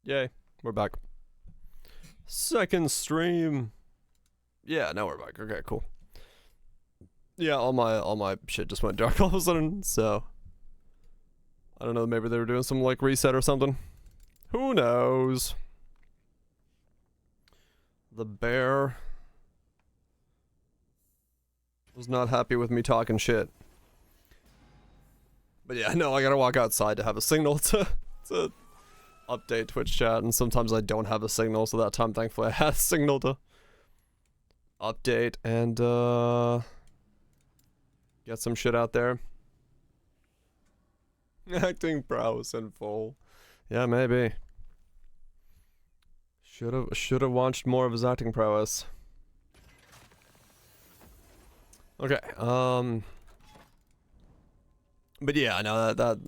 Yay, we're back. Second stream. Yeah, now we're back. Okay, cool. Yeah, all my shit just went dark all of a sudden, so I don't know, maybe they were doing some like reset or something. Who knows? The bear was not happy with me talking shit. But yeah, no, I gotta walk outside to have a signal to update Twitch chat, and sometimes I don't have a signal, so that time thankfully I had a signal to update and get some shit out there. Acting prowess in full. Yeah, maybe. Should have watched more of his acting prowess. Okay, but yeah, no, that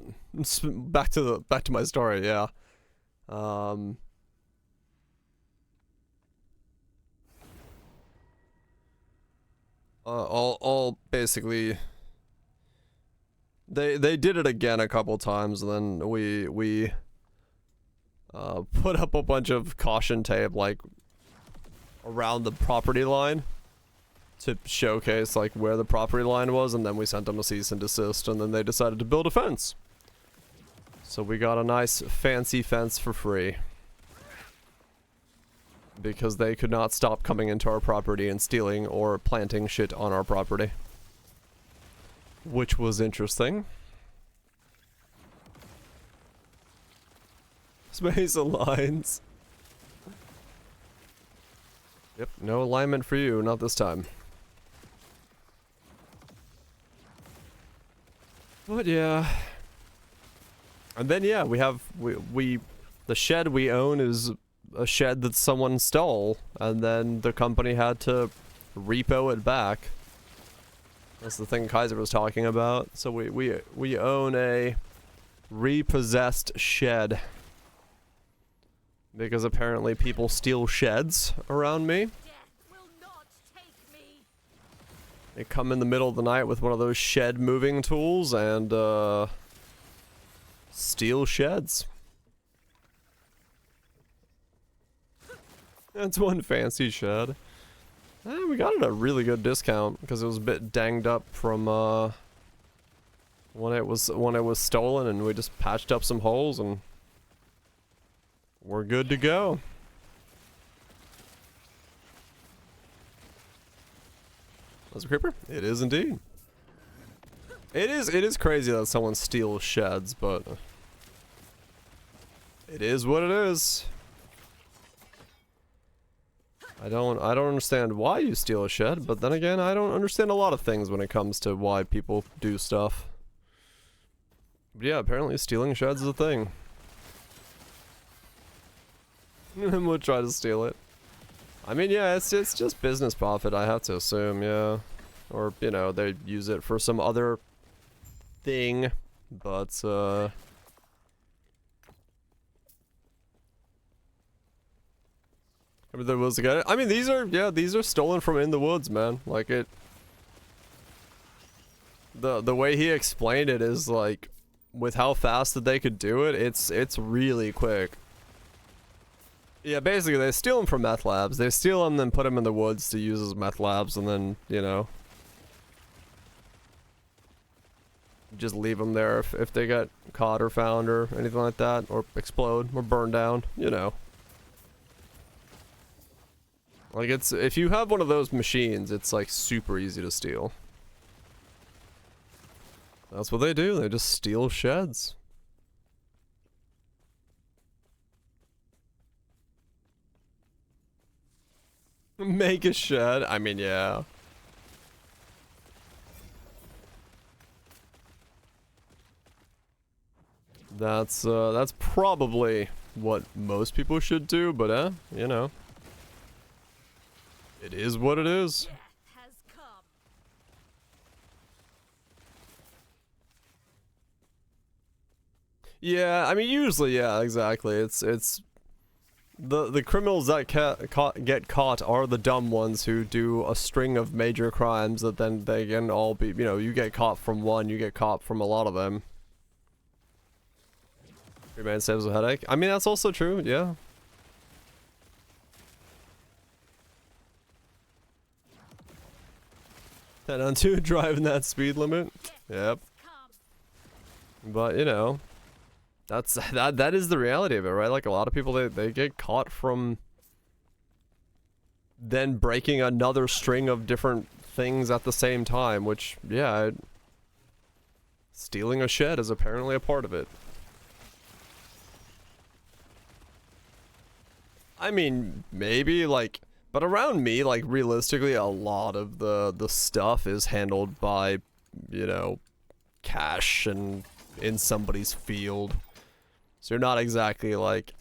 back to my story, yeah. All basically they did it again a couple times, and then we put up a bunch of caution tape like around the property line to showcase like where the property line was, and then we sent them a cease and desist, and then they decided to build a fence. So we got a nice fancy fence for free. Because they could not stop coming into our property and stealing or planting shit on our property. Which was interesting. Space lines. Yep, no alignment for you, not this time. But yeah. And then yeah, we have the shed we own is a shed that someone stole, and then the company had to repo it back. That's the thing Kaiser was talking about. So we own a repossessed shed. Because apparently people steal sheds around me. They come in the middle of the night with one of those shed moving tools and steal sheds. That's one fancy shed. We got it at a really good discount because it was a bit danged up from when it was stolen, and we just patched up some holes and we're good to go. That's a creeper? It is indeed. It is crazy that someone steals sheds, but it is what it is. I don't understand why you steal a shed, but then again, I don't understand a lot of things when it comes to why people do stuff. But yeah, apparently stealing sheds is a thing. And we'll try to steal it. I mean, yeah, it's just business profit, I have to assume, yeah. Or, you know, they use it for some other thing, but, I mean, there was a guy. I mean, these are stolen from in the woods, man. Like it. The way he explained it is like, with how fast that they could do it, it's really quick. Yeah, basically they steal them from meth labs. They steal them, then put them in the woods to use as meth labs, and then you know, just leave them there if they get caught or found or anything like that, or explode or burn down. You know. Like, it's, if you have one of those machines, it's like super easy to steal. That's what they do, they just steal sheds. Make a shed? I mean, yeah. That's probably what most people should do, but you know. It is what it is. Yeah, I mean, usually, yeah, exactly. It's the criminals that get caught are the dumb ones who do a string of major crimes that then they can all be, you know, you get caught from one, you get caught from a lot of them. Free man saves a headache. I mean, that's also true, yeah. Ten on 2, driving that speed limit. Yep. But you know, that is the reality of it, right? Like a lot of people, they get caught from then breaking another string of different things at the same time, which, yeah, stealing a shed is apparently a part of it. I mean, maybe, like, but around me, like, realistically, a lot of the stuff is handled by, you know, cash and in somebody's field. So you're not exactly, like,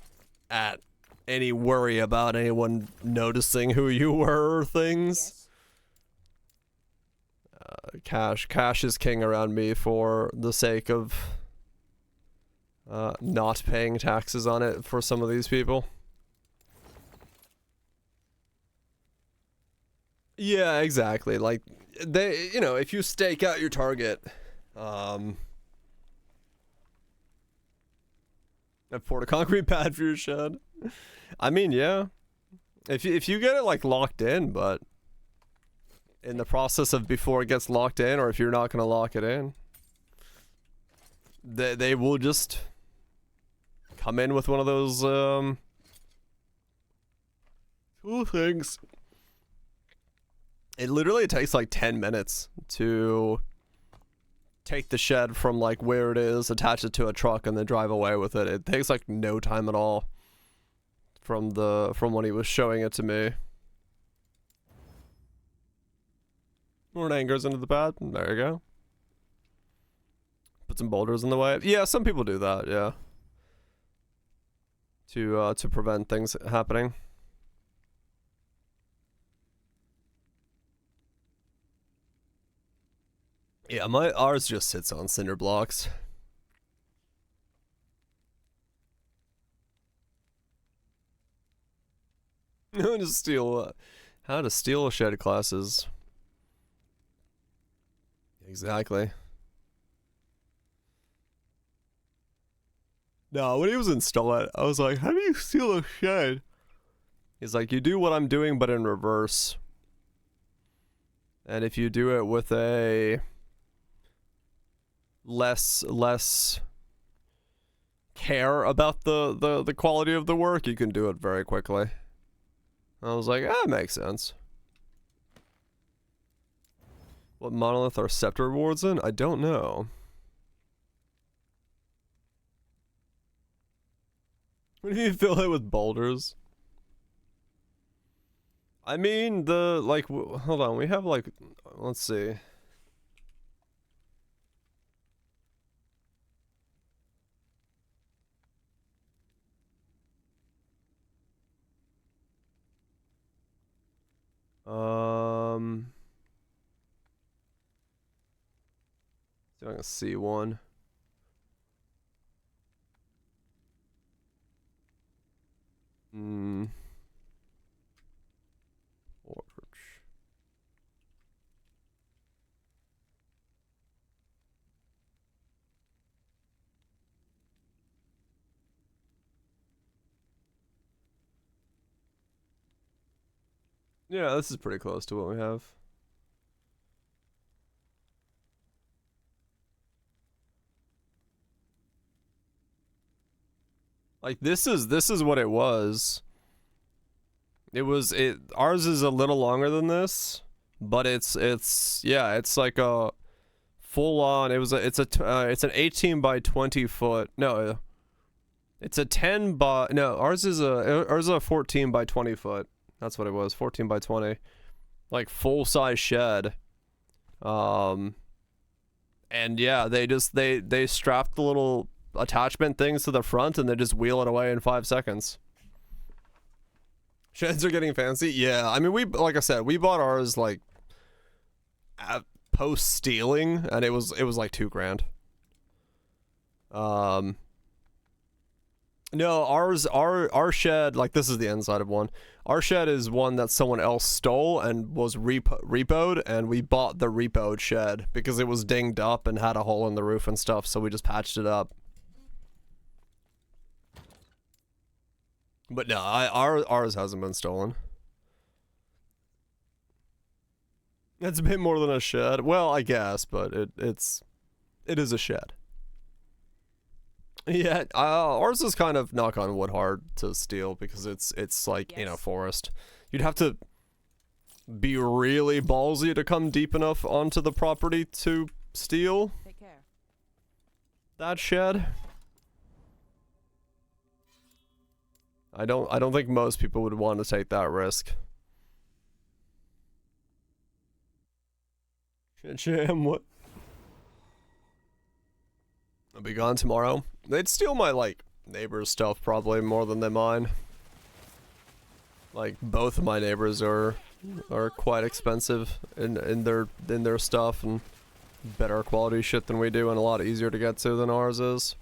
at any worry about anyone noticing who you were or things. Cash is king around me for the sake of not paying taxes on it for some of these people. Yeah, exactly. Like, they, you know, if you stake out your target, and poured a concrete pad for your shed. I mean, yeah. If you get it, like, locked in, but in the process of before it gets locked in, or if you're not gonna lock it in, they will just come in with one of those, cool things. It literally takes like 10 minutes to take the shed from like where it is, attach it to a truck, and then drive away with it. It takes like no time at all from when he was showing it to me. More anchors into the pad. There you go. Put some boulders in the way. Yeah, some people do that, yeah. To prevent things happening. Yeah, ours just sits on cinder blocks. How to steal a shed classes. Exactly. No, when he was installing it, I was like, how do you steal a shed? He's like, you do what I'm doing, but in reverse. And if you do it with a less care about the quality of the work, you can do it very quickly. I was like, ah, makes sense. What monolith are scepter rewards in? I don't know. What do you fill it with boulders? I mean, hold on, we have like, let's see. See if I can see one. Yeah, this is pretty close to what we have. Like this is what it was. Ours is a little longer than this, but it's like a full on. It's an 18 by 20 foot. No, it's a 10 by no. Ours is a 14 by 20 foot. That's what it was, 14 by 20, like full size shed. And yeah, they strapped the little attachment things to the front and they just wheel it away in 5 seconds. Sheds are getting fancy. Yeah, I mean, like I said, we bought ours like post stealing, and it was like $2,000. No, our shed, like this is the inside of one. Our shed is one that someone else stole and was repoed, and we bought the repoed shed because it was dinged up and had a hole in the roof and stuff, so we just patched it up. But no, ours hasn't been stolen. It's a bit more than a shed. Well, I guess, but it is a shed. Yeah, ours is kind of, knock on wood, hard to steal because it's like in a forest. You'd have to be really ballsy to come deep enough onto the property to steal that shed. I don't think most people would want to take that risk. Jam, what? I'll be gone tomorrow. They'd steal my, like, neighbor's stuff probably more than they mine. Like, both of my neighbors are quite expensive in their stuff and better quality shit than we do and a lot easier to get to than ours is.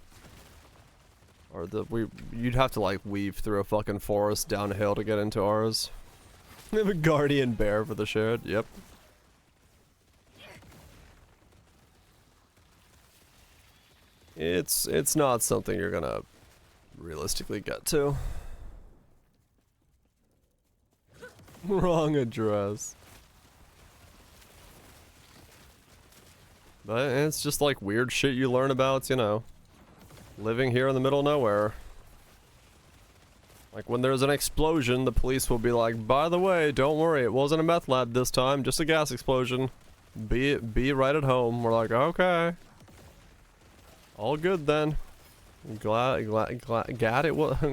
Or you'd have to like weave through a fucking forest down a hill to get into ours. We have a guardian bear for the shed. Yep. It's not something you're gonna realistically get to. Wrong address. But it's just like weird shit you learn about, you know, living here in the middle of nowhere. Like when there's an explosion, the police will be like, by the way, don't worry, it wasn't a meth lab this time, just a gas explosion. Be right at home. We're like, okay. All good then. Glad it was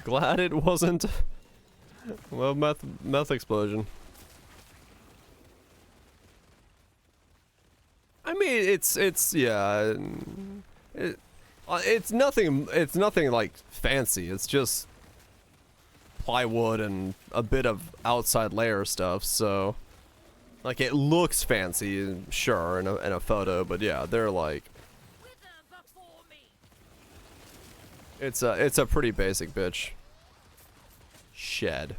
glad it wasn't well meth explosion. I mean, it's yeah. It's nothing like fancy. It's just plywood and a bit of outside layer stuff. So, like, it looks fancy, sure, in a photo, but yeah, they're like, it's a pretty basic bitch shed.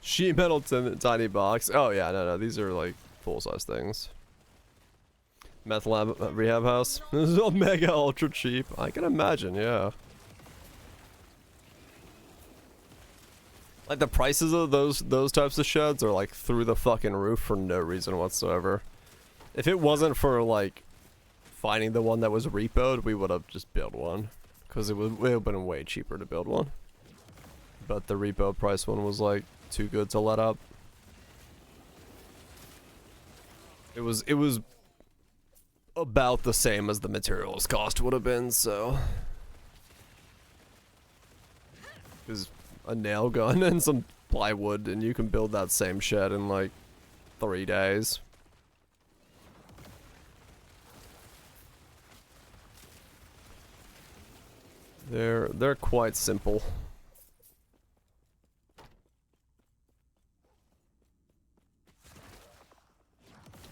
Sheet metal tiny box. Oh yeah, no, these are like full-size things. Meth lab rehab house. This is all mega ultra cheap. I can imagine, yeah. Like the prices of those types of sheds are like through the fucking roof for no reason whatsoever. If it wasn't for like finding the one that was repoed, we would have just built one, because it would have been way cheaper to build one. But the repo price one was like too good to let up. It was about the same as the materials cost would have been, so. Because a nail gun and some plywood and you can build that same shed in like 3 days. They're quite simple.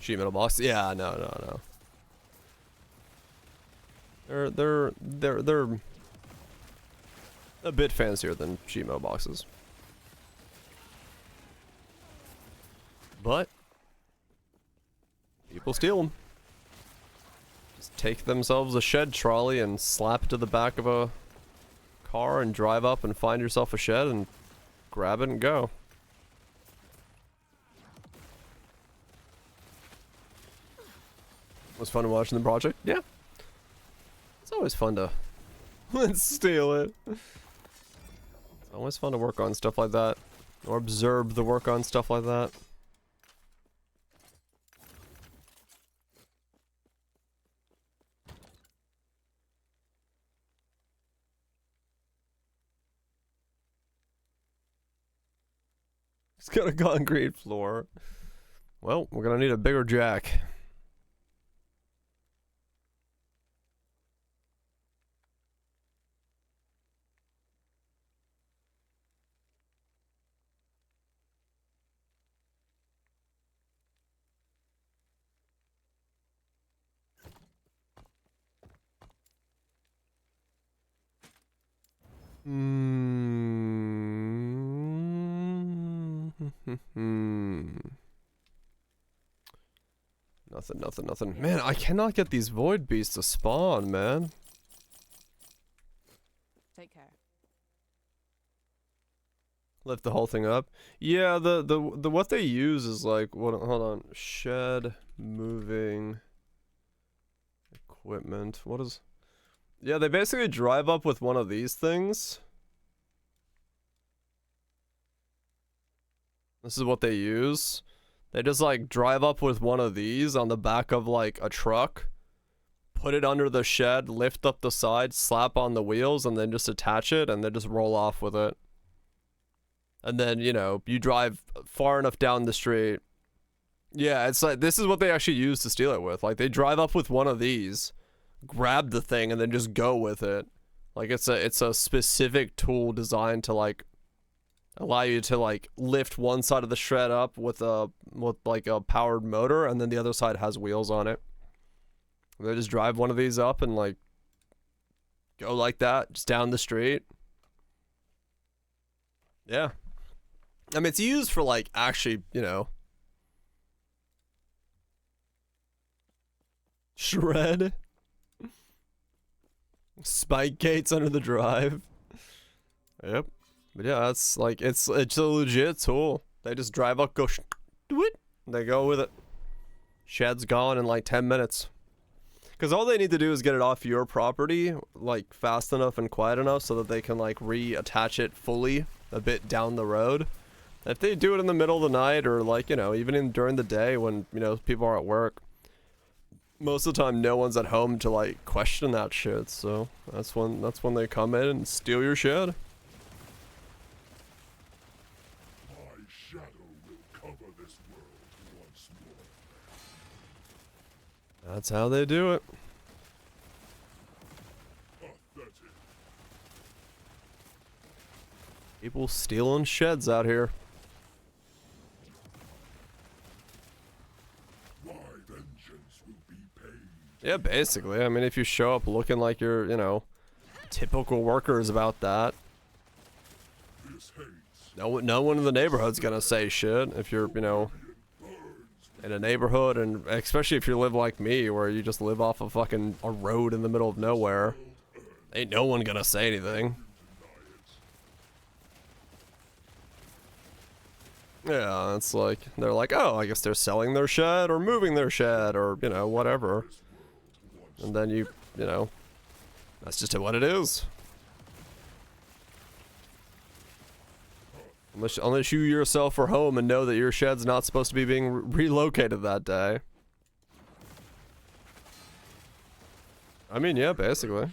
Sheet metal box? Yeah, no. They're a bit fancier than sheet metal boxes. But people steal them. Just take themselves a shed trolley and slap it to the back of a car and drive up and find yourself a shed and grab it and go. Was fun watching the project? Yeah. It's always fun to steal it. It's always fun to work on stuff like that. Or observe the work on stuff like that. It's got a concrete floor. Well, we're gonna need a bigger jack. Nothing. Man, I cannot get these void beasts to spawn, man. Take care. Lift the whole thing up. Yeah, the what they use is like what? Hold on, shed moving equipment. What is? Yeah, they basically drive up with one of these things. This is what they use. They just like drive up with one of these on the back of like a truck, put it under the shed, lift up the side, slap on the wheels, and then just attach it, and then just roll off with it. And then, you know, you drive far enough down the street. Yeah, it's like, this is what they actually use to steal it with. Like, they drive up with one of these, grab the thing, and then just go with it. Like, it's a specific tool designed to, like, allow you to, like, lift one side of the shred up with like a powered motor, and then the other side has wheels on it. And they just drive one of these up and, like, go like that, just down the street. Yeah. I mean, it's used for, like, actually, you know, shred. Spike gates under the drive. Yep. But yeah, that's, like, it's a legit tool. They just drive up, go, do it, they go with it. Shed's gone in, like, 10 minutes. Because all they need to do is get it off your property, like, fast enough and quiet enough so that they can, like, reattach it fully a bit down the road. If they do it in the middle of the night or, like, you know, even during the day when, you know, people are at work, most of the time no one's at home to, like, question that shit. So that's when they come in and steal your shed. My shadow will cover this world once more. That's how they do it. Pathetic. People stealing sheds out here. My vengeance will be paid. Yeah, basically. I mean, if you show up looking like you're, you know, typical workers about that, This hates no one in the neighborhood's gonna say shit. If you're, you know, in a neighborhood, and especially if you live like me, where you just live off of fucking a road in the middle of nowhere, ain't no one gonna say anything. Yeah, it's like, they're like, oh, I guess they're selling their shed or moving their shed or, you know, whatever. And then you know, that's just what it is. Unless you yourself are home and know that your shed's not supposed to be being relocated that day. I mean, yeah, basically.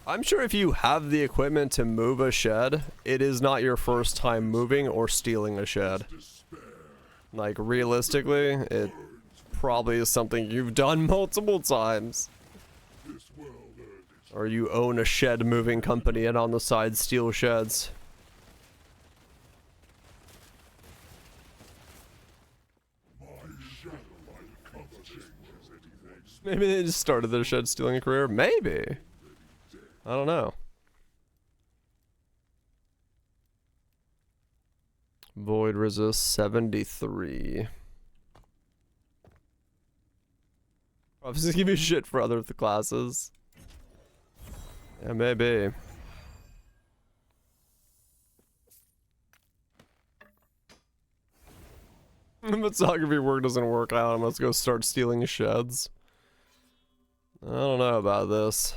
I'm sure if you have the equipment to move a shed, it is not your first time moving or stealing a shed. Like, realistically, it probably is something you've done multiple times. Or you own a shed moving company and on the side steal sheds. Maybe they just started their shed stealing career. Maybe. I don't know. Void resist 73. Obviously give you shit for other classes. Yeah, maybe. Photography work doesn't work out, I must go start stealing sheds. I don't know about this.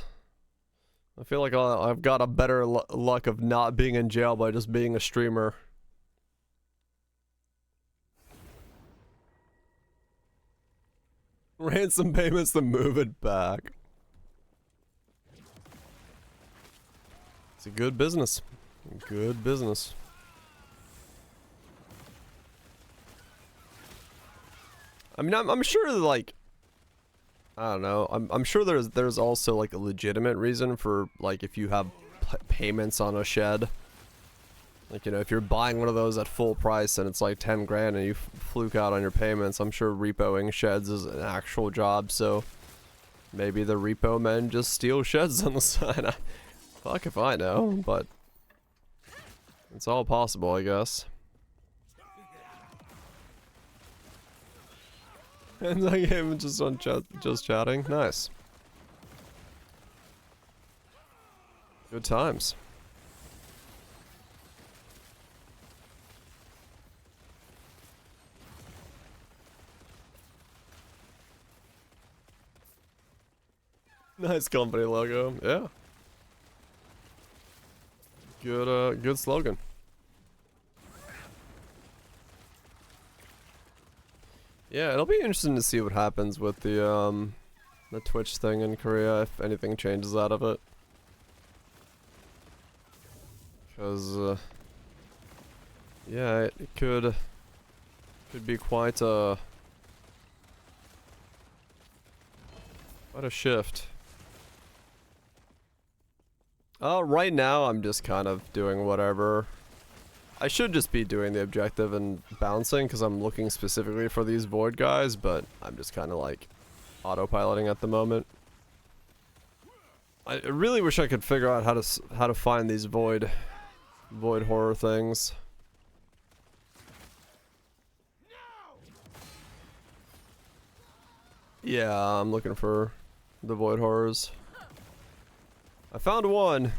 I feel like I've got a better luck of not being in jail by just being a streamer. Ransom payments to move it back. It's a good business. Good business. I mean, I'm sure, like, I don't know. I'm sure there's also, like, a legitimate reason for, like, if you have payments on a shed. Like, you know, if you're buying one of those at full price and it's like 10 grand and you fluke out on your payments, I'm sure repoing sheds is an actual job, so maybe the repo men just steal sheds on the side. Fuck if I know, but it's all possible, I guess. And I him just on just chatting. Nice. Good times. Nice company logo. Yeah. Good slogan. Yeah, it'll be interesting to see what happens with the Twitch thing in Korea, if anything changes out of it. Cause yeah, it could be quite a shift. Right now I'm just kind of doing whatever. I should just be doing the objective and bouncing because I'm looking specifically for these void guys, but I'm just kind of like autopiloting at the moment. I really wish I could figure out how to find these void horror things. Yeah, I'm looking for the void horrors. I found one,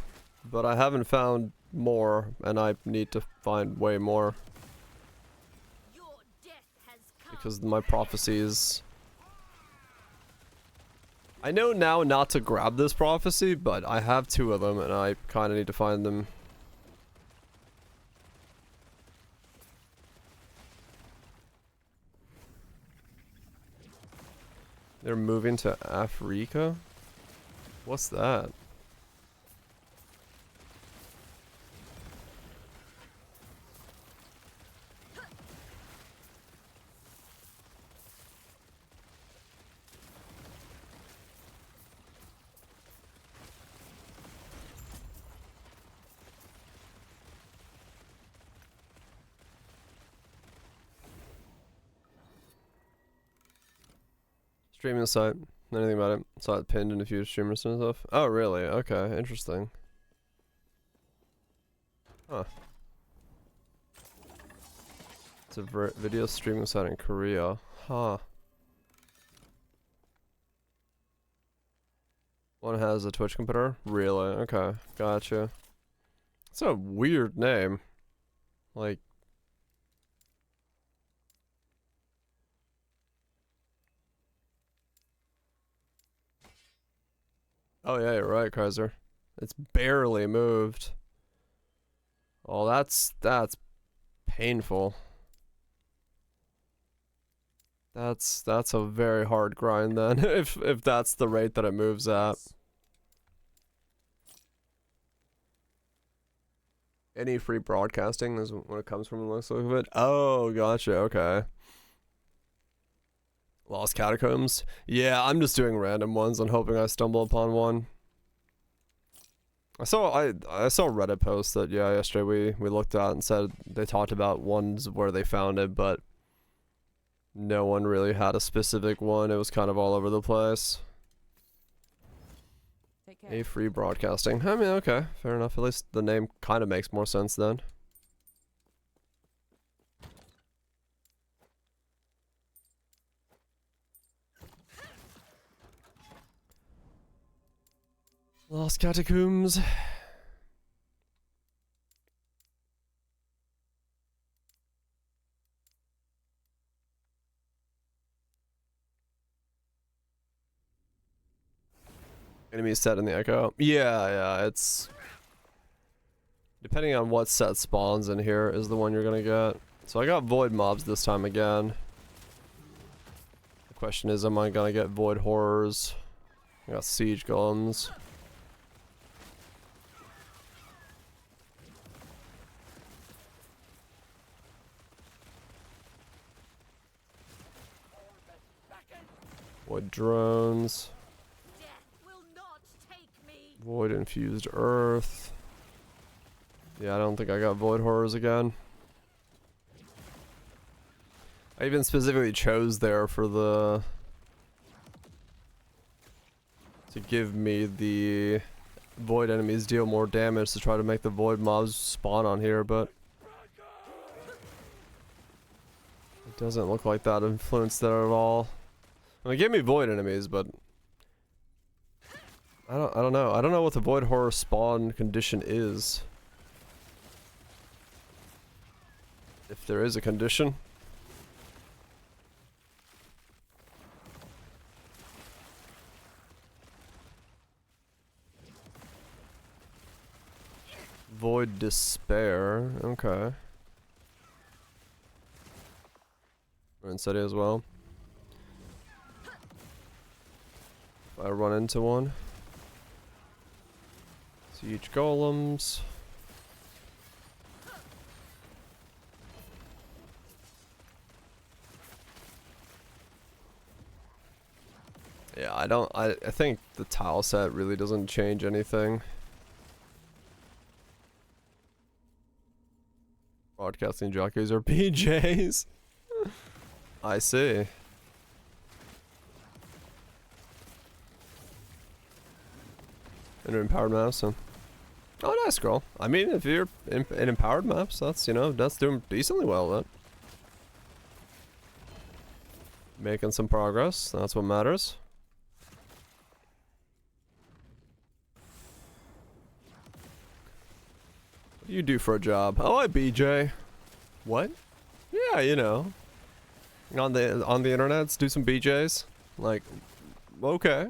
but I haven't found more, and I need to find way more. Because my prophecies... I know now not to grab this prophecy, but I have 2 of them, and I kind of need to find them. They're moving to Africa? What's that? Streaming site. Anything about it? Saw it pinned in a few streamers and stuff. Oh, really? Okay, interesting. Huh. It's a video streaming site in Korea. Huh. One has a Twitch competitor? Really? Okay, gotcha. It's a weird name. Like... Oh yeah, you're right, Kaiser. It's barely moved. Oh, that's painful. That's a very hard grind then, if that's the rate that it moves at. Any free broadcasting is when it comes from the looks of it. Oh, gotcha. Okay. Lost Catacombs. Yeah, I'm just doing random ones and hoping I stumble upon one. I saw a Reddit post that yesterday we looked at and said they talked about ones where they found it, but no one really had a specific one. It was kind of all over the place. A free broadcasting. I mean, okay, fair enough. At least the name kind of makes more sense then. Lost Catacombs. Enemy set in the echo. Yeah, it's... Depending on what set spawns in here is the one you're gonna get. So I got void mobs this time again. The question is, am I gonna get void horrors? I got siege golems. Void drones. Void infused earth. Yeah, I don't think I got void horrors again. I even specifically chose there for the... to give me the void enemies deal more damage to try to make the void mobs spawn on here, but... it doesn't look like that influenced that at all. Well, it gave me void enemies, but I don't know. I don't know what the void horror spawn condition is. If there is a condition. Void despair. Okay. We're in city as well. If I run into one. Siege golems. Yeah, I think the tile set really doesn't change anything. Broadcasting jockeys are PJs. I see. And empowered maps, so. Oh, nice, girl. I mean, if you're in empowered maps, that's, you know, that's doing decently well then. Making some progress, that's what matters. What do you do for a job? Oh, I BJ. What? Yeah, you know. On the internets, do some BJs. Like, okay.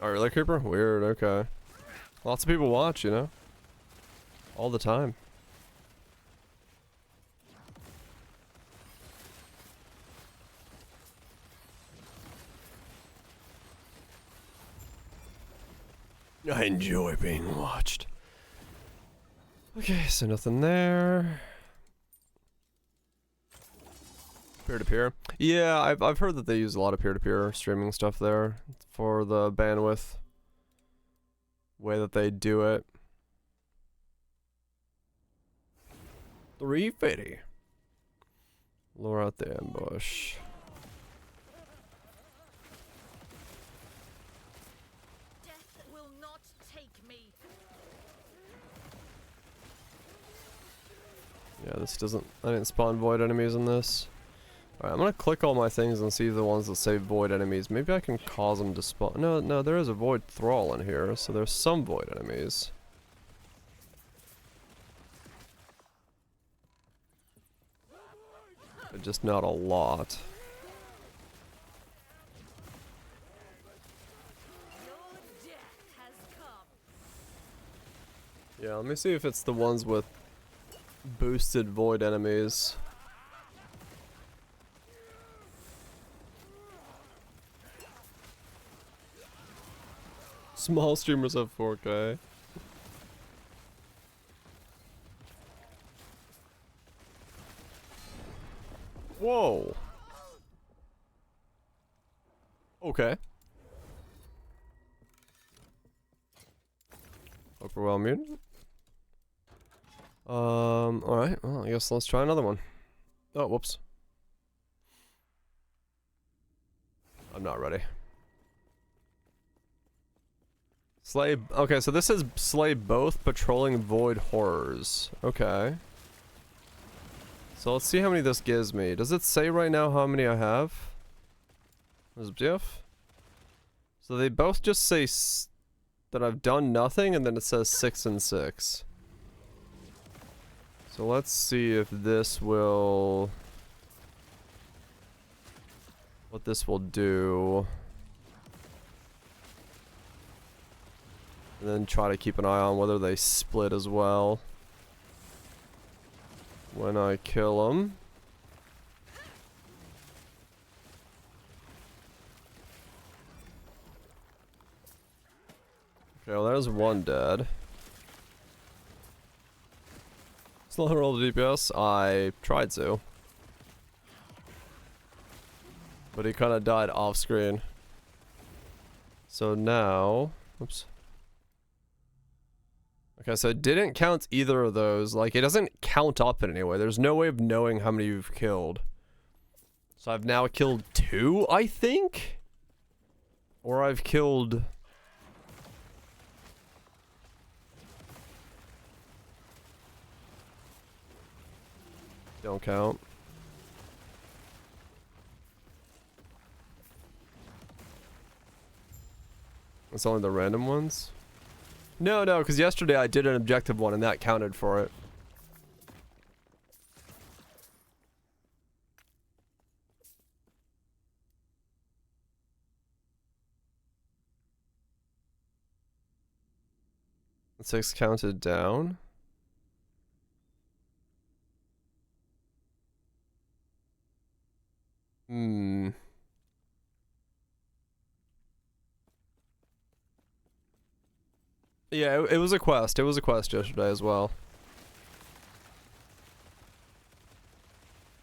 Oh, really, Creeper? Weird, okay. Lots of people watch, you know? All the time. I enjoy being watched. Okay, so nothing there. Peer-to-peer. Yeah, I've heard that they use a lot of peer-to-peer streaming stuff there for the bandwidth way that they do it. 350. Lure out the ambush. Death will not take me. Yeah, this doesn't. I didn't spawn void enemies in this. Alright, I'm gonna click all my things and see the ones that say void enemies. Maybe I can cause them to spawn. No, there is a void thrall in here, so there's some void enemies. But just not a lot. Your death has come. Yeah, let me see if it's the ones with boosted void enemies. Small streamers have 4K. Whoa. Okay. Overwhelming. Alright, well, I guess let's try another one. Oh, whoops. I'm not ready. Slay. Okay, so this is slay both patrolling void horrors. Okay. So let's see how many this gives me. Does it say right now how many I have? Is diff? So they both just say that I've done nothing, and then it says 6 and 6. So let's see if this will... what this will do. And then try to keep an eye on whether they split as well. When I kill them. Okay, well there's one dead. Still roll the DPS? I tried to. But he kind of died off screen. So now... oops. Okay, so it didn't count either of those. Like, it doesn't count up in any way. There's no way of knowing how many you've killed. So I've now killed 2, I think? Or I've killed... Don't count. It's only the random ones? No, because yesterday I did an objective one and that counted for it. The 6 counted down. Hmm. Yeah, it was a quest. It was a quest yesterday as well.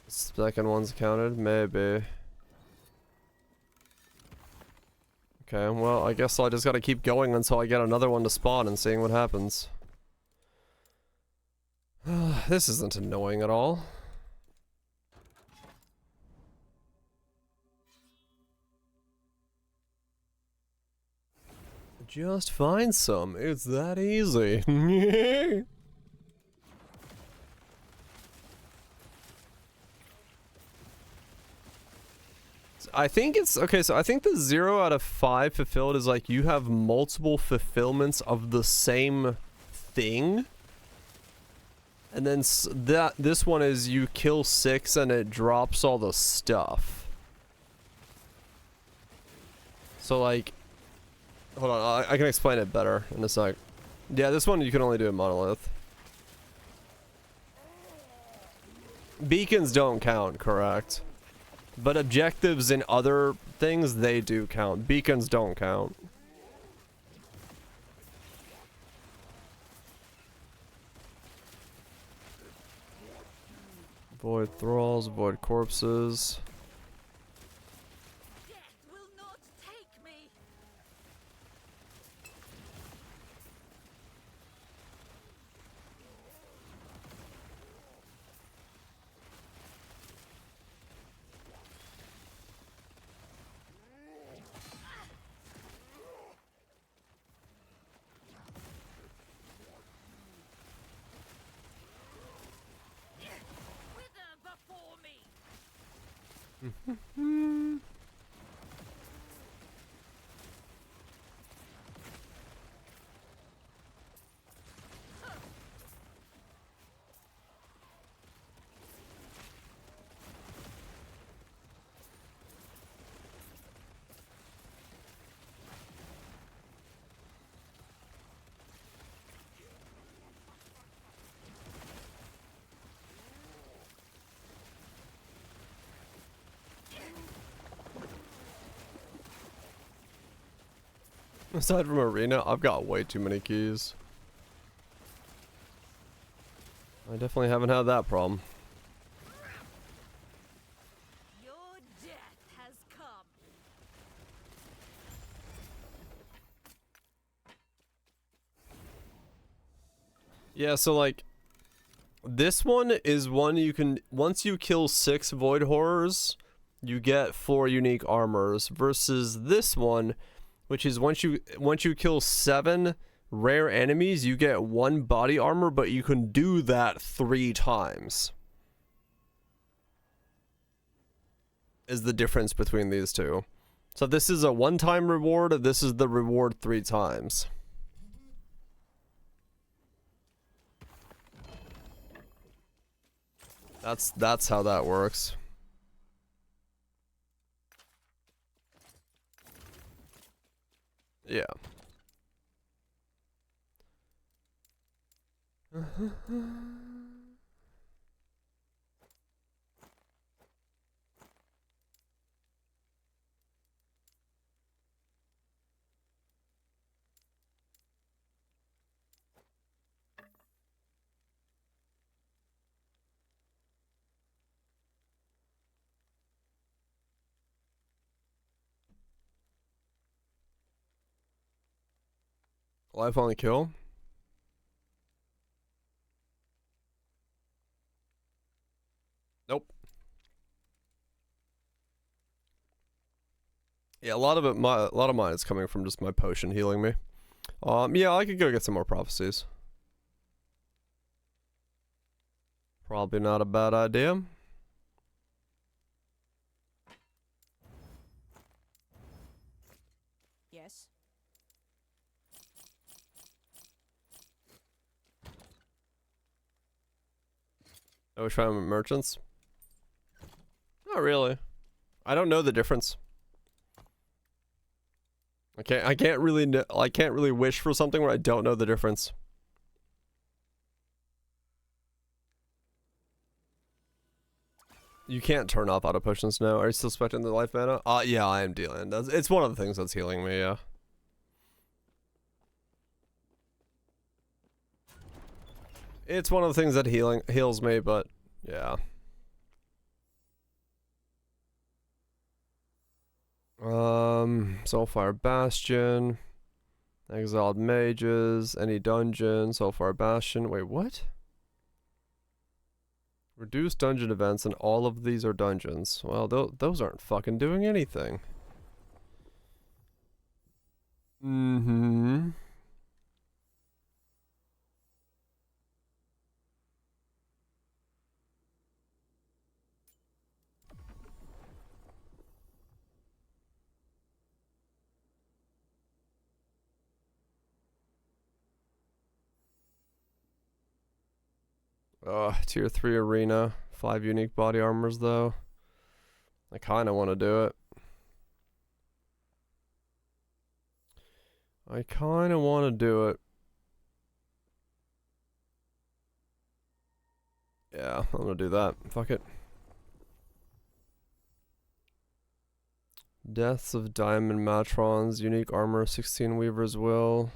Second one's counted? Maybe. Okay, well, I guess I just gotta keep going until I get another one to spawn and seeing what happens. This isn't annoying at all. Just find some. It's that easy. I think it's okay. So I think the 0 out of 5 fulfilled is like you have multiple fulfillments of the same thing, and then this one is you kill 6 and it drops all the stuff. So like, hold on, I can explain it better in a sec. Yeah, this one you can only do in monolith. Beacons don't count, correct? But objectives and other things, they do count. Beacons don't count. Void thralls, void corpses. Death will not take me. Wither before me. Aside from arena, I've got way too many keys. I definitely haven't had that problem. Your death has come. Yeah, so like, this one is one you can, once you kill 6 void horrors, you get 4 unique armors, versus this one, which is once you kill 7 rare enemies, you get 1 body armor, but you can do that 3 times. Is the difference between these two. So this is a one-time reward, this is the reward 3 times. That's how that works. Yeah. Life on the kill? Nope. Yeah, a lot of mine is coming from just my potion healing me. Yeah, I could go get some more prophecies. Probably not a bad idea. Yes. I was trying with merchants. Not really. I don't know the difference. I can't really wish for something where I don't know the difference. You can't turn off auto potions now. Are you still specting the life mana? Yeah, I am dealing. It's one of the things that's healing me, yeah. It's one of the things that heals me, but yeah. Soulfire Bastion, Exiled Mages, any dungeon, Soulfire Bastion. Wait, what? Reduce dungeon events, and all of these are dungeons. Well, those aren't fucking doing anything. Mm-hmm. Tier 3 arena. 5 unique body armors, though. I kind of want to do it. I kind of want to do it. Yeah, I'm going to do that. Fuck it. Deaths of Diamond Matrons. Unique armor. 16 Weaver's Will.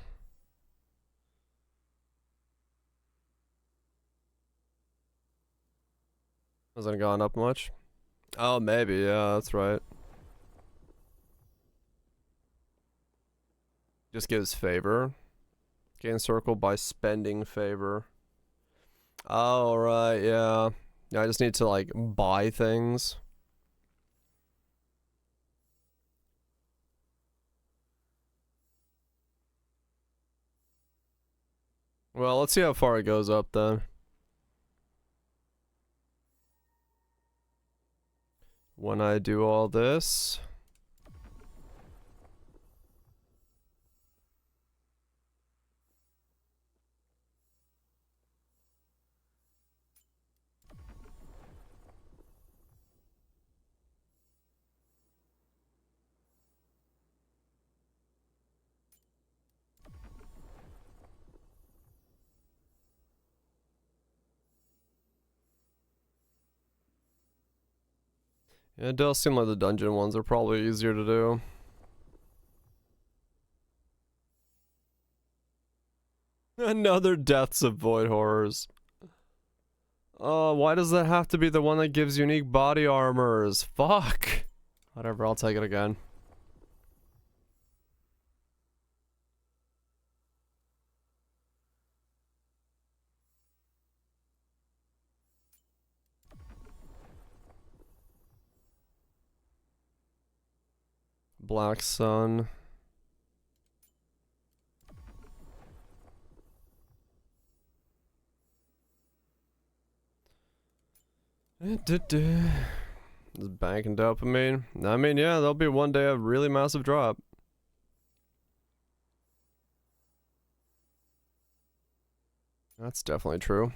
Hasn't gone up much. Oh, maybe. Yeah, that's right. Just gives favor. Gain circle by spending favor. Oh, right, yeah. Yeah, I just need to, like, buy things. Well, let's see how far it goes up, then. When I do all this... Yeah, it does seem like the dungeon ones are probably easier to do. Another Deaths of Void Horrors. Why does that have to be the one that gives unique body armors? Fuck. Whatever, I'll take it again. Black Sun. Just banking dopamine. I mean, yeah, there'll be one day a really massive drop. That's definitely true.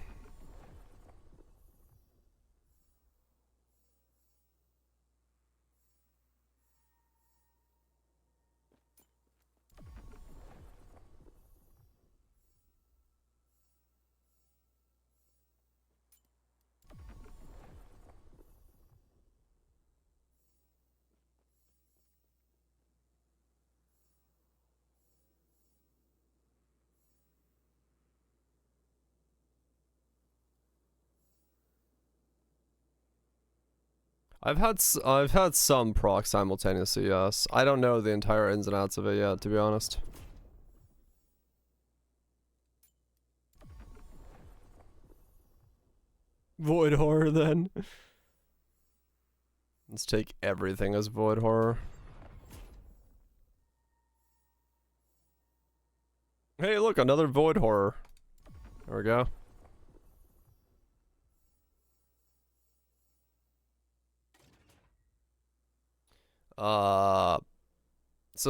I've had some proc simultaneously, yes. I don't know the entire ins and outs of it yet, to be honest. Void Horror, then. Let's take everything as Void Horror. Hey, look, another Void Horror. There we go. So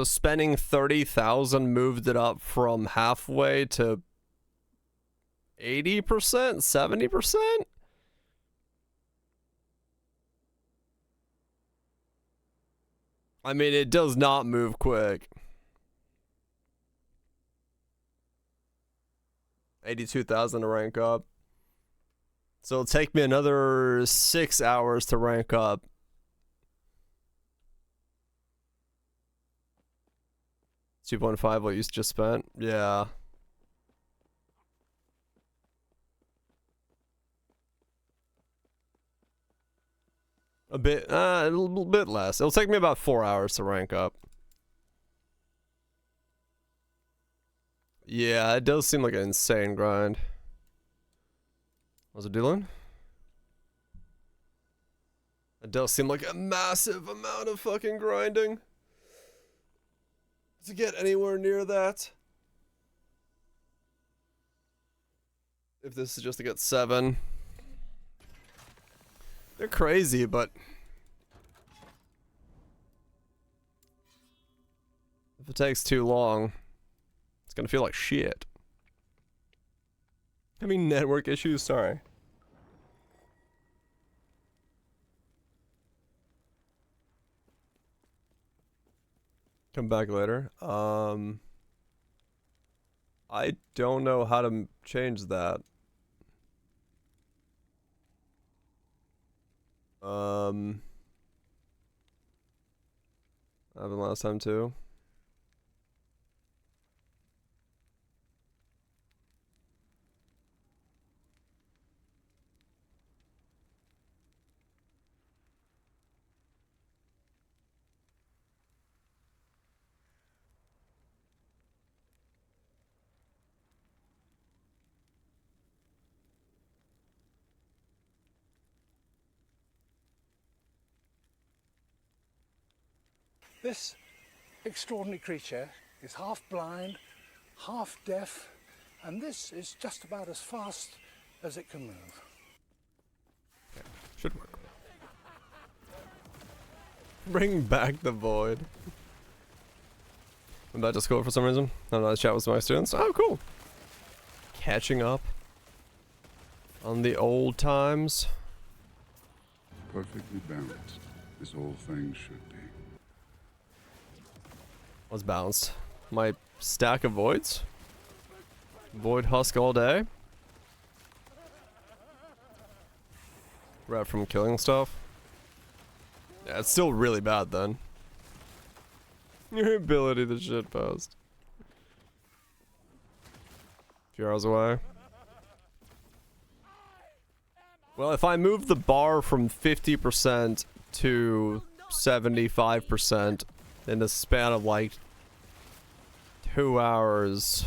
spending 30,000 moved it up from halfway to 80%, 70%? I mean, it does not move quick. 82,000 to rank up. So it'll take me another 6 hours to rank up. 2.5 what you just spent? Yeah. A little bit less. It'll take me about 4 hours to rank up. Yeah, it does seem like an insane grind. What's it doing? It does seem like a massive amount of fucking grinding to get anywhere near that. If this is just to get 7. They're crazy, but if it takes too long, it's gonna feel like shit. Having network issues? Sorry. Come back later. I don't know how to change that. Happened last time too. This extraordinary creature is half blind, half deaf, and this is just about as fast as it can move. Okay, should work. Bring back the void. I'm about to school for some reason. I'm not chat with my students. Oh, cool. Catching up on the old times. Perfectly balanced, as all things should be. What's balanced? My stack of voids? Void husk all day? Right from killing stuff? Yeah, it's still really bad then. Your ability to shit post. A few hours away. Well, if I move the bar from 50% to 75% in the span of like 2 hours,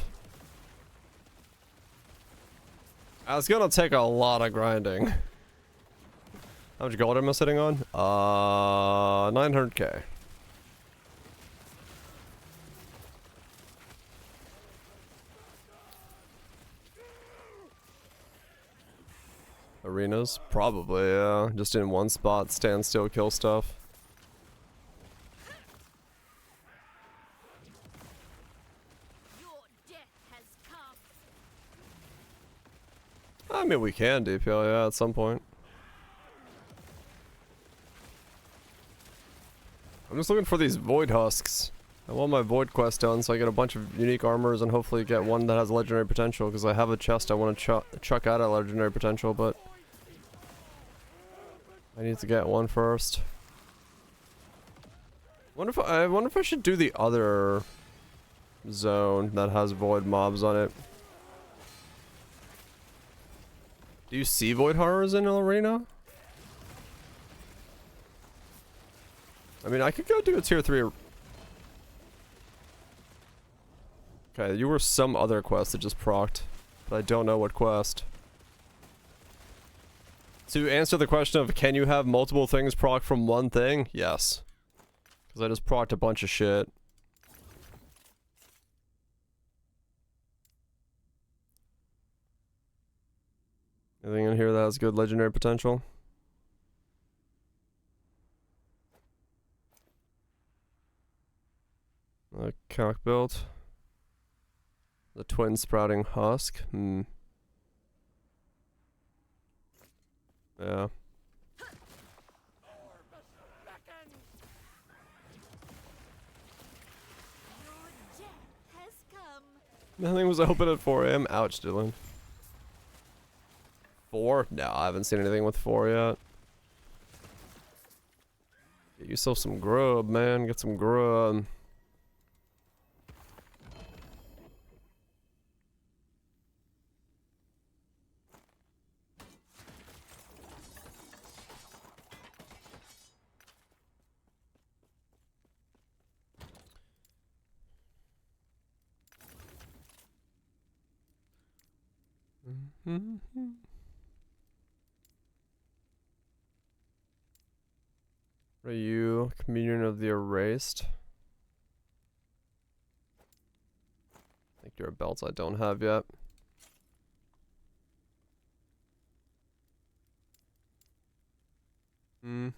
it's gonna take a lot of grinding. How much gold am I sitting on? 900k. Arenas? Probably, yeah. Just in one spot, stand still, kill stuff. Your death has come. I mean, we can DPL, yeah, at some point. I'm just looking for these void husks. I want my void quest done so I get a bunch of unique armors and hopefully get one that has legendary potential, because I have a chest I want to chuck out at legendary potential, but I need to get one first. I wonder if I should do the other zone that has void mobs on it. Do you see void horrors in an arena? I mean, I could go do a tier 3. Okay, you were some other quest that just procced, but I don't know what quest. To answer the question of can you have multiple things proc from one thing? Yes. Because I just procced a bunch of shit. Anything in here that has good legendary potential? Cock build. The twin sprouting husk. Yeah. Your death has come. Nothing was open at 4 a.m. Ouch, Dylan. 4? No, I haven't seen anything with 4 yet. Get yourself some grub, man. Get some grub. Are you Communion of the Erased? I think you're a belt I don't have yet. I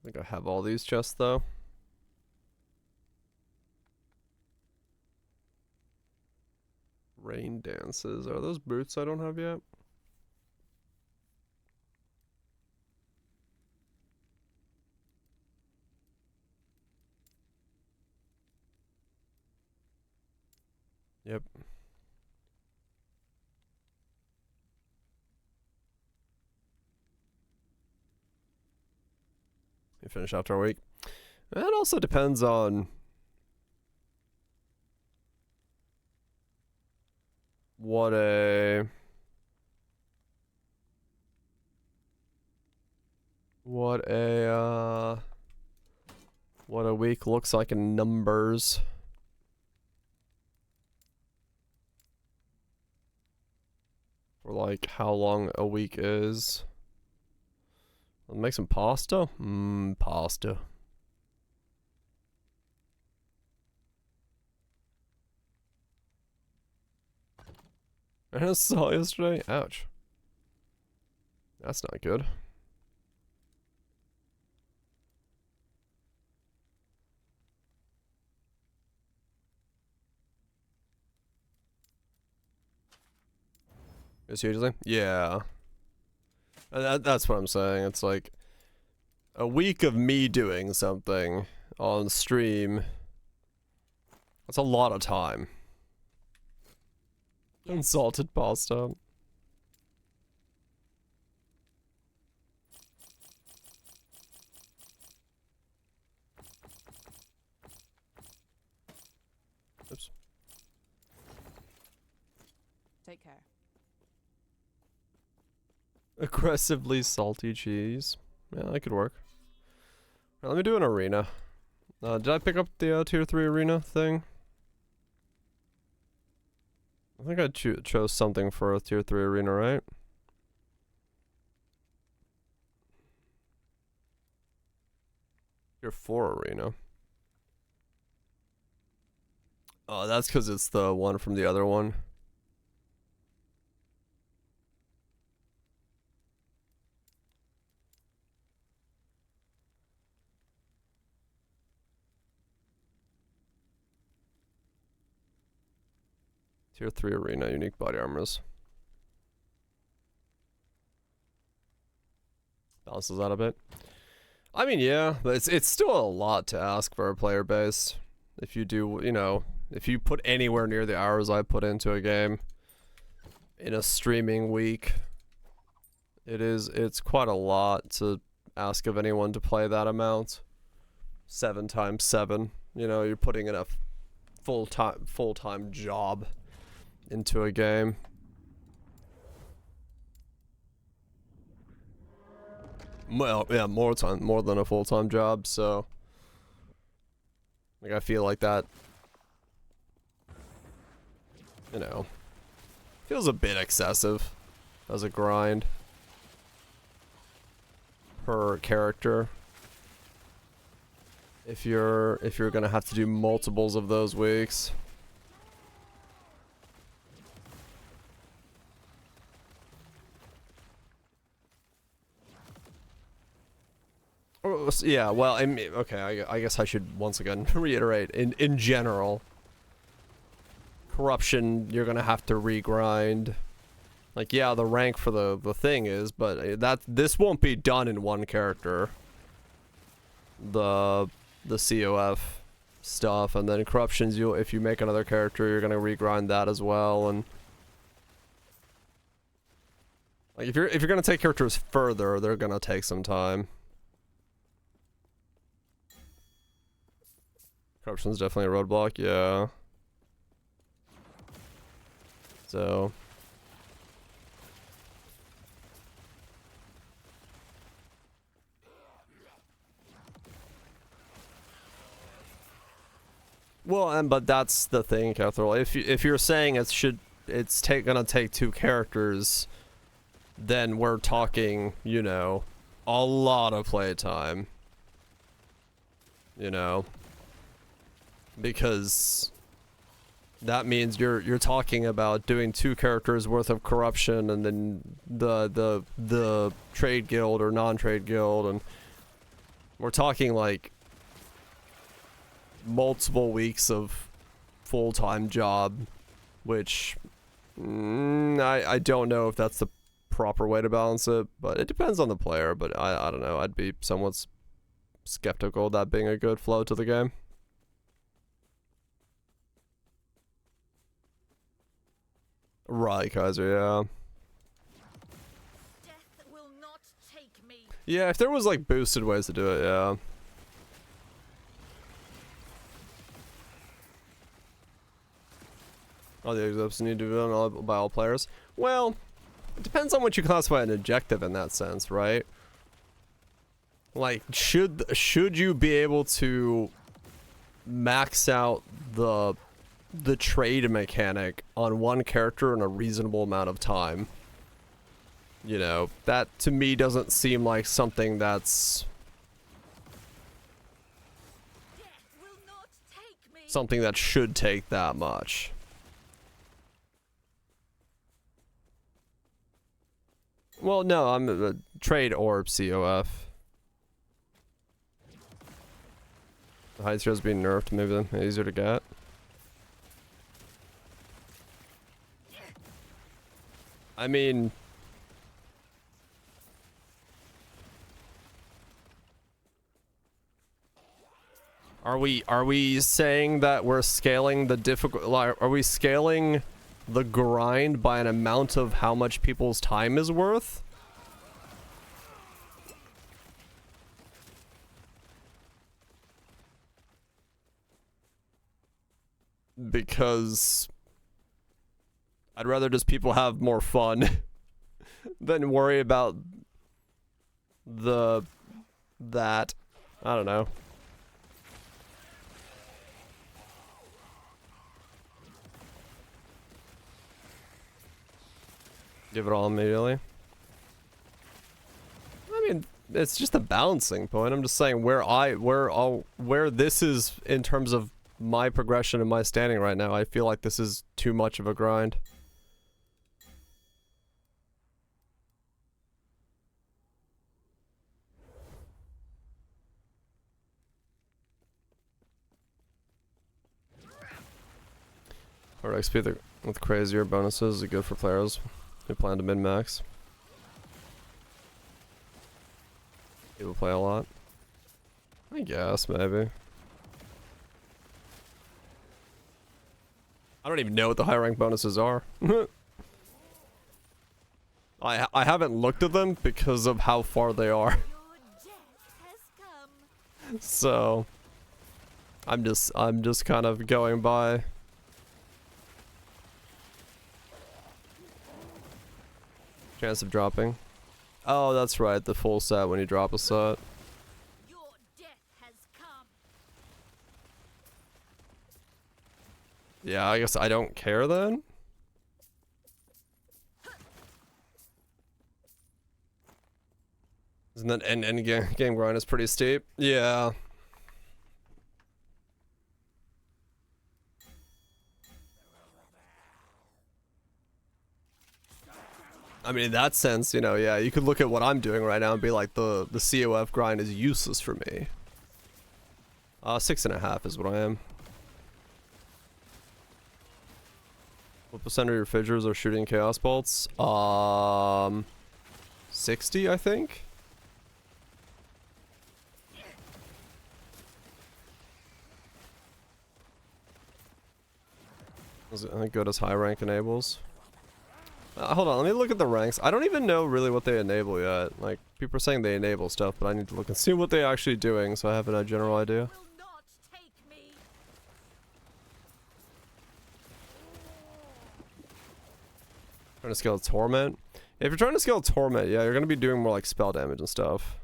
think I have all these chests though. Rain dances. Are those boots I don't have yet? Yep. You finish after a week. It also depends on what a week looks like in numbers. Or like how long a week is. I'll make some pasta? Pasta. I saw yesterday. Ouch. That's not good. It's usually? Yeah. That's what I'm saying. It's like a week of me doing something on stream. That's a lot of time. Yes. And salted pasta. Oops. Take care. Aggressively salty cheese. Yeah, that could work. Right, let me do an arena. Did I pick up the tier 3 arena thing? I think I chose something for a tier 3 arena, right? Tier 4 arena. Oh, that's because it's the one from the other one. Tier 3 arena, unique body armors. Balances out a bit. I mean, yeah, but it's still a lot to ask for a player base. If you do, you know, if you put anywhere near the hours I put into a game in a streaming week, it's quite a lot to ask of anyone to play that amount. 7 times 7. You know, you're putting in a full-time job into a game. Well, yeah, more than a full-time job, so like I feel like that, you know, feels a bit excessive as a grind per character. If you're gonna have to do multiples of those weeks. Yeah, well, I mean, okay, I guess I should once again reiterate, in general, corruption, you're gonna have to regrind. Like, yeah, the rank for the thing is, but this won't be done in one character. The COF stuff, and then corruptions, if you make another character, you're gonna regrind that as well, and like if you're gonna take characters further, they're gonna take some time. Corruption's definitely a roadblock, yeah. So well, but that's the thing, Catherall. If you're saying it's gonna take 2 characters, then we're talking, you know, a lot of playtime. You know, because that means you're talking about doing 2 characters worth of corruption, and then the trade guild or non-trade guild, and we're talking like multiple weeks of full-time job, which I don't know if that's the proper way to balance it, but it depends on the player. But I don't know, I'd be somewhat skeptical of that being a good flow to the game. Right, Kaiser, yeah. Death will not take me. Yeah, if there was like boosted ways to do it, yeah. All the objectives need to be done by all players. Well, it depends on what you classify an objective in that sense, right? Like, should you be able to max out the trade mechanic on one character in a reasonable amount of time? You know, that to me doesn't seem like something that's Death will not take me. something that should take that much. Well, no, I'm a trade orb COF. The hide zero's being nerfed, maybe then easier to get. I mean, are we saying that we're scaling the are we scaling the grind by an amount of how much people's time is worth? Because I'd rather just people have more fun than worry about that. I don't know. Give it all immediately. I mean, it's just a balancing point. I'm just saying where this is in terms of my progression and my standing right now. I feel like this is too much of a grind. Or XP with crazier bonuses is good for players who plan to min-max. People play a lot. I guess, maybe. I don't even know what the high rank bonuses are. I haven't looked at them because of how far they are. Your death has come. So I'm just kind of going by. Chance of dropping. Oh, that's right, the full set when you drop a set. Your death has come. Yeah, I guess I don't care then. Isn't that end game grind is pretty steep? Yeah. I mean, in that sense, you know, yeah, you could look at what I'm doing right now and be like, the COF grind is useless for me. 6.5 is what I am. What percent of your fissures are shooting chaos bolts? 60, I think. Is it good as high rank enables? Hold on, let me look at the ranks. I don't even know really what they enable yet. Like, people are saying they enable stuff, but I need to look and see what they're actually doing so I have a general idea. Will not take me. Trying to scale Torment? If you're trying to scale Torment, yeah, you're going to be doing more like spell damage and stuff.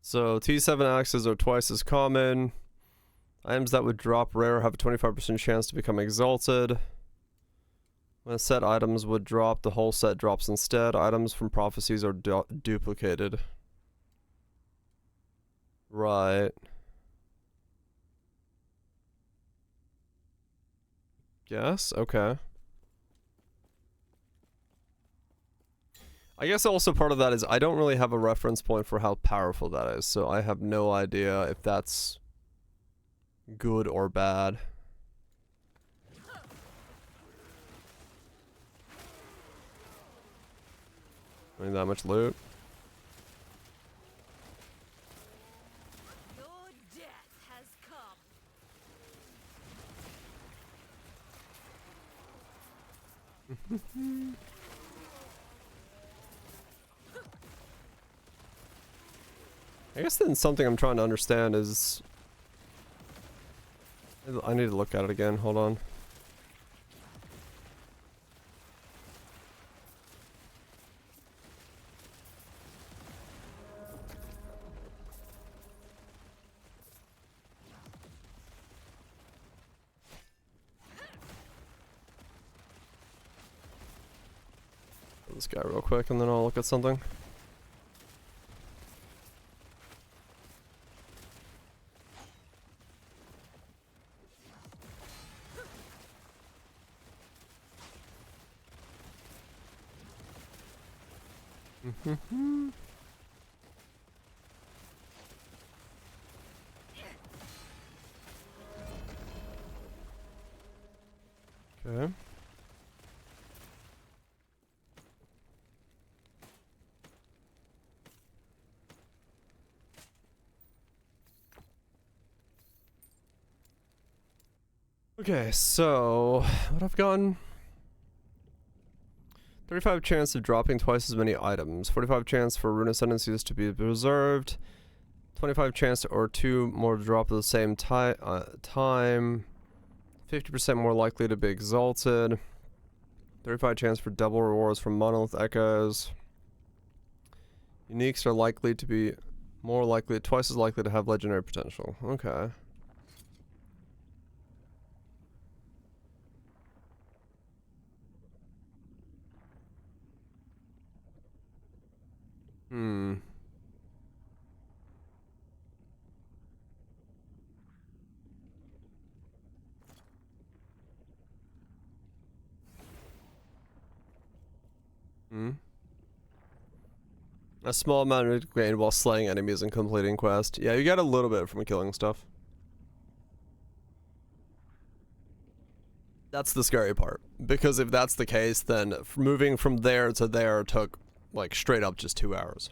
So T7 axes are twice as common. Items that would drop rare have a 25% chance to become exalted. When a set items would drop, the whole set drops instead. Items from prophecies are duplicated. Right. Yes, okay. I guess also part of that is I don't really have a reference point for how powerful that is, so I have no idea if that's good or bad. I mean, that much loot. Your death has come. I guess then something I'm trying to understand is... I need to look at it again, hold on. This guy real quick and then I'll look at something. Okay. Okay, so what I've gotten 35 chance of dropping twice as many items, 45 chance for rune ascendancies to be preserved, 25 chance or 2 more to drop at the same time, 50% more likely to be exalted, 35 chance for double rewards from monolith echoes. Uniques are likely to be twice as likely to have legendary potential. Okay. A small amount of gain while slaying enemies and completing quest. Yeah, you get a little bit from killing stuff. That's the scary part. Because if that's the case, then moving from there to there took, like, straight up just 2 hours.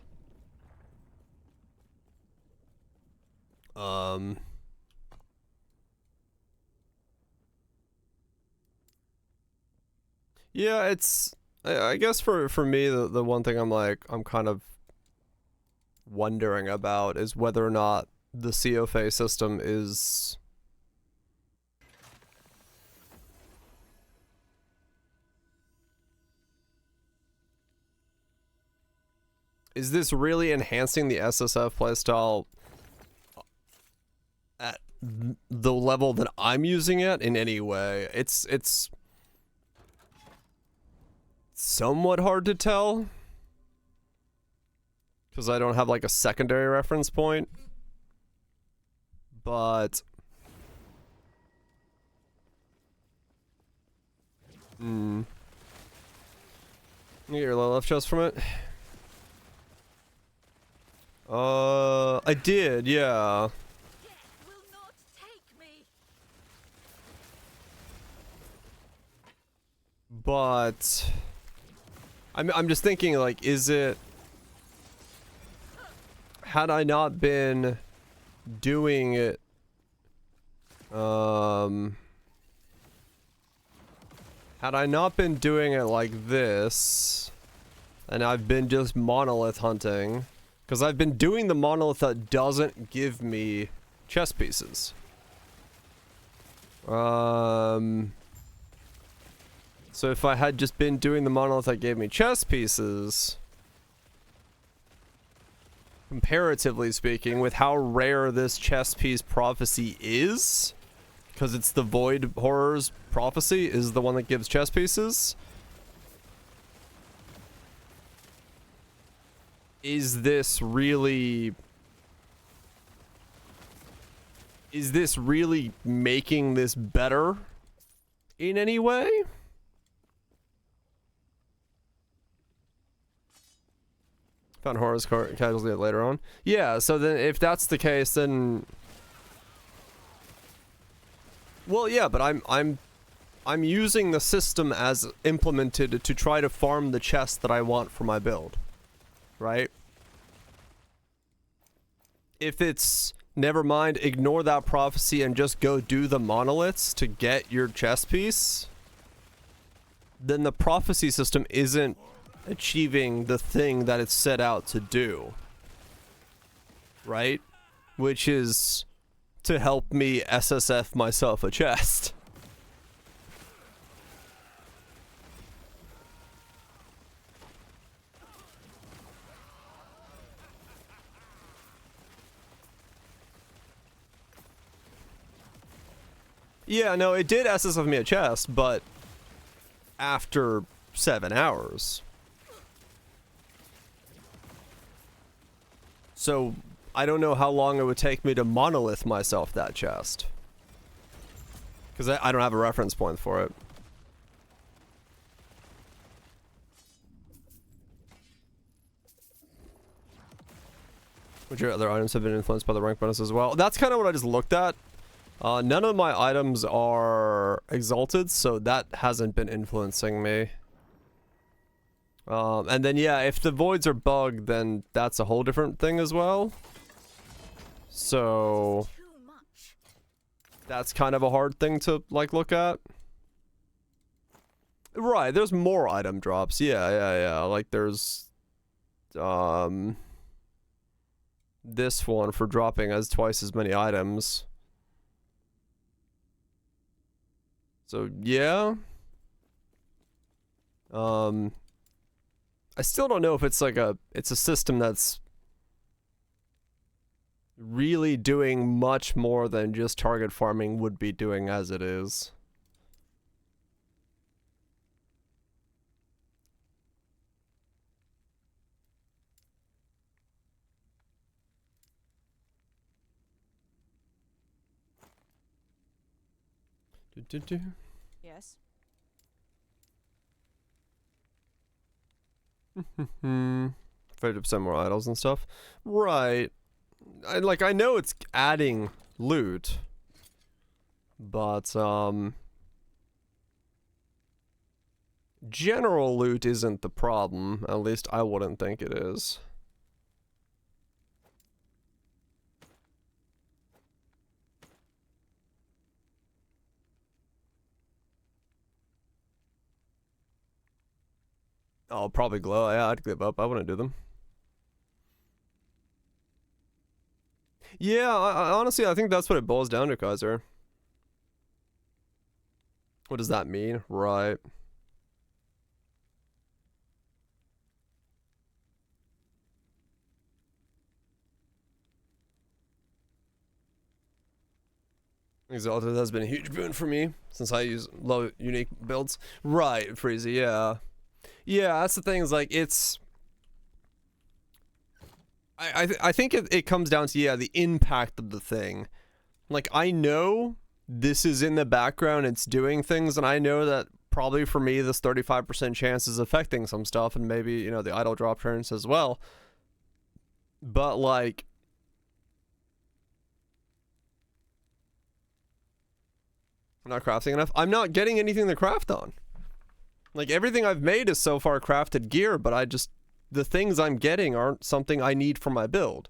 Yeah, it's... I guess for me, the one thing I'm kind of wondering about is whether or not the COFA system is... Is this really enhancing the SSF playstyle at the level that I'm using it in any way? It's somewhat hard to tell because I don't have like a secondary reference point, But you get your low left chest from it? I did, yeah. Death will not take me. But I'm just thinking, like, is it, had I not been doing it, had I not been doing it like this, and I've been just monolith hunting, because I've been doing the monolith that doesn't give me chest pieces. So if I had just been doing the monolith that gave me chest pieces, comparatively speaking, with how rare this chest piece prophecy is, because it's the Void Horror's prophecy is the one that gives chest pieces. Is this really making this better in any way? Found Horror's casualty later on. Yeah, so then if that's the case, then, well, yeah, but I'm using the system as implemented to try to farm the chest that I want for my build, right? If it's, never mind, ignore that prophecy and just go do the monoliths to get your chest piece, then the prophecy system isn't achieving the thing that it's set out to do, right? Which is to help me SSF myself a chest. Yeah, no, it did SSF me a chest, but after 7 hours. So I don't know how long it would take me to monolith myself that chest, because I don't have a reference point for it. Which other items have been influenced by the rank bonus as well? That's kind of what I just looked at. None of my items are exalted, so that hasn't been influencing me. And then, yeah, if the voids are bugged, then that's a whole different thing as well. So that's kind of a hard thing to, like, look at. Right, there's more item drops. Yeah. Like, there's, this one for dropping as twice as many items. So, yeah. I still don't know if it's like it's a system that's really doing much more than just target farming would be doing as it is. Yes. Afraid of some more idols and stuff. Right. I know it's adding loot, but general loot isn't the problem. At least I wouldn't think it is. I'll probably glow. Yeah, I'd give up. I wouldn't do them. Yeah, I honestly, I think that's what it boils down to, Kaiser. What does that mean? Right. Exalted has been a huge boon for me since I use low unique builds. Right, Freezy, yeah. Yeah, that's the thing, is like, it's... I think it comes down to, yeah, the impact of the thing. Like, I know this is in the background, it's doing things, and I know that probably for me, this 35% chance is affecting some stuff, and maybe, you know, the idle drop turns as well. But, like, I'm not crafting enough. I'm not getting anything to craft on. Like, everything I've made is so far crafted gear, but the things I'm getting aren't something I need for my build.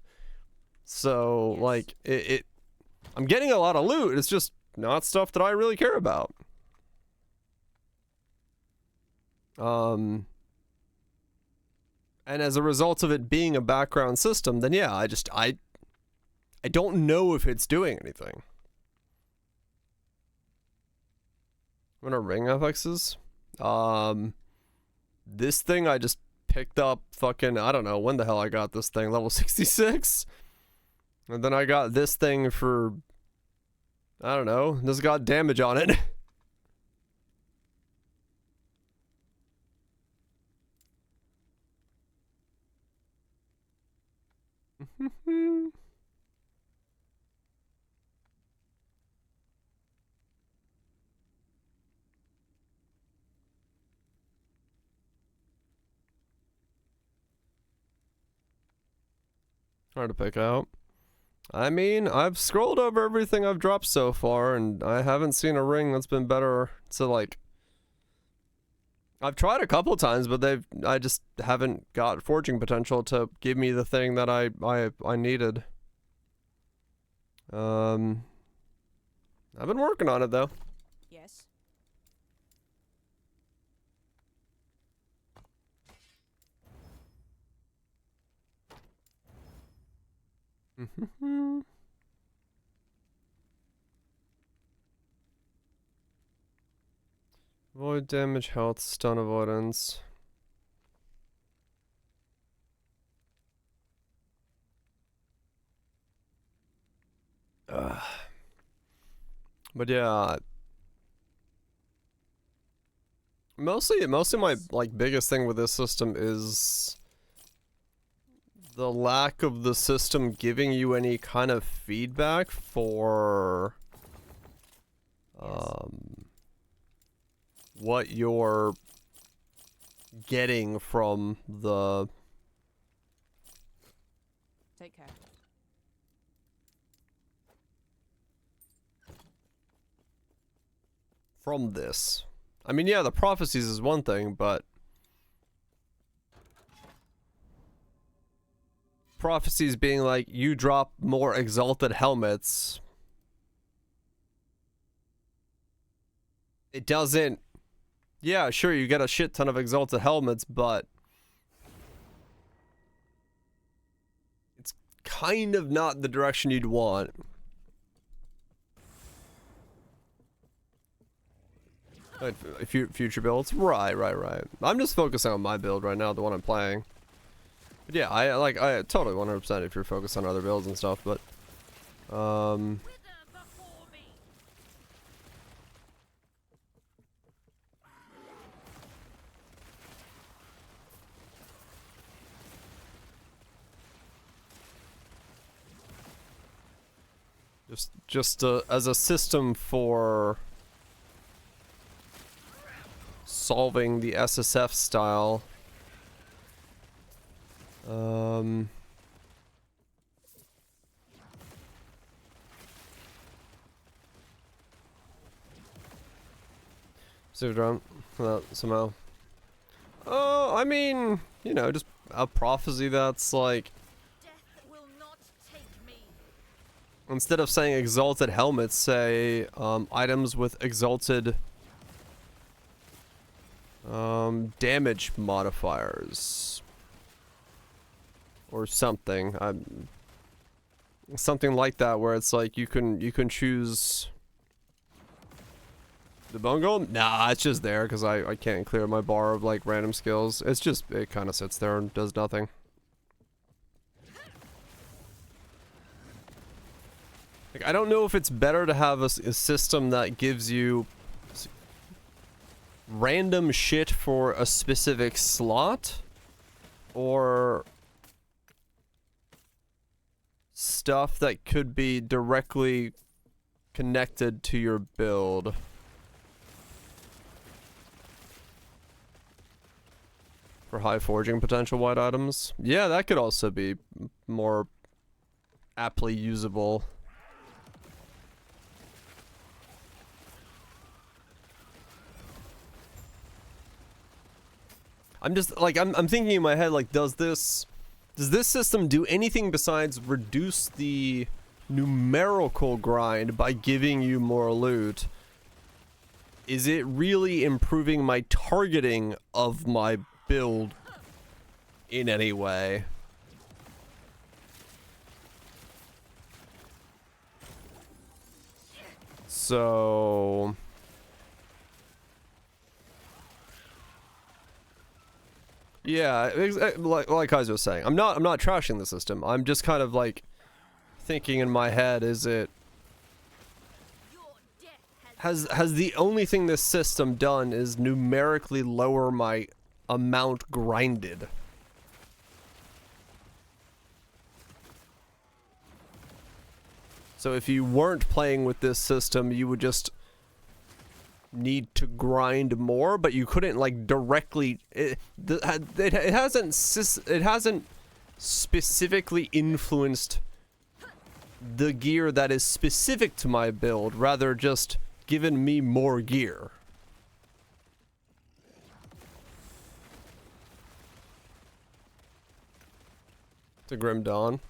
So, yes. Like, I'm getting a lot of loot, it's just not stuff that I really care about. And as a result of it being a background system, then yeah, I don't know if it's doing anything. What are ring FXs? This thing I just picked up fucking, I don't know when the hell I got this thing, level 66? And then I got this thing for, I don't know, this got damage on it. Hard to pick out. I mean, I've scrolled over everything I've dropped so far, and I haven't seen a ring that's been better to, like... I've tried a couple times, but I just haven't got forging potential to give me the thing that I needed. I've been working on it, though. Yes. Avoid damage, health, stun avoidance. But yeah, mostly my like biggest thing with this system is the lack of the system giving you any kind of feedback for what you're getting from the Take care. from this. I mean, yeah, the prophecies is one thing, but prophecies being like, you drop more exalted helmets. It doesn't... Yeah, sure, you get a shit ton of exalted helmets, but it's kind of not the direction you'd want. Future builds? Right. I'm just focusing on my build right now, the one I'm playing. But yeah, I totally 100% if you're focused on other builds and stuff, but just as a system for solving the SSF style. Super drone somehow. Oh, I mean, you know, just a prophecy that's like, Death will not take me. instead of saying exalted helmets, say items with exalted damage modifiers or something. Something like that, where it's like you can choose the bone golem. Nah, it's just there because I can't clear my bar of like random skills. It's just, it kind of sits there and does nothing. Like, I don't know if it's better to have a system that gives you random shit for a specific slot, or stuff that could be directly connected to your build. For high forging potential white items. Yeah, that could also be more aptly usable. I'm just like I'm thinking in my head, like, does this system do anything besides reduce the numerical grind by giving you more loot? Is it really improving my targeting of my build in any way? So yeah, like Kaiser was saying, I'm not trashing the system. I'm just kind of like thinking in my head, is it has the only thing this system done is numerically lower my amount grinded? So if you weren't playing with this system, you would just need to grind more, but you couldn't like directly it hasn't specifically influenced the gear that is specific to my build, rather just given me more gear. To Grim Dawn.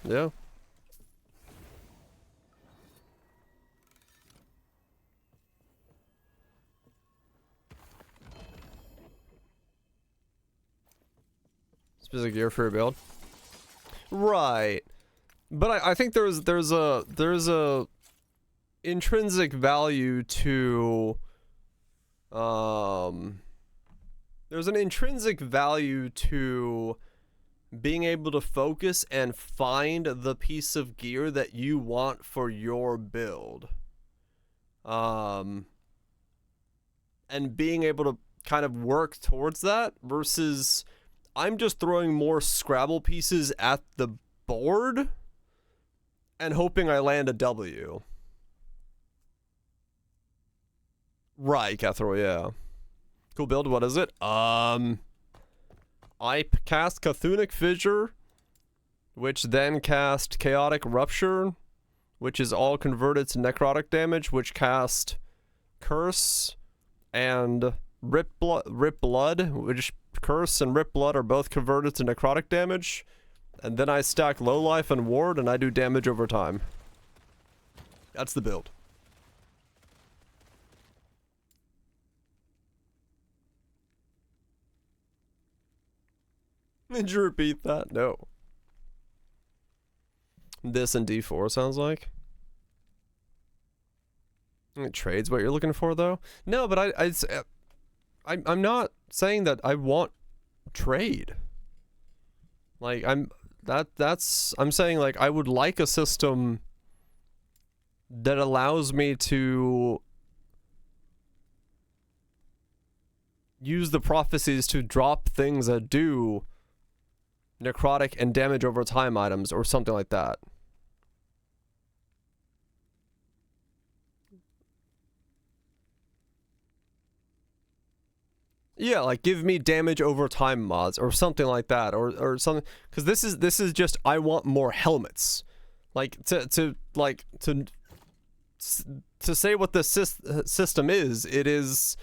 Yeah. Specific gear for your build. Right. But I think there's a intrinsic value to there's an intrinsic value to being able to focus and find the piece of gear that you want for your build. And being able to kind of work towards that versus I'm just throwing more Scrabble pieces at the board and hoping I land a W. Right, Cathro, yeah. Cool build, what is it? I cast Chthonic Fissure, which then cast Chaotic Rupture, which is all converted to necrotic damage, which cast Curse and Rip Blood, which Curse and Rip Blood are both converted to necrotic damage. And then I stack Low Life and Ward, and I do damage over time. That's the build. Did you repeat that? No. This and D4 sounds like. It trades what you're looking for, though. No, but I'm not saying that I want trade. Like I'm saying like I would like a system that allows me to use the prophecies to drop things that do necrotic and damage over time items or something like that. Yeah, like give me damage over time mods or something like that, or something, because this is just I want more helmets, like to say what the system is. It is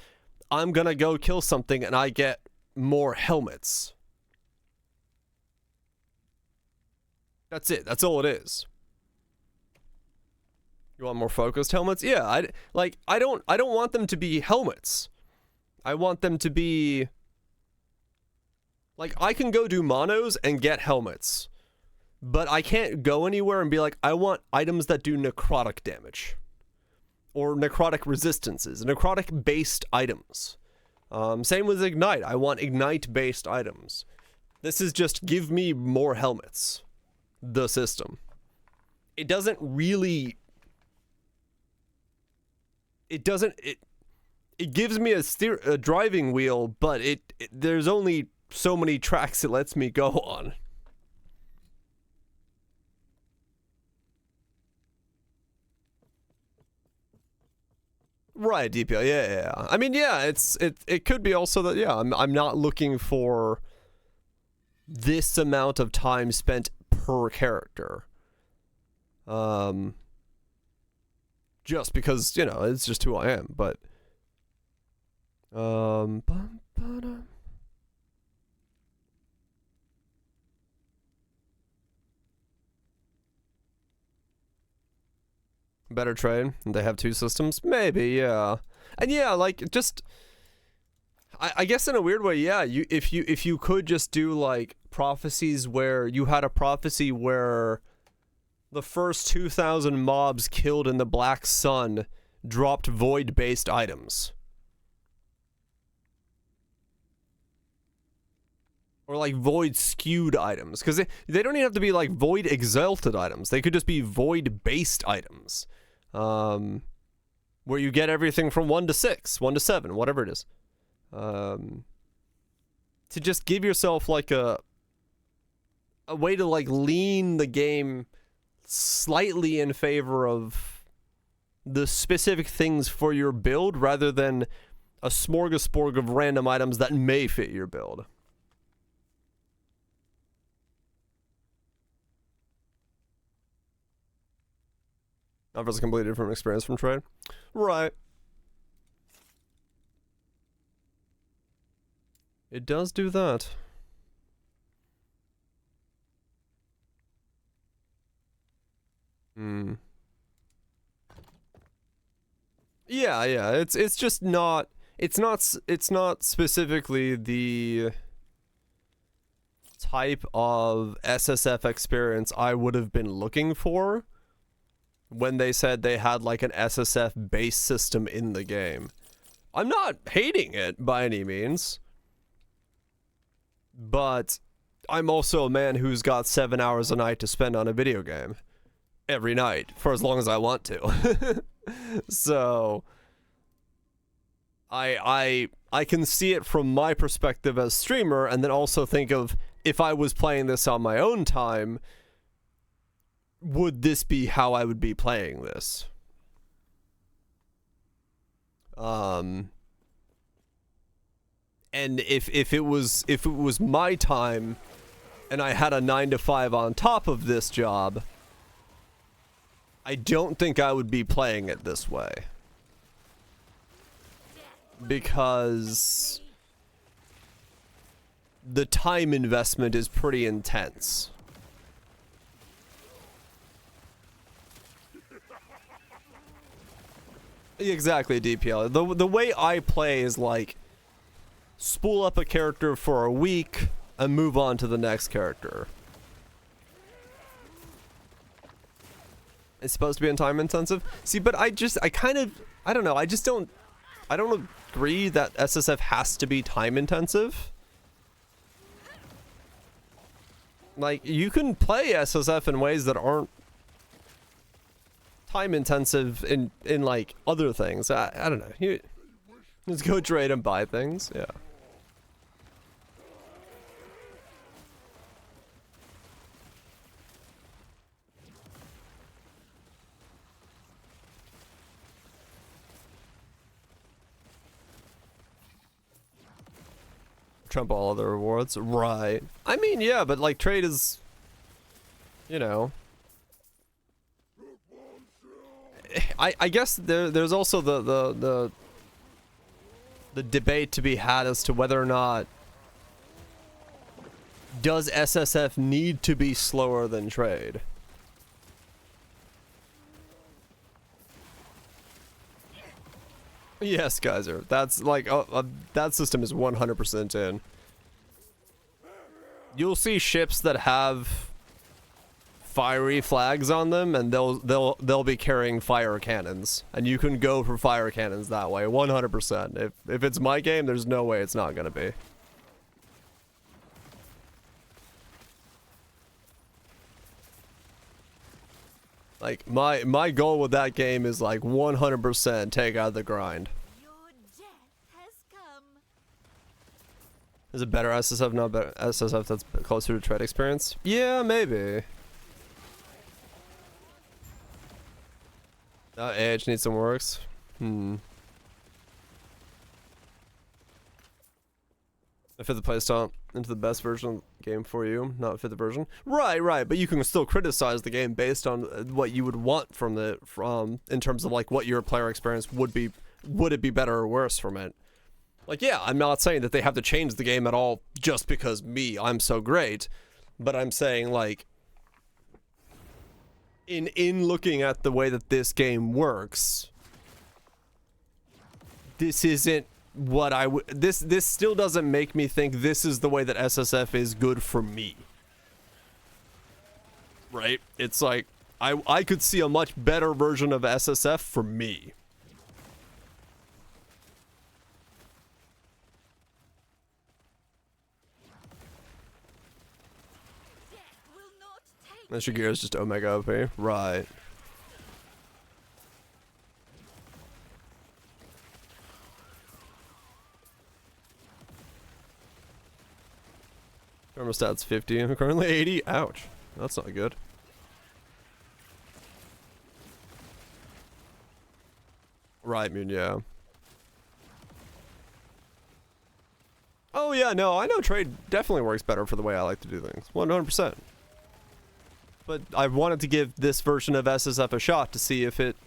I'm gonna go kill something and I get more helmets. That's it. That's all it is. You want more focused helmets? Yeah, I don't want them to be helmets. I want them to be like, I can go do monos and get helmets, but I can't go anywhere and be like, I want items that do necrotic damage or necrotic resistances, necrotic based items. Same with Ignite. I want Ignite based items. This is just give me more helmets. The system. It doesn't really. It gives me a driving wheel, but there's only so many tracks it lets me go on. Right, DPL. Yeah. I mean, yeah, it could be also that, yeah, I'm not looking for this amount of time spent per character. Just because, you know, it's just who I am, but better trade. They have 2 systems? Maybe, yeah. And yeah, like, just I guess in a weird way, yeah, if you could just do like prophecies where you had a prophecy where the first 2,000 mobs killed in the Black Sun dropped void-based items. Or like void-skewed items. Because they don't even have to be like void-exalted items. They could just be void-based items. Where you get everything from 1 to 6, 1 to 7, whatever it is. To just give yourself like a way to like lean the game slightly in favor of the specific things for your build rather than a smorgasbord of random items that may fit your build. Offers a completely different experience from trade. Right. It does do that. Yeah, it's just not it's not specifically the type of SSF experience I would have been looking for when they said they had like an SSF base system in the game. I'm not hating it by any means, but I'm also a man who's got 7 hours a night to spend on a video game every night for as long as I want to. So I can see it from my perspective as streamer, and then also think of if I was playing this on my own time, would this be how I would be playing this? And if it was my time and I had a 9 to 5 on top of this job, I don't think I would be playing it this way. Because the time investment is pretty intense. Exactly, DPL. The way I play is like spool up a character for a week and move on to the next character. It's supposed to be in time intensive. See, but I don't know. I don't agree that SSF has to be time intensive. Like, you can play SSF in ways that aren't time intensive in like other things. I don't know. You just go trade and buy things. Yeah. Trump all other rewards. Right. I mean, yeah, but like trade is, you know, I guess there's also the debate to be had as to whether or not does SSF need to be slower than trade. Yes, Geyser. That's like that system is 100% in. You'll see ships that have fiery flags on them, and they'll be carrying fire cannons, and you can go for fire cannons that way 100%. If it's my game, there's no way it's not gonna be. Like my goal with that game is like 100% take out the grind. Your death has come. Is it better SSF? Not better SSF that's closer to trade experience? Yeah, maybe. AH needs some works. I fit the playstyle into the best version of the game for you, not fit the version. Right, but you can still criticize the game based on what you would want from in terms of like what your player experience would be. Would it be better or worse from it? Like, yeah, I'm not saying that they have to change the game at all just because I'm so great, but I'm saying like in looking at the way that this game works, this isn't what I would. This still doesn't make me think this is the way that SSF is good for me. Right? It's like I could see a much better version of SSF for me. Unless your gear is just Omega OP. Right. Thermostat's 50 and currently 80. Ouch. That's not good. Right, Moon, yeah. Oh yeah, no, I know trade definitely works better for the way I like to do things. 100%. But I wanted to give this version of SSF a shot to see if it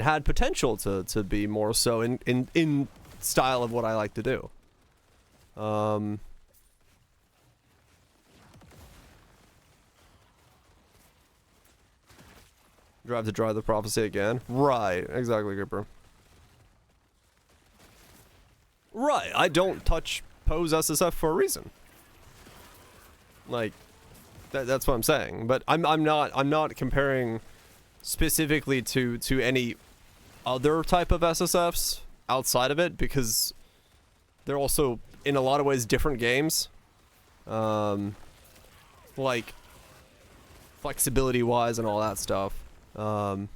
had potential to be more so in style of what I like to do. Drive to drive the prophecy again. Right, exactly, Gripper. Right, I don't touch pose SSF for a reason. Like, that's what I'm saying. But I'm not comparing specifically to any other type of SSFs outside of it, because they're also in a lot of ways different games. Like flexibility wise and all that stuff. So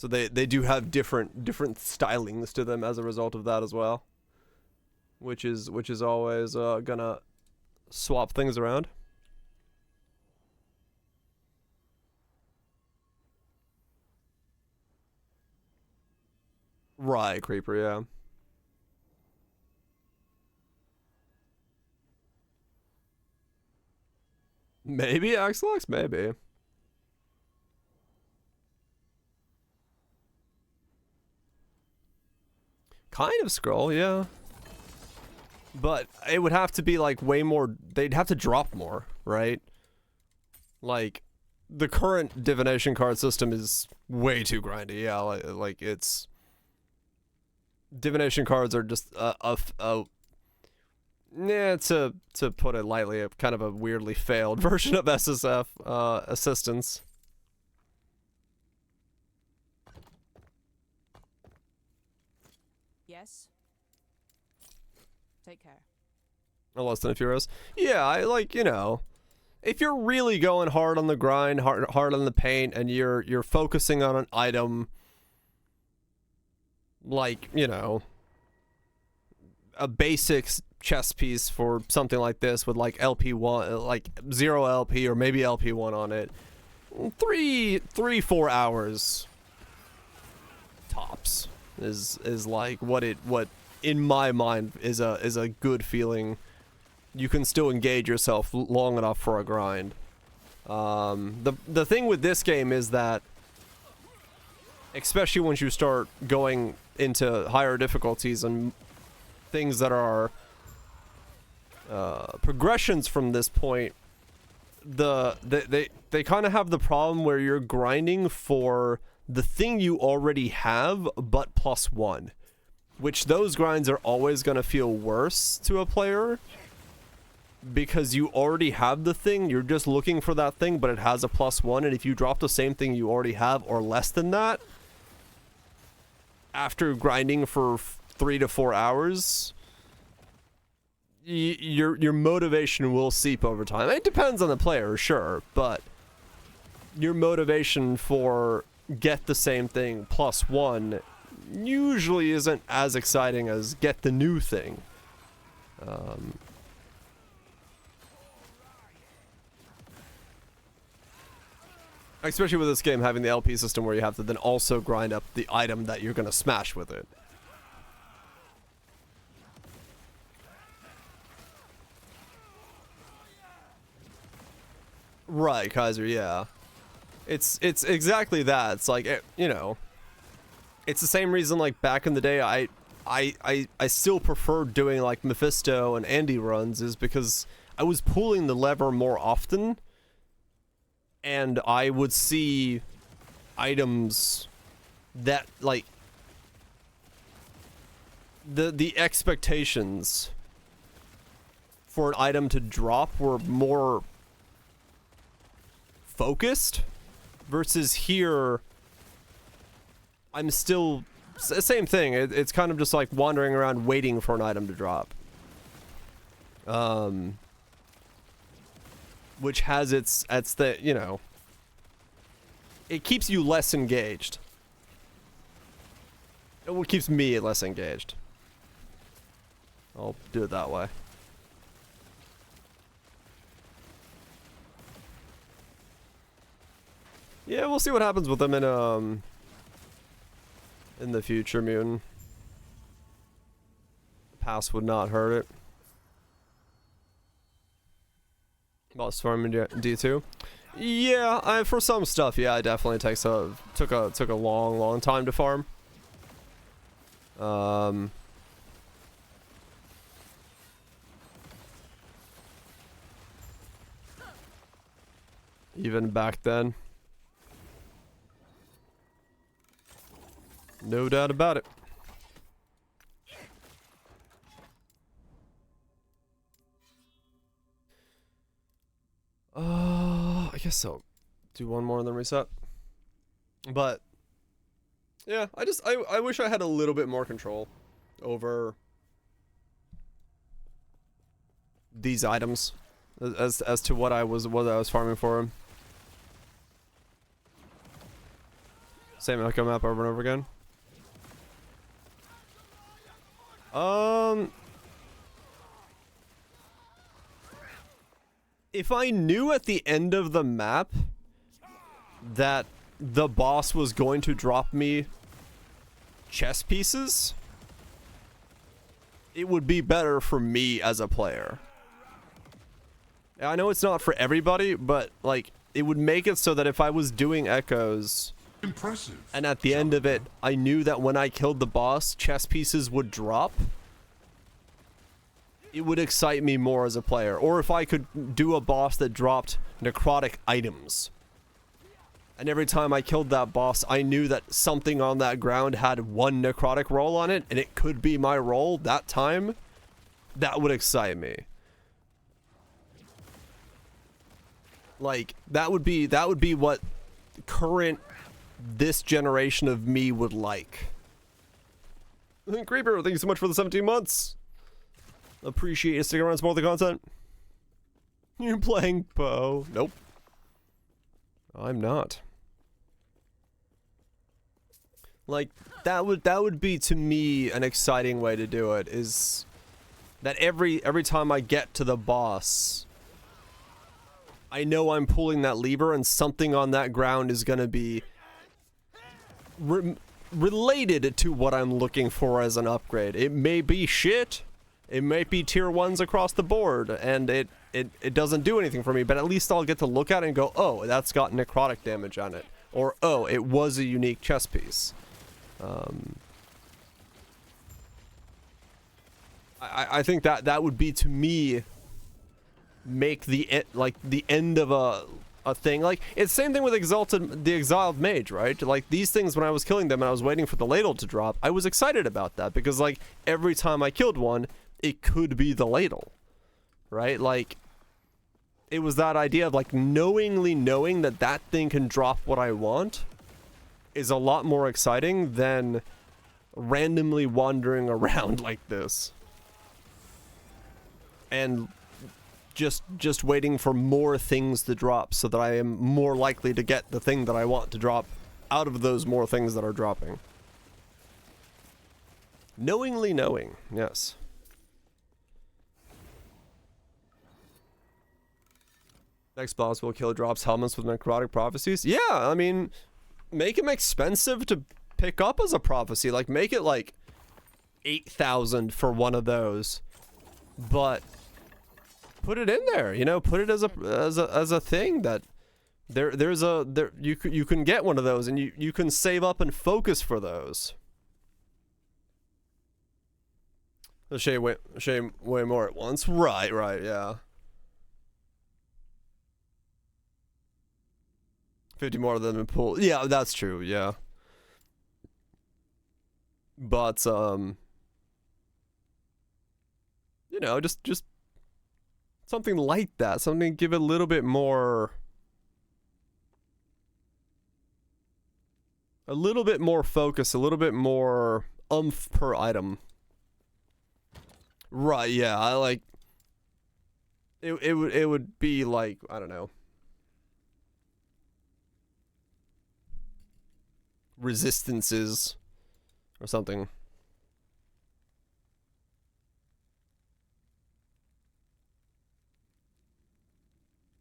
they do have different stylings to them as a result of that as well, which is always gonna swap things around. Right, Creeper, yeah. Maybe Axelox, maybe. Kind of scroll, yeah. But it would have to be like way more, they'd have to drop more, right? Like, the current divination card system is way too grindy, yeah, like it's... Divination cards are just to put it lightly, a kind of a weirdly failed version of SSF assistance. Yes. Take care. Less than a few rows. Yeah, I like, you know, if you're really going hard on the grind, hard on the paint, and you're focusing on an item, like, you know, a basic chess piece for something like this with like LP1, like 0 LP or maybe LP1 on it, 4 hours tops is like what in my mind is a good feeling. You can still engage yourself long enough for a grind. The thing with this game is that, especially once you start going into higher difficulties and things that are progressions from this point, they kind of have the problem where you're grinding for the thing you already have but +1, which those grinds are always going to feel worse to a player because you already have the thing, you're just looking for that thing, but it has a +1, and if you drop the same thing you already have or less than that after grinding for 3 to 4 hours, your motivation will seep over time. It depends on the player, sure, but your motivation for get the same thing +1 usually isn't as exciting as get the new thing. Especially with this game having the LP system where you have to then also grind up the item that you're gonna smash with it. Right, Kaiser, yeah. It's exactly that. It's like, you know, it's the same reason like back in the day I still preferred doing like Mephisto and Andy runs is because I was pulling the lever more often and I would see items that like the expectations for an item to drop were more focused versus here I'm still same thing. It's kind of just like wandering around waiting for an item to drop, which has its the, you know, it keeps you less engaged. It keeps me less engaged. I'll do it that way. Yeah, we'll see what happens with them in the future, Mutant. Pass would not hurt it. Boss farming D2. Yeah, for some stuff, yeah, it definitely took a long time to farm. Even back then. No doubt about it. I guess so. Do one more and then reset. But yeah, I wish I had a little bit more control over these items as to what I was farming for him. Same echo map over and over again. If I knew at the end of the map that the boss was going to drop me chess pieces, it would be better for me as a player. I know it's not for everybody, but like it would make it so that if I was doing echoes, Impressive. and at the end of it, I knew that when I killed the boss, chess pieces would drop, it would excite me more as a player. Or if I could do a boss that dropped necrotic items. And every time I killed that boss, I knew that something on that ground had one necrotic roll on it, and it could be my roll that time. That would excite me. Like, that would be what current this generation of me would like. Creeper, thank you so much for the 17 months. Appreciate you sticking around, support the content. You're playing Poe. Nope. I'm not. Like, that would be to me an exciting way to do it, is that every time I get to the boss, I know I'm pulling that lever and something on that ground is gonna be related to what I'm looking for as an upgrade. It may be shit. It might be tier 1s across the board, and it doesn't do anything for me, but at least I'll get to look at it and go, oh, that's got necrotic damage on it. Or, oh, it was a unique chess piece. I think that would be, to me, make the end of a thing. Like, it's the same thing with the Exiled Mage, right? Like, these things, when I was killing them and I was waiting for the ladle to drop, I was excited about that, because, like, every time I killed one, it could be the ladle, right? Like, it was that idea of, like, knowingly knowing that that thing can drop what I want is a lot more exciting than randomly wandering around like this. And just waiting for more things to drop so that I am more likely to get the thing that I want to drop out of those more things that are dropping. Knowingly knowing, yes. Next boss will kill drops helmets with necrotic prophecies. Yeah, I mean, make them expensive to pick up as a prophecy. Like, make it like 8,000 for one of those, but put it in there. You know, put it as a thing that you can get one of those, and you can save up and focus for those. Shame way more at once. Right, yeah. 50 more than the pool. Yeah, that's true, yeah. But, you know, just something like that. Something, give it a little bit more... A little bit more focus, a little bit more oomph per item. Right, yeah, I like... It would be like, I don't know. Resistances or something.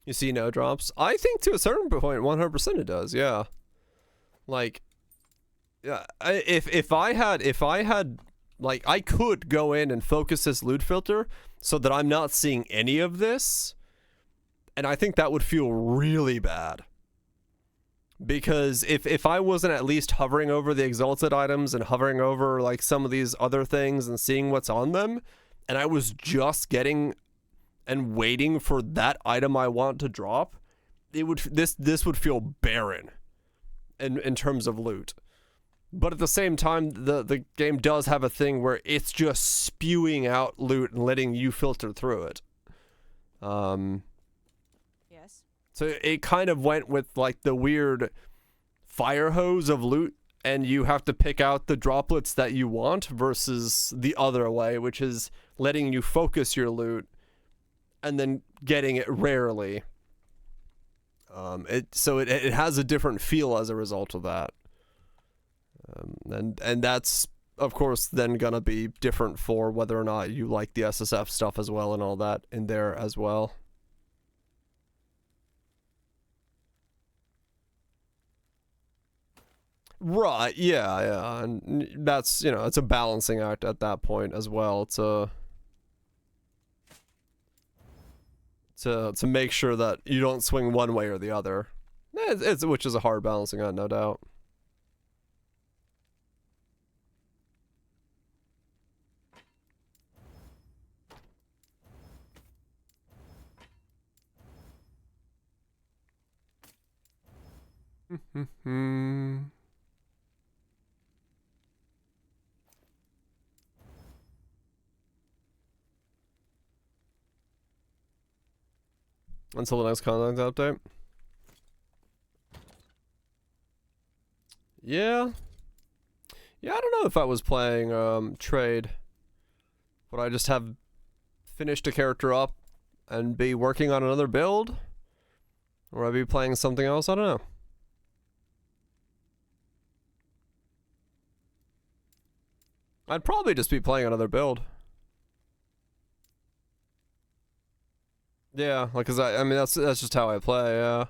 You see no drops? I think to a certain point 100% it does, yeah. Like, yeah, if I had like, I could go in and focus this loot filter so that I'm not seeing any of this, and I think that would feel really bad. Because if I wasn't at least hovering over the exalted items and hovering over like some of these other things and seeing what's on them, and I was just getting and waiting for that item I want to drop, it would this would feel barren in terms of loot. But at the same time, the game does have a thing where it's just spewing out loot and letting you filter through it. Yes. So it kind of went with like the weird fire hose of loot, and you have to pick out the droplets that you want, versus the other way, which is letting you focus your loot and then getting it rarely. So it has a different feel as a result of that. And that's of course then gonna be different for whether or not you like the SSF stuff as well and all that in there as well. Right, yeah, and that's, you know, it's a balancing act at that point as well to make sure that you don't swing one way or the other. Which is a hard balancing act, no doubt. Until the next content update. Yeah, I don't know if I was playing trade. Would I just have finished a character up and be working on another build? Or would I be playing something else? I don't know. I'd probably just be playing another build. Yeah, like, cause I mean that's just how I play. Yeah.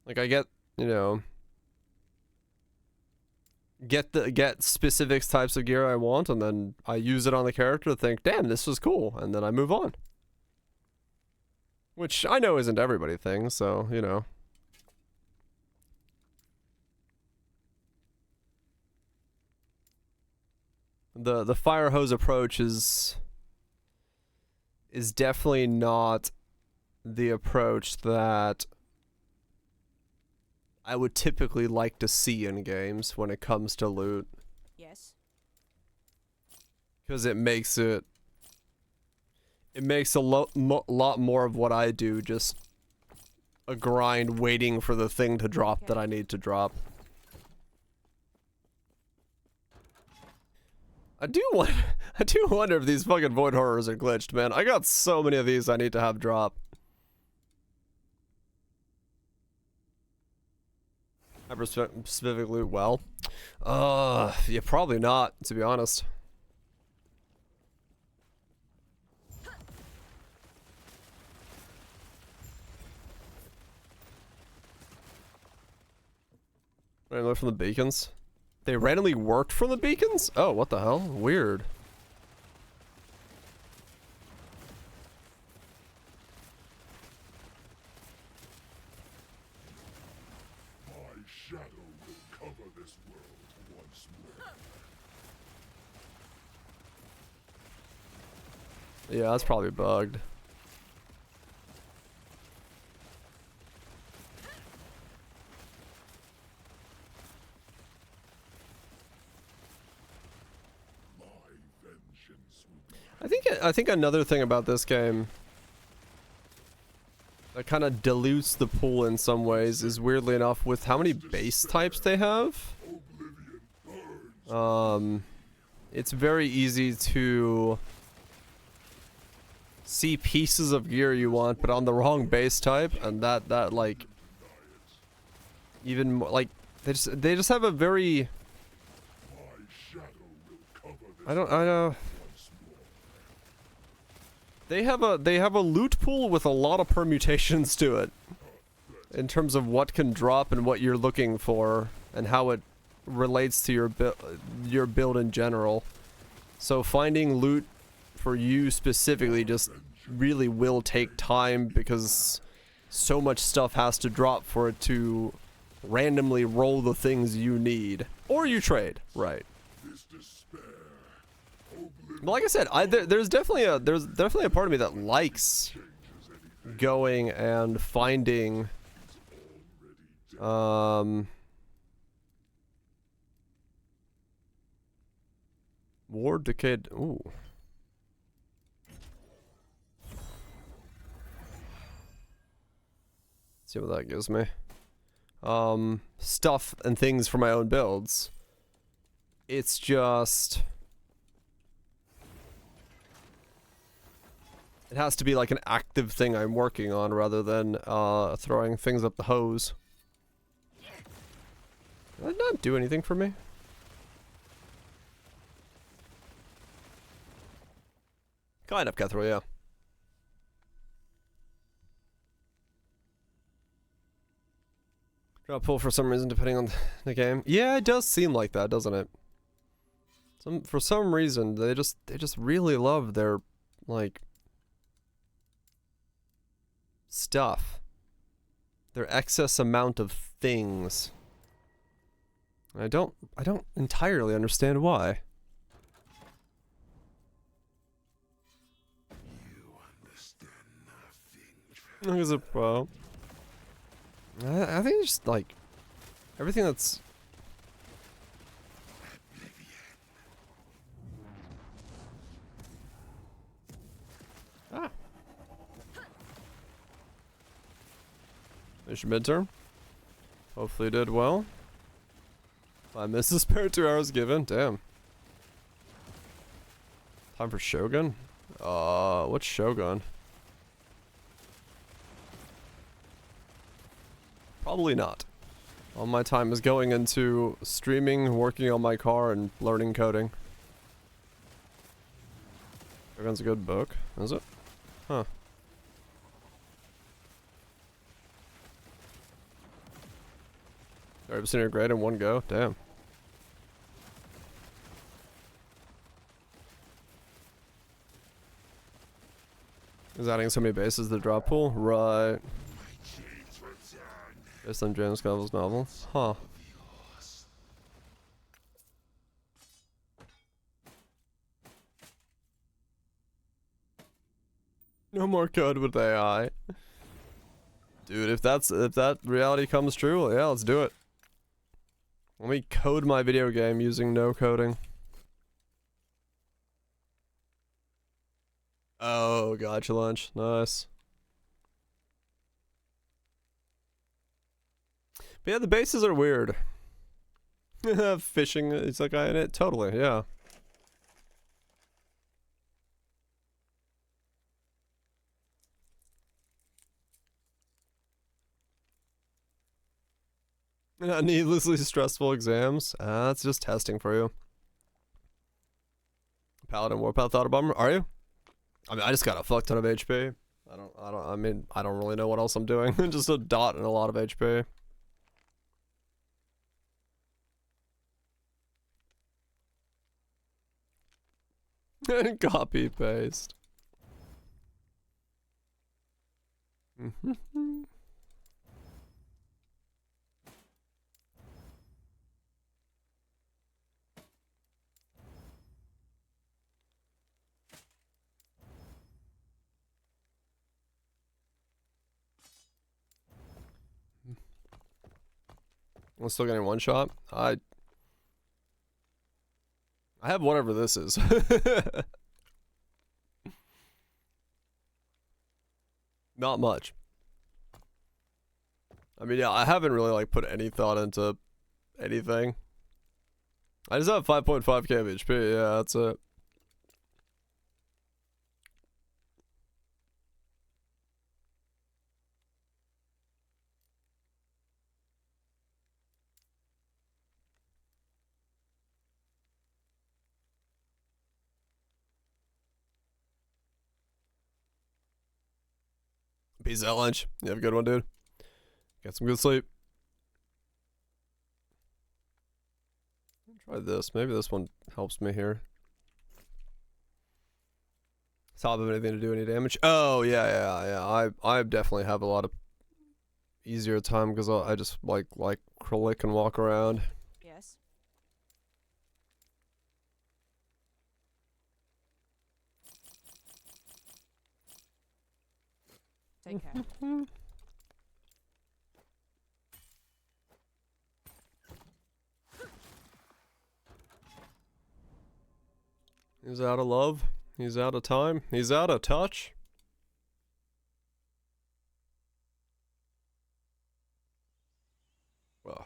Like, I get, you know, get specific types of gear I want, and then I use it on the character to think, damn, this was cool, and then I move on. Which I know isn't everybody's thing, so, you know. The fire hose approach is definitely not the approach that I would typically like to see in games when it comes to loot. Yes. Because it makes a lot more of what I do just a grind waiting for the thing to drop that I need to drop. I do wonder if these fucking void horrors are glitched, man. I got so many of these I need to have drop. Hyper specific loot, well. Yeah, probably not, to be honest. Randomly from the beacons? They randomly worked from the beacons? Oh, what the hell? Weird. My shadow will cover this world once more. Yeah, that's probably bugged. I think another thing about this game that kind of dilutes the pool in some ways is, weirdly enough, with how many base types they have. It's very easy to see pieces of gear you want, but on the wrong base type, and that like even more, like they just have a very, I know. They have a loot pool with a lot of permutations to it in terms of what can drop and what you're looking for and how it relates to your build in general. So finding loot for you specifically just really will take time because so much stuff has to drop for it to randomly roll the things you need, or you trade, right? But like I said, there's definitely a part of me that likes going and finding Ward Decayed. Ooh. See what that gives me. Stuff and things for my own builds. It's just, it has to be like an active thing I'm working on rather than throwing things up the hose. Did that not do anything for me? Kind of, Kethro, yeah. Drop pull for some reason depending on the game. Yeah, it does seem like that, doesn't it? For some reason they just really love their like stuff. Their excess amount of things. I don't entirely understand why. Because well, I think it's just like everything that's Finish your midterm. Hopefully did well. I missed the spare 2 hours given. Damn. Time for Shogun? What's Shogun? Probably not. All my time is going into streaming, working on my car, and learning coding. Shogun's a good book, is it? Huh. 30% of your grade in one go? Damn. Is adding so many bases to the drop pool? Right. Based on James Clavell's novel? Huh. No more code with AI. Dude, if that reality comes true, yeah, let's do it. Let me code my video game using no coding. Oh, gotcha lunch. Nice. But yeah, the bases are weird. Fishing, it's like in it. Totally, yeah. Not needlessly stressful exams. That's just testing for you. Paladin Warpath Auto Bomber, are you? I mean, I just got a fuck ton of HP. I don't really know what else I'm doing. Just a dot and a lot of HP. And copy paste. I'm still getting one shot. I have whatever this is. Not much. I mean, yeah, I haven't really like put any thought into anything. I just have 5.5k of HP. Yeah, that's it. Peace out, lunch. You have a good one, dude. Get some good sleep. Try this. Maybe this one helps me here. Top of anything to do any damage? Oh yeah. I definitely have a lot of easier time because I just like click and walk around. Yes. Take care. He's out of love. He's out of time. He's out of touch. Well.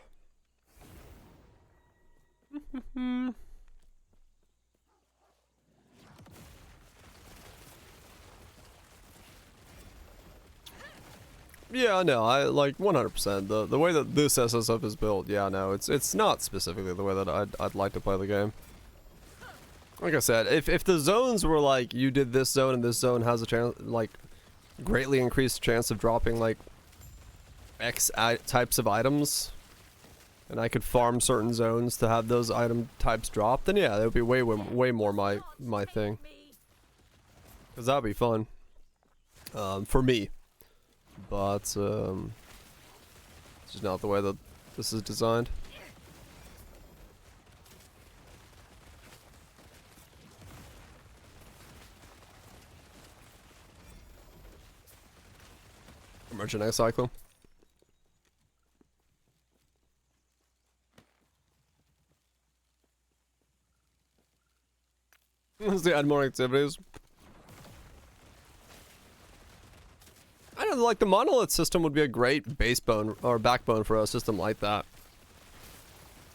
Yeah, no, I like 100%. The way that this SSF is built, yeah, no, it's not specifically the way that I'd like to play the game. Like I said, if the zones were like you did this zone and this zone has a chance, like greatly increased chance of dropping like X types of items, and I could farm certain zones to have those item types drop, then yeah, that would be way more my thing. Cause that'd be fun, for me. But it's just not the way that this is designed. Emergent cycle. Let's add more activities. I don't know, like the monolith system would be a great backbone or backbone for a system like that.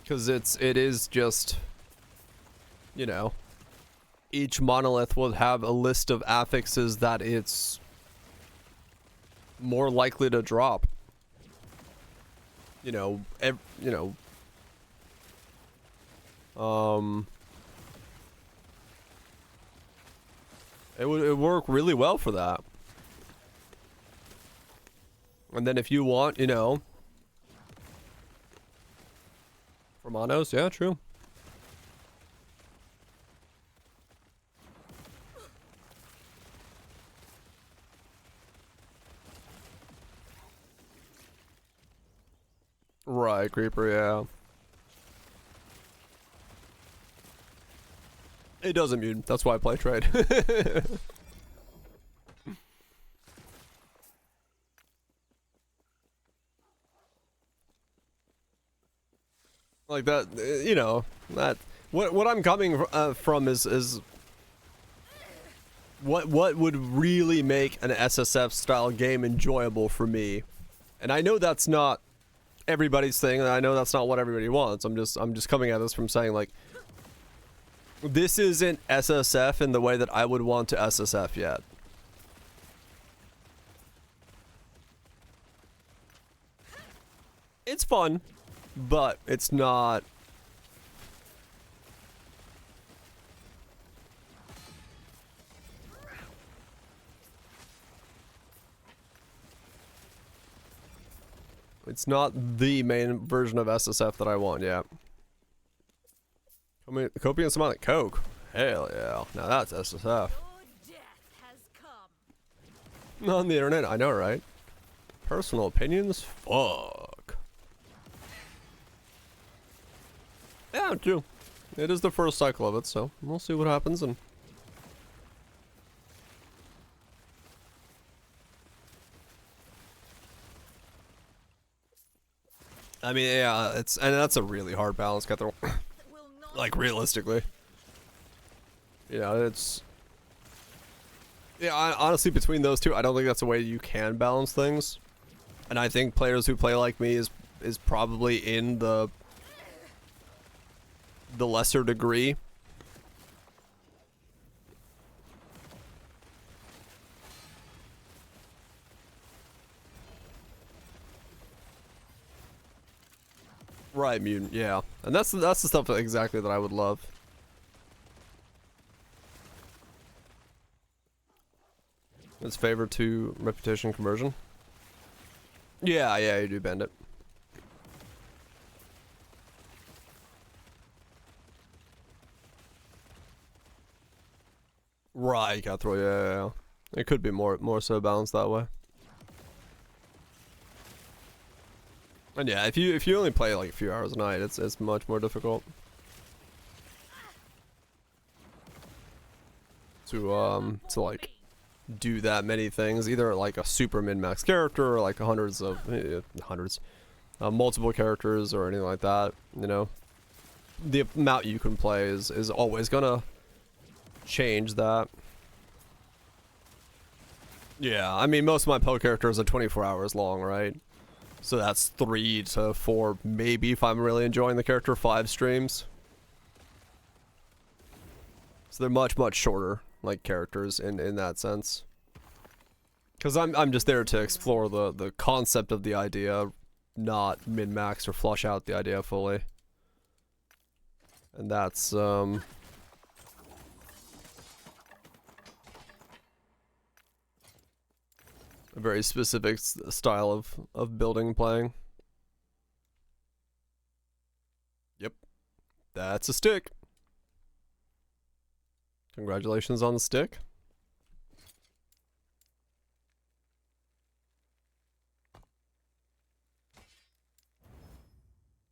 Cause it is just, you know, each monolith will have a list of affixes that it's more likely to drop. You know, it would work really well for that. And then if you want, you know, for monos, yeah, true. Right, creeper, yeah. It does immune. That's why I play trade. Like that, you know, that what I'm coming from is what would really make an SSF style game enjoyable for me. And I know that's not everybody's thing, and I know that's not what everybody wants. I'm just coming at this from saying like this isn't SSF in the way that I would want to SSF yet. It's fun, but it's not. It's not the main version of SSF that I want, yeah. I mean, Copian Symbolic Coke. Hell yeah. Now that's SSF. Your death has come. On the internet, I know, right? Personal opinions? Fuck. Yeah, true. It is the first cycle of it, so we'll see what happens. And I mean, yeah, and that's a really hard balance, Catherine. Will not Like realistically, it's honestly, between those two, I don't think that's a way you can balance things. And I think players who play like me is probably in the lesser degree. Right, mutant, yeah. And that's the stuff exactly that I would love. It's favor to reputation conversion. Yeah, you do bend it. Right, Cutthroat, yeah. It could be more so balanced that way. And yeah, if you only play like a few hours a night, it's much more difficult to like do that many things, either like a super min-max character or like multiple characters or anything like that. You know, the amount you can play is always gonna change that. Yeah, I mean, most of my PO characters are 24 hours long, right? So that's 3 to 4, maybe, if I'm really enjoying the character, 5 streams. So they're much shorter, like, characters in that sense. Because I'm just there to explore the concept of the idea, not min-max or flush out the idea fully. And that's, a very specific style of building and playing. Yep. That's a stick. Congratulations on the stick.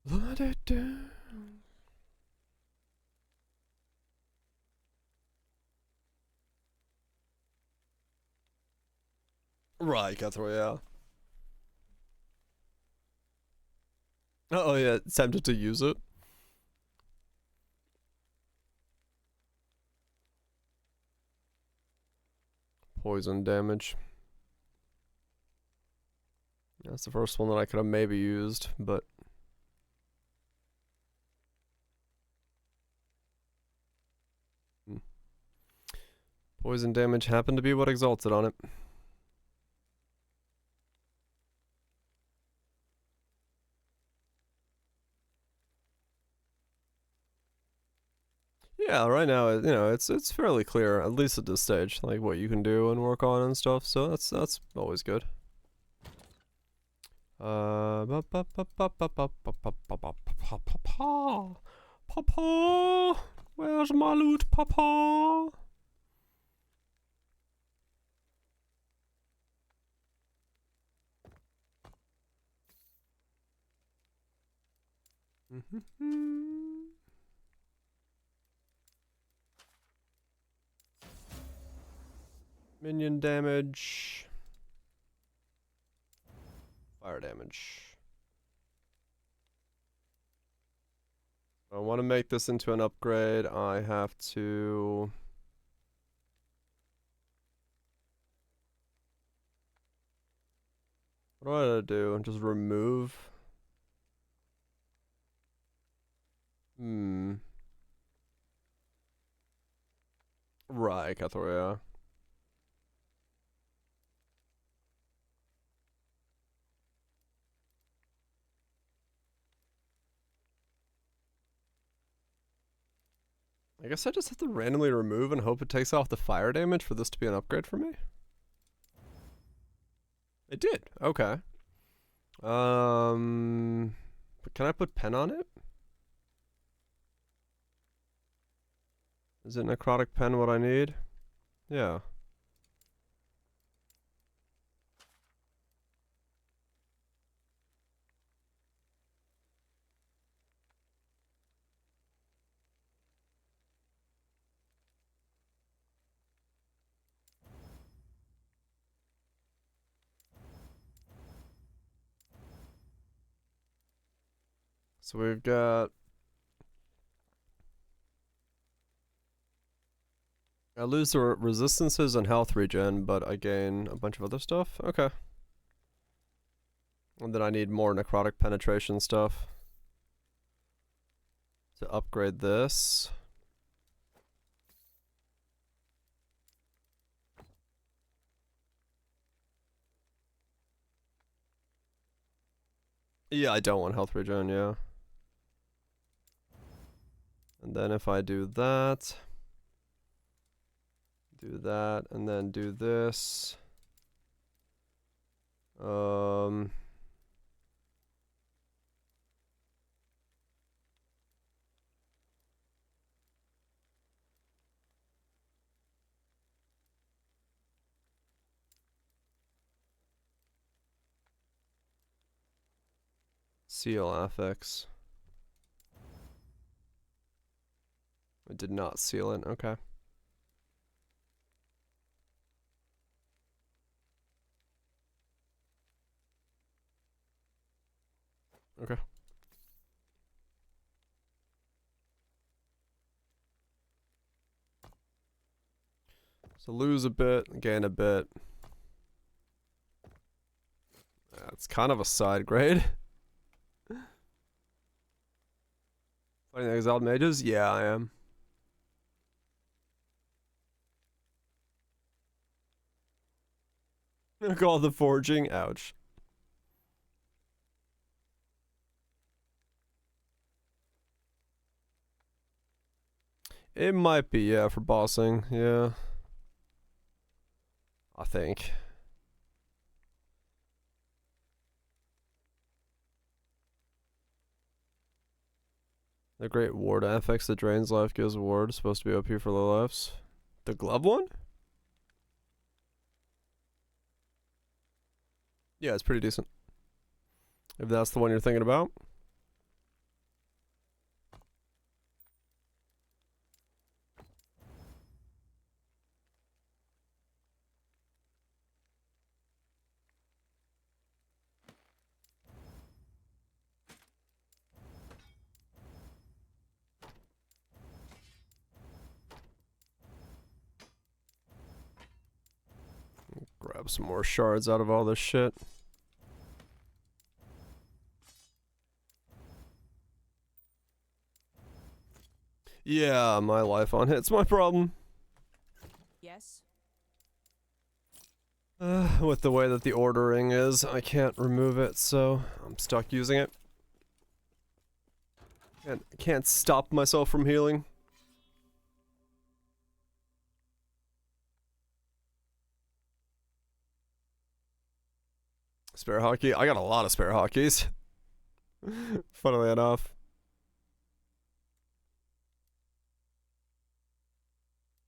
Let it down. Right, Cutthroat, yeah. Oh yeah, tempted to use it. Poison damage. That's the first one that I could have maybe used, but poison damage happened to be what exalted on it. Yeah, right now, it's fairly clear, at least at this stage, like what you can do and work on and stuff. So that's always good. Papa, where's my loot, Papa? Minion damage. Fire damage. If I want to make this into an upgrade, I have to... What do I gotta do? Just remove? Right, Cathoria. I guess I just have to randomly remove and hope it takes off the fire damage for this to be an upgrade for me. It did. Okay. But can I put pen on it? Is it necrotic pen what I need? Yeah. So we've got... I lose the resistances and health regen, but I gain a bunch of other stuff? Okay. And then I need more necrotic penetration stuff to upgrade this. Yeah, I don't want health regen, yeah. And then if I do that, and then do this. Seal affix. I did not seal it, okay. Okay. So lose a bit, gain a bit. That's kind of a side grade. Fighting the exiled mages? Yeah, I am. Call the forging. Ouch. It might be, yeah, for bossing, yeah. I think. The great ward affix that drains life gives ward. Supposed to be OP for low lives. The glove one? Yeah, it's pretty decent. If that's the one you're thinking about. Grab some more shards out of all this shit. Yeah, my life on hit's my problem. Yes. With the way that the ordering is, I can't remove it, so I'm stuck using it. Can't stop myself from healing. Spare hockey? I got a lot of spare hockeys. Funnily enough.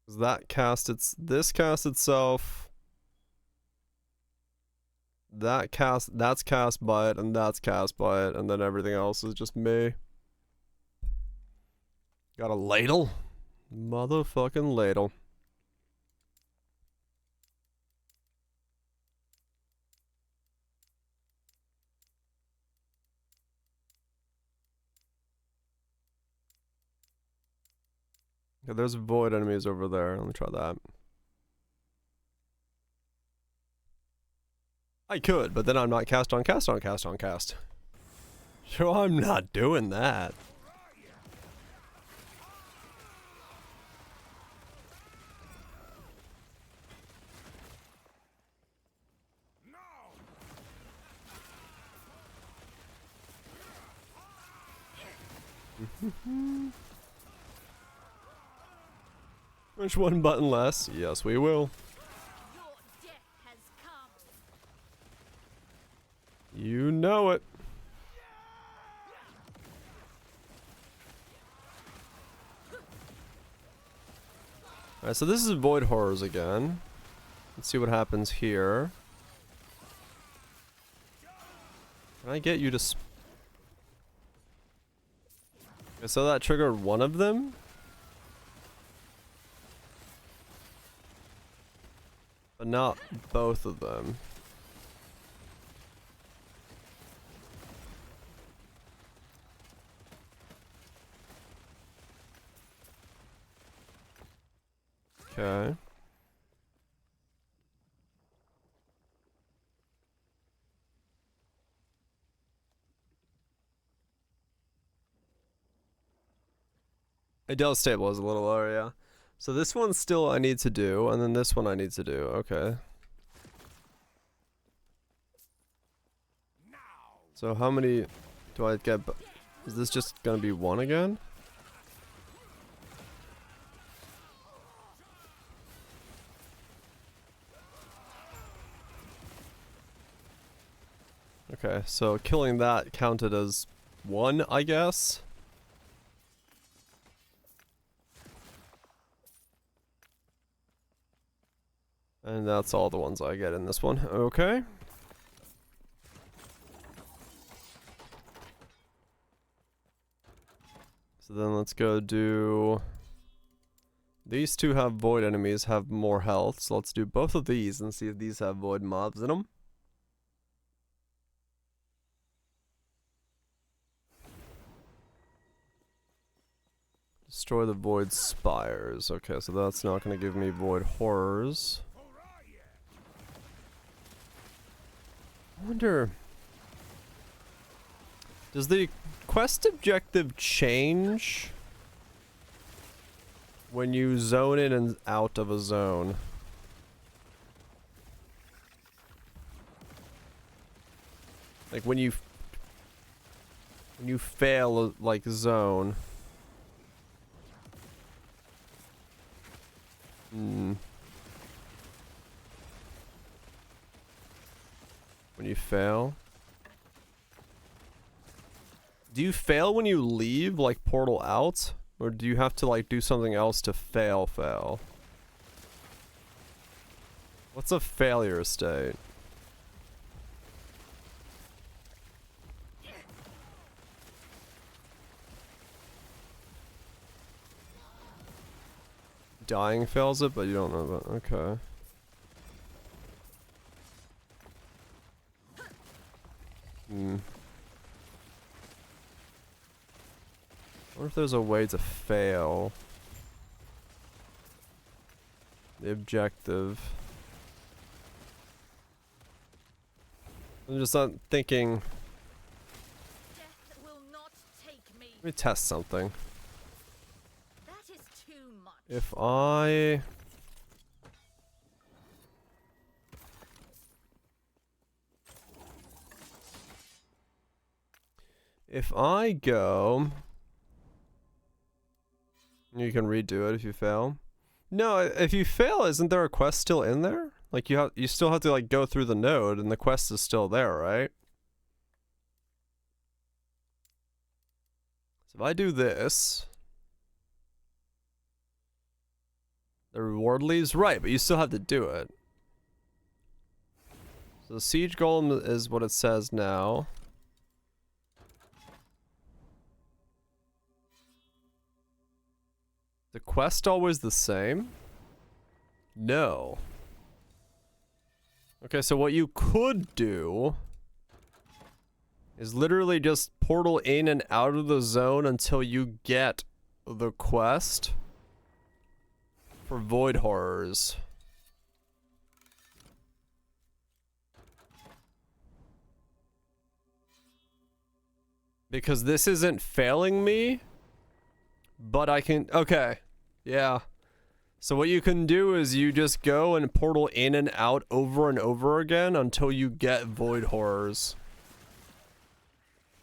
That cast, this cast itself. That cast, that's cast by it, and that's cast by it, and then everything else is just me. Got a ladle? Motherfucking ladle. Okay, there's void enemies over there. Let me try that. I could, but then I'm not cast on cast on cast on cast. So I'm not doing that. Push one button less. Yes, we will. Your death has come. You know it. Alright, so this is Void Horrors again. Let's see what happens here. Can I get you to okay, so that triggered one of them? But not both of them. Okay. It does stabilize a little lower, yeah. So this one still I need to do, and then this one I need to do. Okay. So how many do I get? Is this just gonna be one again? Okay, so killing that counted as one, I guess. And that's all the ones I get in this one. Okay. So then let's go do... These two have void enemies, have more health. So let's do both of these and see if these have void mobs in them. Destroy the void spires. Okay, so that's not going to give me void horrors. I wonder... Does the quest objective change when you zone in and out of a zone? Like when you fail like zone. When you fail? Do you fail when you leave, like portal out? Or do you have to like do something else to fail? What's a failure state? Dying fails it, but you don't know about. Okay. I wonder if there's a way to fail the objective. I'm just not thinking. Death will not take me. Let me test something. That is too much. If I go, you can redo it if you fail. No, if you fail, isn't there a quest still in there? Like you still have to like go through the node and the quest is still there, right? So if I do this, the reward leaves, right, but you still have to do it. So the siege golem is what it says now. The quest always the same? No. Okay, so what you could do is literally just portal in and out of the zone until you get the quest for void horrors. Because this isn't failing me, but I can, okay. Yeah. So what you can do is you just go and portal in and out over and over again until you get void horrors.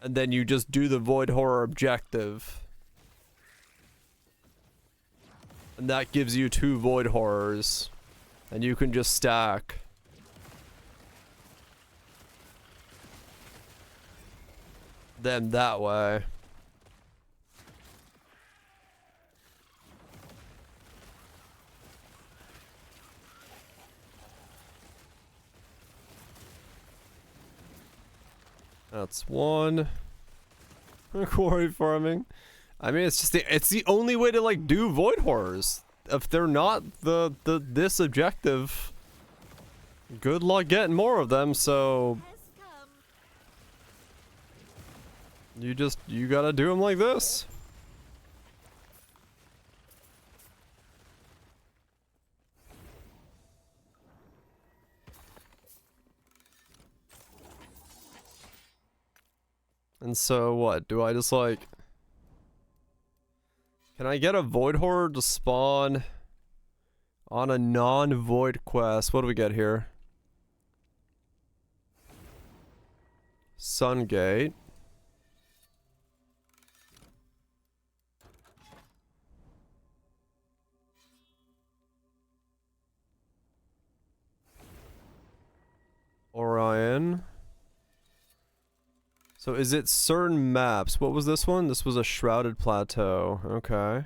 And then you just do the void horror objective. And that gives you 2 void horrors. And you can just stack. Them that way. That's one. Quarry farming. I mean, it's just it's the only way to like do void horrors. If they're not this objective, good luck getting more of them. So you gotta do them like this. And so what? Do I just like... Can I get a void horror to spawn on a non-void quest? What do we get here? Sungate. Orion. So is it certain maps? What was this one? This was a Shrouded Plateau. Okay.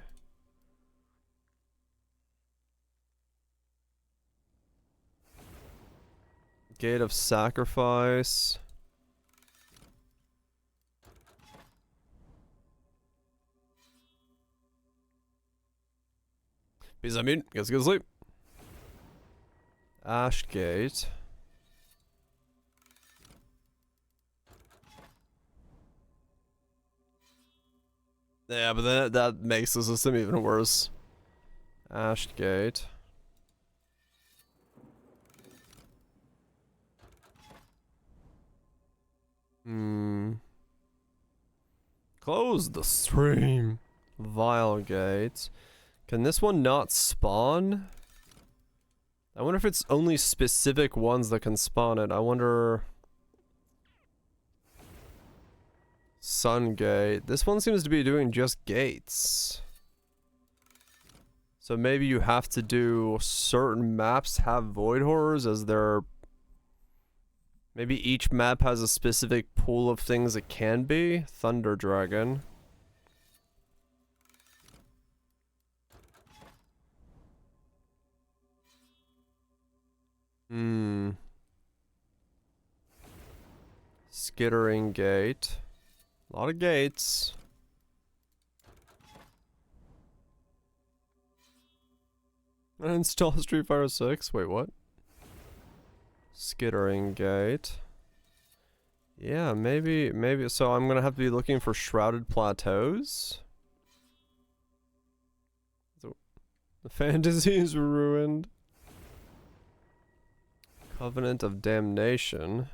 Gate of Sacrifice. Peace, I mean, guess go to sleep. Ash Gate. Yeah, but then that makes the system even worse. Ash Gate. Close the stream. Vile Gate. Can this one not spawn? I wonder if it's only specific ones that can spawn it. I wonder... Sungate. This one seems to be doing just gates. So maybe you have to do certain maps have void horrors as their... Maybe each map has a specific pool of things it can be. Thunder Dragon. Skittering Gate. A lot of gates. Install Street Fighter 6. Wait, what? Skittering Gate. Yeah, maybe. So I'm gonna have to be looking for Shrouded Plateaus. So, the fantasies were ruined. Covenant of Damnation.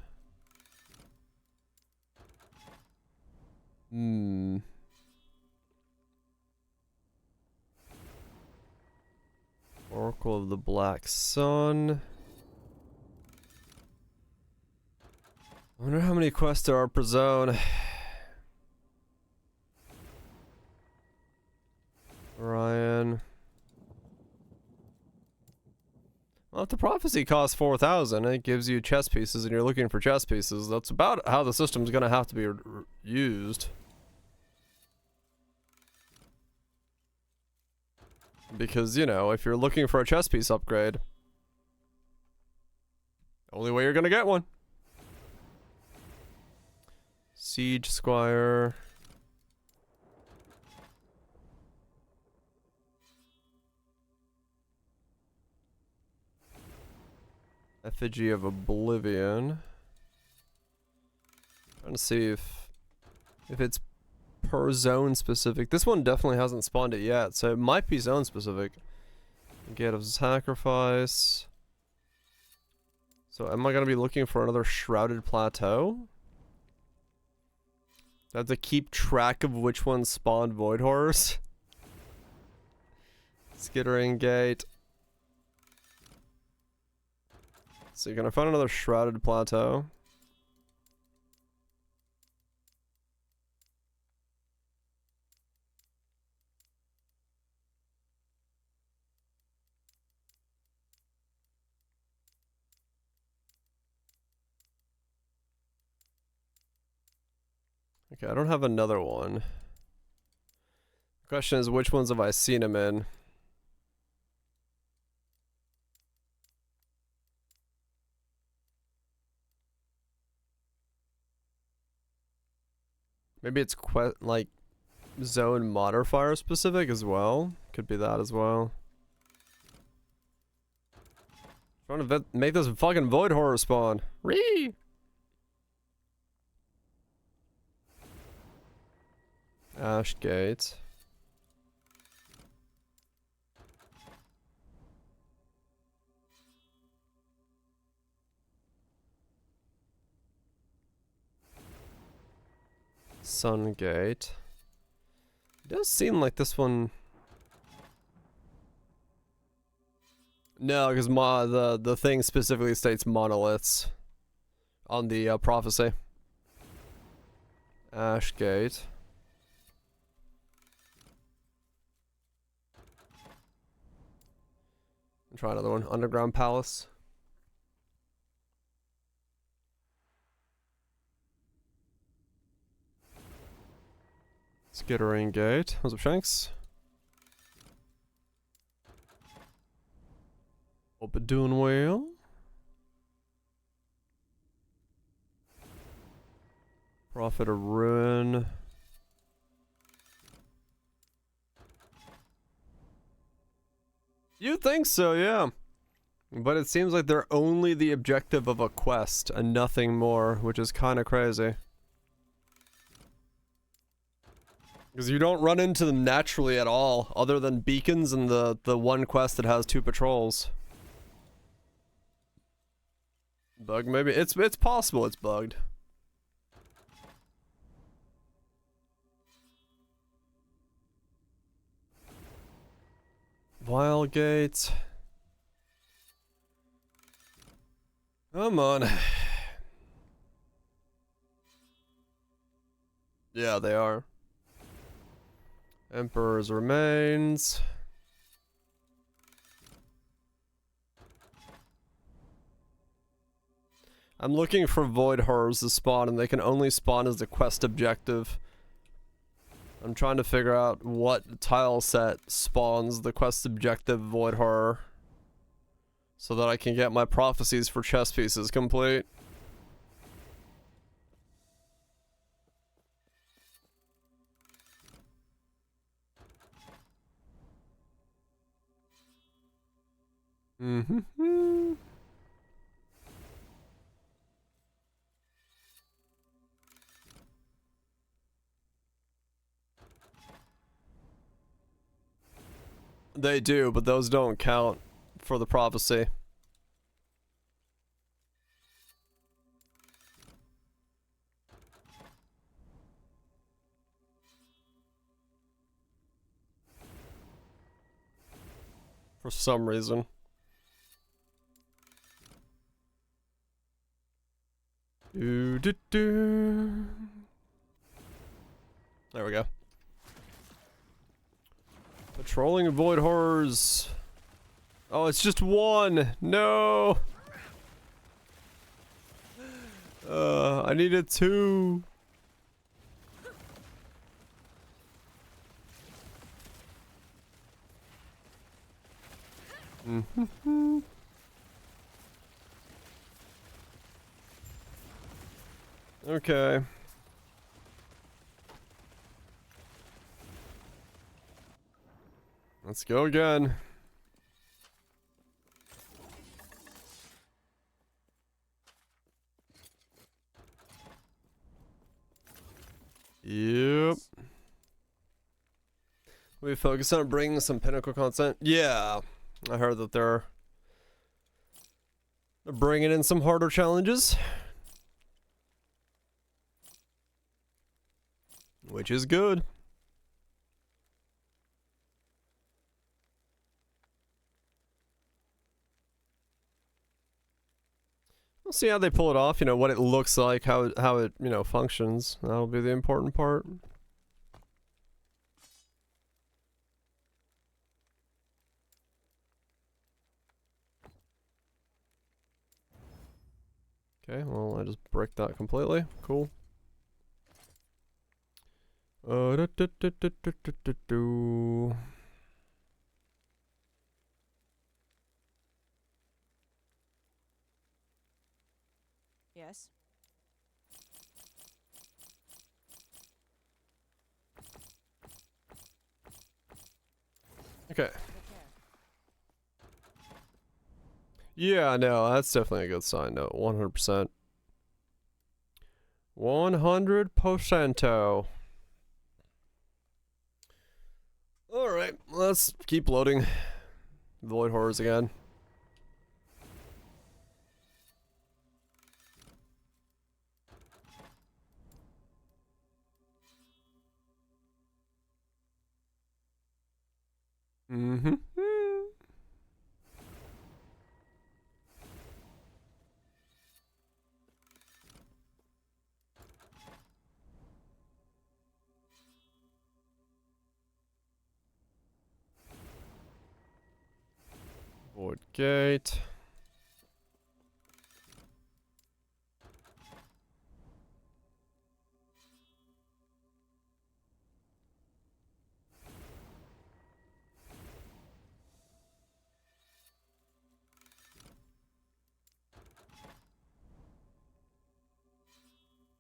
Oracle of the Black Sun. I wonder how many quests there are per zone. Orion. Well, if the prophecy costs 4,000, it gives you chess pieces and you're looking for chess pieces. That's about how the system's gonna have to be used. Because, you know, if you're looking for a chess piece upgrade, only way you're gonna get one. Siege Squire. Effigy of Oblivion. Trying to see if it's per zone specific. This one definitely hasn't spawned it yet, so it might be zone specific. Gate of Sacrifice. So am I gonna be looking for another Shrouded Plateau? I have to keep track of which ones spawned void horrors. Skittering Gate. So you're gonna find another Shrouded Plateau. Okay, I don't have another one. The question is, which ones have I seen him in? Maybe it's like zone modifier specific as well. Could be that as well. Trying to make this fucking void horror spawn. Ree! Ash Gate. Sun Gate. It does seem like this one. No, because the thing specifically states monoliths on the prophecy. Ash Gate. Try another one. Underground Palace. Skittering Gate. What's up, Shanks? Hope it doing well. Prophet of Ruin. You think so, yeah. But it seems like they're only the objective of a quest and nothing more, which is kind of crazy. Because you don't run into them naturally at all, other than beacons and the one quest that has 2 patrols. Bug maybe? It's possible it's bugged. Wild Gate. Come on. Yeah, they are. Emperor's Remains. I'm looking for void horrors to spawn, and they can only spawn as the quest objective. I'm trying to figure out what tile set spawns the quest objective void horror, so that I can get my prophecies for chess pieces complete. Mm-hmm. They do, but those don't count for the prophecy. For some reason. There we go. Patrolling void horrors. Oh, it's just one. No. I needed 2. Mm-hmm. Okay. Let's go again. Yep. We focus on bringing some pinnacle content. Yeah, I heard that they're bringing in some harder challenges, which is good. We'll see how they pull it off, you know, what it looks like, how it, you know, functions. That'll be the important part. Okay, well, I just bricked that completely. Cool. Yes. Okay. Yeah, no, that's definitely a good sign. No, 100%. 100%. Alright, let's keep loading Void Horrors again. Mm-hmm. Void Gate.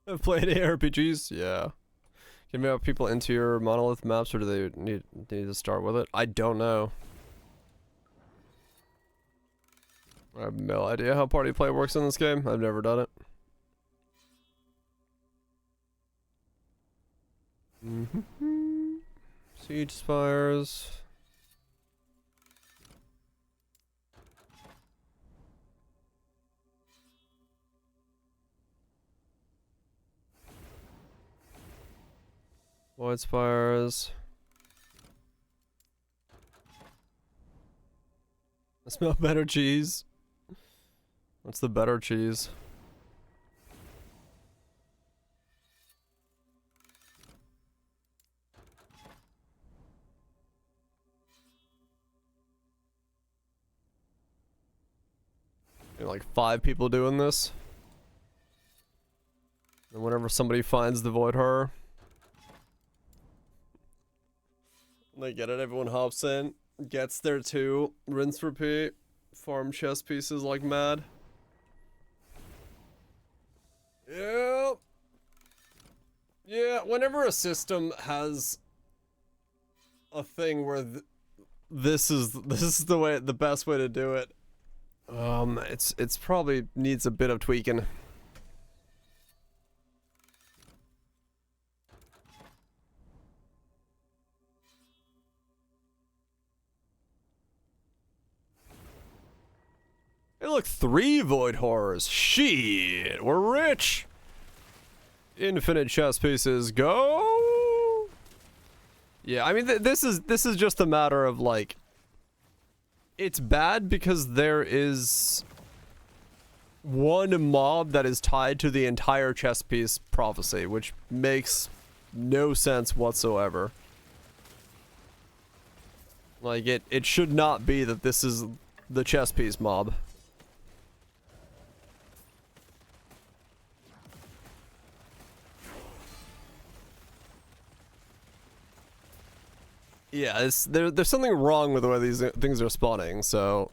I've played ARPGs, yeah. Can you have people into your monolith maps, or do they need to start with it? I don't know. I have no idea how party play works in this game. I've never done it. Mm-hmm. Siege spires. Void spires. I smell better cheese. What's the better cheese? Like 5 people doing this. And whenever somebody finds the Void Horror, they get it, everyone hops in, gets there too, rinse repeat, farm chest pieces like mad. Yep. Yeah, whenever a system has a thing where this is the best way to do it, it's probably needs a bit of tweaking. Hey, look, 3 Void Horrors. Shit, we're rich. Infinite chess pieces, go. Yeah, I mean, this is just a matter of like, it's bad because there is one mob that is tied to the entire chess piece prophecy, which makes no sense whatsoever. Like, it should not be that this is the chess piece mob. Yeah, there's something wrong with the way these things are spawning, so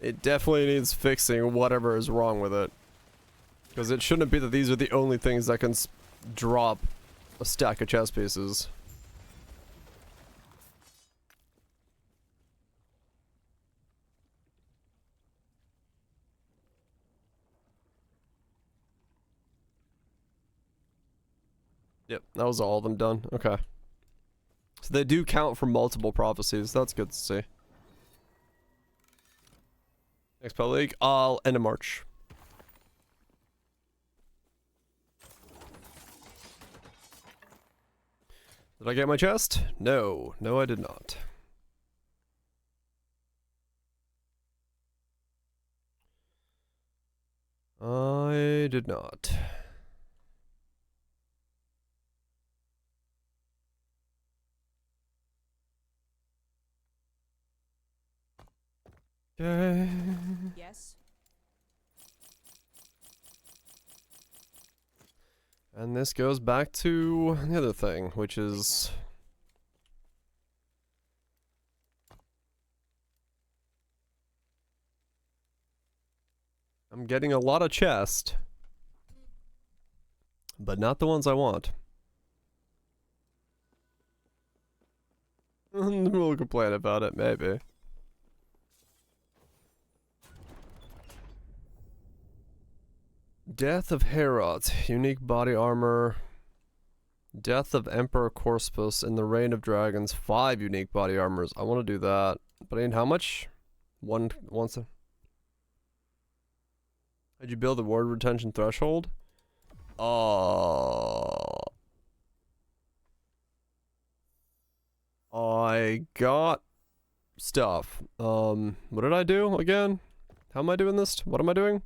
it definitely needs fixing, whatever is wrong with it. Because it shouldn't be that these are the only things that can drop a stack of chess pieces. Yep, that was all of them done. Okay. So they do count for multiple prophecies. That's good to see. Next Pro League, I'll end of March. Did I get my chest? No. No, I did not. I did not. Okay. Yes. And this goes back to the other thing, which is... I'm getting a lot of chest, but not the ones I want. We'll complain about it, maybe. Death of Herod, unique body armor. Death of Emperor Corspus in the Reign of Dragons, 5 unique body armors. I want to do that, but I mean, how much? Once. Did you build the ward retention threshold? I got stuff. What did I do again? How am I doing this? What am I doing?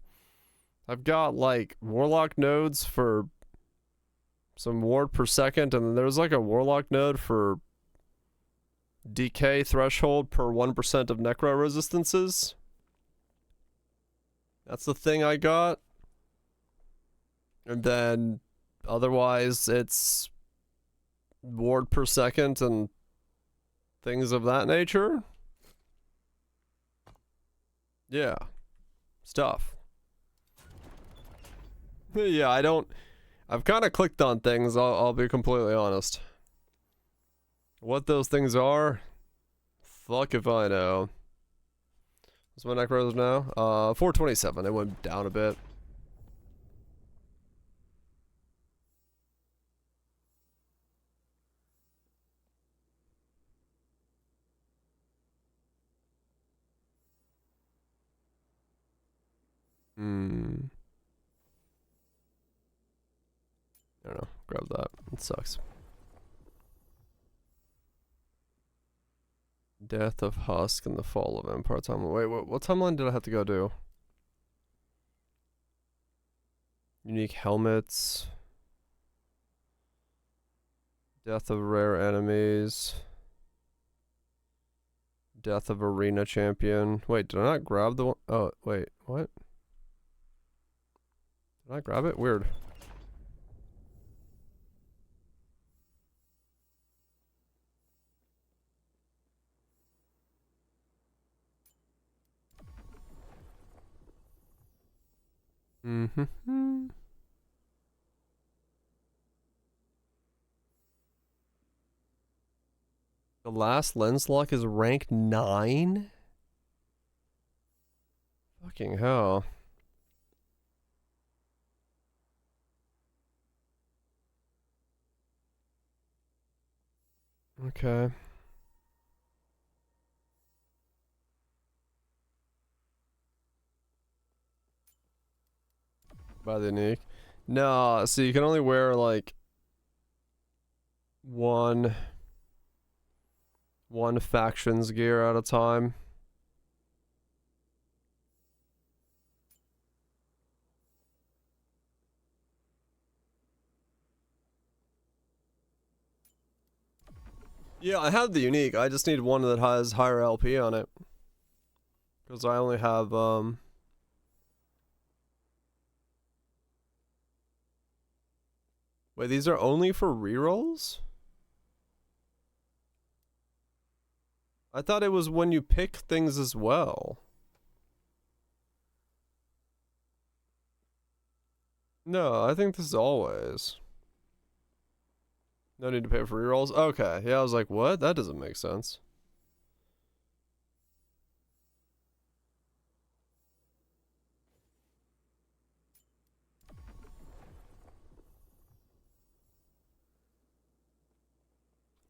I've got like warlock nodes for some ward per second, and then there's like a warlock node for decay threshold per 1% of necro resistances. That's the thing I got. And then otherwise it's ward per second and things of that nature. Yeah. Stuff. Yeah, I've kind of clicked on things, I'll be completely honest. What those things are, fuck if I know. What's my necros now? 427, it went down a bit. I don't know, grab that, it sucks. Death of Husk and the Fall of Empire timeline. Wait, what timeline did I have to go do? Unique helmets. Death of rare enemies. Death of arena champion. Wait, did I not grab the one? Oh, wait, what? Did I grab it? Weird. Mm-hmm. The last lens lock is rank 9? Fucking hell. Okay. By the unique. No, so you can only wear like one faction's gear at a time. Yeah, I have the unique. I just need one that has higher LP on it. Because I only have Wait, these are only for rerolls? I thought it was when you pick things as well. No, I think this is always. No need to pay for rerolls? Okay, yeah, I was like, what? That doesn't make sense.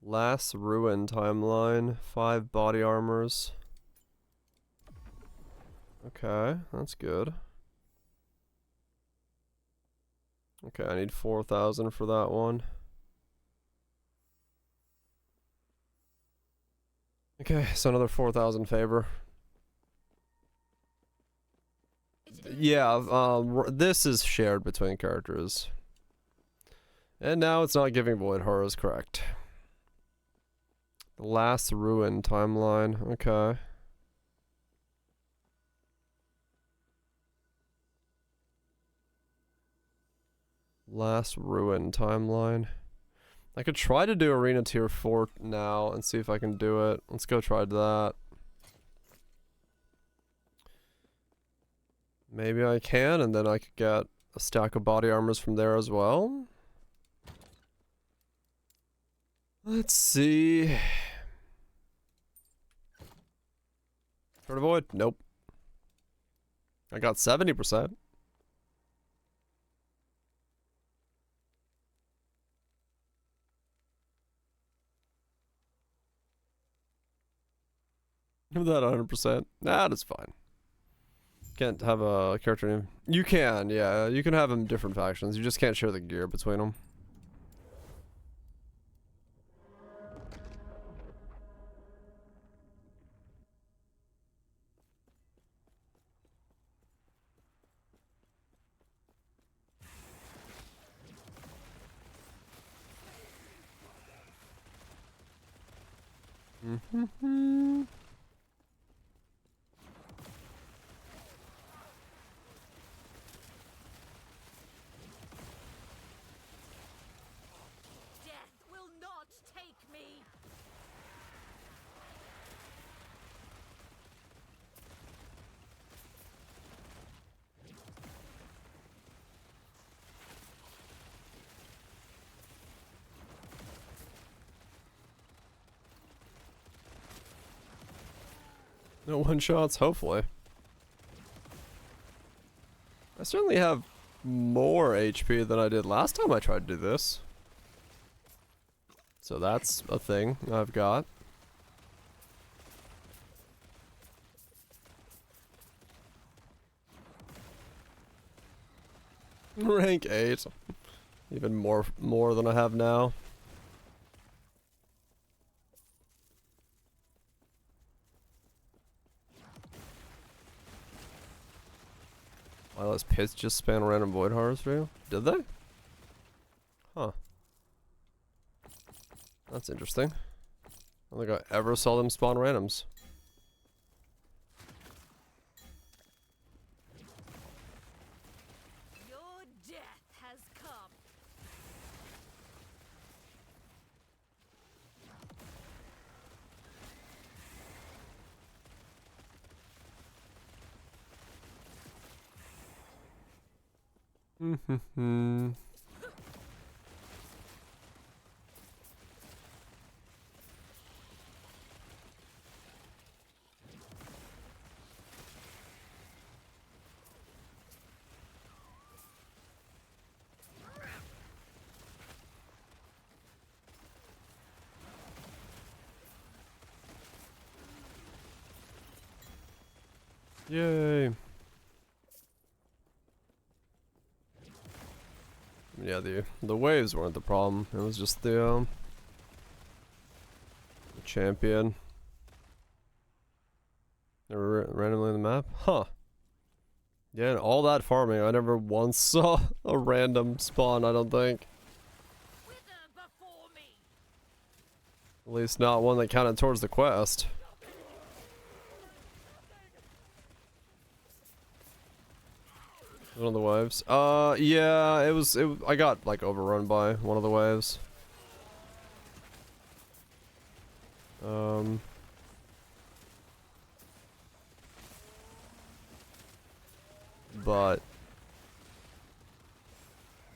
Last Ruin timeline. 5 body armors. Okay, that's good. Okay, I need 4,000 for that one. Okay, so another 4,000 favor. Yeah, this is shared between characters. And now it's not giving Void Horrors, correct. The Last Ruin timeline, okay. Last Ruin timeline. I could try to do Arena Tier 4 now and see if I can do it. Let's go try that. Maybe I can, and then I could get a stack of body armors from there as well. Let's see. Turn avoid? Nope. I got 70%. Give that 100%. Nah, that's fine. Can't have a character name. You can, yeah. You can have them different factions. You just can't share the gear between them. Mm-hmm. Death will not take me. No one-shots, hopefully. I certainly have more HP than I did last time I tried to do this. So that's a thing I've got. Rank 8. Even more than I have now. Why those pits just span random void horrors for you? Did they? Huh. That's interesting. I don't think I ever saw them spawn randoms. Your death has come. Yay. Yeah, the waves weren't the problem. It was just the champion. Never randomly in the map? Huh. Yeah, and all that farming, I never once saw a random spawn, I don't think. Wither before me. At least not one that counted towards the quest. One of the waves. Yeah, I got like overrun by one of the waves. But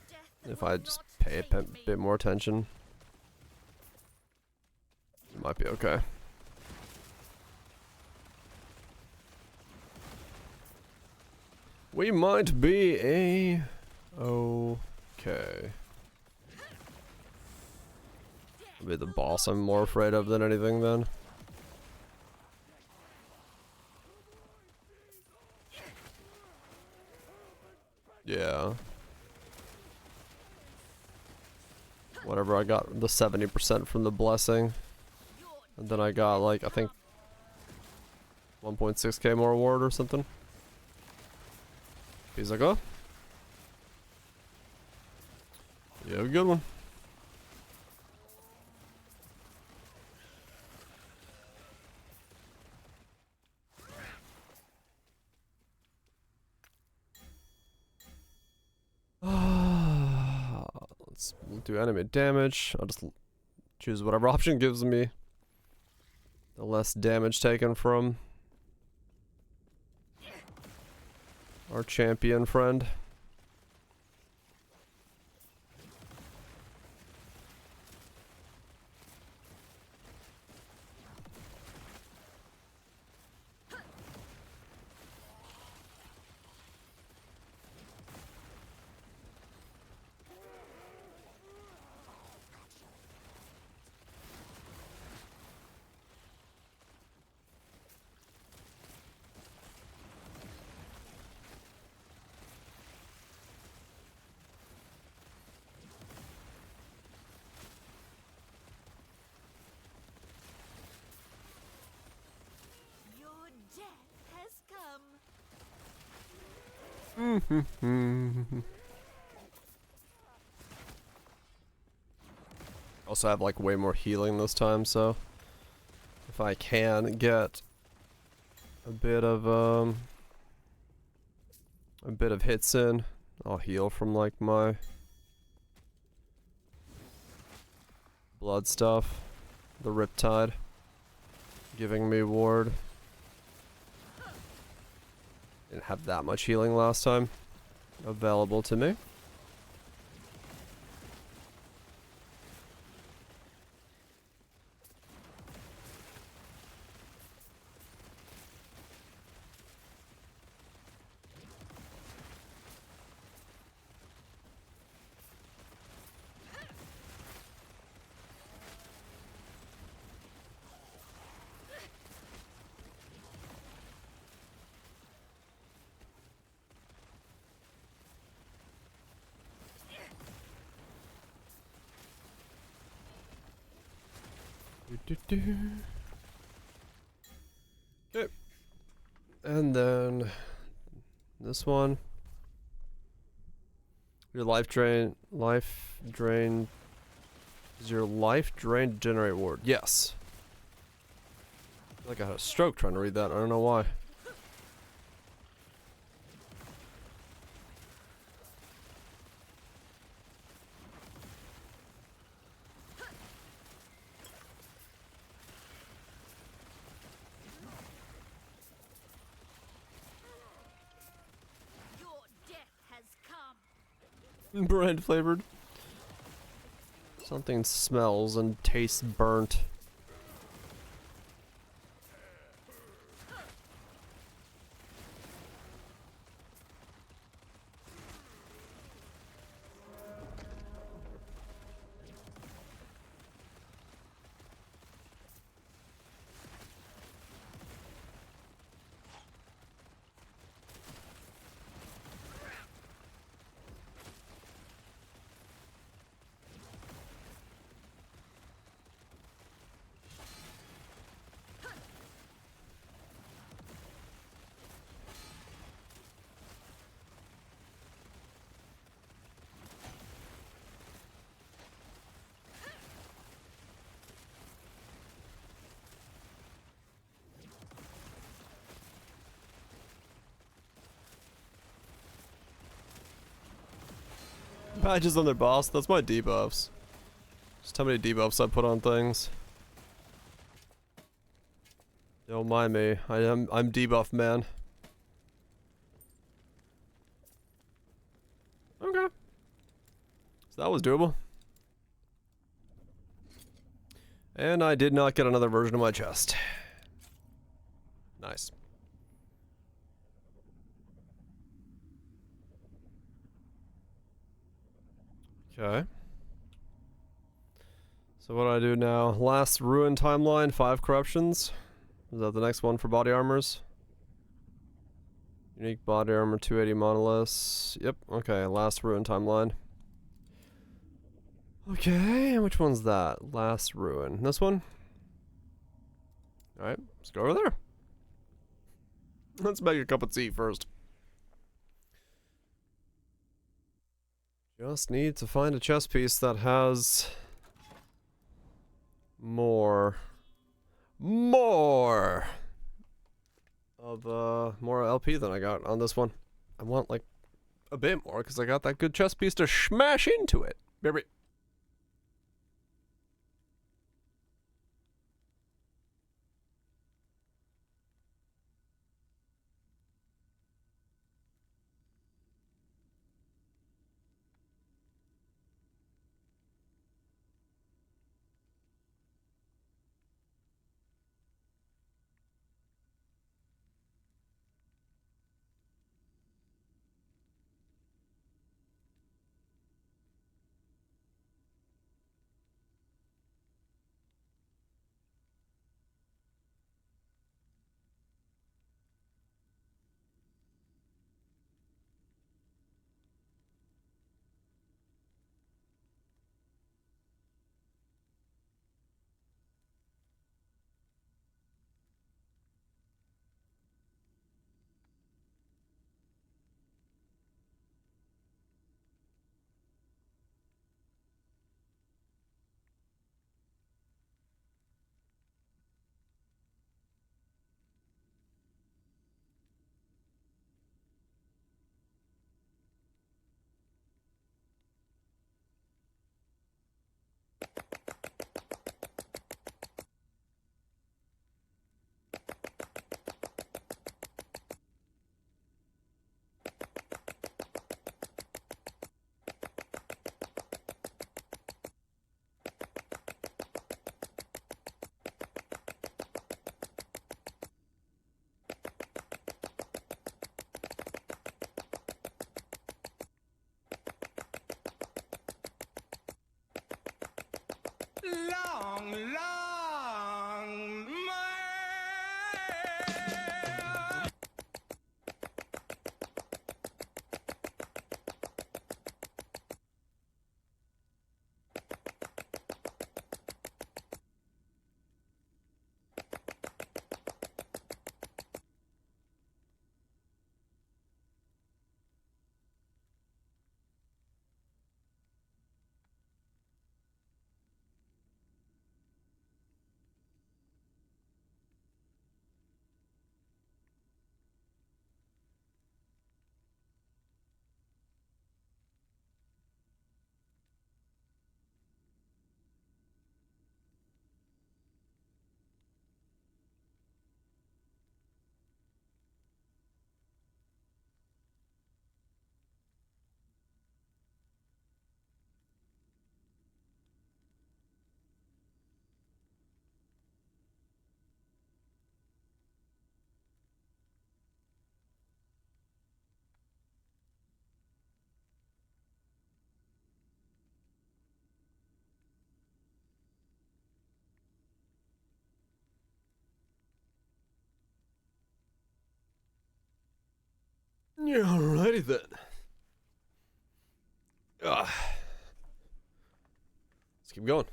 Death if will I just not pay a take me. bit more attention, it might be okay. We might be okay. Be the boss I'm more afraid of than anything then. Yeah. Whatever, I got the 70% from the blessing. And then I got like, I think 1.6k more reward or something. He's like, oh. You have a good one. Let's do enemy damage. I'll just choose whatever option gives me the less damage taken from our champion friend. Also have like way more healing this time, so if I can get a bit of hits in, I'll heal from like my blood stuff. The Riptide giving me ward. Didn't have that much healing last time available to me. Okay. And then this one. Your life drain is your life drain generate ward? Yes. I feel like I had a stroke trying to read that. I don't know why. Your death has come. Bread flavored. Something smells and tastes burnt. Badges on their boss, that's my debuffs. Just how many debuffs I put on things. Don't mind me. I'm debuff man. Okay. So that was doable. And I did not get another version of my chest. Nice. Okay. So what do I do now? Last ruin timeline, 5 corruptions. Is that the next one for body armors? Unique body armor, 280 monoliths. Yep, okay, last ruin timeline. Okay, and which one's that? Last ruin. This one? Alright, let's go over there. Let's make a cup of tea first. Just need to find a chest piece that has more of more LP than I got on this one. I want like a bit more because I got that good chest piece to smash into it. Baby. Yeah, alrighty then. Let's keep going.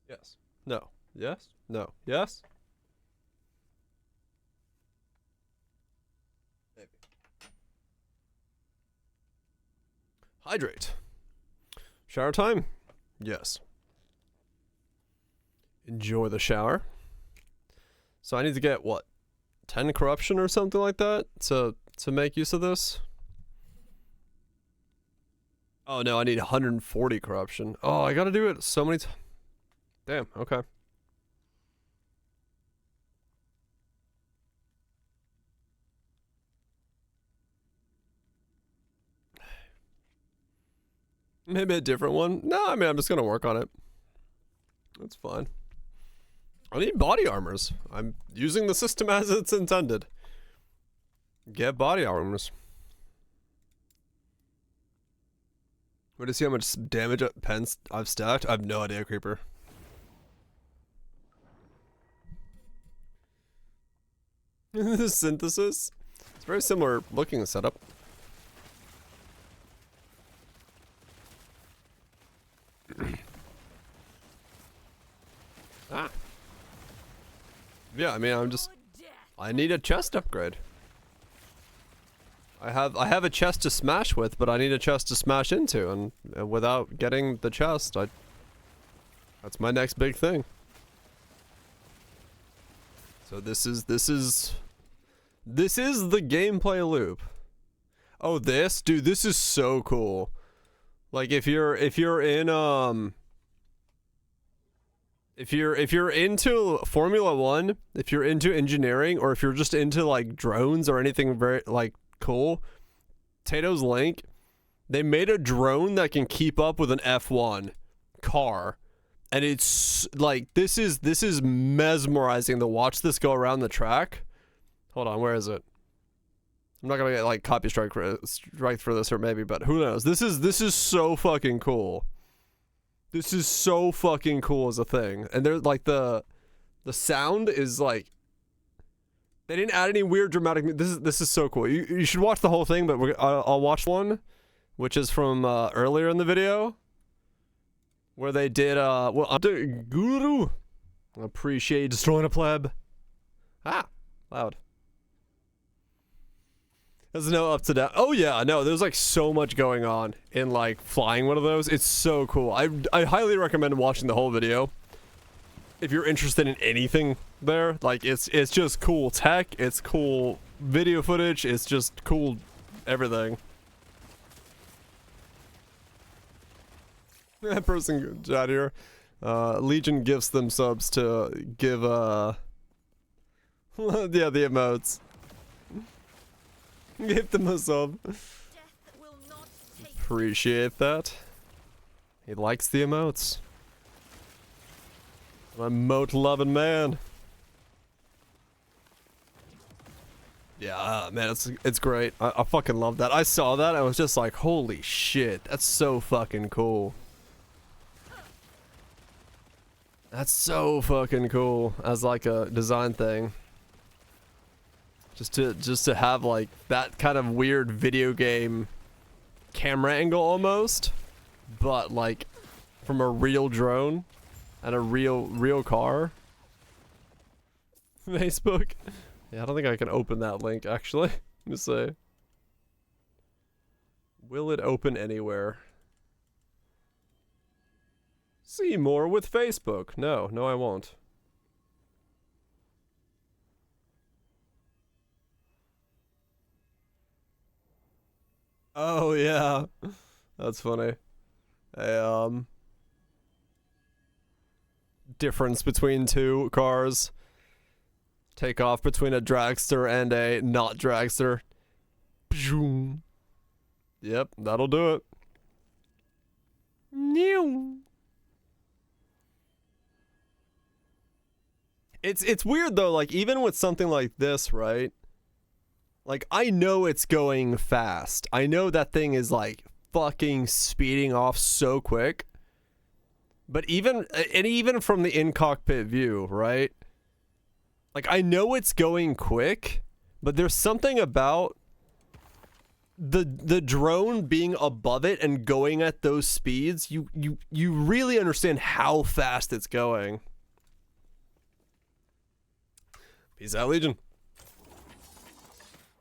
Yes. No. Yes. No. Yes. Maybe. Hydrate. Shower time? Yes. Enjoy the shower. So I need to get what? 10 corruption or something like that to make use of this? Oh no, I need 140 corruption. Oh, I gotta do it so many times. Damn, okay. Maybe a different one? No, I mean, I'm just gonna work on it. That's fine. I need body armors. I'm using the system as it's intended. Get body armors. Wait to see how much damage pens I've stacked? I have no idea, Creeper. The synthesis? It's very similar looking setup. Ah. Yeah, I mean, I need a chest upgrade. I have a chest to smash with, but I need a chest to smash into, and without getting the chest, that's my next big thing. So this is the gameplay loop. Oh, dude, this is so cool. Like if you're into Formula 1, if you're into engineering, or if you're just into like drones or anything very like cool, Tato's Link, they made a drone that can keep up with an F1 car, and it's like this is mesmerizing to watch this go around the track. Hold on, where is it? I'm not gonna get like copy strike for this, or maybe, but who knows? This is so fucking cool. This is so fucking cool as a thing, and there's like the sound is like, they didn't add any weird dramatic. This is so cool. You should watch the whole thing, but I'll watch one, which is from earlier in the video, where they did Guru. Appreciate destroying a pleb. Loud. There's no up to down. Oh yeah, no, there's like so much going on in like flying one of those. It's so cool. I highly recommend watching the whole video if you're interested in anything there. Like it's just cool tech, it's cool video footage, it's just cool everything. That person out here, Legion gifts them subs to give yeah, the emotes. Give them a sub. Appreciate that. He likes the emotes. I'm a emote loving man. Yeah, man, it's great. I fucking love that. I saw that, I was just like, holy shit, that's so fucking cool. That's so fucking cool as like a design thing. Just to have like that kind of weird video game camera angle almost, but like from a real drone and a real car. Facebook. Yeah, I don't think I can open that link actually. Let me see. Will it open anywhere? See more with Facebook. No, I won't. Oh yeah, that's funny. A difference between two cars. Take off between a dragster and a not dragster. Yep, that'll do it. It's weird though, like even with something like this, right? Like, I know it's going fast. I know that thing is like fucking speeding off so quick. But even from the in-cockpit view, right? Like, I know it's going quick, but there's something about the drone being above it and going at those speeds. You really understand how fast it's going. Peace out, Legion.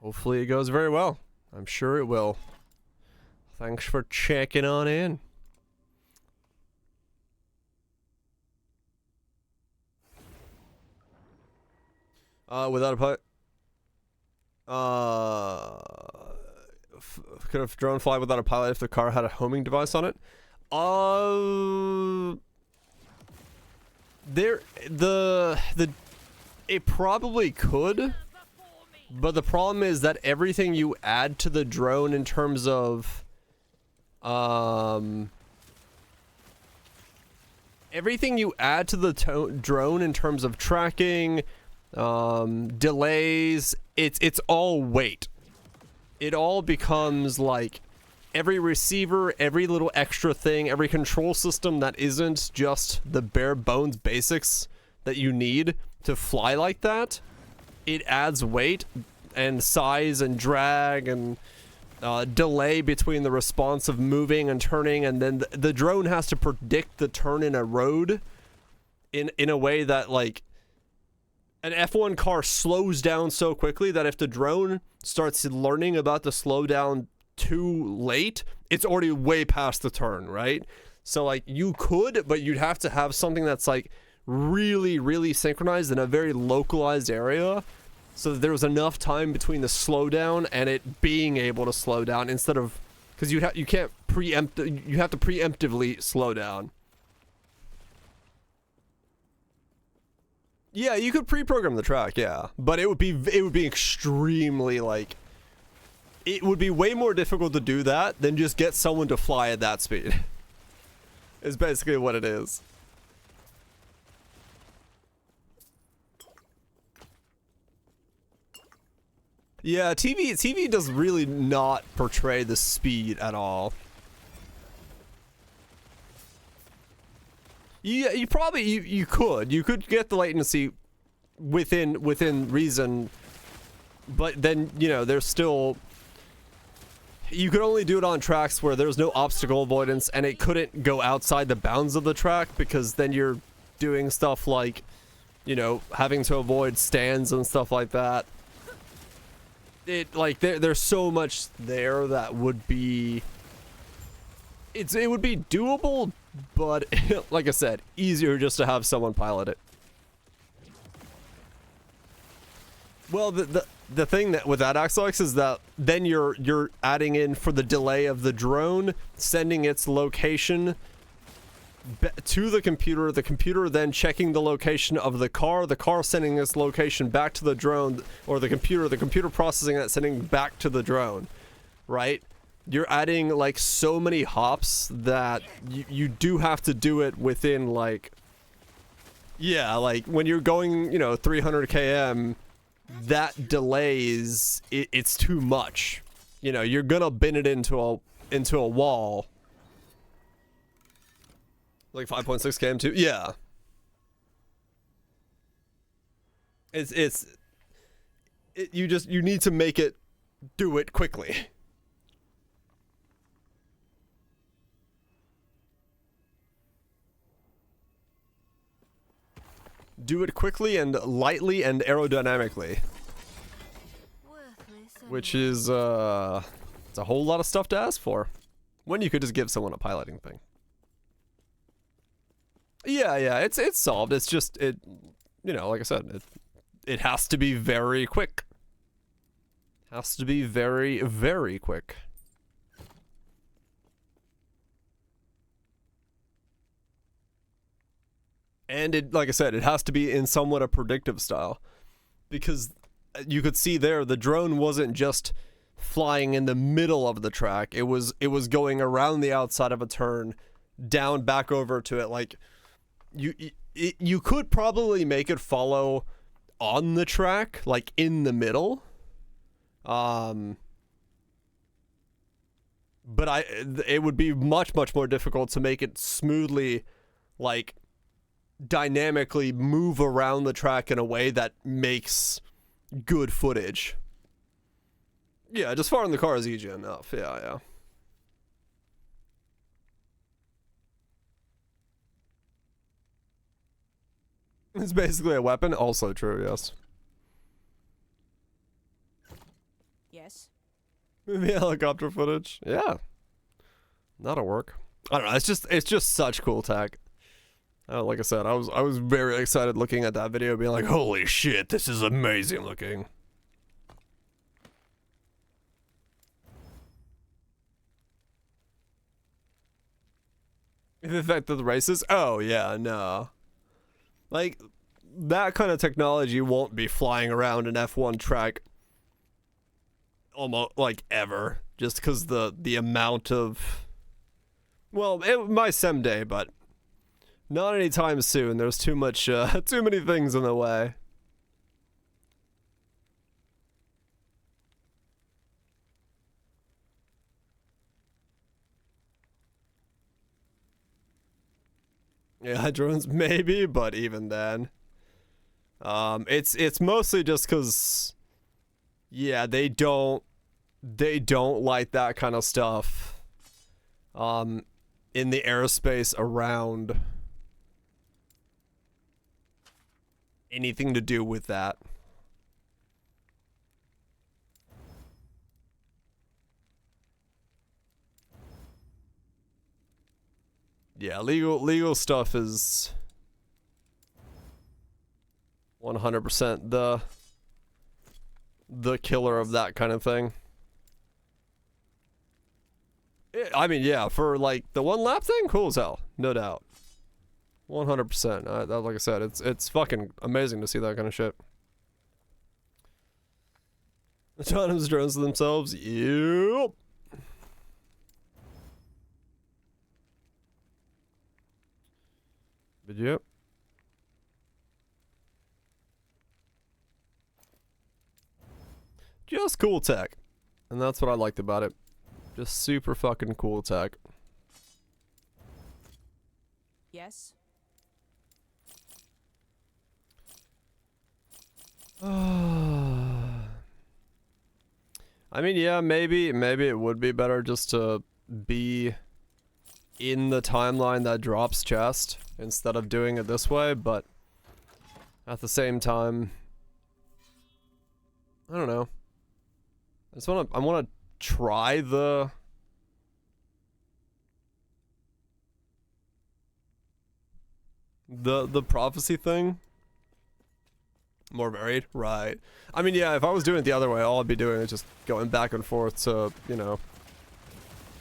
Hopefully it goes very well. I'm sure it will. Thanks for checking on in. Without a pilot. Could a drone fly without a pilot if the car had a homing device on it? It probably could, but the problem is that everything you add to the drone in terms of, everything you add to the drone in terms of tracking, delays, it's all weight. It all becomes like every receiver, every little extra thing, every control system that isn't just the bare bones basics that you need to fly like that. It adds weight and size and drag and delay between the response of moving and turning, and then the drone has to predict the turn in a road in a way that, like, an F1 car slows down so quickly that if the drone starts learning about the slowdown too late, it's already way past the turn, right? So, like, you could, but you'd have to have something that's, like, really, really synchronized in a very localized area so that there was enough time between the slowdown and it being able to slow down instead of... Because you have to preemptively slow down. Yeah, you could pre-program the track, yeah, but it would be extremely, like, it would be way more difficult to do that than just get someone to fly at that speed. Is basically what it is. Yeah, TV does really not portray the speed at all. Yeah, you could get the latency within reason, but then, you know, there's still, you could only do it on tracks where there's no obstacle avoidance, and it couldn't go outside the bounds of the track, because then you're doing stuff like, you know, having to avoid stands and stuff like that. There's so much there that would be, it would be doable, but like I said, easier just to have someone pilot it. Well, the thing that with that Axelox is that then you're adding in for the delay of the drone sending its location to the computer then checking the location of the car sending its location back to the drone, or the computer processing that, sending back to the drone, right? You're adding, like, so many hops that you do have to do it within, like, yeah, like, when you're going, you know, 300 km, that delays, it's too much. You know, you're gonna bin it into a wall. Like 5.6 km too? Yeah. You need to make it do it quickly. Do it quickly and lightly and aerodynamically. Which is, it's a whole lot of stuff to ask for. When you could just give someone a piloting thing. Yeah, it's solved. It's just, you know, like I said, it has to be very quick. Has to be very, very quick. And it, like I said, it has to be in somewhat a predictive style, because you could see there the drone wasn't just flying in the middle of the track. It was going around the outside of a turn, down back over to it. Like, you could probably make it follow on the track, like in the middle, But it would be much more difficult to make it smoothly, like, dynamically move around the track in a way that makes good footage. Yeah, just firing the car is easy enough. Yeah. It's basically a weapon. Also true, yes. Yes. Movie helicopter footage. Yeah. That'll work. I don't know. It's just such cool tech. Like I said, I was very excited looking at that video, being like, holy shit, this is amazing looking. The effect of the races? Oh yeah, no. Like, that kind of technology won't be flying around an F1 track almost, like, ever. Just because the amount of... Well, it might someday, but not anytime soon. There's too much, too many things in the way. Yeah, drones maybe, but even then. It's mostly just because, yeah, they don't like that kind of stuff, in the airspace around anything to do with that. Yeah, legal stuff is 100% the killer of that kind of thing. I mean, yeah, for like the one lap thing, cool as hell, no doubt. 100%. Like I said, it's fucking amazing to see that kind of shit. Autonomous drones themselves, yep. But yep. Just cool tech. And that's what I liked about it. Just super fucking cool tech. Yes. I mean, yeah, maybe it would be better just to be in the timeline that drops chest instead of doing it this way, but at the same time, I don't know. I want to try the prophecy thing. More varied, right? I mean, yeah, if I was doing it the other way, all I'd be doing is just going back and forth to, you know,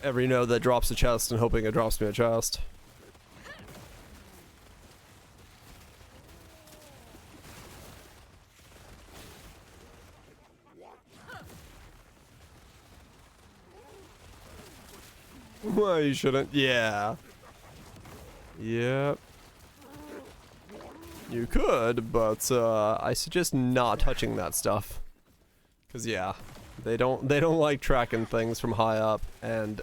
every node that drops a chest and hoping it drops me a chest. Well, you shouldn't. Yeah. Yep. You could, but I suggest not touching that stuff. Cause yeah, they don't like tracking things from high up, and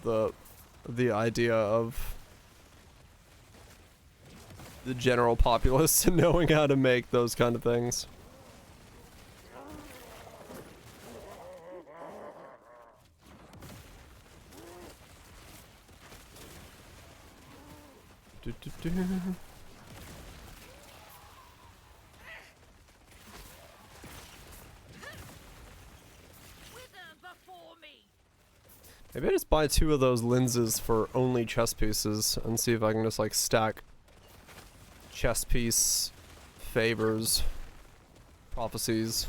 the idea of the general populace knowing how to make those kind of things. Maybe I just buy 2 of those lenses for only chest pieces and see if I can just like stack chest piece favors, prophecies.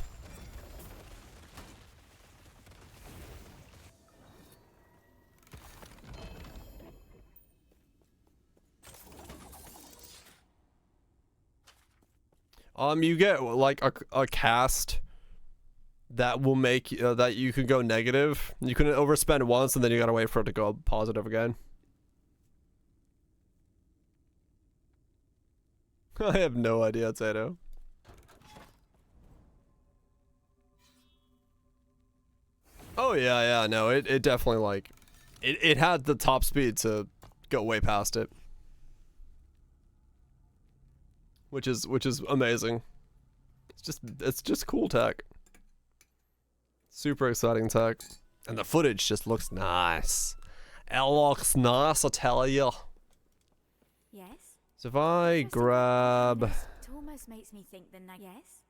You get like a cast that will make that you can go negative. You can overspend once and then you gotta wait for it to go positive again. I have no idea, Tato. Oh yeah, yeah, no, it definitely like it had the top speed to go way past it. Which is amazing. It's just cool tech. Super exciting tech. And the footage just looks nice. It looks nice, I tell you. Yes? So if I grab... It almost makes me think the night. Yes?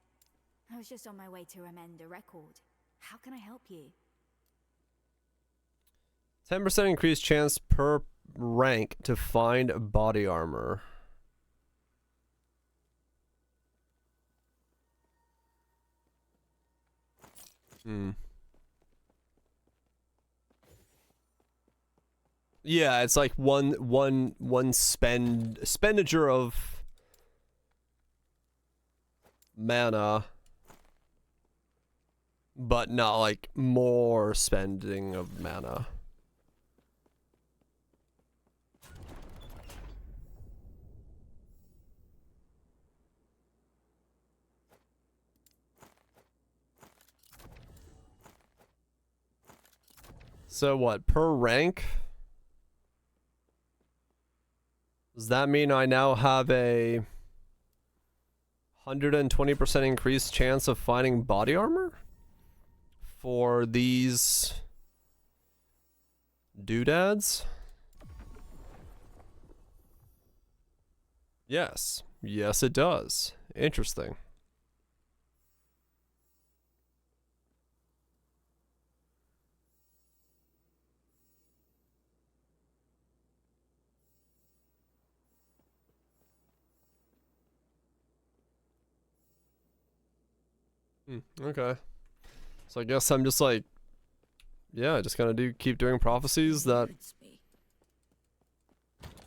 I was just on my way to amend a record. How can I help you? 10% increased chance per rank to find body armor. Yeah, it's like one expenditure of mana, but not like more spending of mana. So what, per rank? Does that mean I now have a 120% increased chance of finding body armor? For these doodads? Yes. Yes, it does. Interesting. Okay. So I guess I'm just like, yeah, just gonna keep doing prophecies that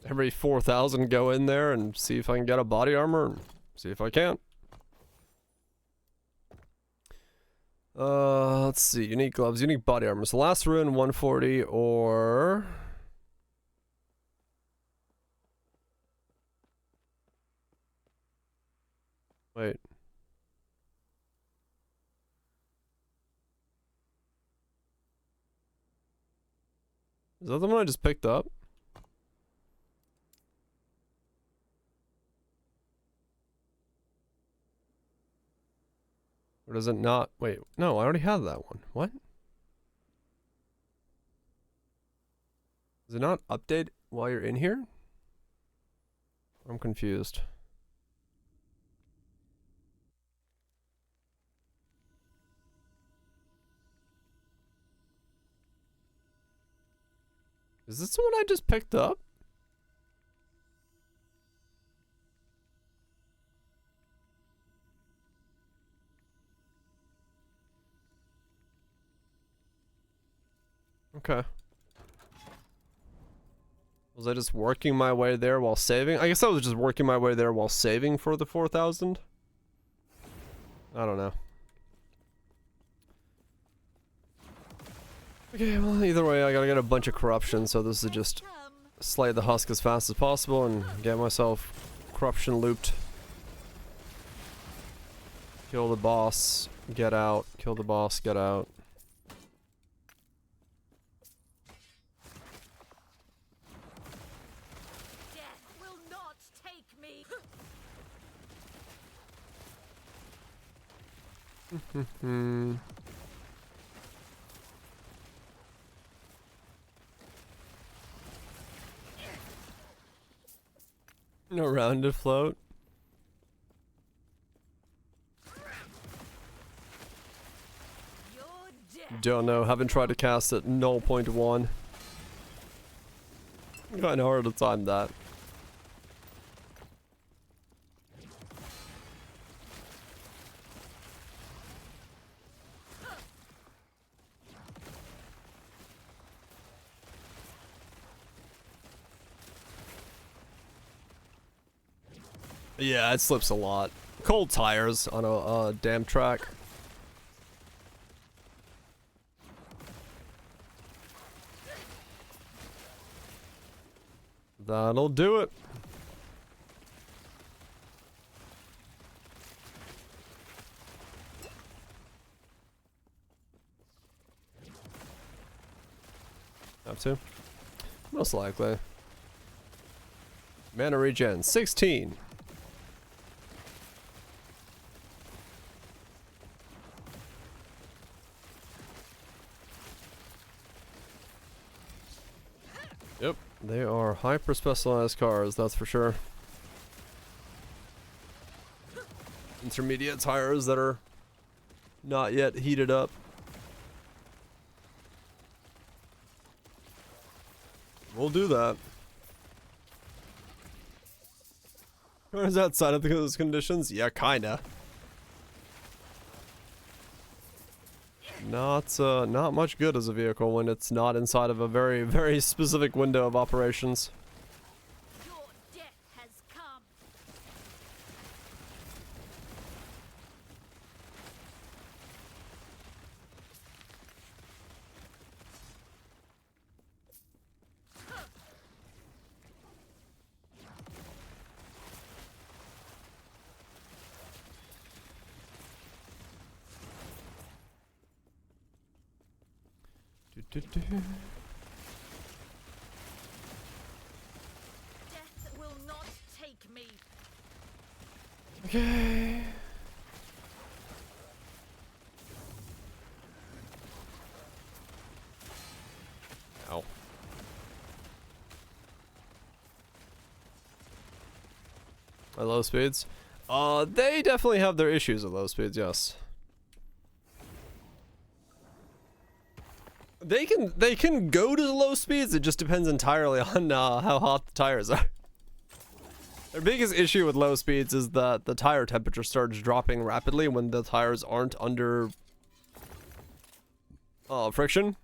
every 4,000 go in there and see if I can get a body armor and see if I can. Let's see. Unique gloves, unique body armor. So last ruin 140 or... Wait. Is that the one I just picked up? Or does it not? Wait, no, I already have that one. What? Does it not update while you're in here? I'm confused. Is this the one I just picked up? Okay. Was I just working my way there while saving? I guess I was just working my way there while saving for the 4,000. I don't know. Okay, well, either way, I gotta get a bunch of corruption, so this is just slay the husk as fast as possible and get myself corruption looped. Kill the boss, get out. Kill the boss, get out. Death will not take me. No round to float. Your death. Don't know, haven't tried to cast at 0.1. Kinda hard to time that. Yeah, it slips a lot. Cold tires on a damn track. That'll do it. have to. Most likely. Mana regen, 16. Yep, they are hyper specialized cars, that's for sure. Intermediate tires that are not yet heated up. We'll do that. Is that outside of those conditions? Yeah, kinda. Not much good as a vehicle when it's not inside of a very, very specific window of operations. Your death has come. Death will not take me. Okay. Ow. At low speeds? They definitely have their issues at low speeds, yes. They can go to low speeds, it just depends entirely on how hot the tires are. Their biggest issue with low speeds is that the tire temperature starts dropping rapidly when the tires aren't under friction.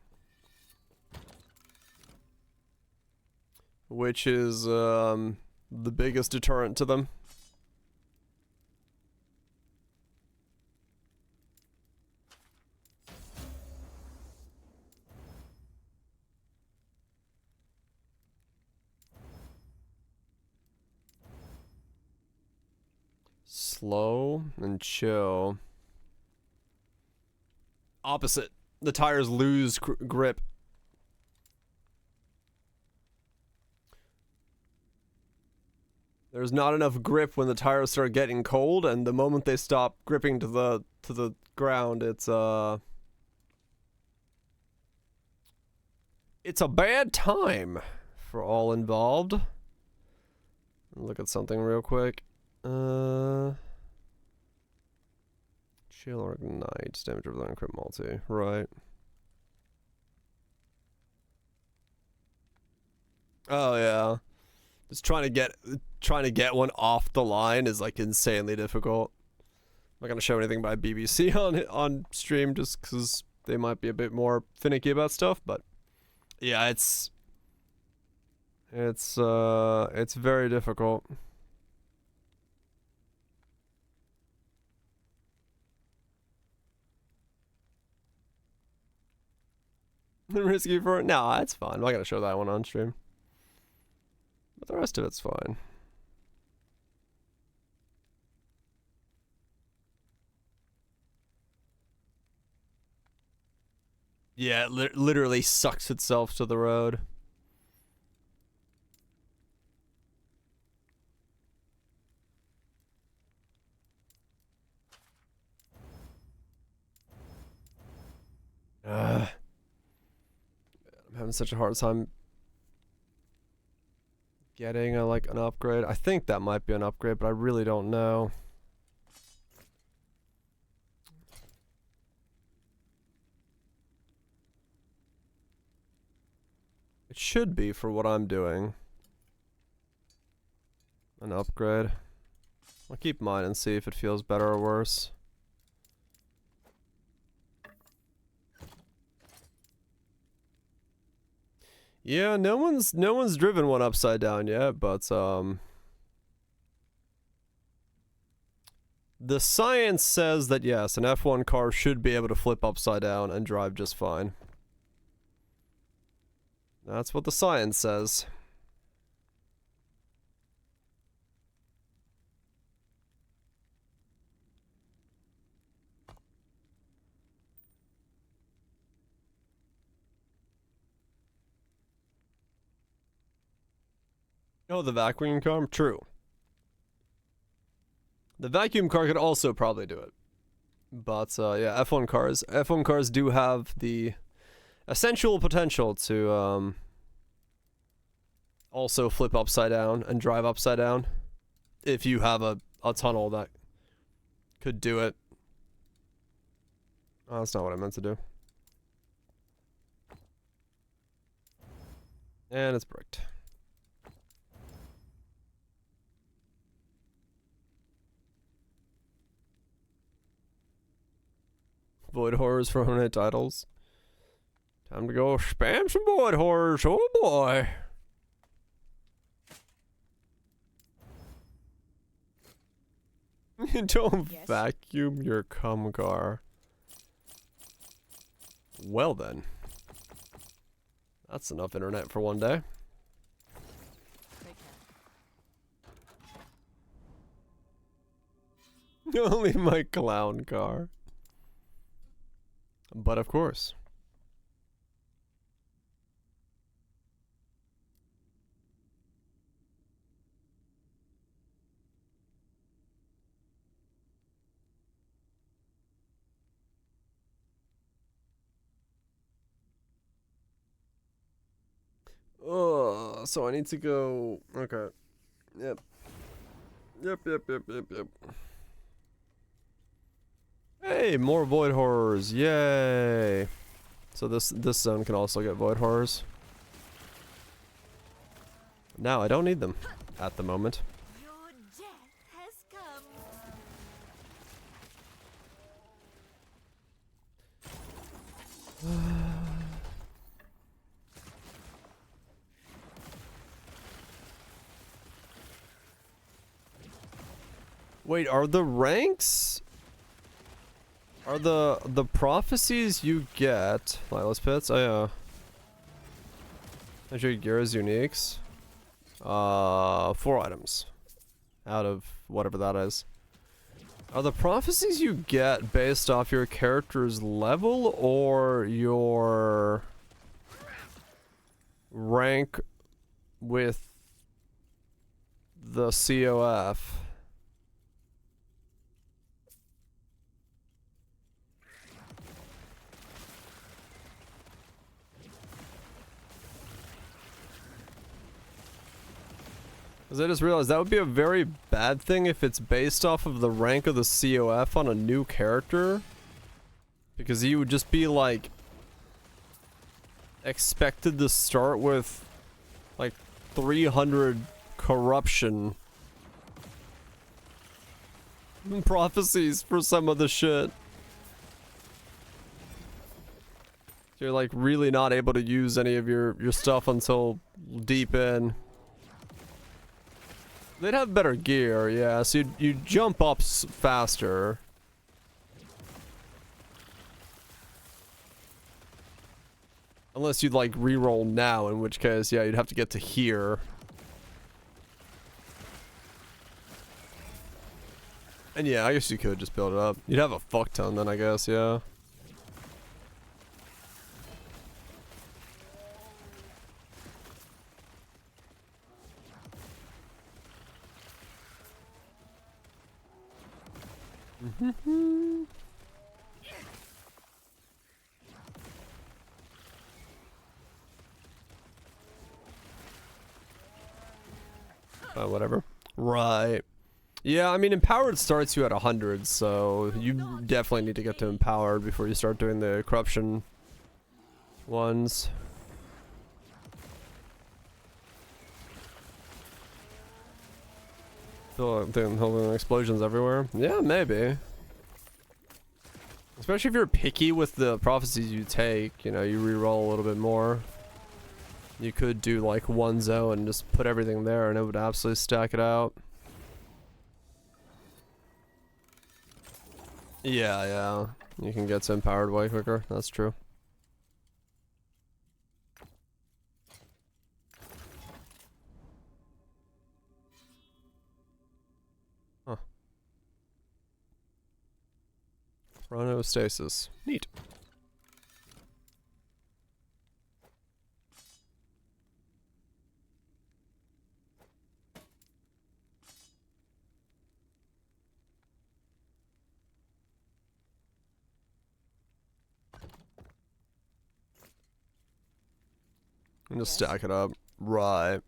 Which is the biggest deterrent to them. Slow and chill. Opposite. The tires lose grip. There's not enough grip when the tires start getting cold, and the moment they stop gripping to the ground, it's a bad time for all involved. Look at something real quick. Chill or ignite, damage over the encrypt multi, right. Oh yeah. Just trying to get one off the line is like insanely difficult. I'm not gonna show anything by BBC on stream just because they might be a bit more finicky about stuff, but yeah, it's very difficult. Risky for it? No, it's fine. I'm not gonna show that one on stream. But the rest of it's fine. Yeah, it literally sucks itself to the road. I'm having such a hard time getting like an upgrade. I think that might be an upgrade, but I really don't know. It should be for what I'm doing. An upgrade. I'll keep mine and see if it feels better or worse. Yeah, no one's driven one upside down yet, but the science says that yes, an F1 car should be able to flip upside down and drive just fine. That's what the science says. Oh, the vacuum car? True. The vacuum car could also probably do it. But yeah, F1 cars do have the essential potential to also flip upside down and drive upside down if you have a tunnel that could do it. Oh, that's not what I meant to do. And it's bricked. Void horrors for 108 titles. Time to go spam some void horrors. Oh boy. Don't Yes. vacuum your cum car. Well then. That's enough internet for one day. Only my clown car. But of course. Oh, so I need to go. Okay. Yep. Yep. Hey, more void horrors. Yay. So this zone can also get void horrors. Now I don't need them at the moment. Your death has come. Wait, are the ranks? Are the prophecies you get? Lilas pits? Oh yeah. Measure Gira's uniques. 4 items. Out of whatever that is. Are the prophecies you get based off your character's level or your rank with the CoF? Because I just realized that would be a very bad thing if it's based off of the rank of the CoF on a new character. Because you would just be like expected to start with like 300 corruption prophecies for some of the shit. You're like really not able to use any of your stuff until deep in. They'd have better gear, yeah, so you'd jump up faster. Unless you'd like reroll now, in which case, yeah, you'd have to get to here. And yeah, I guess you could just build it up. You'd have a fuck ton then, I guess, yeah. Whatever. Right. Yeah, I mean, empowered starts you at 100, so you definitely need to get to empowered before you start doing the corruption ones. Feel like they're holding explosions everywhere. Yeah, maybe. Especially if you're picky with the prophecies you take, you know, you reroll a little bit more. You could do like one zone and just put everything there and it would absolutely stack it out. Yeah. You can get to empowered way quicker. That's true. Huh. Chronostasis. Neat. And just Yes. stack it up. Right.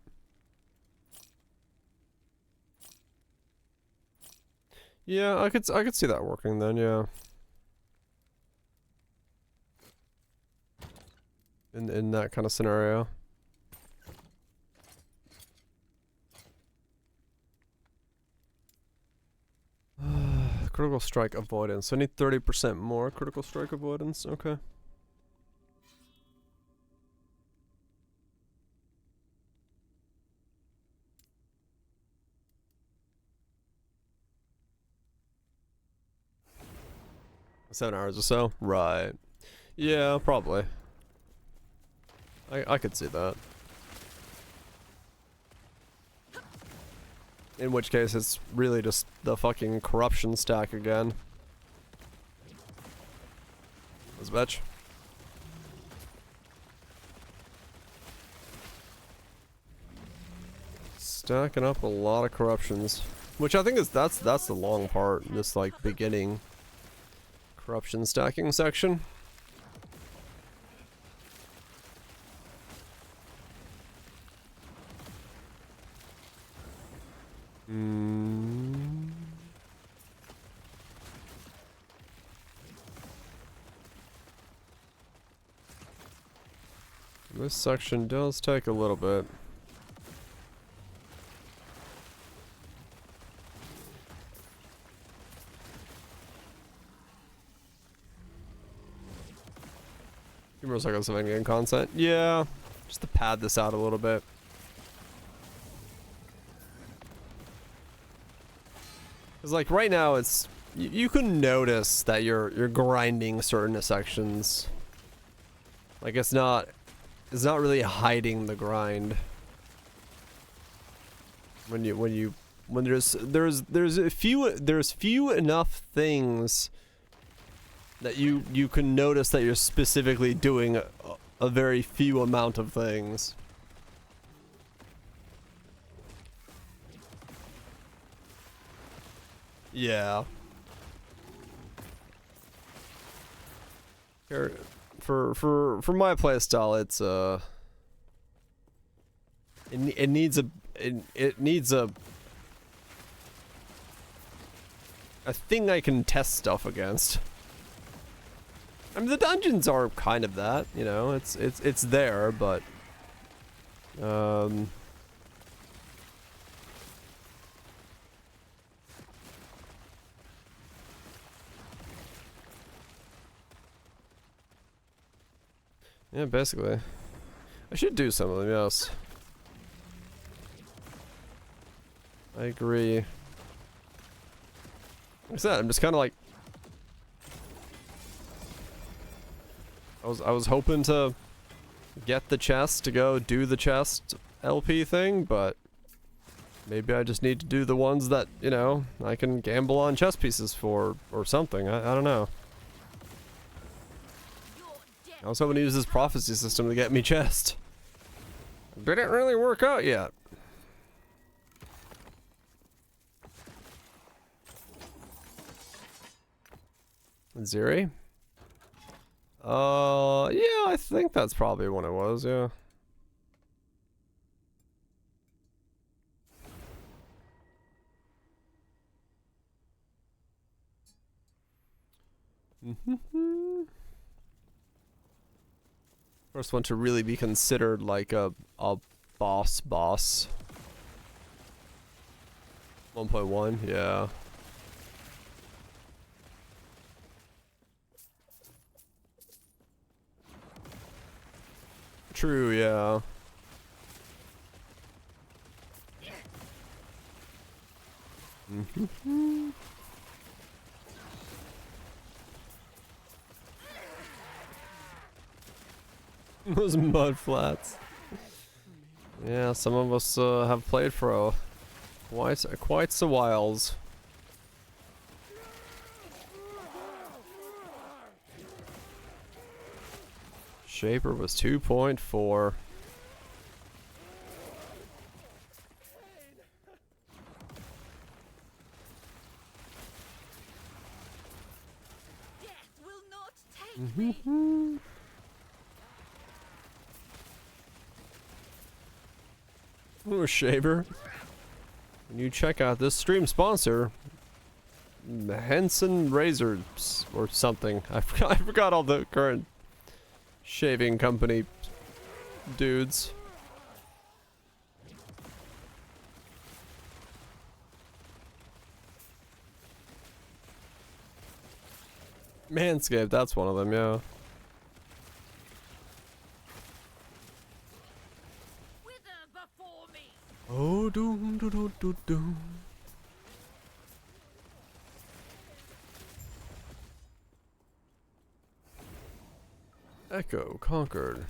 Yeah, I could see that working then, yeah. In that kind of scenario. Critical strike avoidance. I need 30% more critical strike avoidance. Okay. $7 hours or so? Right. Yeah, probably. I could see that. In which case, it's really just the fucking corruption stack again. This bitch. Stacking up a lot of corruptions. Which I think is, that's the long part, this like beginning corruption stacking section. This section does take a little bit. Few more seconds of endgame content. Yeah, just to pad this out a little bit. Cause like right now, it's you can notice that you're grinding certain sections. Like it's not really hiding the grind. When there's few enough things that you can notice that you're specifically doing a very few amount of things. Yeah. For my playstyle, it's it needs a thing I can test stuff against. I mean, the dungeons are kind of that, you know. It's there, but yeah, basically. I should do some of them, yes. I agree. Like I said, I'm just kind of like I was hoping to get the chest to go do the chest LP thing, but maybe I just need to do the ones that, you know, I can gamble on chess pieces for or something. I don't know. I was hoping to use this prophecy system to get me chest. Didn't really work out yet. Ziri? Yeah, I think that's probably what it was, yeah. First one to really be considered like a boss. 1.1, yeah. True, yeah. Those mud flats. Yeah, some of us have played for quite a whiles. Shaper was 2.4. Death will not take me. Ooh, shaver. When you check out this stream sponsor, Henson Razors or something. I forgot all the current shaving company dudes. Manscaped, that's one of them, yeah. Wither before me. Oh, doom, doom, doom, doom, doom. Echo conquered.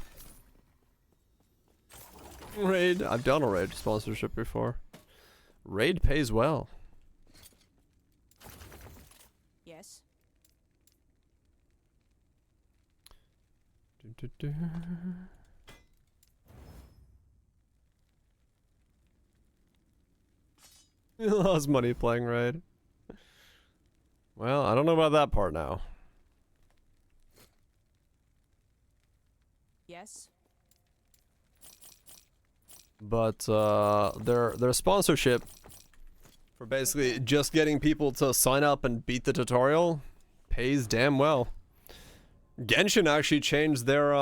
Raid. I've done a raid sponsorship before. Raid pays well. Yes. Do, do, do. You lost money playing raid. Well, I don't know about that part now. Yes. But their sponsorship for basically just getting people to sign up and beat the tutorial pays damn well. Genshin actually changed their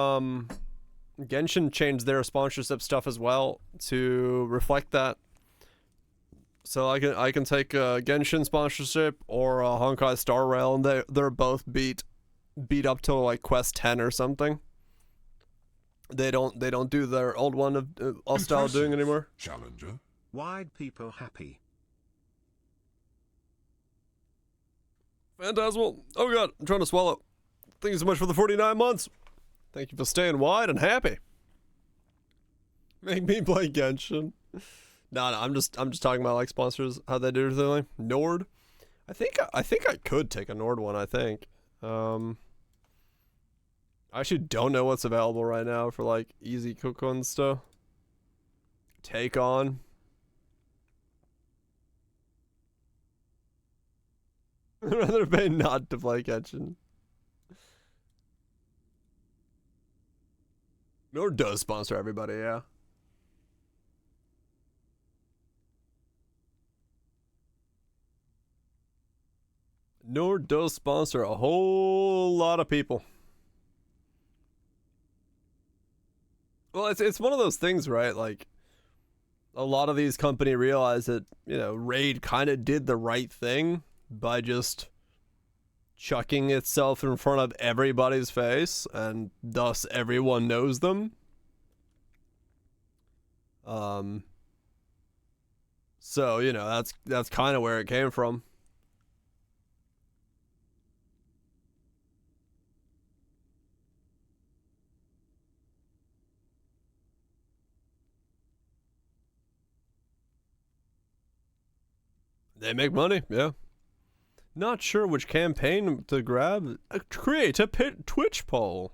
sponsorship stuff as well to reflect that. So I can take a Genshin sponsorship or a Honkai Star Rail, and they're both beat up to like quest 10 or something. They don't do their old one of style doing anymore. Challenger. Why'd people happy? Phantasmal. Oh god, I'm trying to swallow. Thank you so much for the 49 months. Thank you for staying wide and happy. Make me play Genshin. No, I'm just talking about like sponsors, how they do everything. Nord. I think I could take a Nord one, I think. I actually don't know what's available right now for like easy CoCoC and stuff. Take on. I'd rather pay not to play Genshin. Nord does sponsor everybody, yeah. Nord does sponsor a whole lot of people. Well, it's one of those things, right? Like, a lot of these companies realize that, you know, Raid kind of did the right thing by just chucking itself in front of everybody's face, and thus everyone knows them. So, you know, that's kind of where it came from. They make money, yeah. Not sure which campaign to grab. Create a Twitch poll.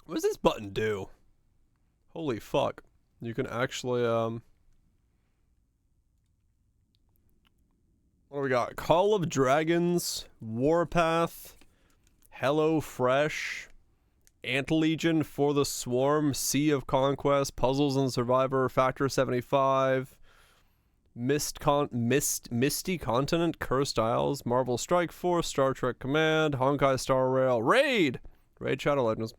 What does this button do? Holy fuck. You can actually, what do we got? Call of Dragons, Warpath, Hello Fresh, Ant Legion, For the Swarm, Sea of Conquest, Puzzles and Survivor, Factor 75, Misty Continent, Cursed Isles, Marvel Strike Force, Star Trek Command, Honkai Star Rail, Raid Shadow Legends,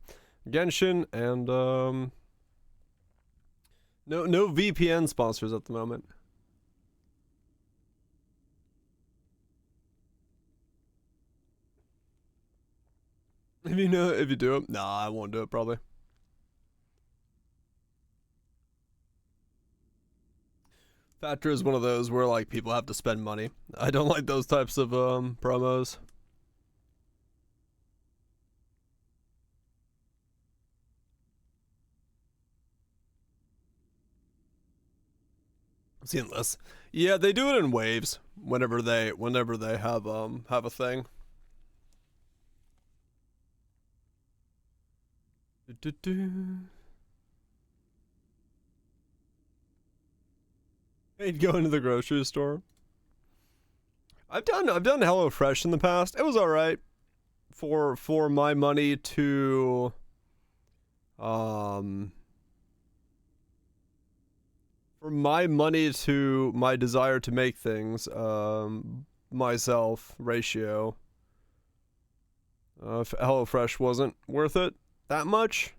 Genshin, and no VPN sponsors at the moment. If you do it, nah, I won't do it probably. Factor is one of those where like people have to spend money. I don't like those types of promos. I've seen this. Yeah, they do it in waves whenever they have a thing. I'd go into the grocery store. I've done HelloFresh in the past. It was all right for my money to for my money to my desire to make things, myself ratio, if HelloFresh wasn't worth it that much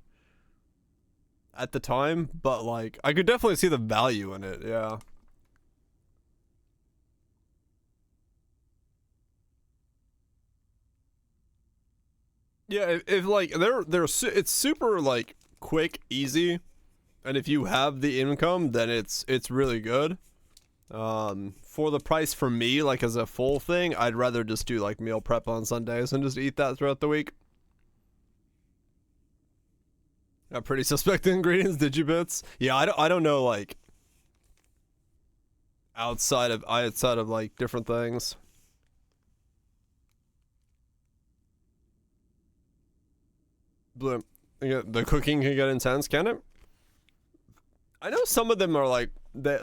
at the time, but like I could definitely see the value in it. Yeah. Yeah, if like it's super like quick, easy, and if you have the income, then it's really good. For the price for me, like as a full thing, I'd rather just do like meal prep on Sundays and just eat that throughout the week. Got pretty suspect ingredients, did you, Bits? Yeah, I don't know like outside of like different things. The cooking can get intense, can it? I know some of them are like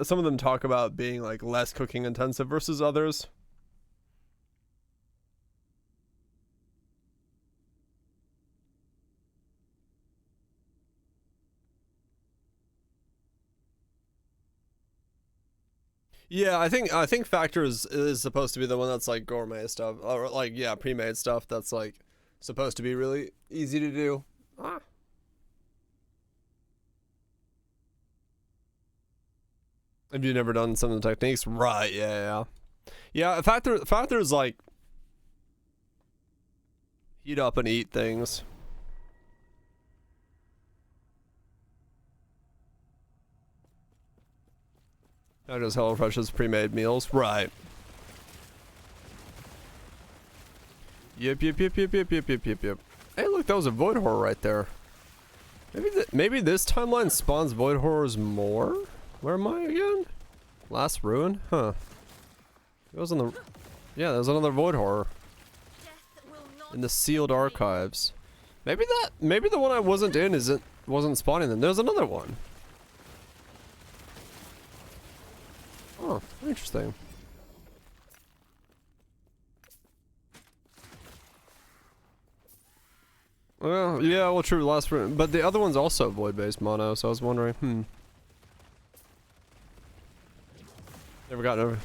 some of them talk about being like less cooking intensive versus others. Yeah, I think Factors is supposed to be the one that's like gourmet stuff, or like yeah, pre-made stuff that's like supposed to be really easy to do. Ah. Have you never done some of the techniques? Right, yeah. Yeah, Factor's like heat up and eat things. Not just HelloFresh's pre-made meals. Right. Yep. Hey, look, that was a Void Horror right there. Maybe this timeline spawns Void Horrors more? Where am I again? Last Ruin? Huh. It was on the... Yeah, there's another Void Horror. In the sealed archives. Maybe the one I wasn't in wasn't spawning then. There's another one. Oh, interesting. Well, yeah, well, true, last room, but the other one's also void-based mono, so I was wondering, Never got over.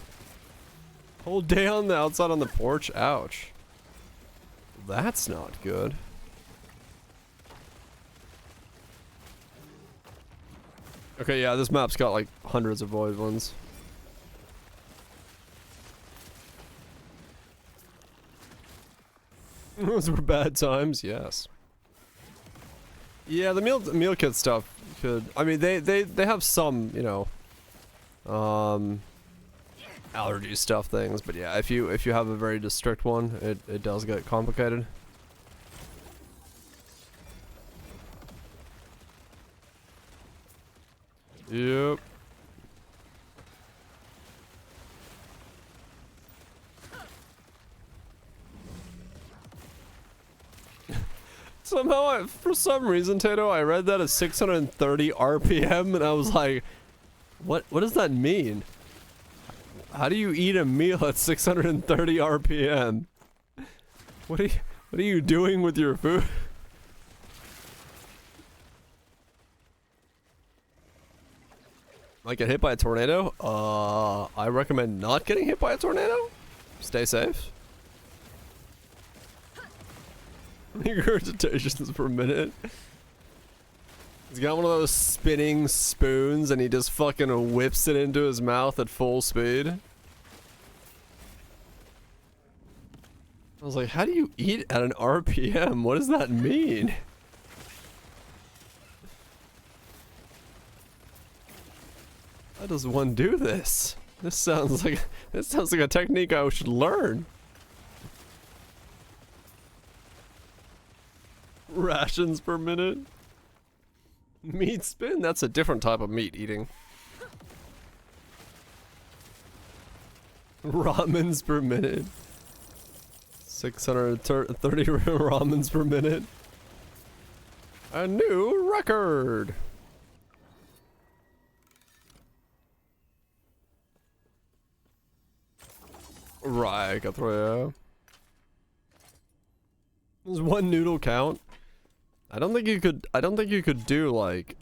Whole day on the outside on the porch, ouch. That's not good. Okay, yeah, this map's got like hundreds of void ones. Those were bad times, yes. Yeah, the meal kit stuff could. I mean, they have some, you know, allergy stuff things, but yeah, if you have a very strict one, it does get complicated. Yep. Somehow, for some reason, Tato, I read that as 630 RPM, and I was like, what does that mean? How do you eat a meal at 630 RPM? What are you doing with your food? Like get hit by a tornado? I recommend not getting hit by a tornado. Stay safe. Regurgitations per minute. He's got one of those spinning spoons and he just fucking whips it into his mouth at full speed. I was like, how do you eat at an RPM? What does that mean? How does one do this? This sounds like a technique I should learn. Rations per minute. Meat spin? That's a different type of meat eating. Ramens per minute. 630 ramens per minute. A new record! Right, Katroya. Does one noodle count? I don't think you could do like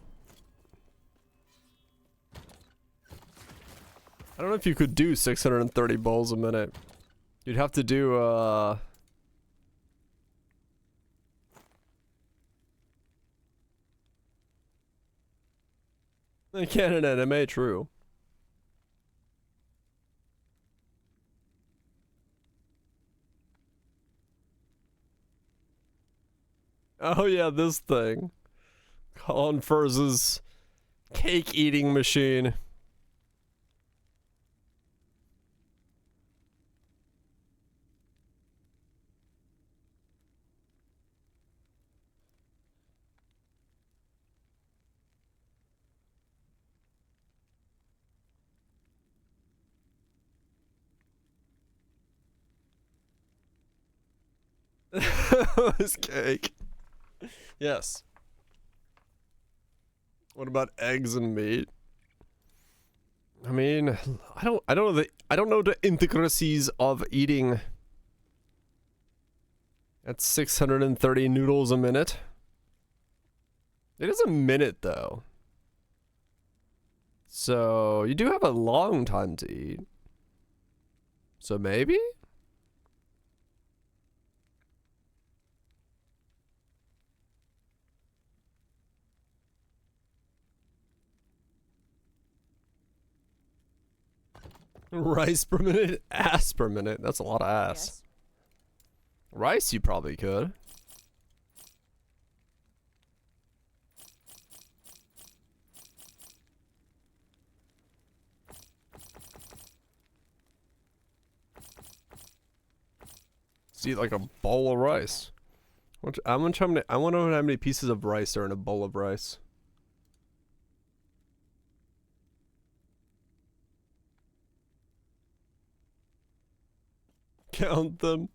I don't know if you could do 630 bowls a minute. You'd have to do, canon anime, true. Oh yeah, this thing. Colin Firth's cake eating machine. This cake. Yes. What about eggs and meat? I mean, I don't know the intricacies of eating at 630 noodles a minute. It is a minute though. So, you do have a long time to eat. So maybe? Rice per minute? Ass per minute. That's a lot of ass. Yes. Rice you probably could. See, like a bowl of rice. I wonder how many pieces of rice are in a bowl of rice. Count them.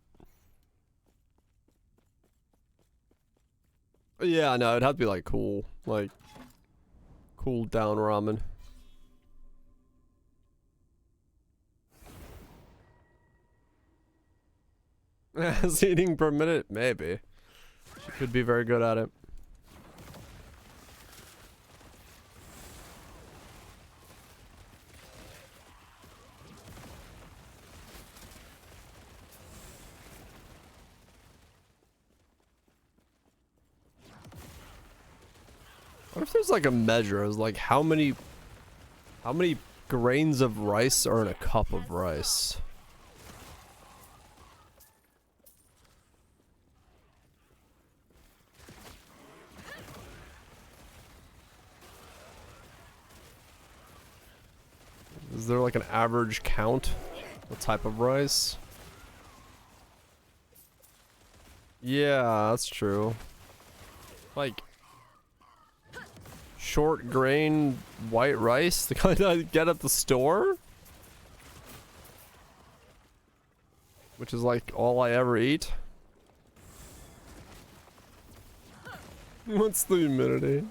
Yeah, no, it'd have to be like cool down ramen. Ass eating per minute? Maybe. She could be very good at it. What if there's like a measure as like how many grains of rice are in a cup of rice? Is there like an average count? What type of rice? Yeah, that's true. Like short grain white rice, the kind I get at the store, which is like all I ever eat. What's the humidity?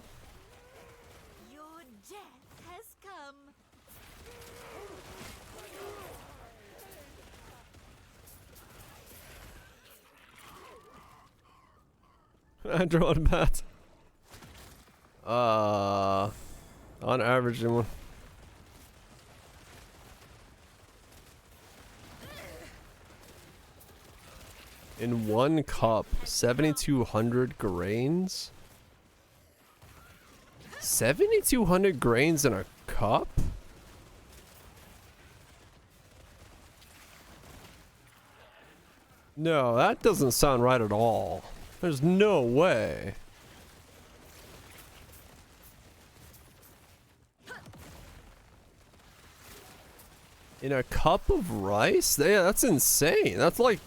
Your death has come. I draw it bat. On average, in one cup, 7,200 grains? 7,200 grains in a cup? No, that doesn't sound right at all. There's no way. In a cup of rice? Yeah, that's insane. That's like...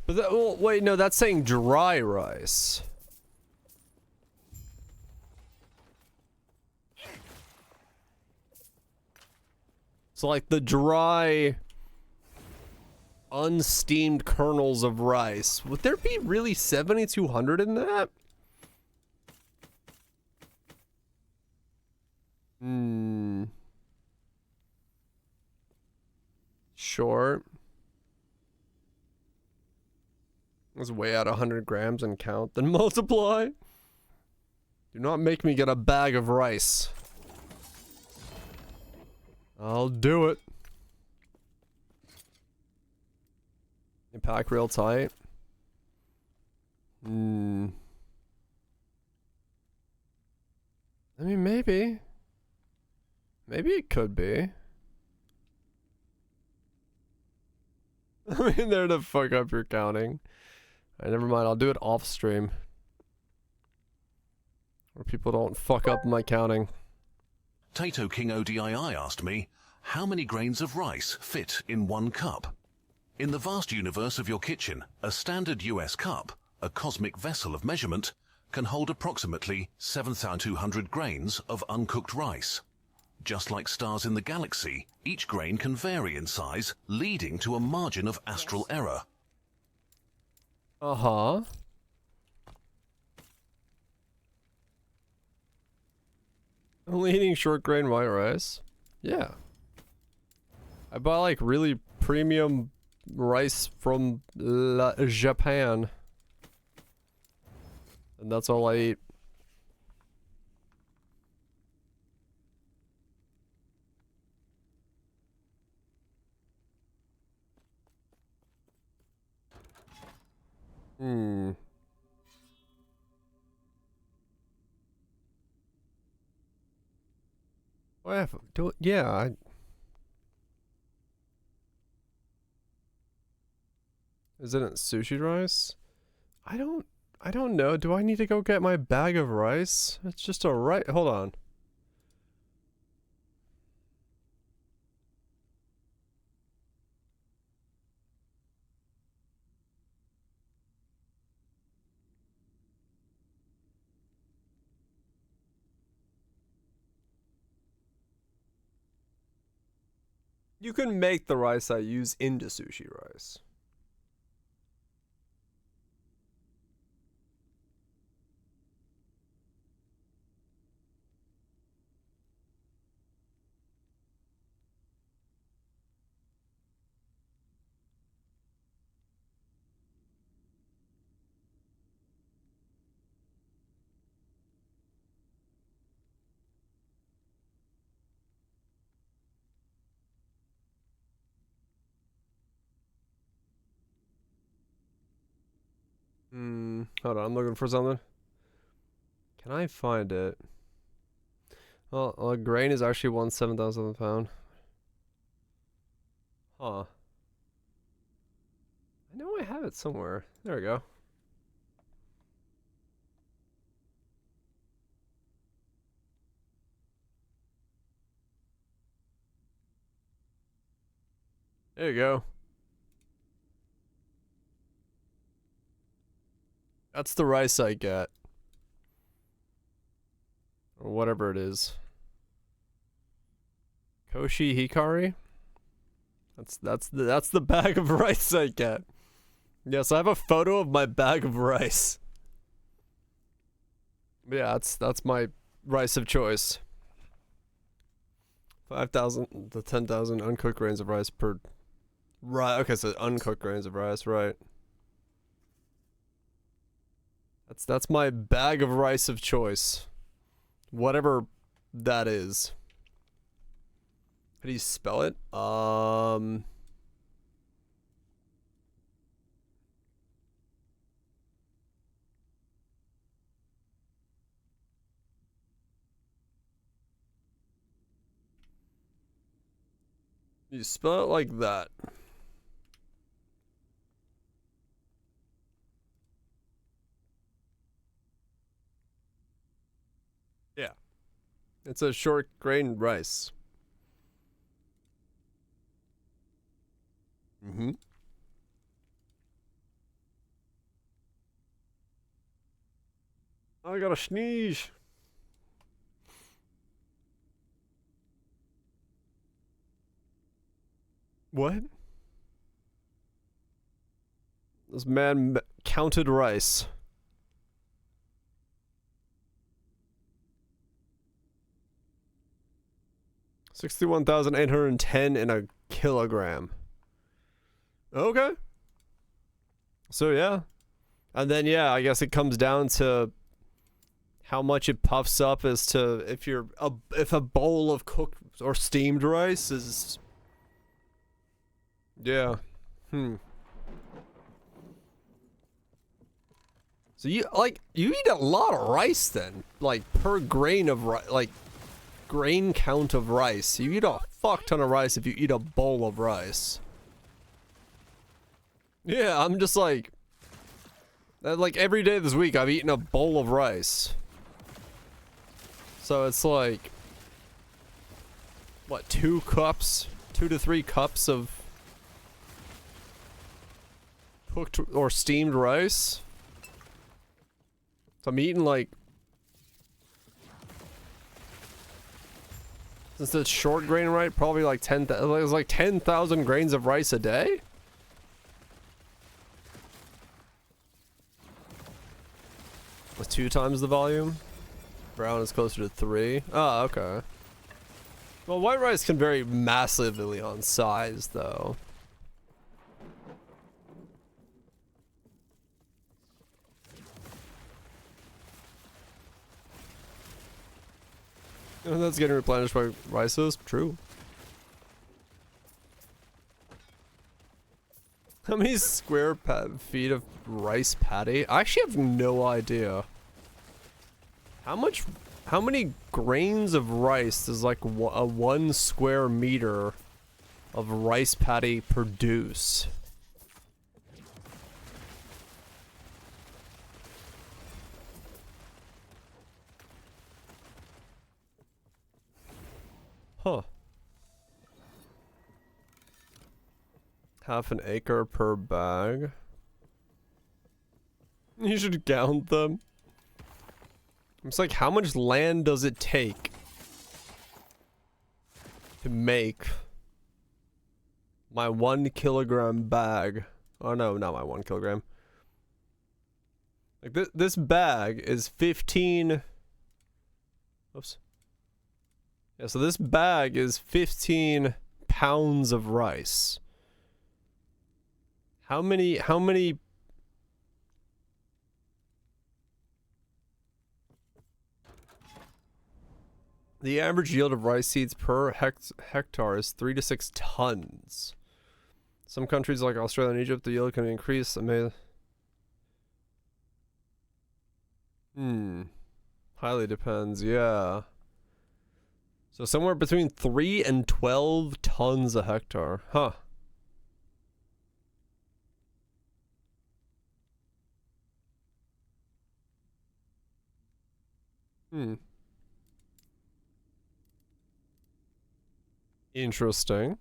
But that, well, wait, no, that's saying dry rice. So like the dry... unsteamed kernels of rice. Would there be really 7,200 in that? Sure. Let's weigh out 100 grams and count, then multiply. Do not make me get a bag of rice. I'll do it. You pack real tight. I mean, maybe. Maybe it could be. I mean, there to fuck up your counting. Alright, never mind. I'll do it off stream. Where people don't fuck up my counting. Tato King ODII asked me, how many grains of rice fit in one cup? In the vast universe of your kitchen, a standard US cup, a cosmic vessel of measurement, can hold approximately 7,200 grains of uncooked rice. Just like stars in the galaxy, each grain can vary in size, leading to a margin of astral error. Uh-huh. Only eating short grain white rice? Yeah. I buy like really premium rice from Japan. And that's all I eat. Well, yeah. Isn't it sushi rice? I don't know. Do I need to go get my bag of rice? It's just a rice. Hold on. You can make the rice I use into sushi rice. Hold on, I'm looking for something. Can I find it? Well, grain is actually 1/7,000 of a pound. Huh. I know I have it somewhere. There we go. There you go. That's the rice I get. Or whatever it is. Koshi Hikari? That's the bag of rice I get. Yes, I have a photo of my bag of rice. But yeah, that's my rice of choice. 5,000 to 10,000 uncooked grains of rice per. Right. Okay, so uncooked grains of rice, right? That's my bag of rice of choice. Whatever that is. How do you spell it? You spell it like that. Yeah. It's a short grain rice. Mm-hmm. I gotta sneeze. What? This man counted rice. 61,810 in a kilogram. Okay. So yeah, And then yeah, I guess it comes down to how much it puffs up as to if if a bowl of cooked or steamed rice is, yeah. So you eat a lot of rice then, like per grain of grain count of rice. You eat a fuck ton of rice if you eat a bowl of rice. Yeah, I'm just like every day this week I've eaten a bowl of rice. So it's like, what, 2 to 3 cups of cooked or steamed rice? So I'm eating like, since it's short grain, right? Probably like 10,000 grains of rice a day? With 2 times the volume? Brown is closer to 3. Oh, okay. Well, white rice can vary massively on size, though. And that's getting replenished by rices. True. How many square feet of rice patty? I actually have no idea. How many grains of rice does like a 1 square meter of rice patty produce? Huh. Half an acre per bag. You should count them. It's like, how much land does it take to make my 1 kilogram bag? Oh no, not my 1 kilogram. Like this bag is 15. Oops. Yeah, so this bag is 15 pounds of rice. How many The average yield of rice seeds per hectare is 3 to 6 tons. Some countries like Australia and Egypt, the yield can increase. Highly depends, yeah. So somewhere between 3 and 12 tons a hectare. Huh. Interesting.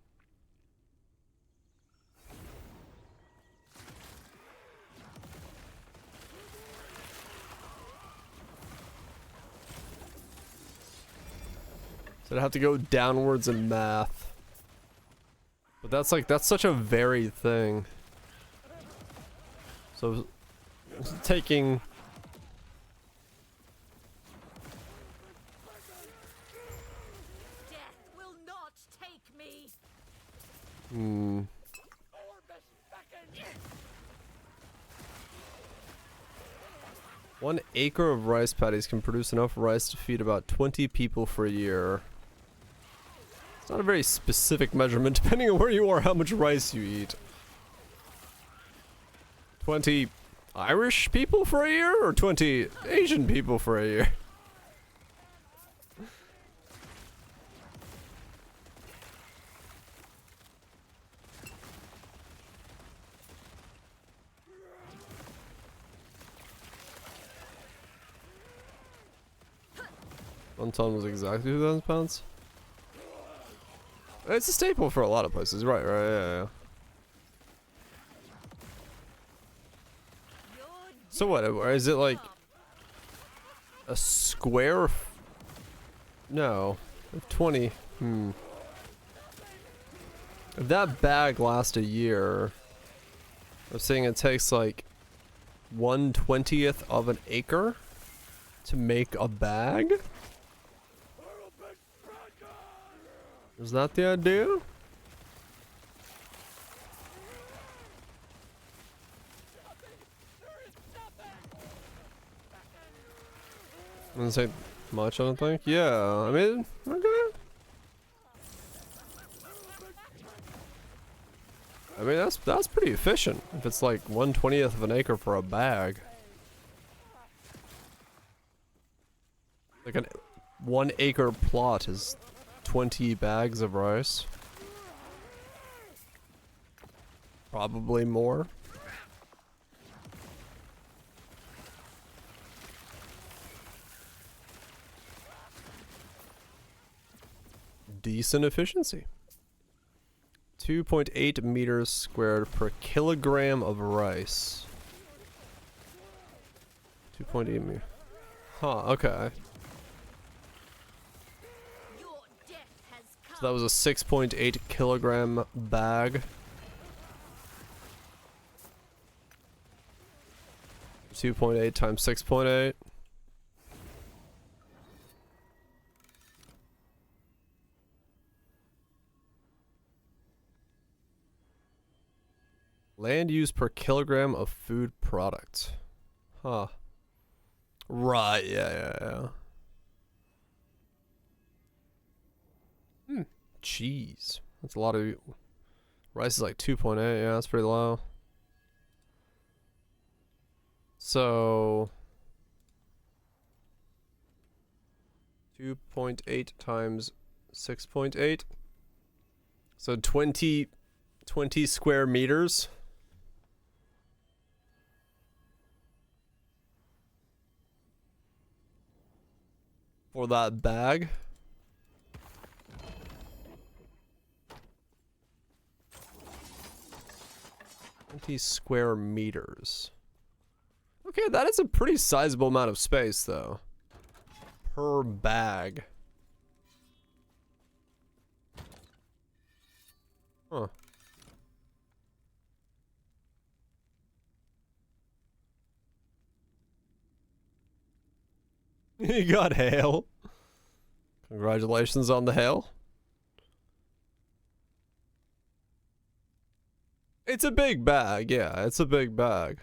So I'd have to go downwards in math. But that's such a varied thing. So taking Death will not take me. 1 acre of rice paddies can produce enough rice to feed about 20 people for a year. It's not a very specific measurement, depending on where you are, how much rice you eat. 20 Irish people for a year, or 20 Asian people for a year? One ton was exactly 2,000 pounds. It's a staple for a lot of places, right? Yeah. So what? Is it like a square? No, 20. If that bag lasts a year, I'm saying it takes like 1/20th of an acre to make a bag. Is that the idea? Doesn't say much, I don't think. Yeah, I mean, okay. I mean, that's pretty efficient. If it's like 1/20th of an acre for a bag. Like an 1 acre plot is 20 bags of rice. Probably more. Decent efficiency. 2.8 meters squared per kilogram of rice. 2.8 meters. Huh, okay. Your death has come. So that was a 6.8 kilogram bag. 2.8 times 6.8. Land use per kilogram of food product. Huh. Right, yeah. Cheese. That's a lot of... Rice is like 2.8, yeah, that's pretty low. So... 2.8 times 6.8. So 20 square meters. For that bag. Square meters. Okay, that is a pretty sizable amount of space, though. Per bag. Huh. You got hail. Congratulations on the hail. It's a big bag, yeah, it's a big bag.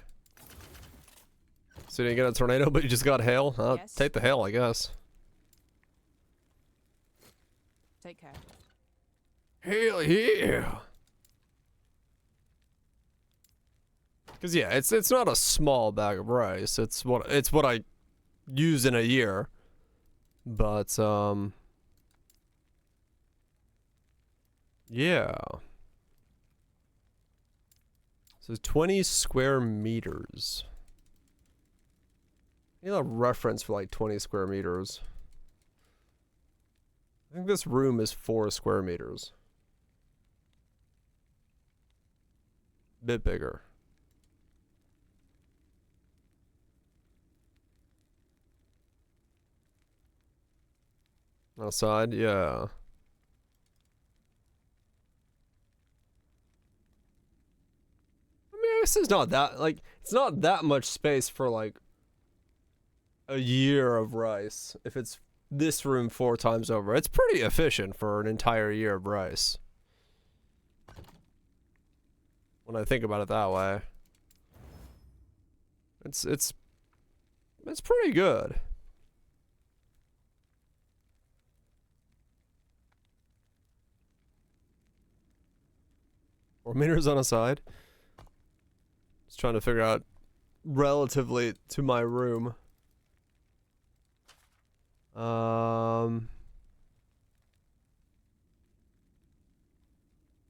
So you didn't get a tornado, but you just got hail? I'll Yes. take the hail, I guess. Take care. Hell yeah! Cause yeah, it's not a small bag of rice. It's what I use in a year. But yeah. So 20 square meters. I need a reference for like 20 square meters. I think this room is 4 square meters. Bit bigger. Outside, yeah. I mean, this is not that, like, it's not that much space for, like, a year of rice. If it's this room 4 times over, it's pretty efficient for an entire year of rice. When I think about it that way. It's pretty good. 4 meters on a side. Just trying to figure out relatively to my room. So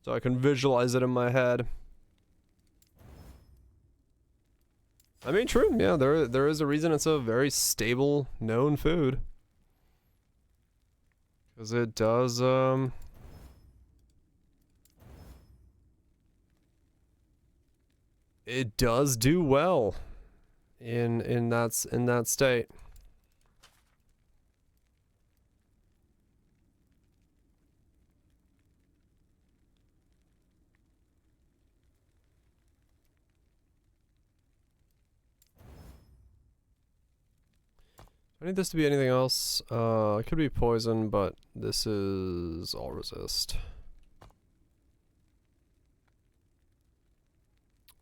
I can visualize it in my head. I mean, true. Yeah, there is a reason it's a very stable, known food. Because it does, it does do well in that state. I need this to be anything else. It could be poison, but this is all resist.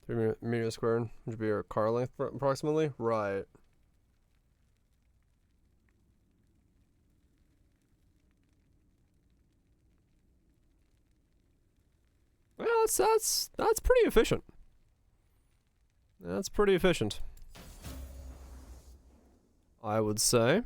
3 meters squared, which would be your car length approximately. Right. Well, that's pretty efficient. That's pretty efficient, I would say.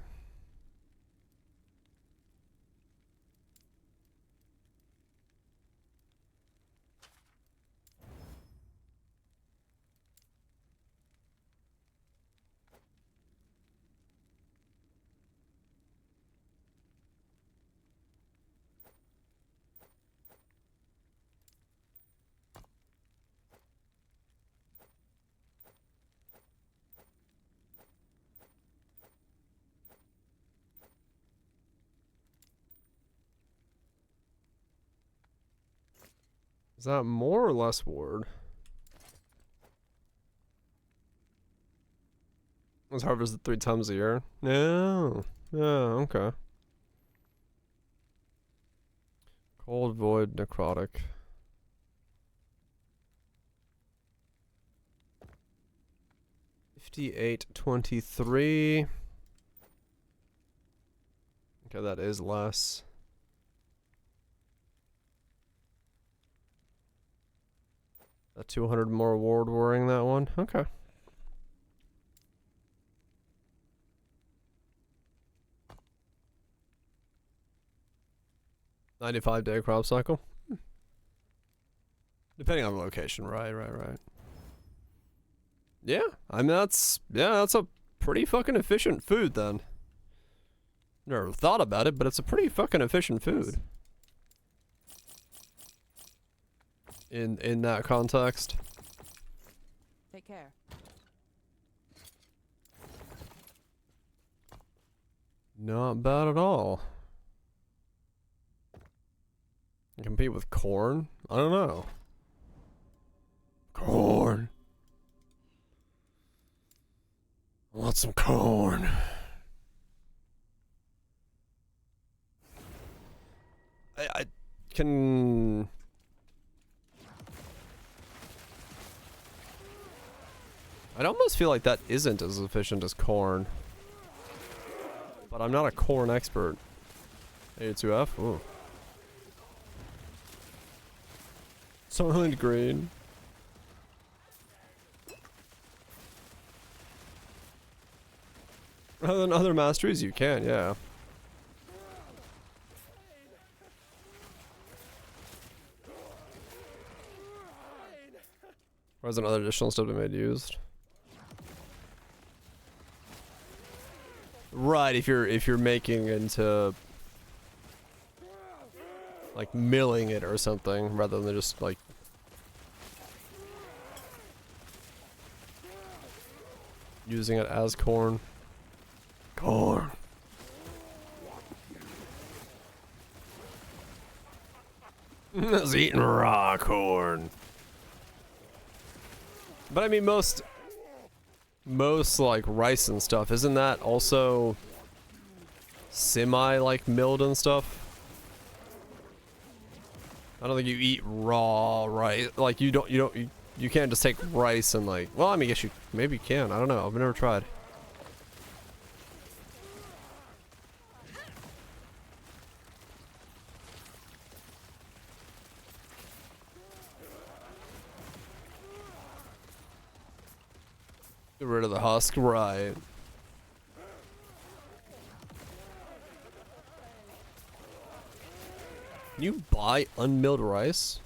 Is that more or less ward? Was harvested 3 times a year? No. Yeah, okay. Cold, void, necrotic. $58.23. Okay, that is less. A 200 more ward wearing that one. Okay. $95-day crop cycle. Depending on the location, right. Yeah, I mean that's a pretty fucking efficient food then. Never thought about it, but it's a pretty fucking efficient food. In that context. Take care. Not bad at all. Compete with corn? I don't know. Corn. I want some corn. I can... I'd almost feel like that isn't as efficient as corn. But I'm not a corn expert. A2F? Ooh. Soylent Green. Rather than other masteries, you can, yeah. Or has another additional stuff to be made used? Right, if you're making into like milling it or something rather than just like using it as corn. Corn. I was eating raw corn. But I mean most like rice and stuff, isn't that also semi like milled and stuff? I don't think you eat raw rice. Like you can't just take rice and like, well, I mean, I guess you maybe you can. I don't know. I've never tried. Get rid of the husk, right? Can you buy unmilled rice?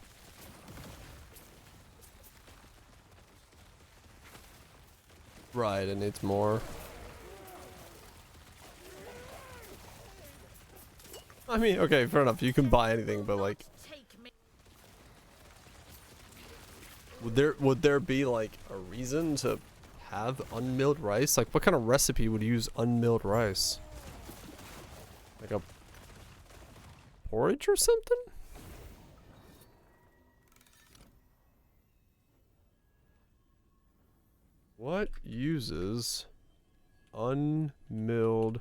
Right, it needs more. I mean, okay, fair enough. You can buy anything, but like, would there be like a reason to have unmilled rice? Like, what kind of recipe would use unmilled rice? Like a porridge or something? What uses unmilled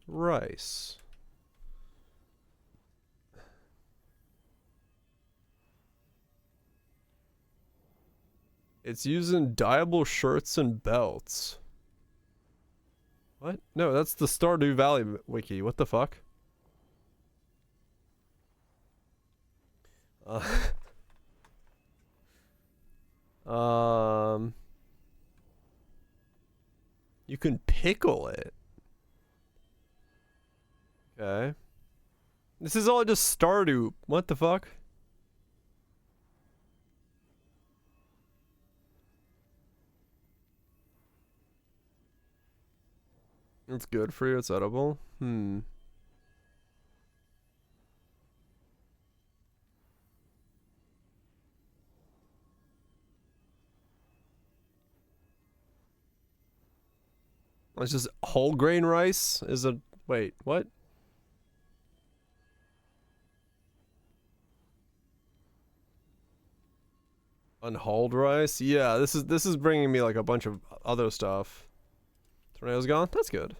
rice? It's using dyeable shirts and belts. What? No, that's the Stardew Valley wiki. What the fuck? You can pickle it. Okay. This is all just Stardew. What the fuck? It's good for you. It's edible. It's just whole grain rice is a wait, what? Unhulled rice? Yeah, this is bringing me like a bunch of other stuff. Tornado's gone? That's good.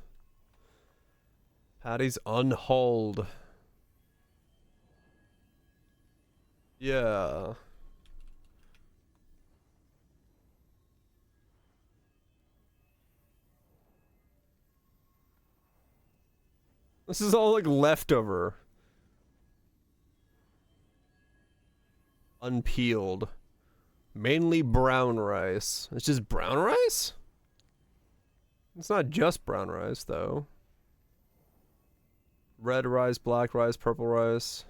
Patty's unhulled. Yeah. This is all like leftover. Unpeeled. Mainly brown rice. It's just brown rice? It's not just brown rice though. Red rice, black rice, purple rice.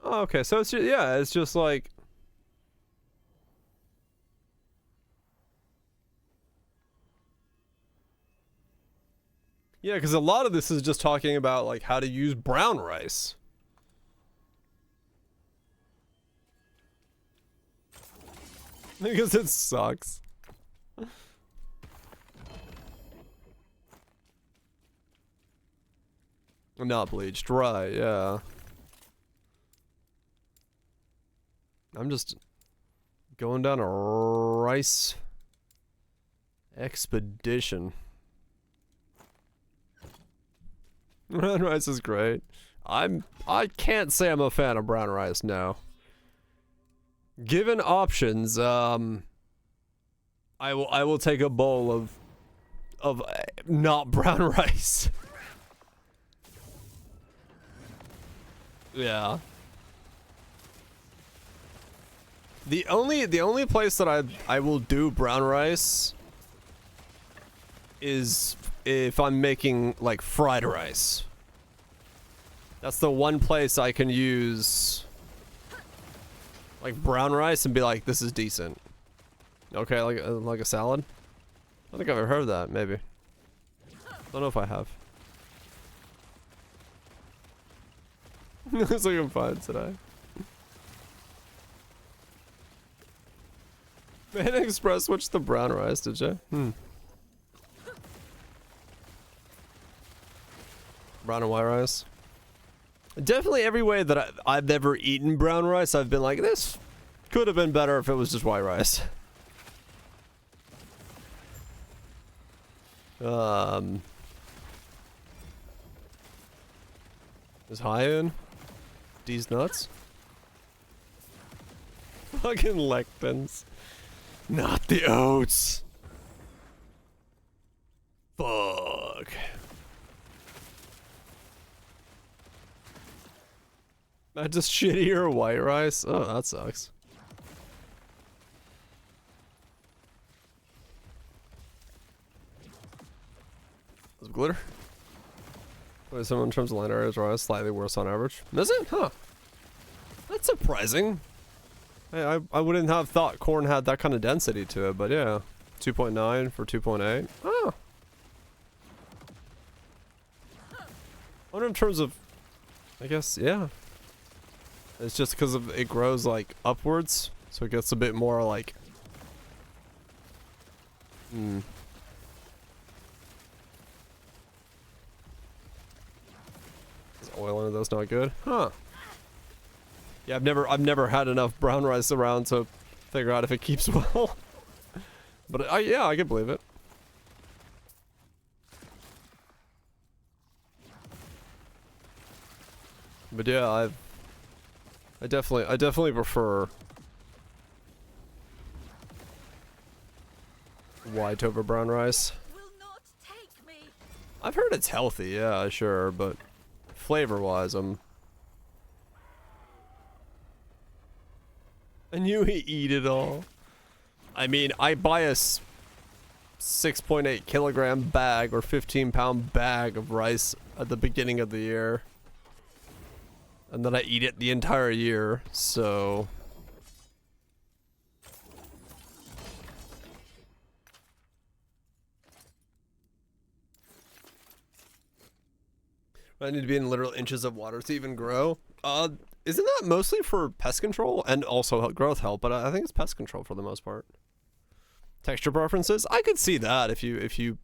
Oh, okay, so it's just, yeah, it's just like yeah, because a lot of this is just talking about like how to use brown rice. Because it sucks. Not bleached, right, yeah. I'm just going down a rice expedition. Brown rice is great. I can't say I'm a fan of brown rice, no. Given options, I will take a bowl of not brown rice. Yeah. The only place that I will do brown rice is if I'm making like fried rice. That's the one place I can use like brown rice and be like, this is decent. Okay, like a salad. I don't think I've ever heard of that. Maybe. Don't know if I have. Looks like I'm fine today. Man Express switched to brown rice, did you? Brown and white rice. Definitely every way that I've ever eaten brown rice, I've been like, this could have been better if it was just white rice. Is high in? D's nuts? Fucking lectins. Not the oats. Fuck. Not just shittier white rice? Oh, that sucks. Is it glitter? Wait, so in terms of line areas, rice slightly worse on average. Is it? Huh. That's surprising. Hey, I wouldn't have thought corn had that kind of density to it, but yeah. 2.9 for 2.8. Oh. I wonder in terms of, I guess, yeah. It's just because of it grows like upwards, so it gets a bit more like. Is oil in it that's not good? Huh. Yeah, I've never had enough brown rice around to figure out if it keeps well. But yeah, I can believe it. But yeah, I definitely prefer white over brown rice. Will not take me. I've heard it's healthy, yeah, sure, but flavor-wise, And you eat it all. I mean, I buy a 6.8 kilogram bag or 15-pound bag of rice at the beginning of the year. And then I eat it the entire year, so... I need to be in literal inches of water to even grow. Isn't that mostly for pest control and also growth help? But I think it's pest control for the most part. Texture preferences? I could see that if you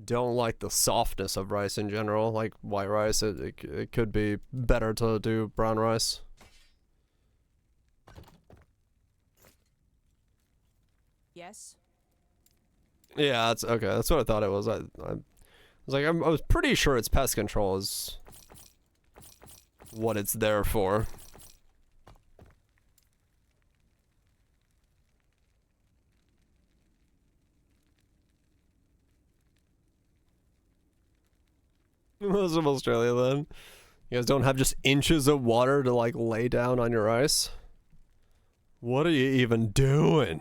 don't like the softness of rice in general, like white rice, it could be better to do brown rice. Yes. Yeah, that's okay. That's what I thought it was. I was pretty sure it's pest control is what it's there for. Most of Australia, then. You guys don't have just inches of water to, like, lay down on your ice? What are you even doing?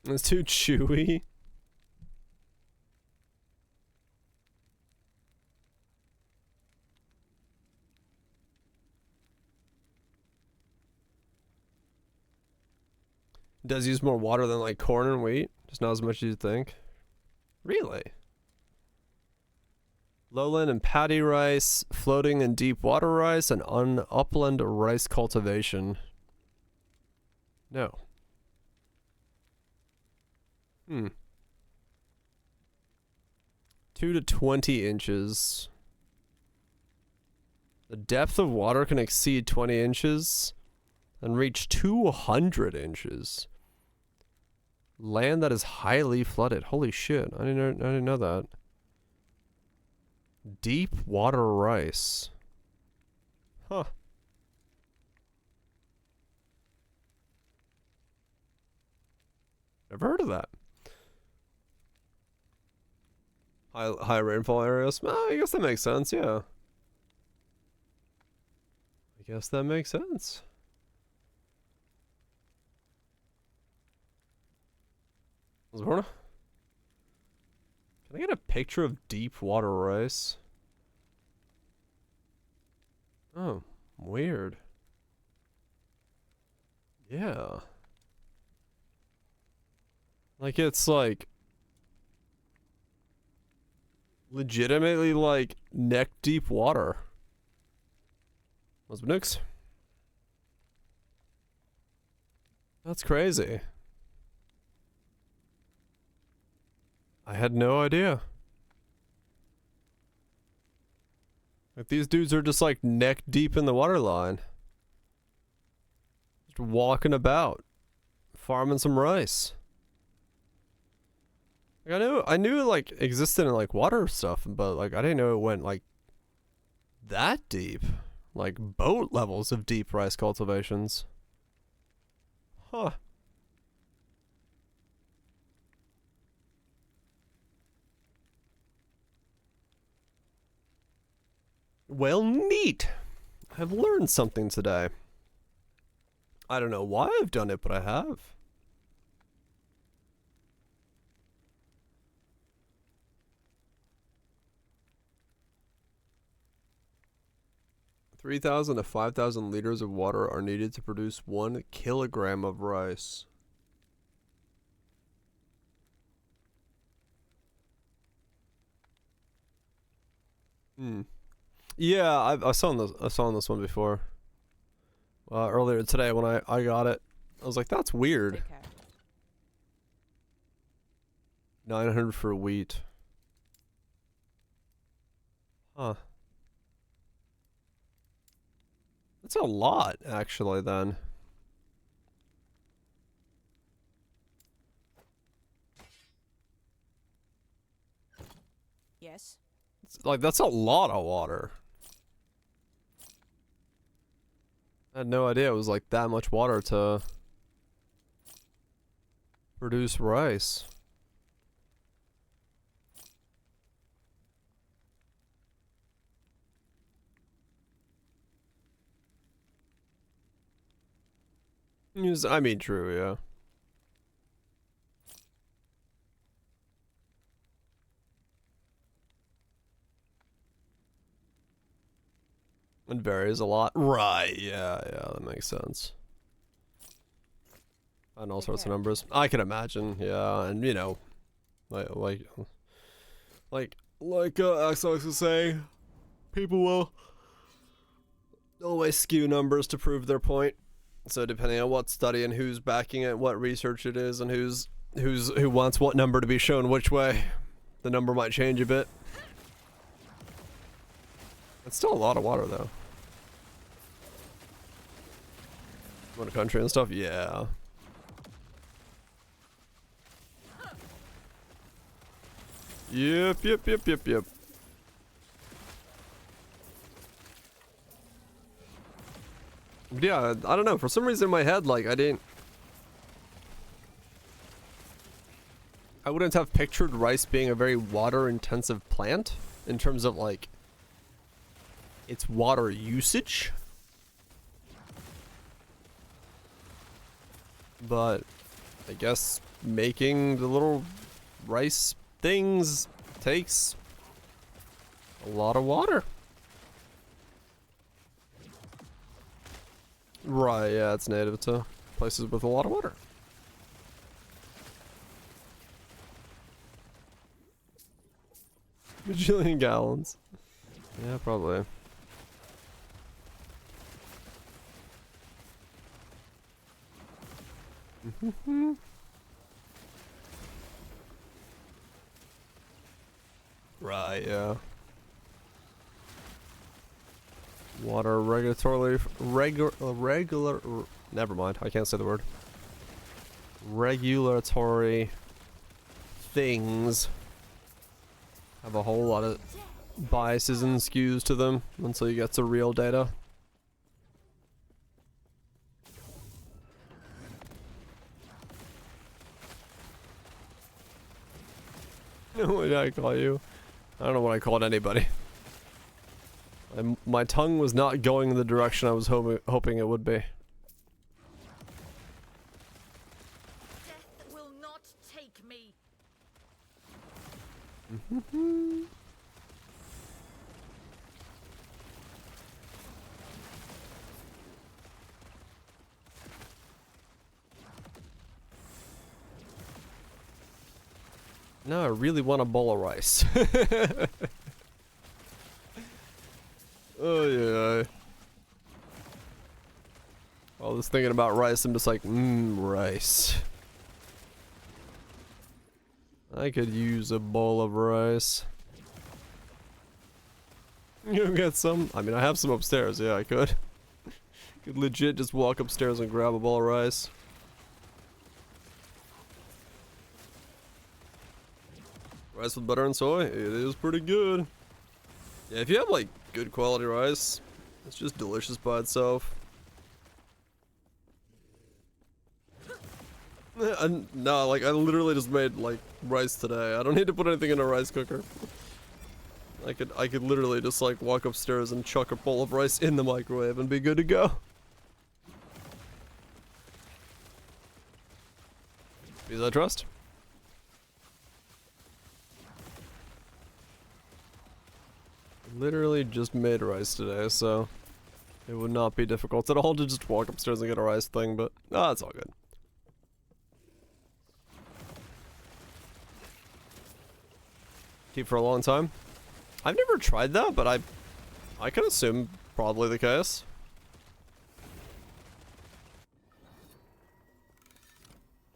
It's too chewy. It does use more water than like corn and wheat, just not as much as you think. Really? Lowland and paddy rice, floating and deep water rice, and upland rice cultivation. No. 2 to 20 inches. The depth of water can exceed 20 inches and reach 200 inches. Land that is highly flooded. Holy shit, I didn't know that. Deep water rice. Huh. Never heard of that. High rainfall areas. I guess that makes sense, yeah. I guess that makes sense. Can I get a picture of deep water rice? Oh, weird. Yeah. Like, it's like legitimately like neck deep water. What's nukes? That's crazy. I had no idea. Like, these dudes are just like neck deep in the water line. Just walking about, farming some rice. Like, I knew it like existed in like water stuff, but like I didn't know it went like that deep. Like boat levels of deep rice cultivations. Huh. Well, neat. I've learned something today. I don't know why I've done it, but I have. $3,000 to 5,000 liters of water are needed to produce 1 kilogram of rice. Yeah, I saw on this one before. Earlier today when I got it, I was like, that's weird. Take care. 900 for wheat. Huh. That's a lot, actually, then. Yes. It's like, that's a lot of water. I had no idea it was like that much water to produce rice. I mean, true, yeah. It varies a lot. Right, yeah, that makes sense. And all sorts of numbers. I can imagine, yeah, and you know, like Alex likes to say, people will always skew numbers to prove their point. So depending on what study and who's backing it, what research it is, and who wants what number to be shown which way, the number might change a bit. It's still a lot of water though. What a country and stuff, yeah. Yep. Yeah, I don't know. For some reason in my head, like, I wouldn't have pictured rice being a very water-intensive plant in terms of, like, its water usage. But I guess making the little rice things takes a lot of water. Right, yeah, it's native to places with a lot of water. Bajillion gallons. Yeah, probably. Right, yeah. Water regular, never mind, I can't say the word. Regulatory things have a whole lot of biases and skews to them until you get to real data. What did I call you? I don't know what I called anybody. My tongue was not going in the direction I was hoping it would be. Death will not take me. No, I really want a bowl of rice. Oh yeah. I was thinking about rice, I'm just like, rice. I could use a bowl of rice. You get some? I mean, I have some upstairs, yeah, I could. Could legit just walk upstairs and grab a bowl of rice. Rice with butter and soy, it is pretty good. Yeah, if you have like good quality rice, it's just delicious by itself. No, like I literally just made like rice today. I don't need to put anything in a rice cooker. I could literally just like walk upstairs and chuck a bowl of rice in the microwave and be good to go. Because I trust. Literally just made rice today, so it would not be difficult at all to just walk upstairs and get a rice thing, but it's all good. Keep for a long time. I've never tried that, but I can assume probably the case.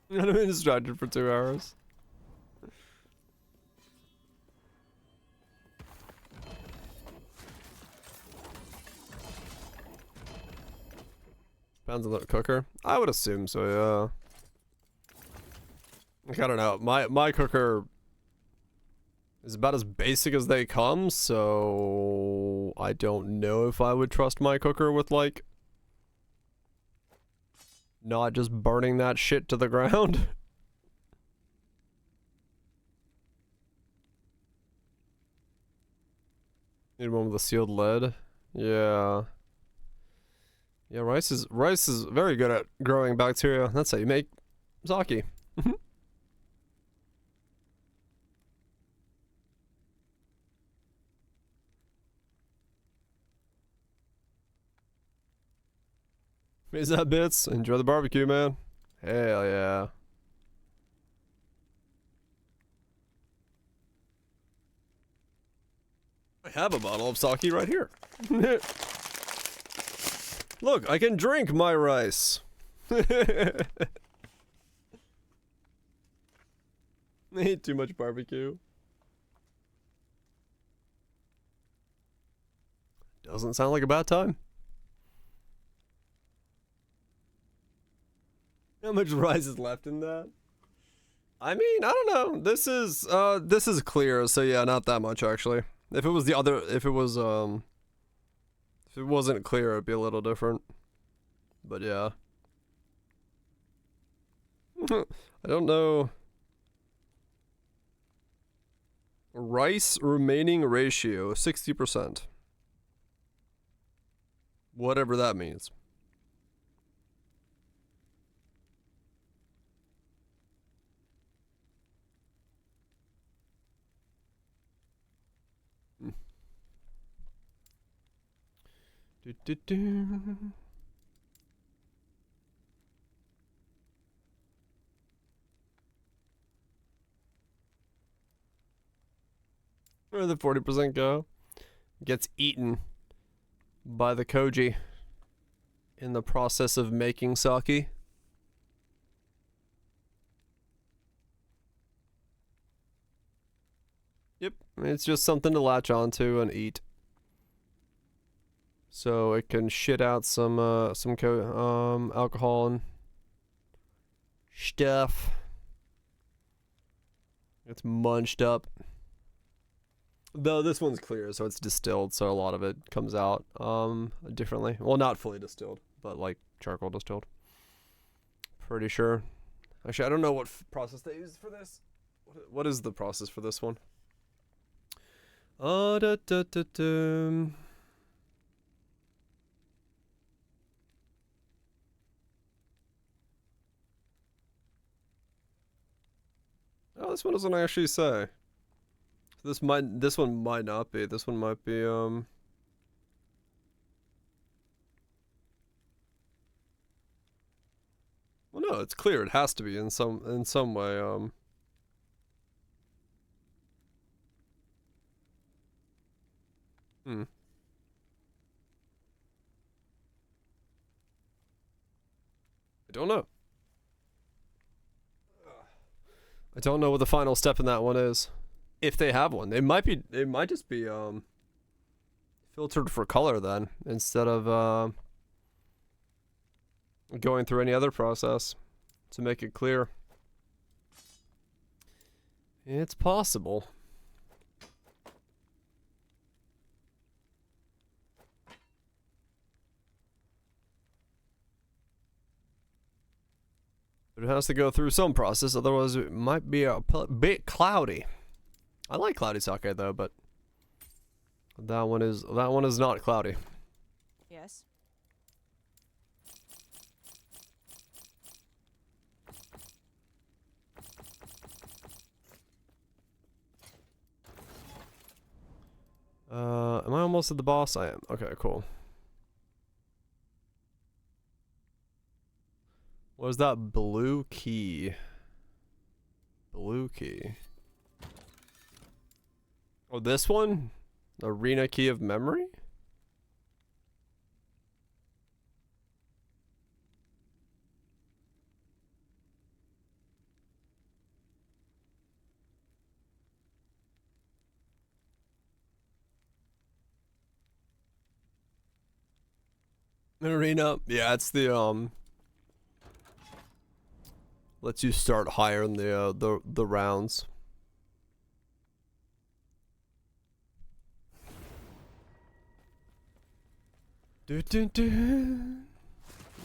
I've been distracted for 2 hours. Depends on the cooker. I would assume so, yeah. Like, I don't know. My cooker is about as basic as they come, so I don't know if I would trust my cooker with like not just burning that shit to the ground. Need one with a sealed lid. Yeah. Yeah, rice is very good at growing bacteria. That's how you make sake. Is that bits? Enjoy the barbecue, man. Hell yeah. I have a bottle of sake right here. Look, I can drink my rice. I ate too much barbecue. Doesn't sound like a bad time. How much rice is left in that? I mean, I don't know. This is clear, so yeah, not that much actually. If it was if it wasn't clear, it'd be a little different. But yeah. I don't know. Rice remaining ratio, 60%. Whatever that means. Do, do, do. Where the 40% go? Gets eaten by the koji in the process of making sake. Yep, it's just something to latch onto and eat. So it can shit out some alcohol and stuff. It's munched up. Though this one's clear, so it's distilled, so a lot of it comes out differently. Well, not fully distilled, but like charcoal distilled. Pretty sure. Actually, I don't know what process they use for this. What is the process for this one? Oh, this one doesn't actually say. This one might not be. This one might be well, no, it's clear. It has to be in some way. I don't know. I don't know what the final step in that one is. If they have one. It might just be filtered for color then, instead of going through any other process to make it clear. It's possible. But it has to go through some process, otherwise it might be a bit cloudy. I like cloudy sake though, but that one is not cloudy. Yes. Am I almost at the boss? I am. Okay, cool. What is that blue key? Blue key. Oh, this one? Arena key of memory? Arena, yeah, it's the lets you start higher in the rounds.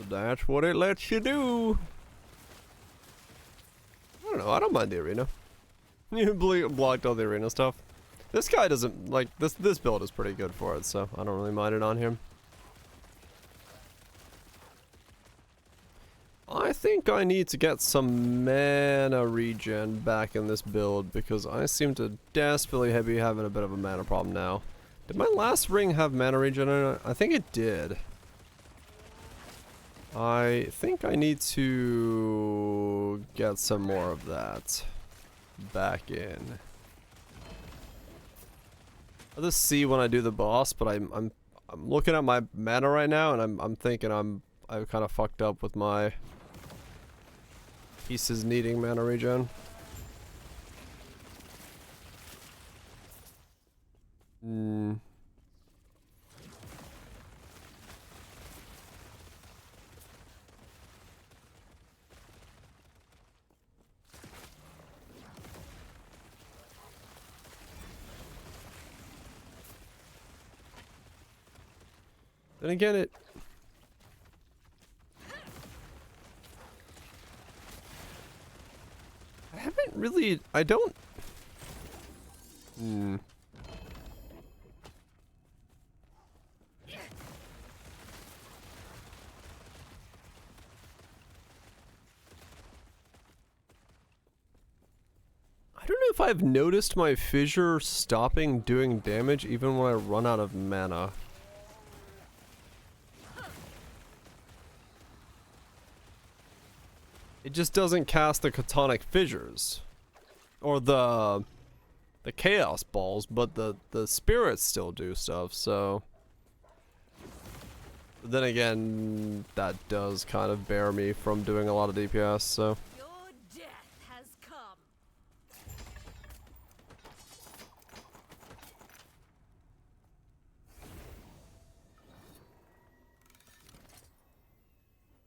That's what it lets you do. I don't know. I don't mind the arena. You blocked all the arena stuff. This guy doesn't like this. This build is pretty good for it, so I don't really mind it on him. I think I need to get some mana regen back in this build because I seem to desperately be having a bit of a mana problem now. Did my last ring have mana regen in it? I think it did. I think I need to get some more of that back in. I'll just see when I do the boss, but I'm looking at my mana right now and I'm thinking I've kind of fucked up with my pieces needing mana regen. Then again, I haven't really, I don't... I don't know if I've noticed my fissure stopping doing damage even when I run out of mana. It just doesn't cast the Chthonic Fissures. Or the Chaos Balls, but the spirits still do stuff, so... But then again, that does kind of bear me from doing a lot of DPS, so... Your death has come.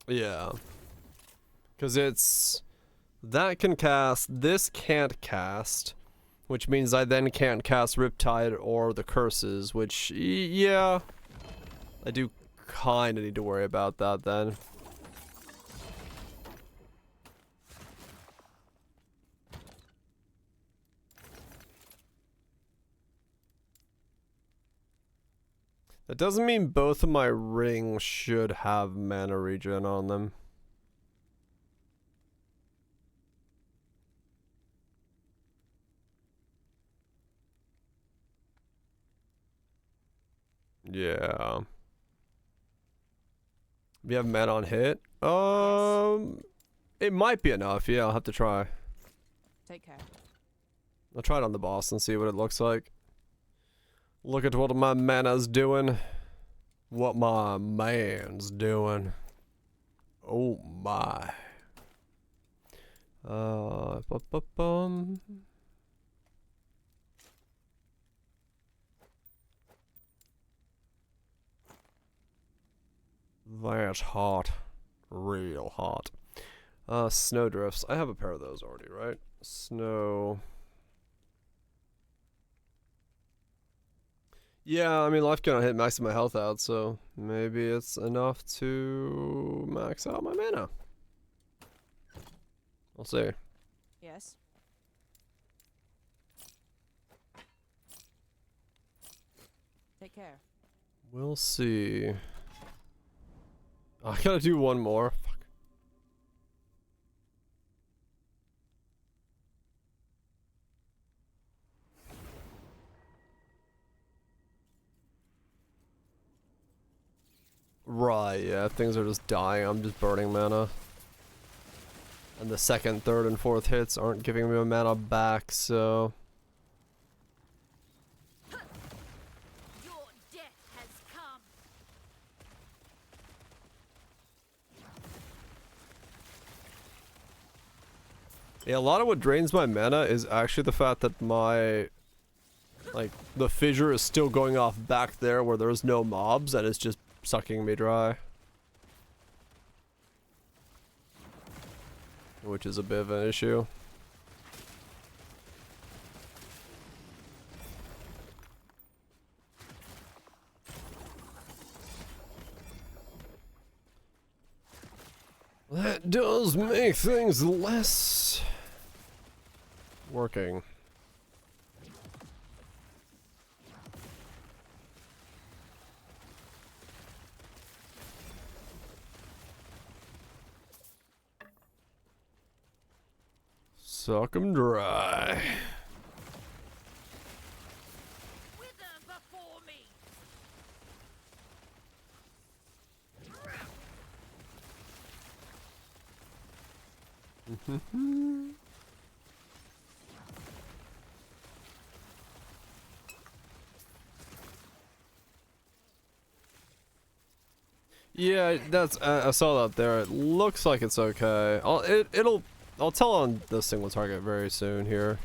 Yeah. Because it's... That can cast, this can't cast, which means I then can't cast Riptide or the Curses, which, yeah, I do kind of need to worry about that then. That doesn't mean both of my rings should have mana regen on them. Yeah. We have mana on hit. It might be enough. Yeah, I'll have to try. Take care. I'll try it on the boss and see what it looks like. Look at what my mana's doing. What my man's doing. Oh my. Bum. That's hot. Real hot. Snowdrifts. I have a pair of those already, right? Snow. Yeah, I mean, life cannot hit max my health out, so maybe it's enough to max out my mana. We'll see. Yes. Take care. We'll see. I gotta do one more. Fuck. Right, yeah, things are just dying. I'm just burning mana. And the second, third, and fourth hits aren't giving me my mana back, so... Your death has come. Yeah, a lot of what drains my mana is actually the fact that my... Like, the fissure is still going off back there where there's no mobs, and it's just sucking me dry. Which is a bit of an issue. That does make things less working. Suck 'em dry. Wither before me. Yeah, that's I saw that there. It looks like it's okay. I'll tell on the single target very soon here.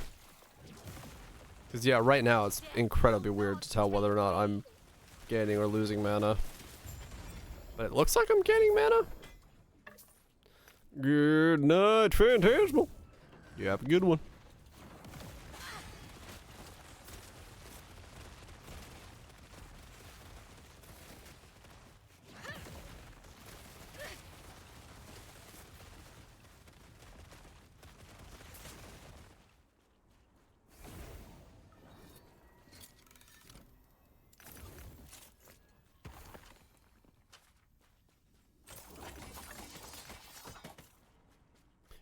Cause yeah, right now it's incredibly weird to tell whether or not I'm gaining or losing mana. But it looks like I'm gaining mana. Good night, Phantasmal. You have a good one.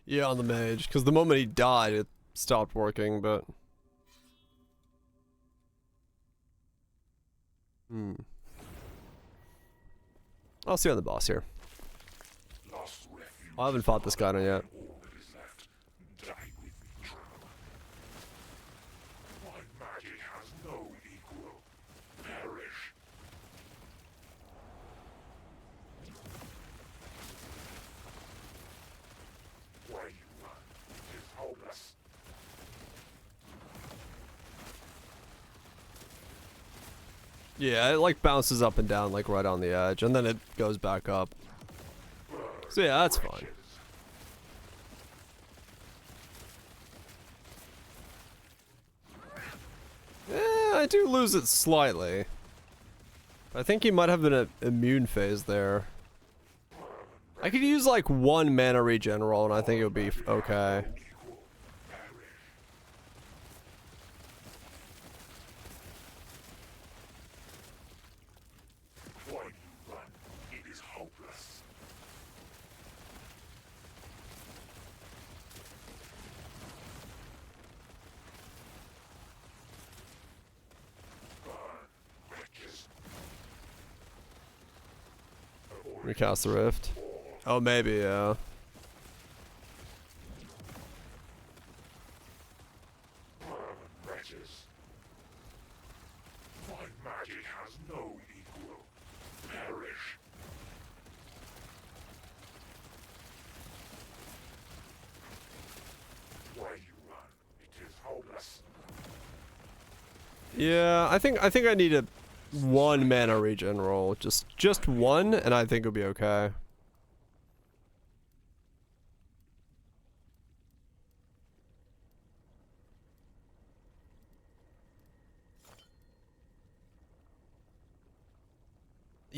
Yeah, on the mage, because the moment he died, it stopped working, but... I'll see you on the boss here. Lost refuge. I haven't fought this guy yet. All that is left. Die with me, traveler. My magic has no equal. Perish. Why you run? It is hopeless. Yeah, it like bounces up and down like right on the edge, and then it goes back up. So yeah, that's fine. I do lose it slightly. I think he might have an immune phase there. I could use like 1 mana regen roll, and I think it would be okay. Why you run? It is hopeless. Wretches. Recast the rift. Oh, maybe, yeah. Wretches. My magic has no equal. Perish. Why you run? It is hopeless. Yeah, I think I need a 1 mana regen roll. Just 1, and I think it'll be okay.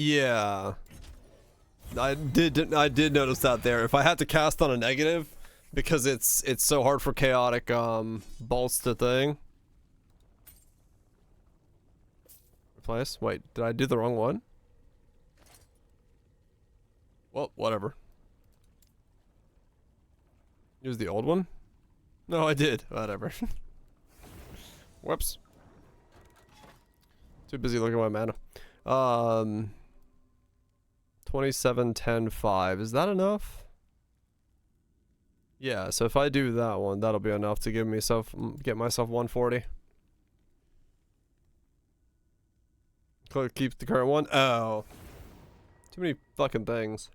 Yeah. I did notice that there. If I had to cast on a negative, because it's so hard for chaotic bolts to thing. Replace? Wait, did I do the wrong one? Well, whatever. Use the old one? No, I did. Whatever. Whoops. Too busy looking at my mana. 27, 10, 5. Is that enough? Yeah, so if I do that one, that'll be enough to get myself 140. Keep the current one. Oh. Too many fucking things.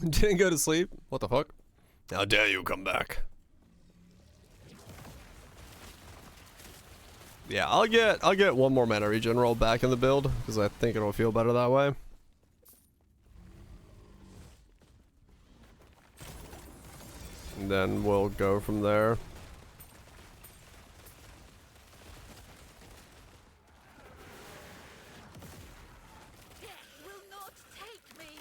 Didn't go to sleep? What the fuck? How dare you come back? Yeah, I'll get 1 more mana regen roll back in the build, because I think it'll feel better that way. And then we'll go from there. Death will not take me.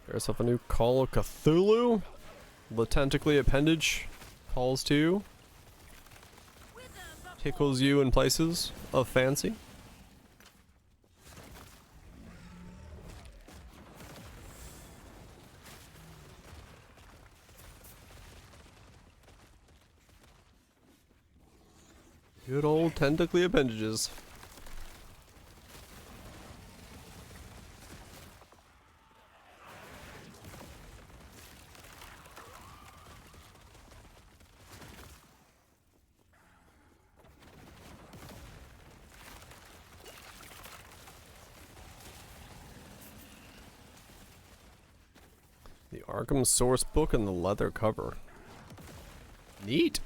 Get yourself a new Call of Cthulhu. The tentacly appendage calls to you. Wither tickles you in places of fancy. Good old tentacly appendages. The Arkham source book and the leather cover. Neat.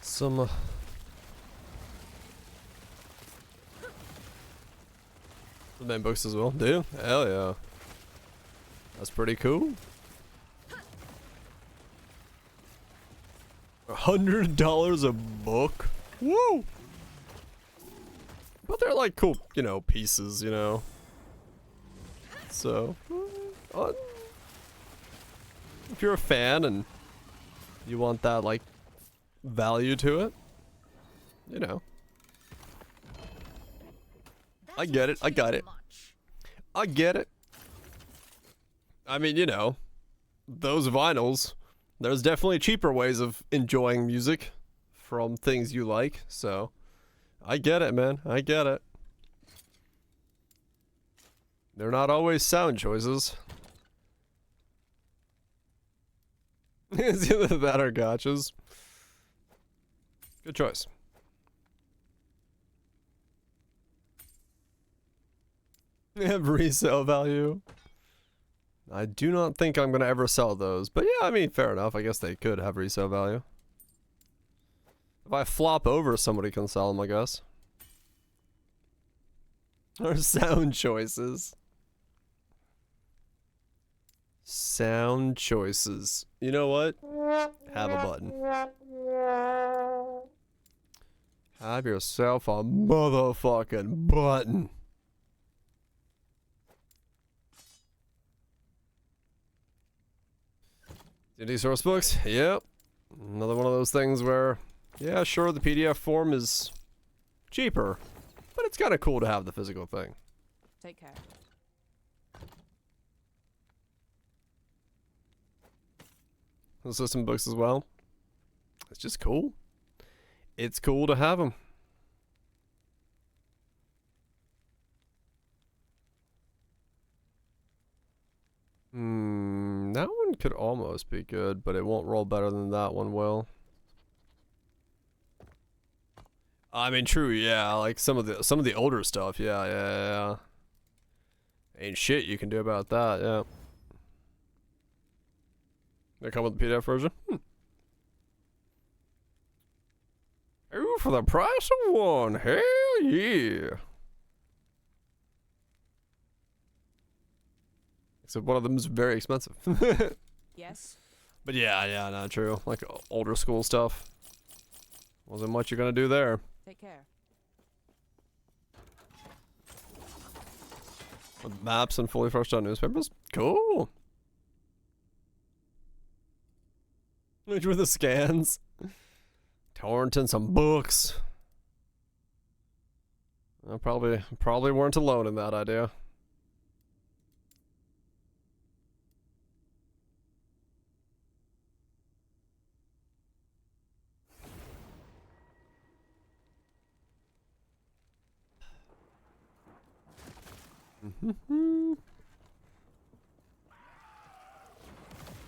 Some the main books as well. Do you? Hell yeah. That's pretty cool. $100 a book? Woo! But they're like cool, you know, pieces, you know. So, if you're a fan and you want that, like, value to it, you know. I get it. I got it. I get it. I mean, you know, those vinyls, there's definitely cheaper ways of enjoying music from things you like, so I get it, man. I get it. They're not always sound choices. It's either that or gotchas. Good choice. They have resale value. I do not think I'm going to ever sell those. But yeah, I mean, fair enough. I guess they could have resale value. If I flop over, somebody can sell them, I guess. Or sound choices. Sound choices. You know what? Have a button. Have yourself a motherfucking button. D&D source books? Yep. Another one of those things where, yeah, sure, the PDF form is cheaper, but it's kind of cool to have the physical thing. Take care. The system books as well. It's just cool. It's cool to have them. That one could almost be good, but it won't roll better than that one will. I mean, true, yeah. Like some of the older stuff, yeah. Ain't shit you can do about that, yeah. They come with the PDF version? Ooh, for the price of one, hell yeah. Except one of them is very expensive. Yes. But yeah, not true. Like older school stuff. Wasn't much you're gonna do there. Take care. With maps and fully fleshed out newspapers? Cool. Which were the scans? Torrenting some books. I probably weren't alone in that idea.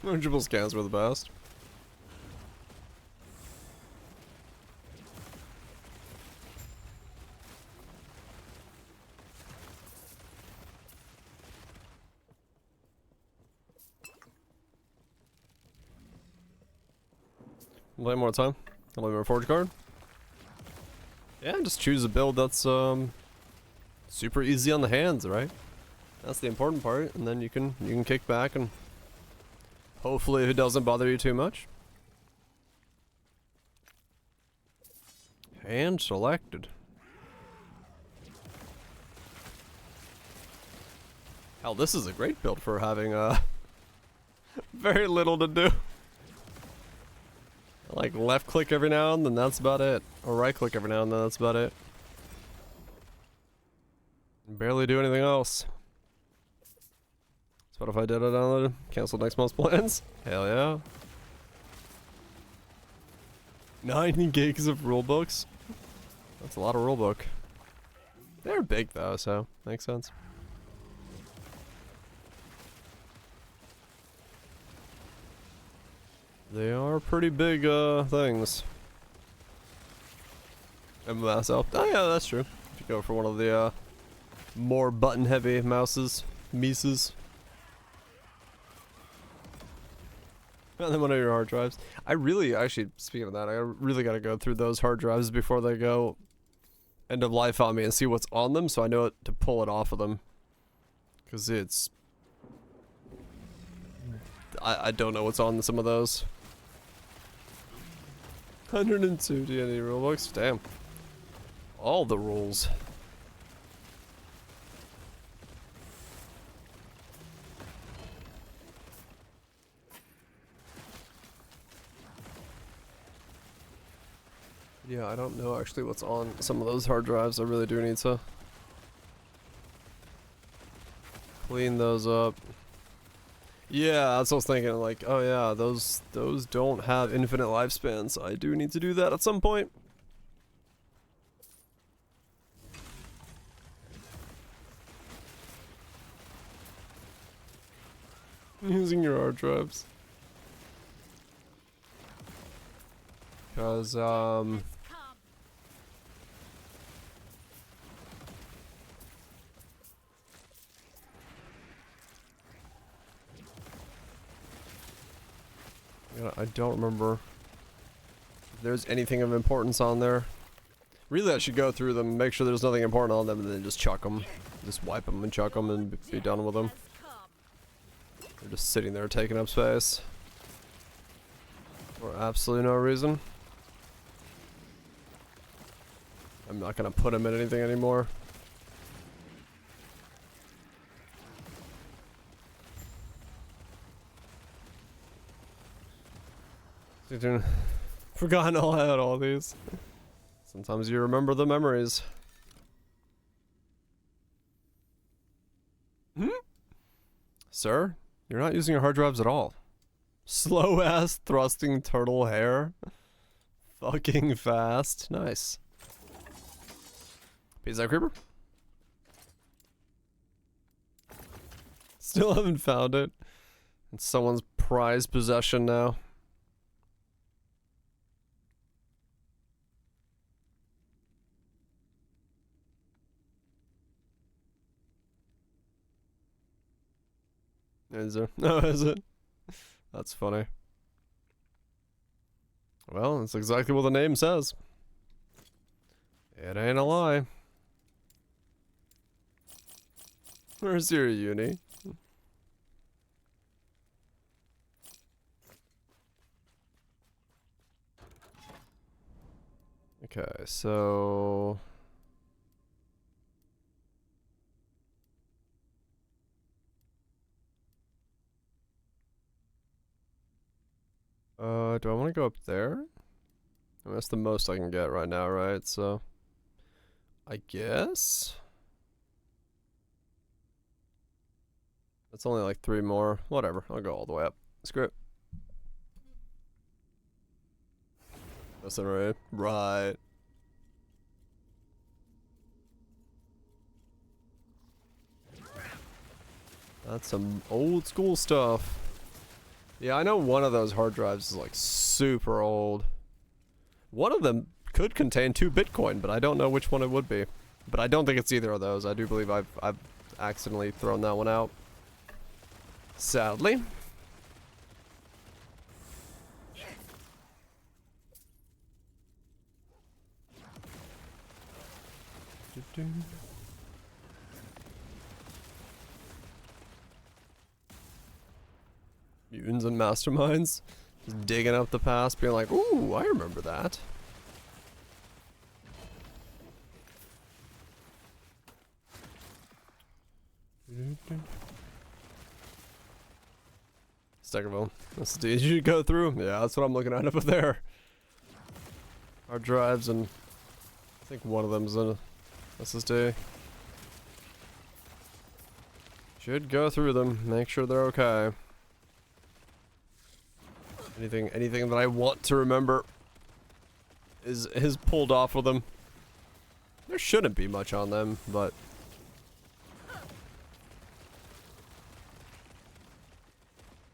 Triple scans were the best. Play more time. I'll leave my forge card. Yeah, just choose a build that's super easy on the hands, right? That's the important part, and then you can kick back and hopefully it doesn't bother you too much. And selected. Hell, this is a great build for having very little to do. Like left click every now and then, that's about it. Or right click every now and then, that's about it. Barely do anything else. So what if I did it on the cancel next month's plans? Hell yeah. 90 gigs of rulebooks? That's a lot of rulebook. They're big though, so makes sense. They are pretty big things. MSL. Oh yeah, that's true. If you go for one of the more button heavy mouses, Mises. And then one of your hard drives. I really, actually, speaking of that, I really gotta go through those hard drives before they go end of life on me and see what's on them so I know to pull it off of them. Cause it's... I don't know what's on some of those. 102 D&D rulebooks, damn. All the rules. Yeah, I don't know actually what's on some of those hard drives. I really do need to clean those up. Yeah, that's what I was thinking, like, oh yeah, those don't have infinite lifespans. I do need to do that at some point. Using your hard drives. Cause, I don't remember if there's anything of importance on there. Really, I should go through them, make sure there's nothing important on them, and then just chuck them. Just wipe them and chuck them and be done with them. They're just sitting there taking up space. For absolutely no reason. I'm not gonna put them in anything anymore. Forgotten I had all these. Sometimes you remember the memories. Sir, you're not using your hard drives at all. Slow ass thrusting turtle hair. Fucking fast. Nice. Peace out, creeper. Still haven't found it. It's someone's prized possession now. Is there? No, is it? That's funny. Well, that's exactly what the name says. It ain't a lie. Where's your uni? Okay, so... do I want to go up there? I mean, that's the most I can get right now, right? So, I guess? That's only like 3 more. Whatever, I'll go all the way up. Screw it. That's alright. Right. That's some old school stuff. Yeah, I know one of those hard drives is like super old. One of them could contain 2 Bitcoin, but I don't know which one it would be. But I don't think it's either of those. I do believe I've accidentally thrown that one out. Sadly. Mutants and masterminds. Just digging up the past, being like, ooh, I remember that. Steckerville. That's the did you go through? Yeah, that's what I'm looking at over there. Hard drives, and I think one of them's an SSD. Should go through them, make sure they're okay. Anything that I want to remember is pulled off of them. There shouldn't be much on them, but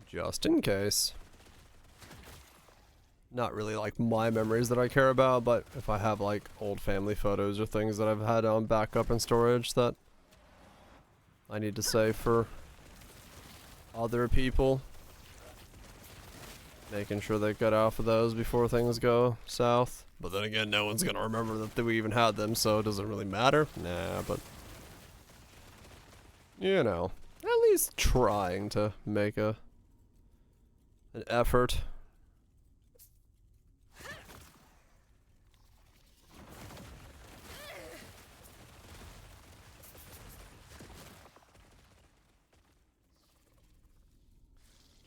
just in case. Not really like my memories that I care about, but if I have like old family photos or things that I've had on backup and storage that I need to save for other people, making sure they get off of those before things go south. But then again, no one's gonna remember that we even had them, so it doesn't really matter. Nah, but you know, at least trying to make an effort.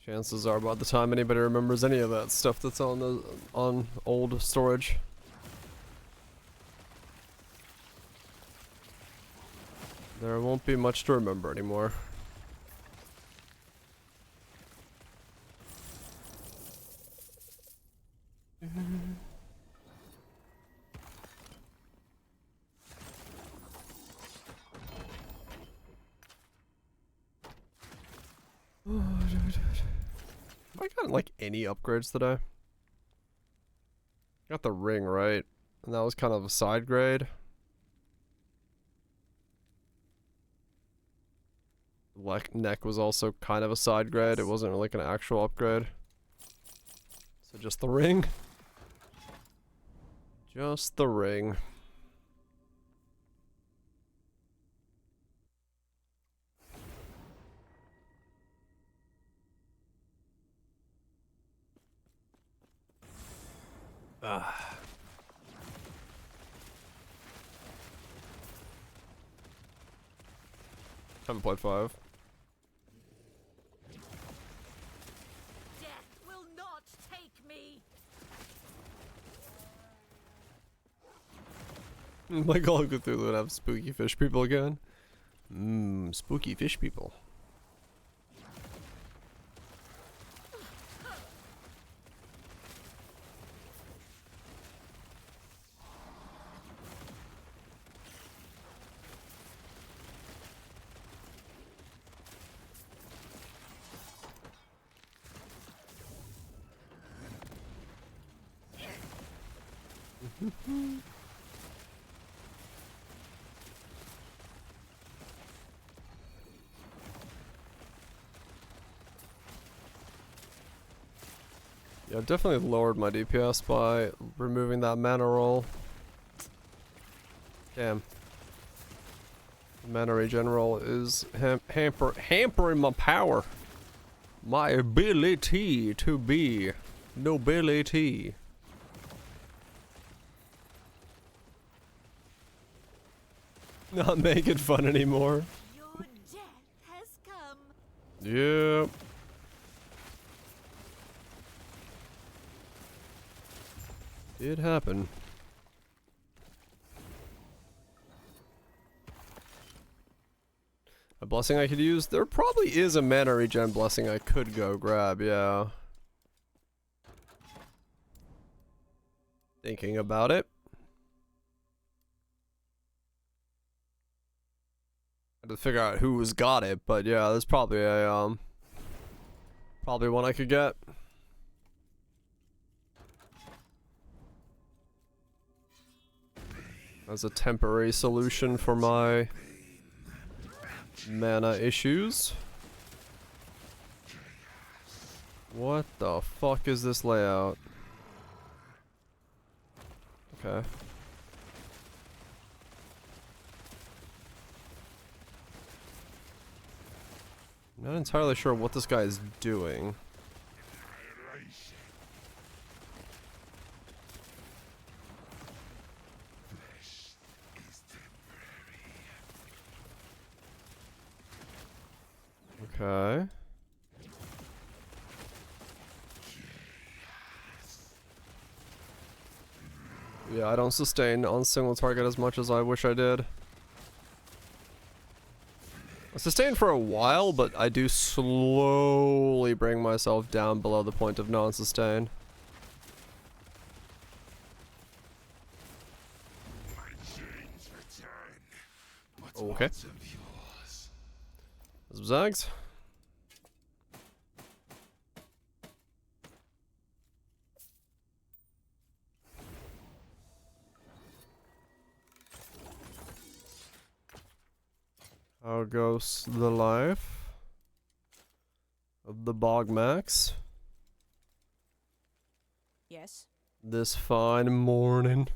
Chances are, by the time anybody remembers any of that stuff that's on old storage, there won't be much to remember anymore. Have I gotten like any upgrades today? Got the ring, right? And that was kind of a side grade. Neck was also kind of a side grade. It wasn't like an actual upgrade. So just the ring. Just the ring. Ah. Haven't played 5. Death will not take me. Like all Cthulhu would have spooky fish people again. Spooky fish people. Yeah, I've definitely lowered my DPS by removing that mana roll. Damn. The mana regen roll is hampering my power. My ability to be nobility. Not making fun anymore. Your death has come. Yep. It happened. A blessing I could use? There probably is a mana regen blessing I could go grab, yeah. Thinking about it. I had to figure out who's got it, but yeah, there's probably a probably one I could get. As a temporary solution for my mana issues. What the fuck is this layout? Okay. Not entirely sure what this guy is doing. Okay. Yeah, I don't sustain on single target as much as I wish I did. I sustain for a while, but I do slowly bring myself down below the point of non-sustain. Okay. Some zags. How goes the life of the Bogmax Yes. this fine morning?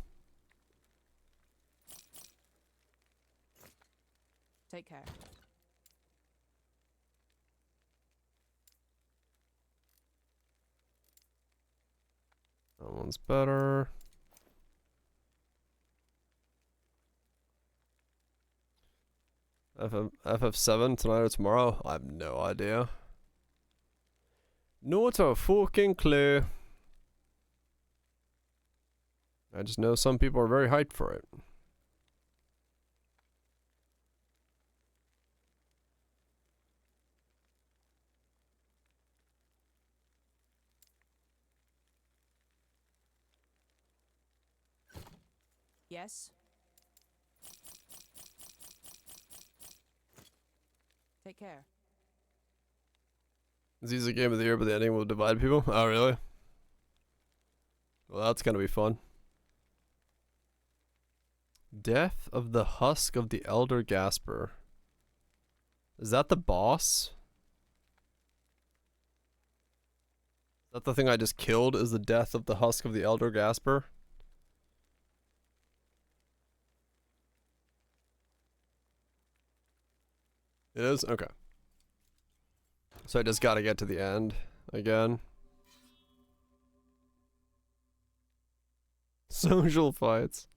Take care. That one's better. FF7 tonight or tomorrow? I have no idea. Not a fucking clue. I just know some people are very hyped for it. Yes. Take care. It's easy game of the year, but the ending will divide people. Oh, really? Well, that's gonna be fun. Death of the Husk of the Elder Gasper. Is that the boss? Is that the thing I just killed? Is the death of the Husk of the Elder Gasper? It is? Okay. So I just gotta get to the end again. Social fights.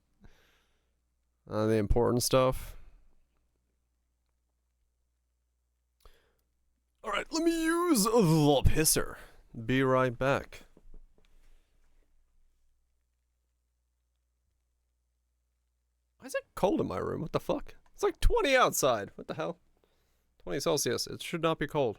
The important stuff. Alright, let me use the pisser. Be right back. Why is it cold in my room? What the fuck? It's like 20 outside. What the hell? 20 Celsius. It should not be cold.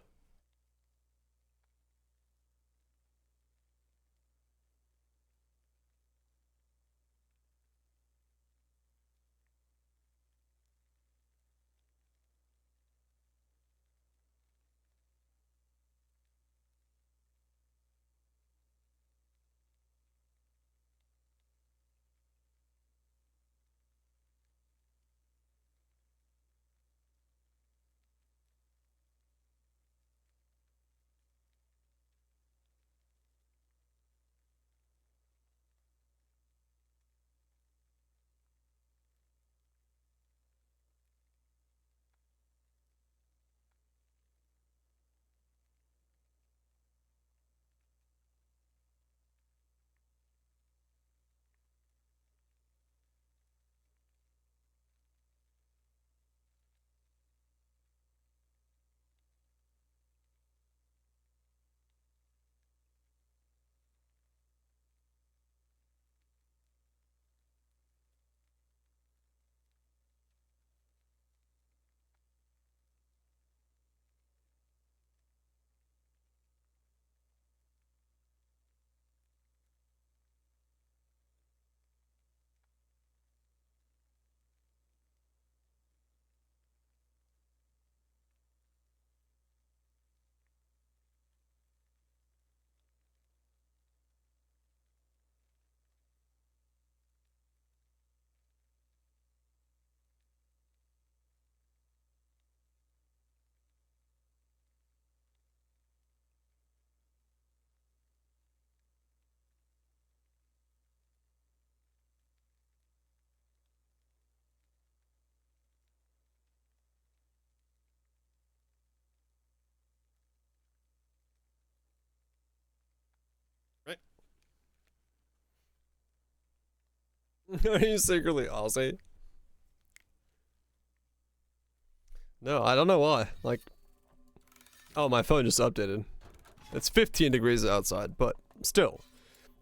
Right? Are you secretly Aussie? No, I don't know why. Like, Oh, my phone just updated. It's 15 degrees outside, but still.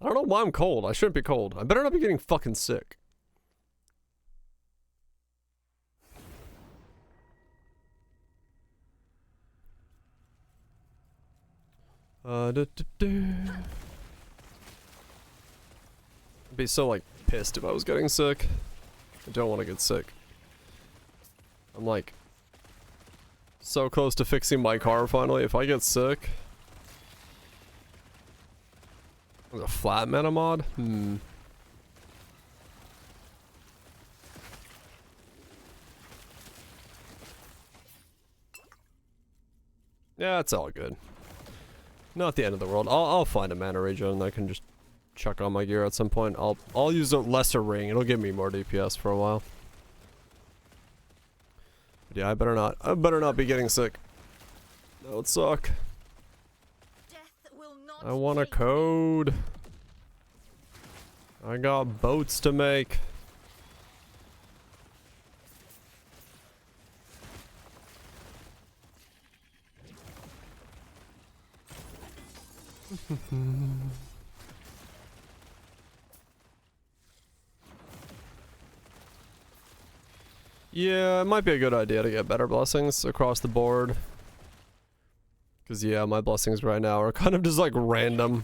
I don't know why I'm cold. I shouldn't be cold. I better not be getting fucking sick. I'd be so, like, pissed if I was getting sick. I don't want to get sick. I'm, like, so close to fixing my car finally. If I get sick... Was a flat mana mod? Yeah, it's all good. Not the end of the world. I'll find a mana regen and I can just chuck on my gear at some point. I'll use a lesser ring. It'll give me more DPS for a while. But yeah, I better not be getting sick. That would suck. Death will not I want a take me. code. I got boats to make. Yeah, it might be a good idea to get better blessings across the board. Because, yeah, my blessings right now are kind of just, like, random.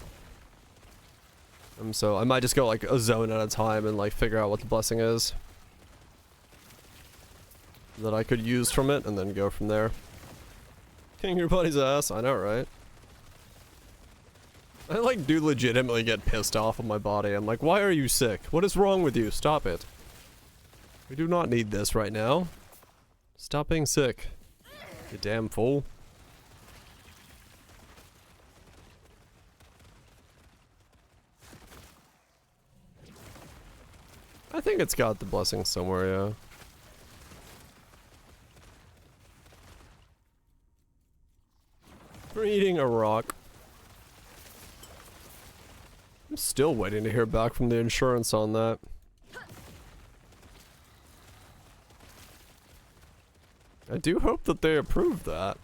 So I might just go, like, a zone at a time and, like, figure out what the blessing is that I could use from it, and then go from there. King your buddy's ass, I know, right? I, like, do legitimately get pissed off of my body. I'm like, why are you sick? What is wrong with you? Stop it. We do not need this right now. Stop being sick. You damn fool. I think it's got the blessing somewhere, yeah. We're eating a rock. I'm still waiting to hear back from the insurance on that. I do hope that they approve that.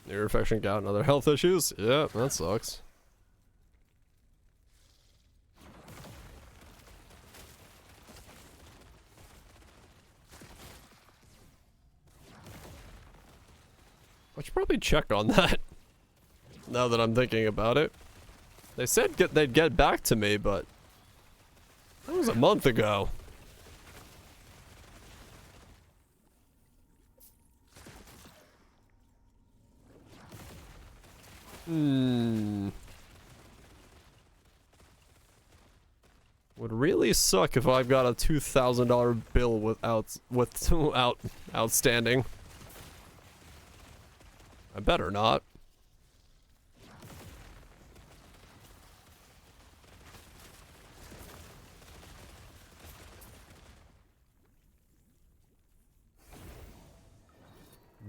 Ear infection, gout, and other health issues? Yeah, that sucks. I should probably check on that. Now that I'm thinking about it. They said they'd get back to me, but that was a month ago. Would really suck if I've got a $2,000 bill without outstanding. I better not.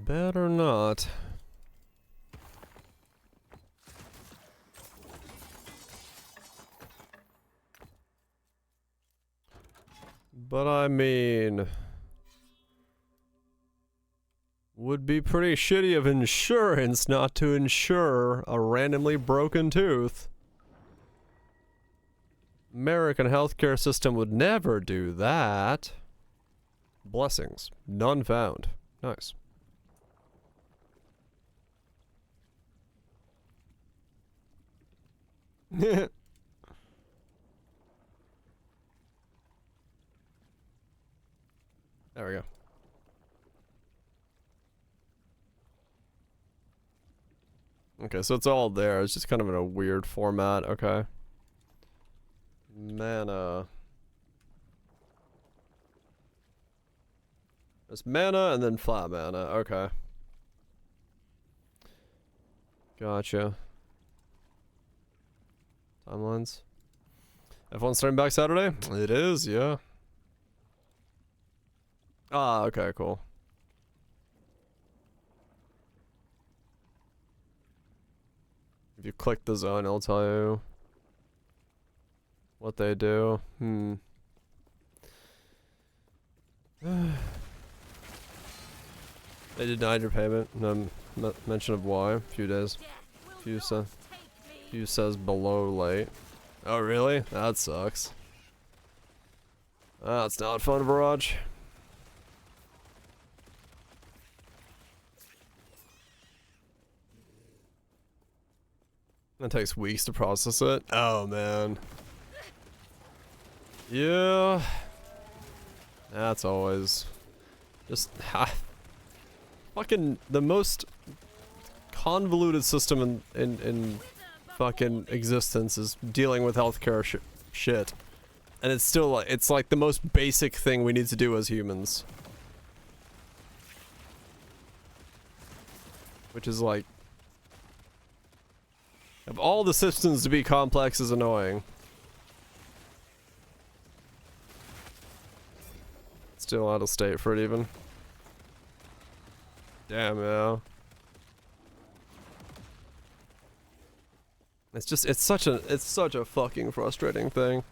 Better not. But I mean, would be pretty shitty of insurance not to insure a randomly broken tooth. American healthcare system would never do that. Blessings. None found. Nice. There we go. Okay, so it's all there. It's just kind of in a weird format. Okay. Mana. There's mana and then flat mana. Okay. Gotcha. Timelines. F1 starting back Saturday? It is, yeah. Ah, okay, cool. If you click the zone, it'll tell you what they do. They denied your payment. No mention of why. A few days. Death will not take me. Few says below late. Oh really? That sucks. That's not fun, Viraj. It takes weeks to process it. Oh man. Yeah. That's always just fucking the most convoluted system in fucking existence is dealing with healthcare shit. And it's still like, it's like the most basic thing we need to do as humans. Which is like, of all the systems to be complex is annoying. Still out of state for it even. Damn, yeah. It's just, it's such a fucking frustrating thing.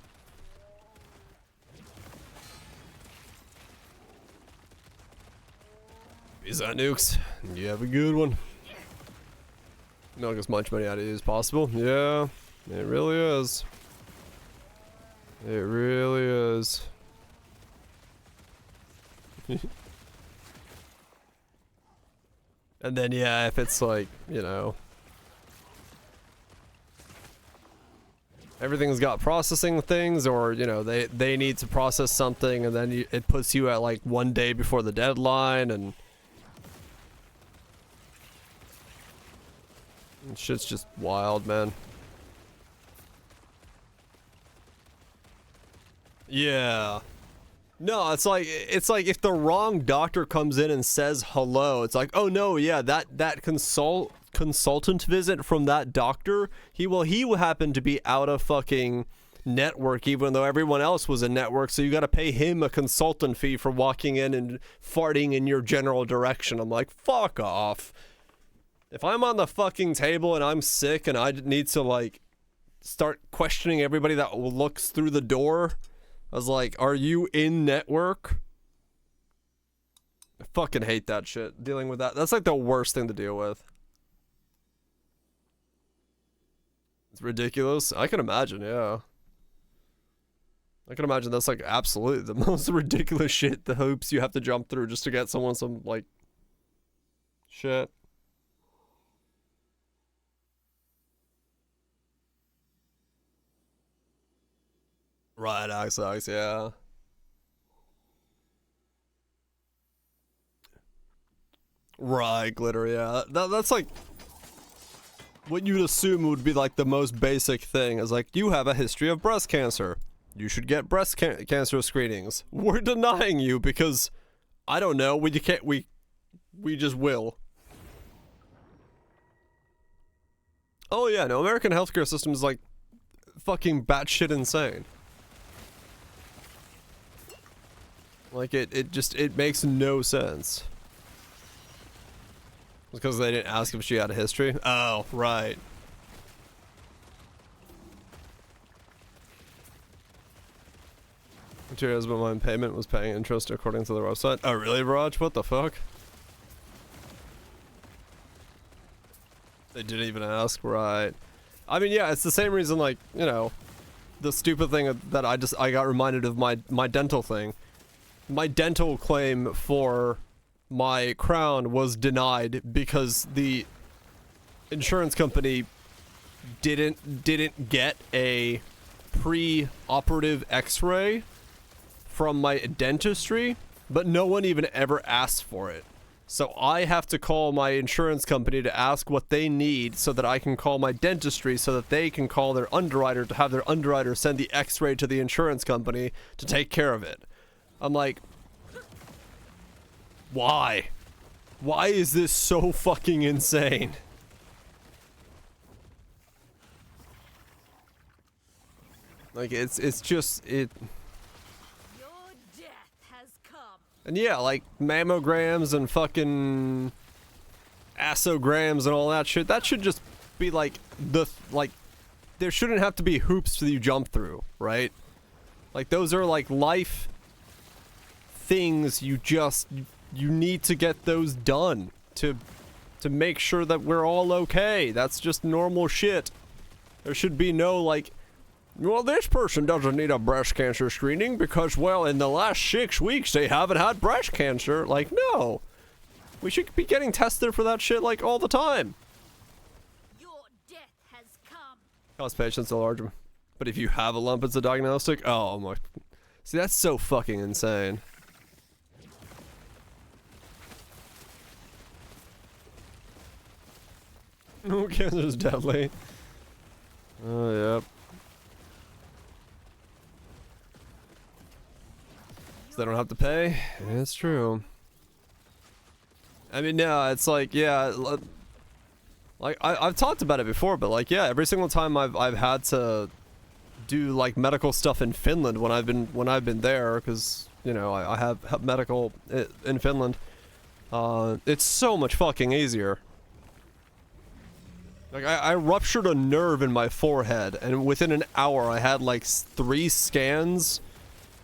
Peace out, Nukes. You have a good one. Milk as much money out of you as possible. Yeah, it really is. It really is. And then yeah, if it's like, you know, everything's got processing things, or you know, they need to process something, and then it puts you at like 1 day before the deadline, and shit's just wild, man. Yeah. No, it's like if the wrong doctor comes in and says hello, it's like, oh no, yeah, that consultant visit from that doctor, he will happen to be out of fucking network, even though everyone else was in network, so you gotta pay him a consultant fee for walking in and farting in your general direction. I'm like, fuck off. If I'm on the fucking table and I'm sick and I need to like start questioning everybody that looks through the door, I was like, are you in network? I fucking hate that shit. Dealing with that. That's like the worst thing to deal with. It's ridiculous. I can imagine, yeah. I can imagine that's like absolutely the most ridiculous shit, the hoops you have to jump through just to get someone some like shit. Right, Axox, yeah. Right, Glitter, yeah. That's like what you'd assume would be like the most basic thing, is like, you have a history of breast cancer. You should get breast cancer screenings. We're denying you because, I don't know, we just will. Oh yeah, no, American healthcare system is like fucking batshit insane. Like it makes no sense. Because they didn't ask if she had a history? Oh, right. Your husband my payment was paying interest according to the website. Oh really, Raj? What the fuck? They didn't even ask, right? I mean, yeah, it's the same reason, like, you know, the stupid thing that I got reminded of my dental thing. My dental claim for my crown was denied because the insurance company didn't get a pre-operative x-ray from my dentistry, but no one even ever asked for it. So I have to call my insurance company to ask what they need so that I can call my dentistry so that they can call their underwriter to have their underwriter send the x-ray to the insurance company to take care of it. I'm like, why? Why is this so fucking insane? Like, it's just, Your death has come. and yeah, like, mammograms and fucking assograms and all that shit, that should just be like, there shouldn't have to be hoops that you jump through, right? Like, those are like life things you you need to get those done to make sure that we're all okay. That's just normal shit. There should be no like, well, this person doesn't need a breast cancer screening because, well, in the last 6 weeks they haven't had breast cancer. Like, no. We should be getting tested for that shit like all the time. Your death has come. Cause patients a large, but if you have a lump, it's a diagnostic. Oh my, see, that's so fucking insane. No cancer is deadly. Oh yep. So they don't have to pay. Yeah, it's true. I mean, no, it's like, yeah, like I've talked about it before, but like, yeah, every single time I've had to do like medical stuff in Finland when I've been there, because you know I have medical in Finland. It's so much fucking easier. Like I ruptured a nerve in my forehead, and within an hour I had like 3 scans,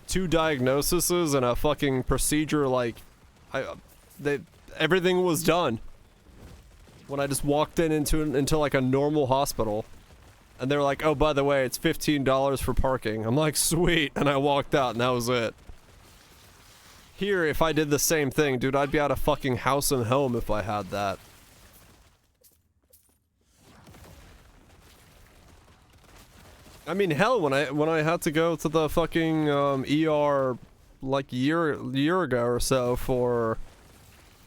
2 diagnoses, and a fucking procedure. Like, everything was done when I just walked into like a normal hospital, and they were like, "Oh, by the way, it's $15 for parking." I'm like, "Sweet," and I walked out, and that was it. Here, if I did the same thing, dude, I'd be out of fucking house and home if I had that. I mean, hell, when I had to go to the fucking ER like year ago or so for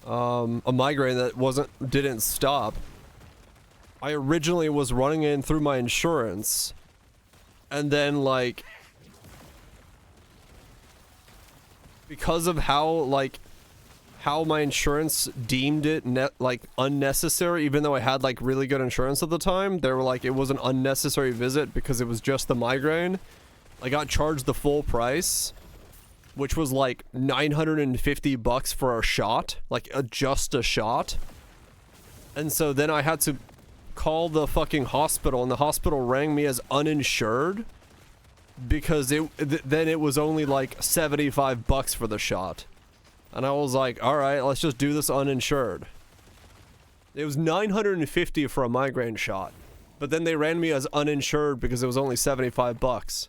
a migraine that didn't stop. I originally was running in through my insurance, and then like because of how my insurance deemed it like unnecessary, even though I had like really good insurance at the time, they were like, it was an unnecessary visit because it was just the migraine. I got charged the full price, which was like $950 for a shot, like just a shot. And so then I had to call the fucking hospital, and the hospital rang me as uninsured because then it was only like $75 for the shot. And I was like, all right, let's just do this uninsured. It was $950 for a migraine shot, but then they ran me as uninsured because it was only $75.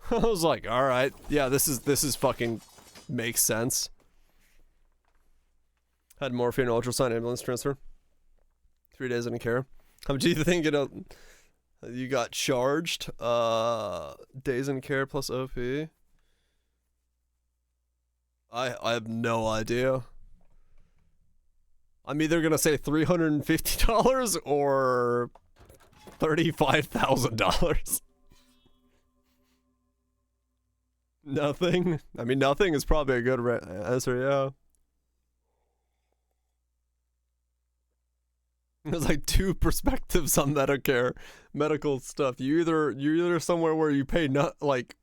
I was like, all right, yeah, this is fucking makes sense. Had morphine, ultrasound, ambulance transfer. 3 days in care. How much do you think you got charged? Days in care plus OP. I have no idea. I'm either gonna say $350 or $35,000. Nothing? I mean, nothing is probably a good answer, yeah. There's like 2 perspectives on Medicare, medical stuff. You're either somewhere where you pay like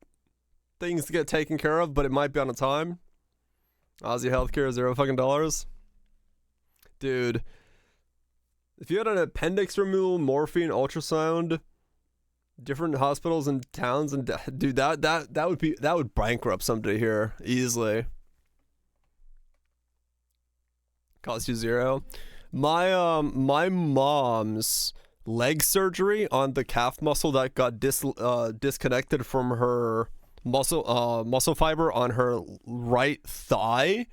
things to get taken care of, but it might be on a time. Aussie healthcare, $0 fucking dollars. Dude, if you had an appendix removal, morphine, ultrasound, different hospitals and towns, and dude, that would bankrupt somebody here easily. Cost you 0. My mom's leg surgery on the calf muscle that got disconnected from her muscle fiber on her right thigh.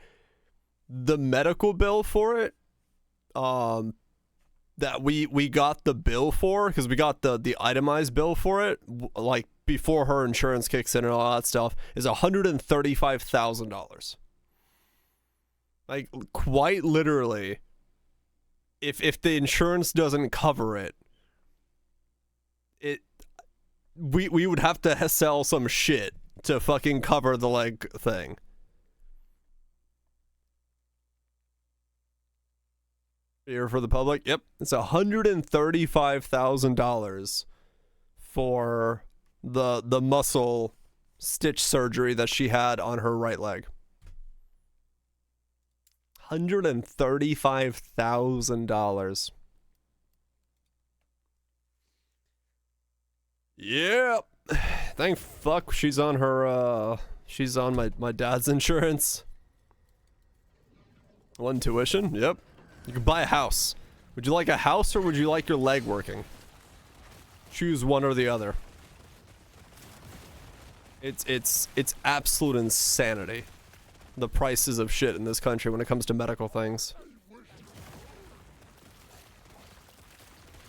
The medical bill for it, that we got the bill for, because we got the itemized bill for it, like before her insurance kicks in and all that stuff, is $135,000. Like, quite literally, if the insurance doesn't cover it, we would have to sell some shit to fucking cover the leg thing. Here for the public, yep, it's $135,000 for the muscle stitch surgery that she had on her right leg. $135,000. Yep. Thank fuck she's on her my dad's insurance. Well, tuition? Yep. You can buy a house. Would you like a house or would you like your leg working? Choose one or the other. It's absolute insanity. The prices of shit in this country when it comes to medical things.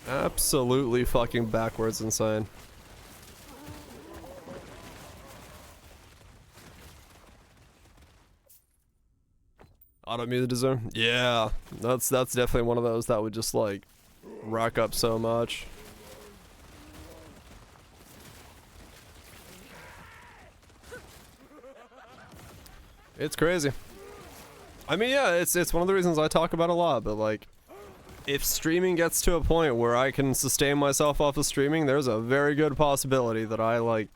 Absolutely fucking backwards insane. Automutizer? Yeah, that's definitely one of those that would just like rack up so much. It's crazy. I mean, yeah, it's one of the reasons I talk about a lot, but like, if streaming gets to a point where I can sustain myself off of streaming, there's a very good possibility that I like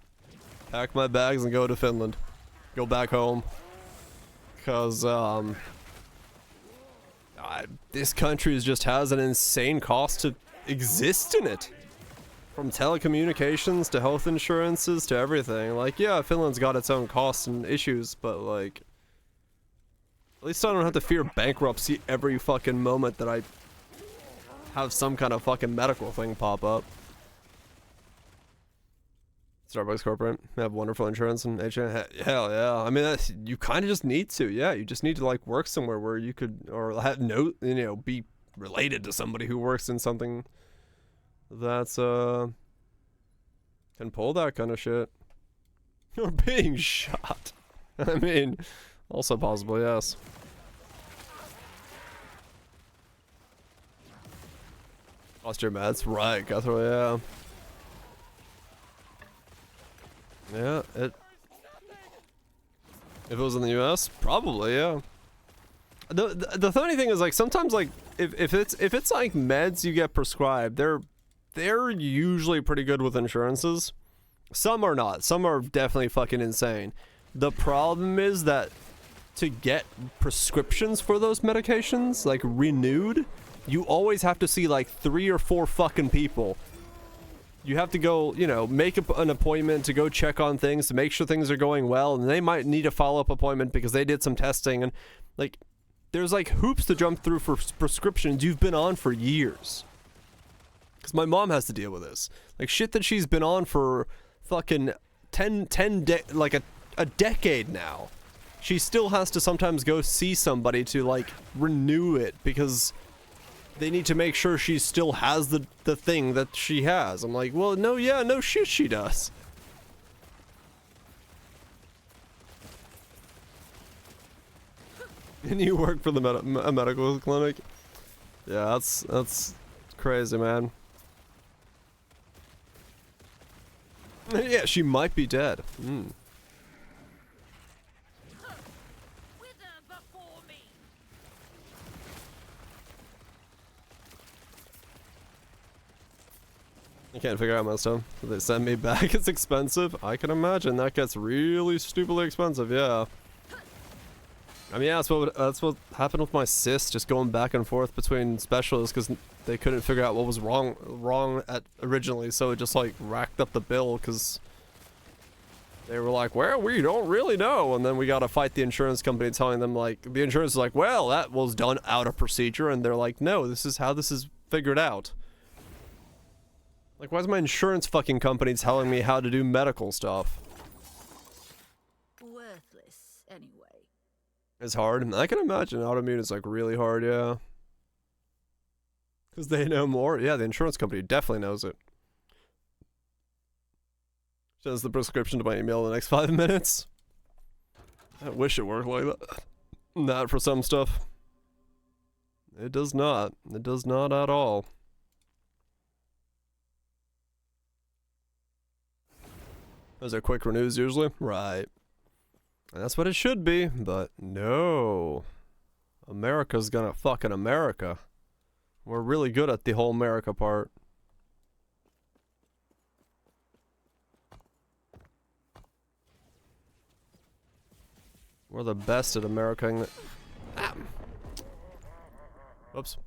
pack my bags and go to Finland. Go back home. Cause this country just has an insane cost to exist in it. From telecommunications to health insurances to everything. Like, yeah, Finland's got its own costs and issues, but like, at least I don't have to fear bankruptcy every fucking moment that I have some kind of fucking medical thing pop up. Starbucks corporate, have wonderful insurance and hell yeah. I mean, that's, you kind of just need to, yeah. You just need to like work somewhere where you could, or have be related to somebody who works in something that's can pull that kind of shit. You're being shot. I mean, also possible, yes. Lost your meds, right? Guthrie, yeah. Yeah, if it was in the US, probably, yeah. The funny thing is, like, sometimes, like, if it's like meds you get prescribed, they're usually pretty good with insurances. Some are not. Some are definitely fucking insane. The problem is that to get prescriptions for those medications, like, renewed, you always have to see like 3 or 4 fucking people. You have to go, make an appointment to go check on things, to make sure things are going well, and they might need a follow-up appointment because they did some testing, and like, there's like hoops to jump through for prescriptions you've been on for years. Because my mom has to deal with this. Like, shit that she's been on for fucking like a decade now. She still has to sometimes go see somebody to like renew it because they need to make sure she still has the thing that she has. I'm like, well, no, yeah, no shit she does. And you work for the medical clinic? Yeah, that's crazy, man. Yeah, she might be dead. Mm. I can't figure out my stuff. They send me back. It's expensive. I can imagine that gets really stupidly expensive. Yeah. I mean, yeah, that's what happened with my sis, just going back and forth between specialists because they couldn't figure out what was wrong at originally, so it just like racked up the bill because they were like, well, we don't really know, and then we got to fight the insurance company telling them like, the insurance is like, well, that was done out of procedure, and they're like, no, this is how this is figured out. Like, why is my insurance fucking company telling me how to do medical stuff? Worthless, anyway. It's hard. I can imagine autoimmune is like really hard, yeah. Because they know more. Yeah, the insurance company definitely knows it. Sends the prescription to my email in the next 5 minutes. I wish it worked like that. Not for some stuff. It does not. It does not at all. Those are quick renews usually. Right. And that's what it should be, but no. America's gonna fucking America. We're really good at the whole America part. We're the best at America. Ah. Oops.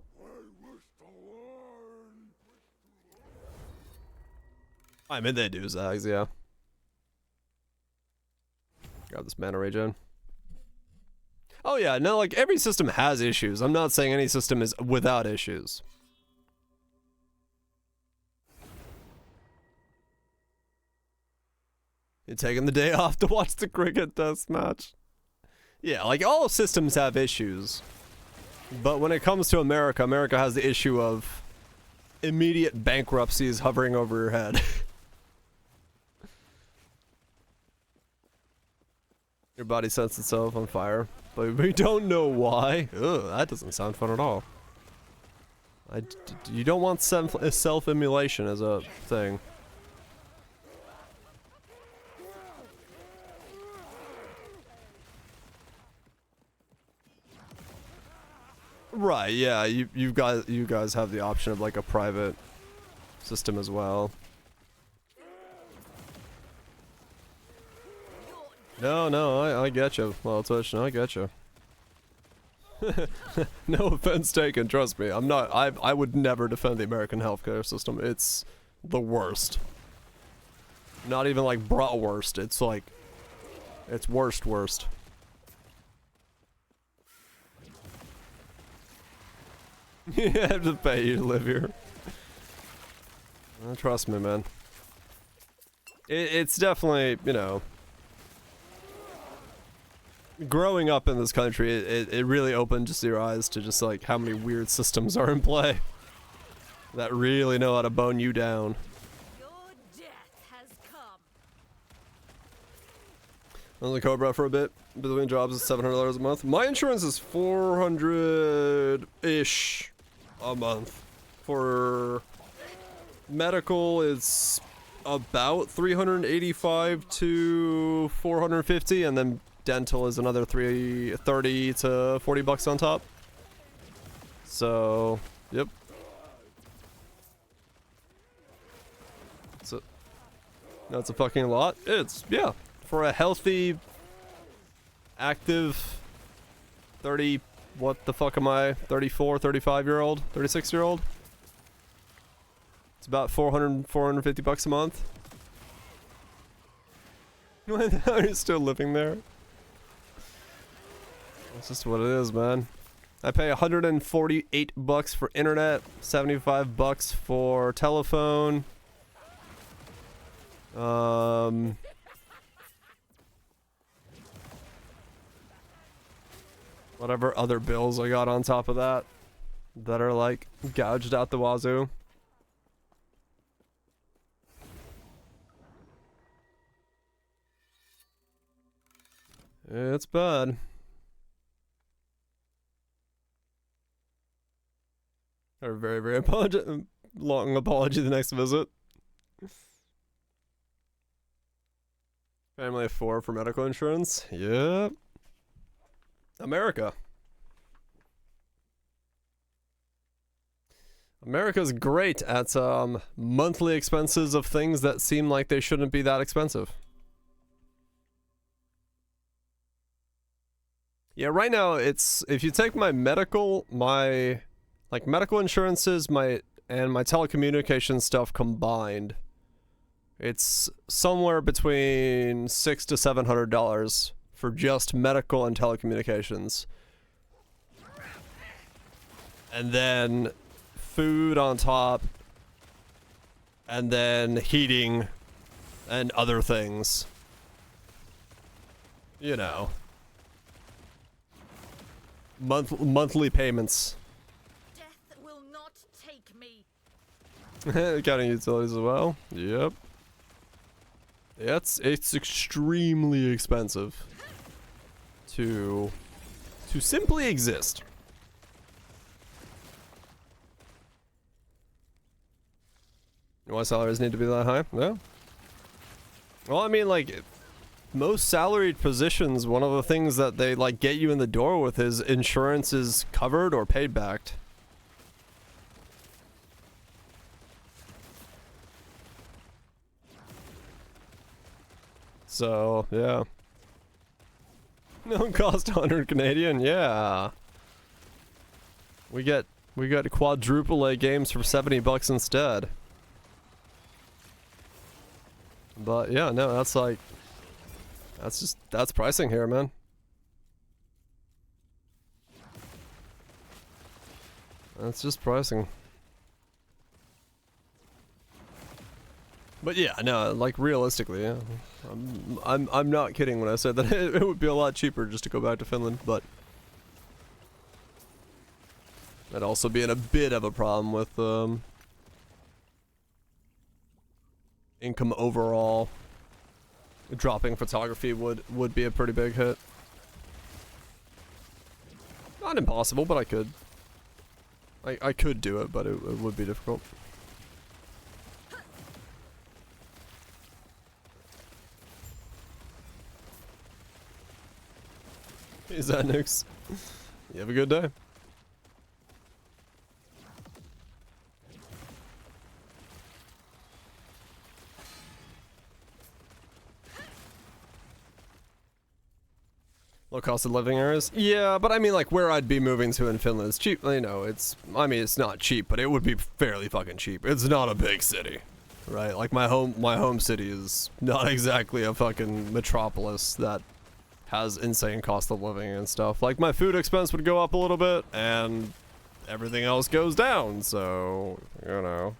I mean, they do, Zags, yeah. Grab this mana regen. Oh yeah, no, like every system has issues. I'm not saying any system is without issues. You're taking the day off to watch the cricket test match. Yeah, like all systems have issues. But when it comes to America, America has the issue of immediate bankruptcies hovering over your head. Your body sets itself on fire, but we don't know why. Ugh, that doesn't sound fun at all. You don't want self-immolation as a thing. Right, yeah, you guys have the option of like a private system as well. No, I get you. Well, Twitch, no, I get you. No offense taken, trust me. I would never defend the American healthcare system. It's the worst. Not even like bratwurst. It's like, it's worst. You have to pay you to live here. Trust me, man. It's definitely, you know, growing up in this country, it really opened just your eyes to just like how many weird systems are in play that really know how to bone you down. Your death has come. I was a Cobra for a bit. Between jobs is $700 a month. My insurance is $400-ish a month. For medical, it's about $385 to $450, and then dental is another $30 to $40 on top. So, yep. So, that's a fucking lot. It's, yeah, for a healthy, active 30, what the fuck am I, 34, 35-year-old, 36-year-old? It's about $450 a month. Are you still living there? That's just what it is, man. I pay $148 for internet, $75 for telephone. Whatever other bills I got on top of that are like gouged out the wazoo. It's bad. A very, very long apology the next visit. Family of 4 for medical insurance. Yep. America. America's great at monthly expenses of things that seem like they shouldn't be that expensive. Yeah, right now it's, if you take my medical, my medical insurances, and my telecommunications stuff combined, it's somewhere between $600 to $700 for just medical and telecommunications. And then food on top, and then heating and other things. You know. Monthly payments. Death will not take me. Counting utilities as well. Yep. It's extremely expensive to simply exist. Why salaries need to be that high? Yeah. Well, I mean, like, most salaried positions, one of the things that they like get you in the door with is insurance is covered or paid back. So, yeah. No, cost 100 Canadian, yeah. We get quadruple A games for $70 instead. But yeah, no, that's like, that's pricing here, man. That's just pricing. But yeah, no, like realistically, yeah. I'm not kidding when I said that it would be a lot cheaper just to go back to Finland, but that'd also be in a bit of a problem with income overall. Dropping photography would be a pretty big hit. Not impossible, but I could. I could do it, but it would be difficult. Is that nukes? You have a good day. Low cost of living areas? Yeah, but I mean like where I'd be moving to in Finland is cheap. You know, I mean it's not cheap, but it would be fairly fucking cheap. It's not a big city. Right? Like my home city is not exactly a fucking metropolis that has insane cost of living and stuff. Like my food expense would go up a little bit and everything else goes down, so you know.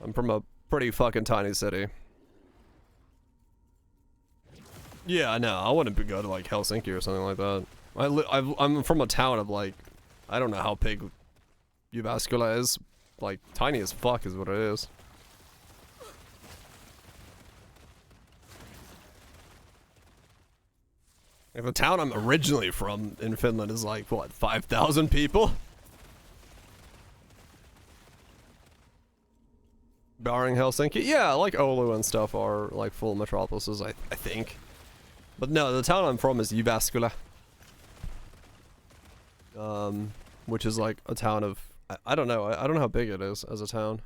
I'm from a pretty fucking tiny city. Yeah, no, I wouldn't go to like Helsinki or something like that. I'm from a town of like, I don't know how big Jyväskylä is. Like, tiny as fuck is what it is. Like, the town I'm originally from in Finland is like, what, 5,000 people? Barring Helsinki? Yeah, like Oulu and stuff are like full metropolises, I think. But no, the town I'm from is Jyväskylä. Which is like a town of, I don't know, I don't know how big it is as a town.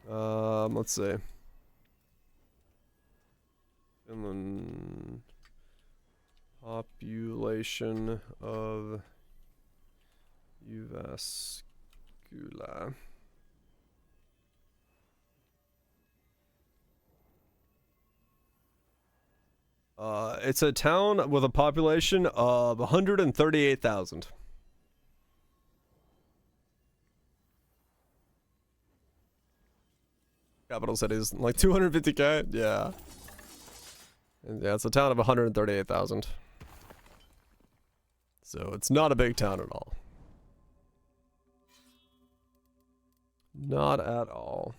Let's see. Finland population of Jyväskylä. It's a town with a population of 138,000. Capital cities, like 250k? Yeah. And yeah, it's a town of 138,000. So it's not a big town at all. Not at all.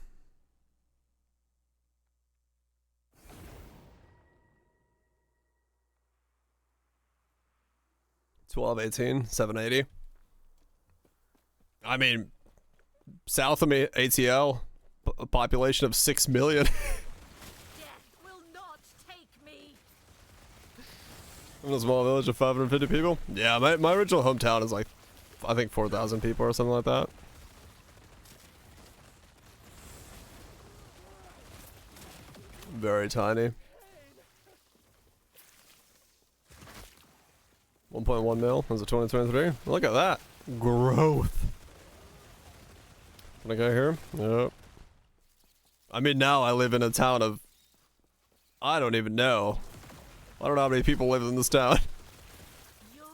$12.18, $7.80. I mean, south of me, ATL, a population of 6 million. Death will not take me. In a small village of 550 people? Yeah, my original hometown is like, I think 4,000 people or something like that. Very tiny. 1.1 mil as of 2023. Look at that. Growth. Can I go here? Yep. I mean, now I live in a town of, I don't even know. I don't know how many people live in this town. Your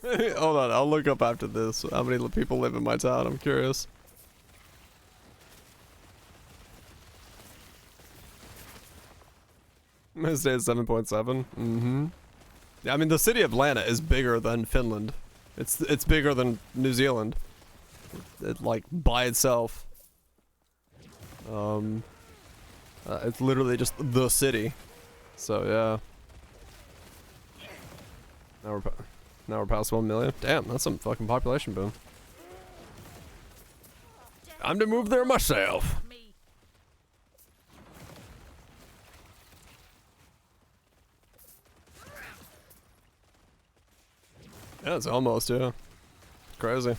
death has Hold on, I'll look up after this. How many people live in my town? I'm curious. My stay is 7.7. Mm-hmm. Yeah, I mean, the city of Atlanta is bigger than Finland. It's bigger than New Zealand. It like by itself. It's literally just the city. So yeah. Now we're past 1 million. Damn, that's some fucking population boom. I'm to move there myself. me. Yeah, it's almost, yeah. Crazy.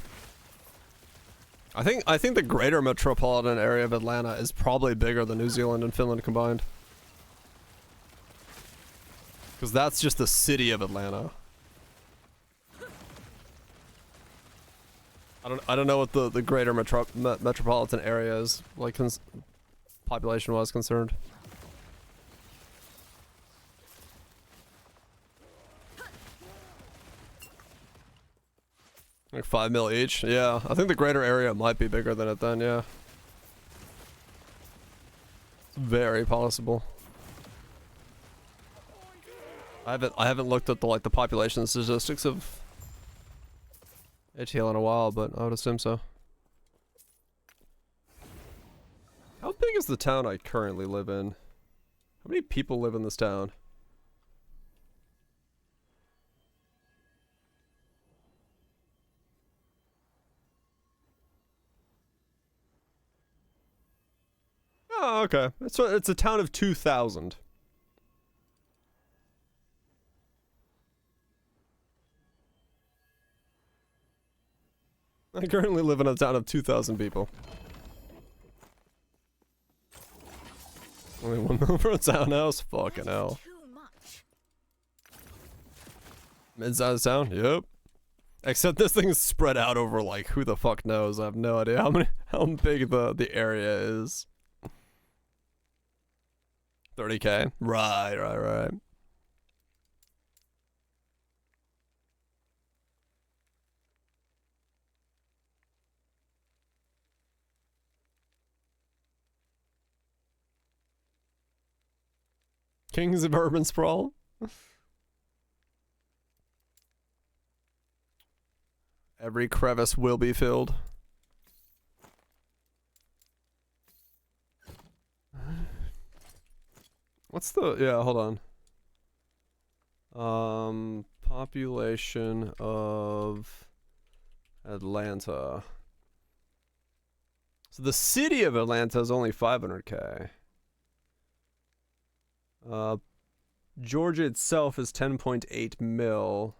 I think the greater metropolitan area of Atlanta is probably bigger than New Zealand and Finland combined. Because that's just the city of Atlanta. I don't know what the greater metropolitan area is, like, population-wise concerned. Like 5 mil each? Yeah, I think the greater area might be bigger than it then, yeah. It's very possible. I haven't looked at the population statistics of ATL in a while, but I would assume so. How big is the town I currently live in? How many people live in this town? Oh, okay. It's a town of 2,000. I currently live in a town of 2,000 people. Only 1 mil for a townhouse? Fucking hell. Too much. Mid-sized town? Yep. Except this thing's spread out over like who the fuck knows. I have no idea how big the area is. 30K? Right. Kings of Urban Sprawl? Every crevice will be filled. What's the... yeah, hold on. Population of Atlanta. So the city of Atlanta is only 500K. Georgia itself is 10.8 mil.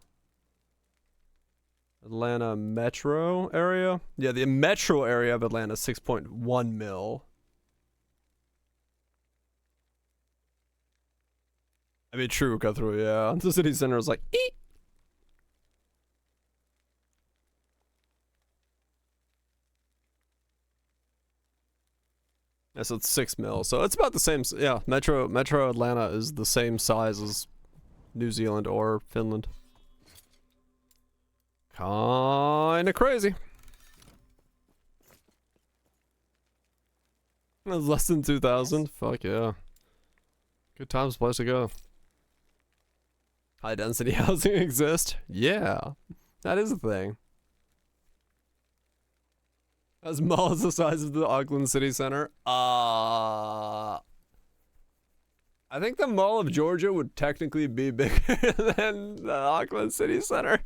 Atlanta metro area? Yeah, the metro area of Atlanta is 6.1 mil. I mean, true, go through, yeah. The city center is like, eek! Yeah, so it's 6 mil. So it's about the same. Yeah, Metro Atlanta is the same size as New Zealand or Finland. Kinda crazy. That's less than 2,000. Fuck yeah. Good times, place to go. High density housing exists? Yeah, that is a thing. As small as the size of the Auckland City Center? I think the Mall of Georgia would technically be bigger than the Auckland City Center.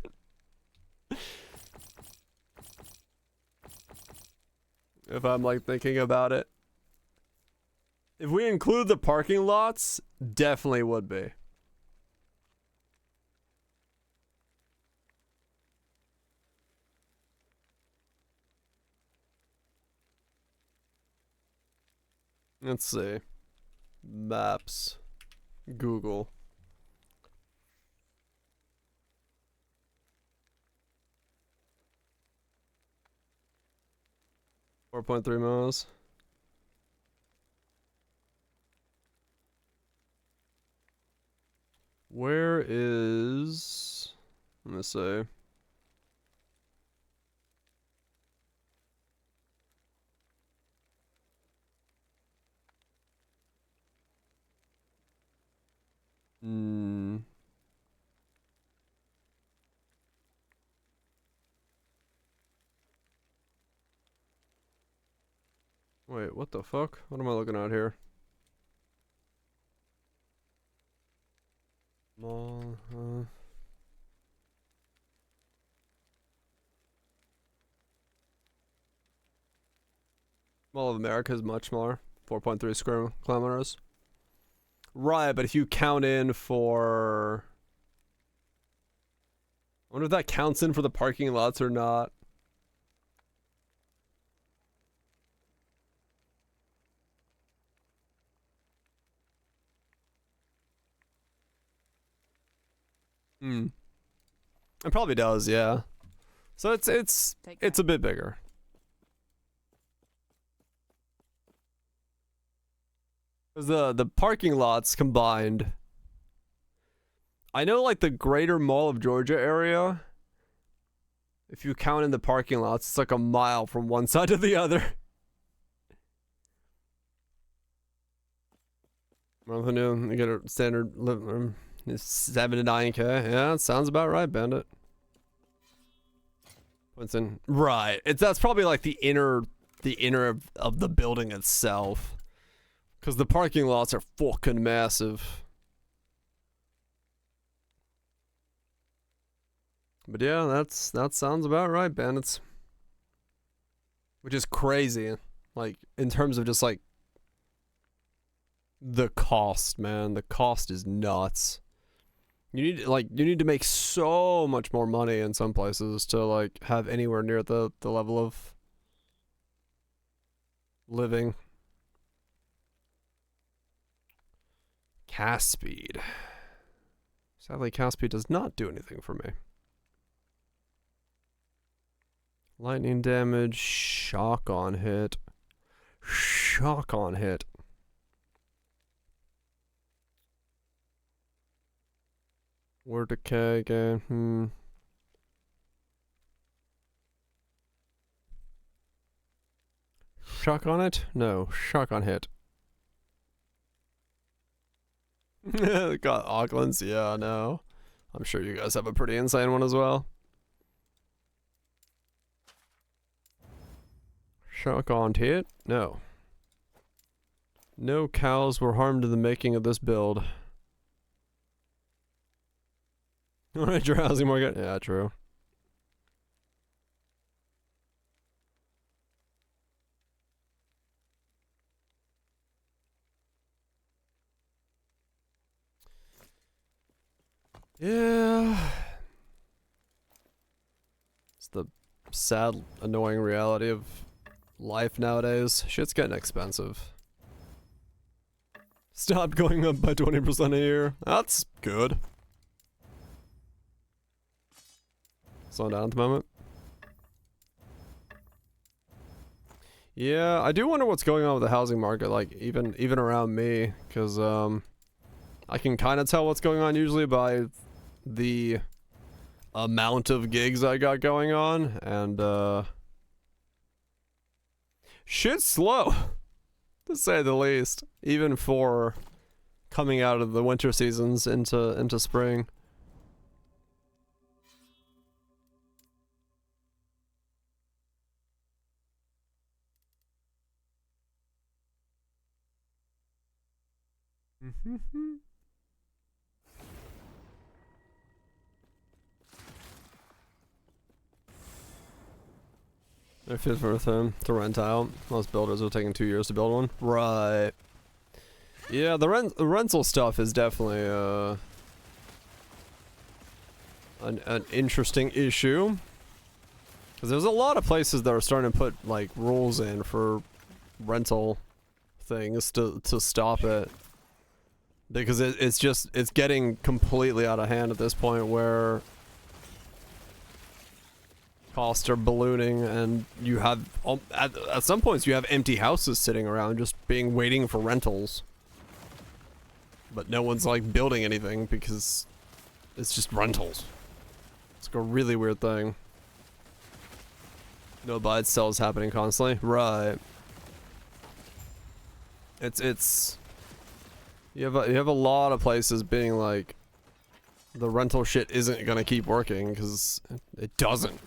If I'm like thinking about it. If we include the parking lots, definitely would be. Let's see. Maps. Google. .3 miles. Where is... let me see. Wait, what the fuck? What am I looking at here? Mall, Mall of America is much smaller. 4.3 square kilometers. Right, but if you count in for... I wonder if that counts in for the parking lots or not. It probably does, yeah. So it's a bit bigger. Cause the parking lots combined. I know like the greater Mall of Georgia area If you count in the parking lots, it's like a mile from one side to the other. Revenue, you get a standard living room. It's 7 to 9K. Yeah, that sounds about right, Bandit. What's in? Right. That's probably like the inner of the building itself. Because the parking lots are fucking massive. But yeah, that sounds about right, Bandits. Which is crazy. Like, in terms of just like the cost, man. The cost is nuts. You need to make so much more money in some places to like have anywhere near the level of living. Cast speed. Sadly, cast speed does not do anything for me. Lightning damage, shock on hit. Shock on hit. Word decay again. Shock on it? No, shock on hit. Got Oglands? Yeah, no. I'm sure you guys have a pretty insane one as well. Shock on hit? No. No cows were harmed in the making of this build. Alright, your housing market? Yeah, true. Yeah. It's the sad, annoying reality of life nowadays. Shit's getting expensive. Stop going up by 20% a year. That's good. Slowing down at the moment. Yeah, I do wonder what's going on with the housing market, like even around me, because I can kind of tell what's going on usually by the amount of gigs I got going on, and shit's slow, to say the least, even for coming out of the winter seasons into spring. If it's worth him to rent out. Most builders are taking 2 years to build one. Right. Yeah, the rental stuff is definitely an interesting issue. Because there's a lot of places that are starting to put like rules in for rental things to stop it. Because it's getting completely out of hand at this point where costs are ballooning, and you have at some points you have empty houses sitting around just waiting for rentals, but no one's like building anything because it's just rentals. It's like a really weird thing. No buy sells happening constantly, right? It's you have a lot of places being like, the rental shit isn't gonna keep working because it doesn't.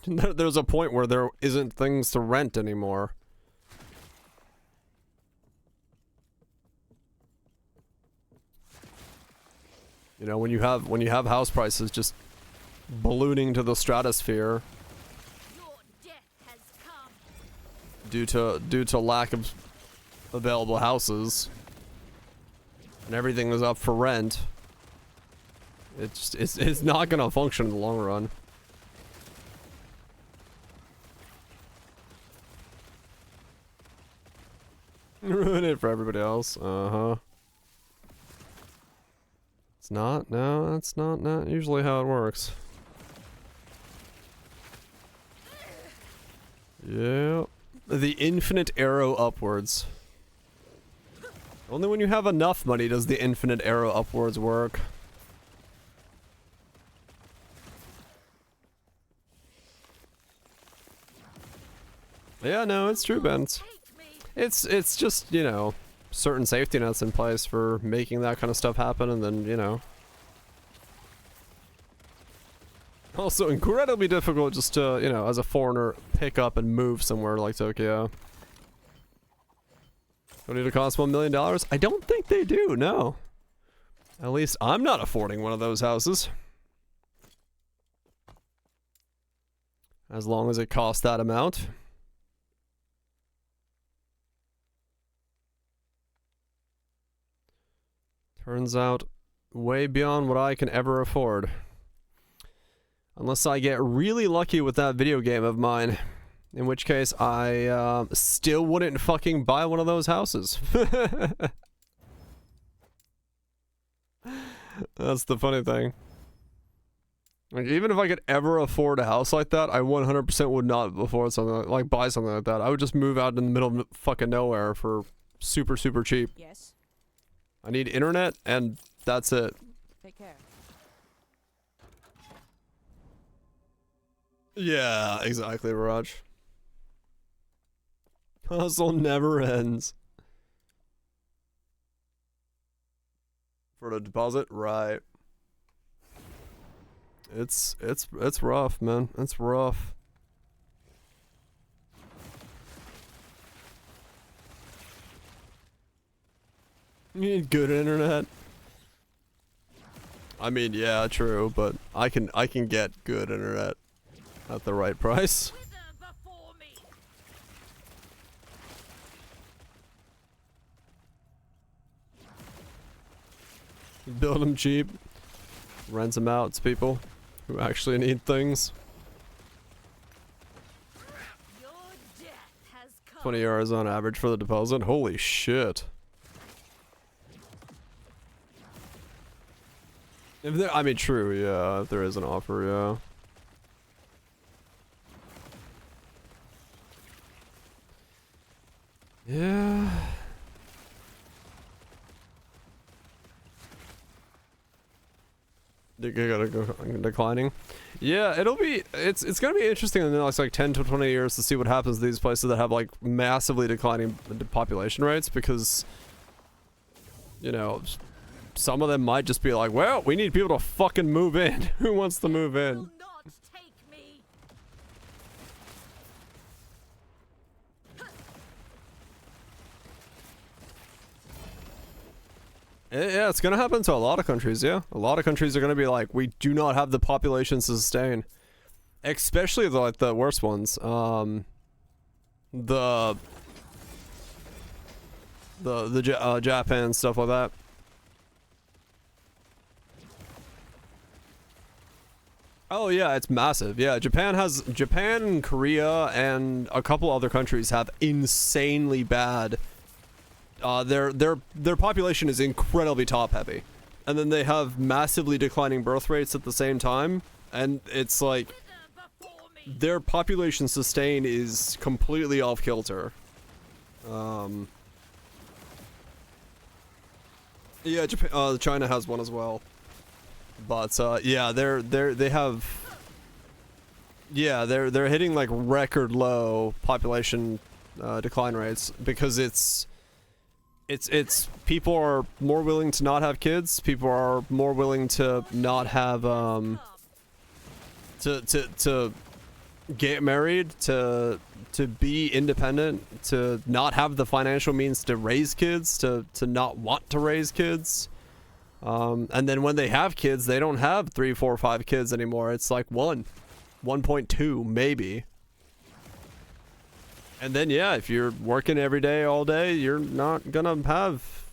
There's a point where there isn't things to rent anymore. You know, when you have house prices just ballooning to the stratosphere Your death has come. due to lack of available houses, and everything is up for rent, it's not gonna function in the long run. Ruin it for everybody else. Uh-huh. It's not? No, that's not usually how it works. Yeah. The infinite arrow upwards. Only when you have enough money does the infinite arrow upwards work. Yeah, no, it's true, Ben. Take me. It's just, you know, certain safety nets in place for making that kind of stuff happen, and then, you know. Also incredibly difficult just to, you know, as a foreigner, pick up and move somewhere like Tokyo. Don't need to cost $1 million? I don't think they do, no. At least I'm not affording one of those houses. As long as it costs that amount. Turns out way beyond what I can ever afford. Unless I get really lucky with that video game of mine. In which case, I still wouldn't fucking buy one of those houses. That's the funny thing. Like, even if I could ever afford a house like that, I 100% would not afford something like buy something like that. I would just move out in the middle of fucking nowhere for super, super cheap. Yes. I need internet, and that's it. Take care. Yeah, exactly, Raj. Hustle never ends. For the deposit, right? It's rough, man. It's rough. You need good internet. I mean, yeah, true, but I can get good internet at the right price. Wither before me. Build them cheap. Rent them out to people who actually need things. Your death has come. 20 euros on average for the deposit. Holy shit. If there, I mean, true, yeah. If there is an offer, yeah. Yeah. They gotta go declining. Yeah, it's gonna be interesting in the next like 10 to 20 years to see what happens to these places that have like massively declining population rates, because, you know, some of them might just be like, well, we need people to fucking move in. Who wants to move in? Will not take me. Yeah, it's gonna happen to a lot of countries, yeah. A lot of countries are gonna be like, we do not have the population to sustain. Especially the, like, the worst ones. Japan, stuff like that. Oh yeah, it's massive. Yeah, Japan, Korea, and a couple other countries have insanely bad. Their population is incredibly top heavy, and then they have massively declining birth rates at the same time, and it's like Wither before me. their population sustain is completely off kilter. Yeah, Japan, China has one as well. But yeah, they're hitting like record low population decline rates, because it's people are more willing to not have kids. People are more willing to not have to get married, to be independent, to not have the financial means to raise kids, to not want to raise kids. And then when they have kids, they don't have 3, 4, 5 kids anymore. It's like 1.2 maybe. And then yeah, if you're working every day, all day, you're not gonna have,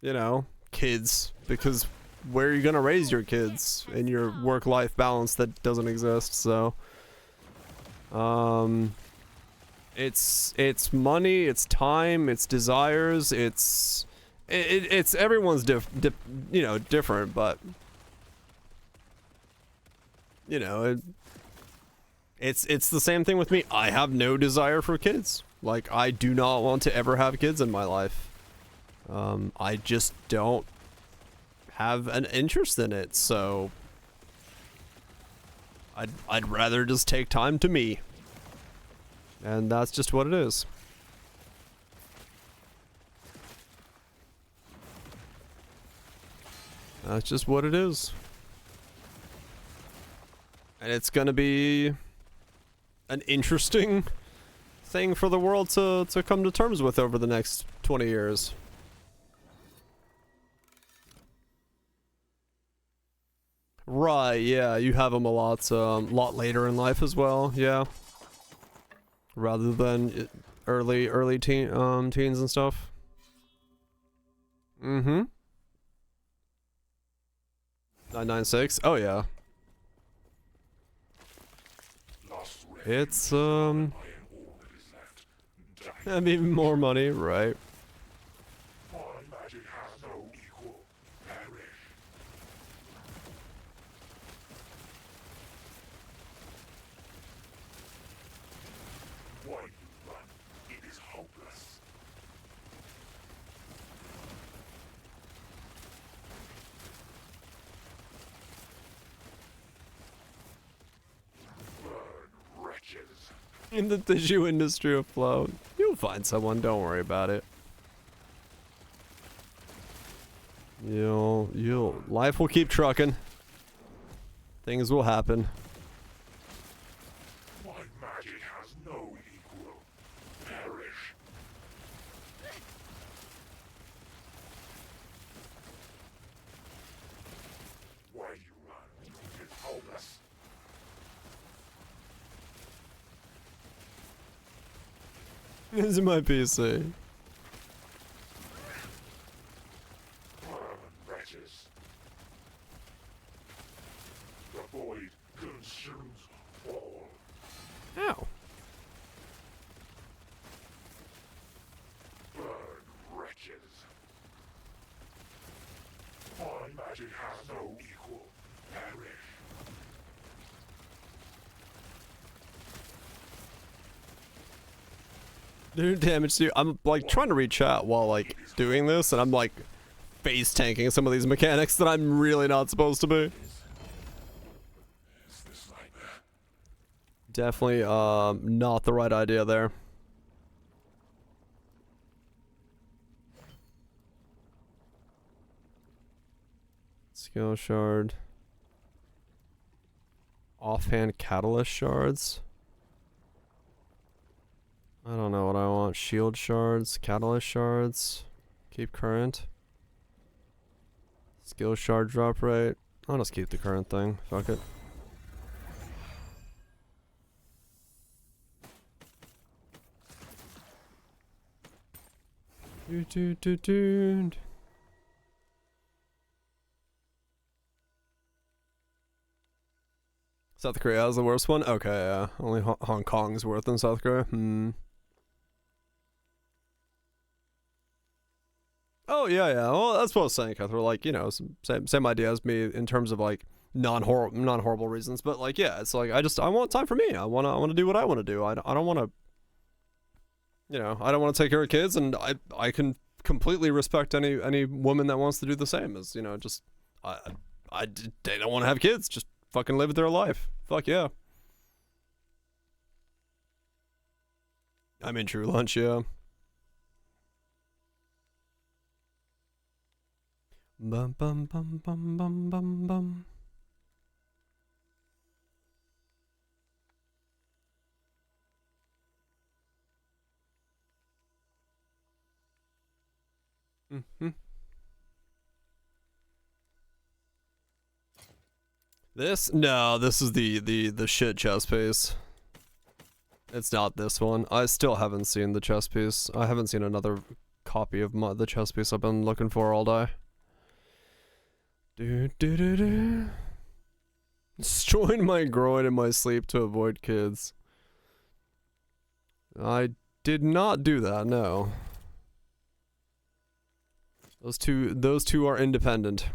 you know, kids, because where are you gonna raise your kids in your work-life balance that doesn't exist? So, it's money, it's time, it's desires, it's everyone's different, but you know, it's the same thing with me. I have no desire for kids. Like, I do not want to ever have kids in my life. I just don't have an interest in it, so I'd rather just take time to me. And that's just what it is. That's just what it is. And it's gonna be an interesting thing for the world to come to terms with over the next 20 years. Right, yeah, you have them a lot later in life as well, yeah. Rather than early teens and stuff. Mm-hmm. 996. Oh yeah. It's I mean more money, right? My magic has no equal. Perish. Why you run? It is hopeless. Burn, wretches. In the tissue industry afloat. You'll find someone, don't worry about it. Life will keep trucking. Things will happen. My magic has no equal. Perish. Why you run? It's hopeless. This is my PC. Burn, wretches. The void consumes all. Ow. Burn, wretches. My magic has no equal. Perish. Do damage to you. I'm like trying to read chat while like doing this, and I'm like face tanking some of these mechanics that I'm really not supposed to be. Is this nightmare? Definitely not the right idea there. Skill shard. Offhand catalyst shards. I don't know what I want. Shield shards, catalyst shards, keep current. Skill shard drop rate. I'll just keep the current thing. Fuck it. Do. South Korea is the worst one? Okay, yeah. Only Hong Kong's worse than South Korea. Oh yeah, yeah. Well, that's what I was saying, Catherine. Like, you know, same idea as me in terms of like non-horrible reasons. But like, yeah, it's like I want time for me. I wanna do what I want to do. I don't want to. You know, I don't want to take care of kids, and I can completely respect any woman that wants to do the same. As you know, just they don't want to have kids. Just fucking live their life. Fuck yeah. I'm in True Lunch, yeah. Bum bum bum bum bum bum bum. This? No, this is the shit chest piece. It's not this one. I still haven't seen the chest piece. I haven't seen another copy of the chest piece I've been looking for all day. Destroying my groin in my sleep to avoid kids. I did not do that, no. Those two are independent.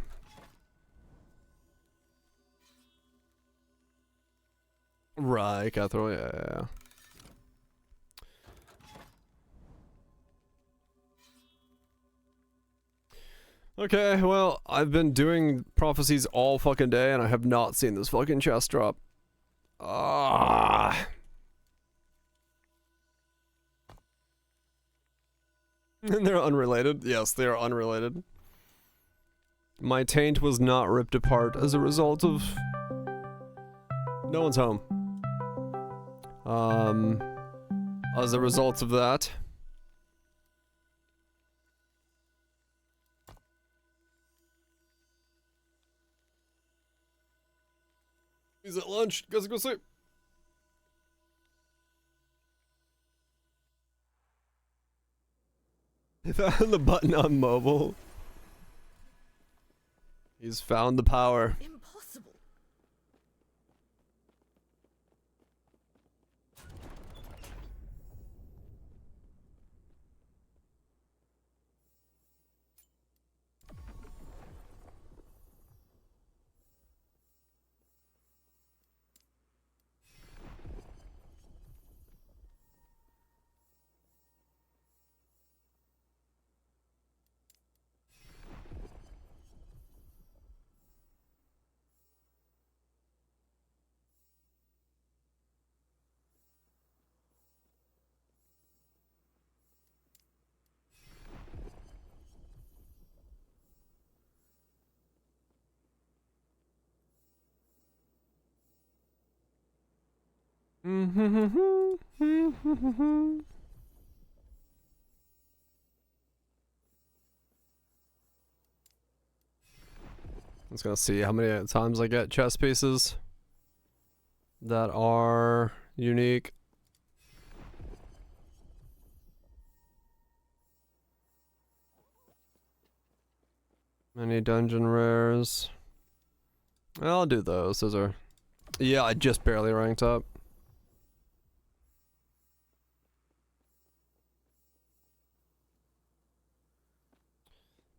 Right, Catherine, yeah. Okay, well, I've been doing prophecies all fucking day, and I have not seen this fucking chest drop. Ah. And they're unrelated. Yes, they are unrelated. My taint was not ripped apart as a result of... No one's home. As a result of that... He's at lunch. Gotta go sleep. He found the button on mobile. He's found the power. Impossible. I'm just gonna see how many times I get chess pieces that are unique. Many dungeon rares. I'll do those. Those are... Yeah, I just barely ranked up.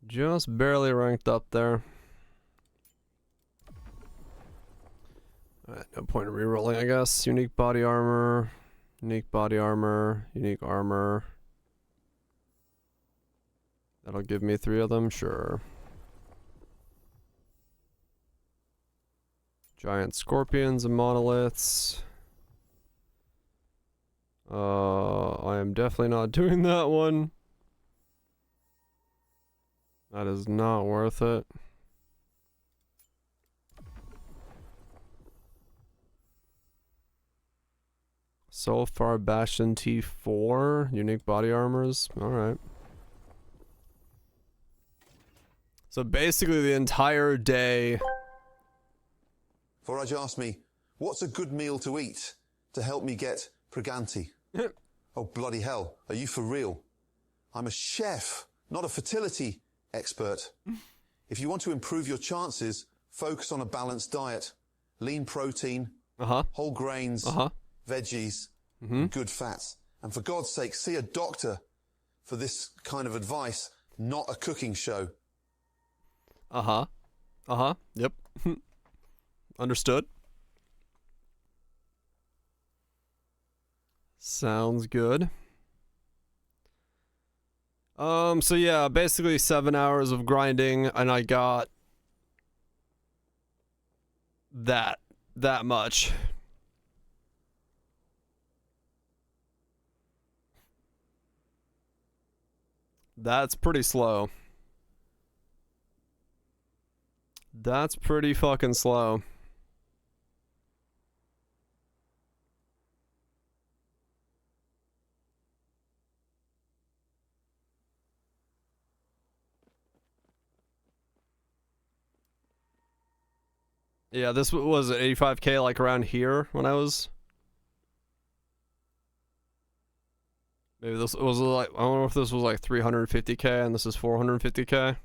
Just barely ranked up there. Alright, no point in rerolling, I guess. Unique body armor. Unique body armor. Unique armor. That'll give me 3 of them, sure. Giant scorpions and monoliths. I am definitely not doing that one. That is not worth it. So far, Bastion T4, unique body armors. Alright. So basically the entire day. Forage asked me, what's a good meal to eat to help me get Preganti? Oh, bloody hell. Are you for real? I'm a chef, not a fertility expert. If you want to improve your chances, focus on a balanced diet. Lean protein, whole grains, veggies, and good fats. And for God's sake, see a doctor for this kind of advice, not a cooking show. Yep. Understood. Sounds good. So yeah, basically 7 hours of grinding, and I got that much. That's pretty slow. That's pretty fucking slow. Yeah, this was 85k like around here when I was... Maybe this was like, I don't know if this was like 350k and this is 450k.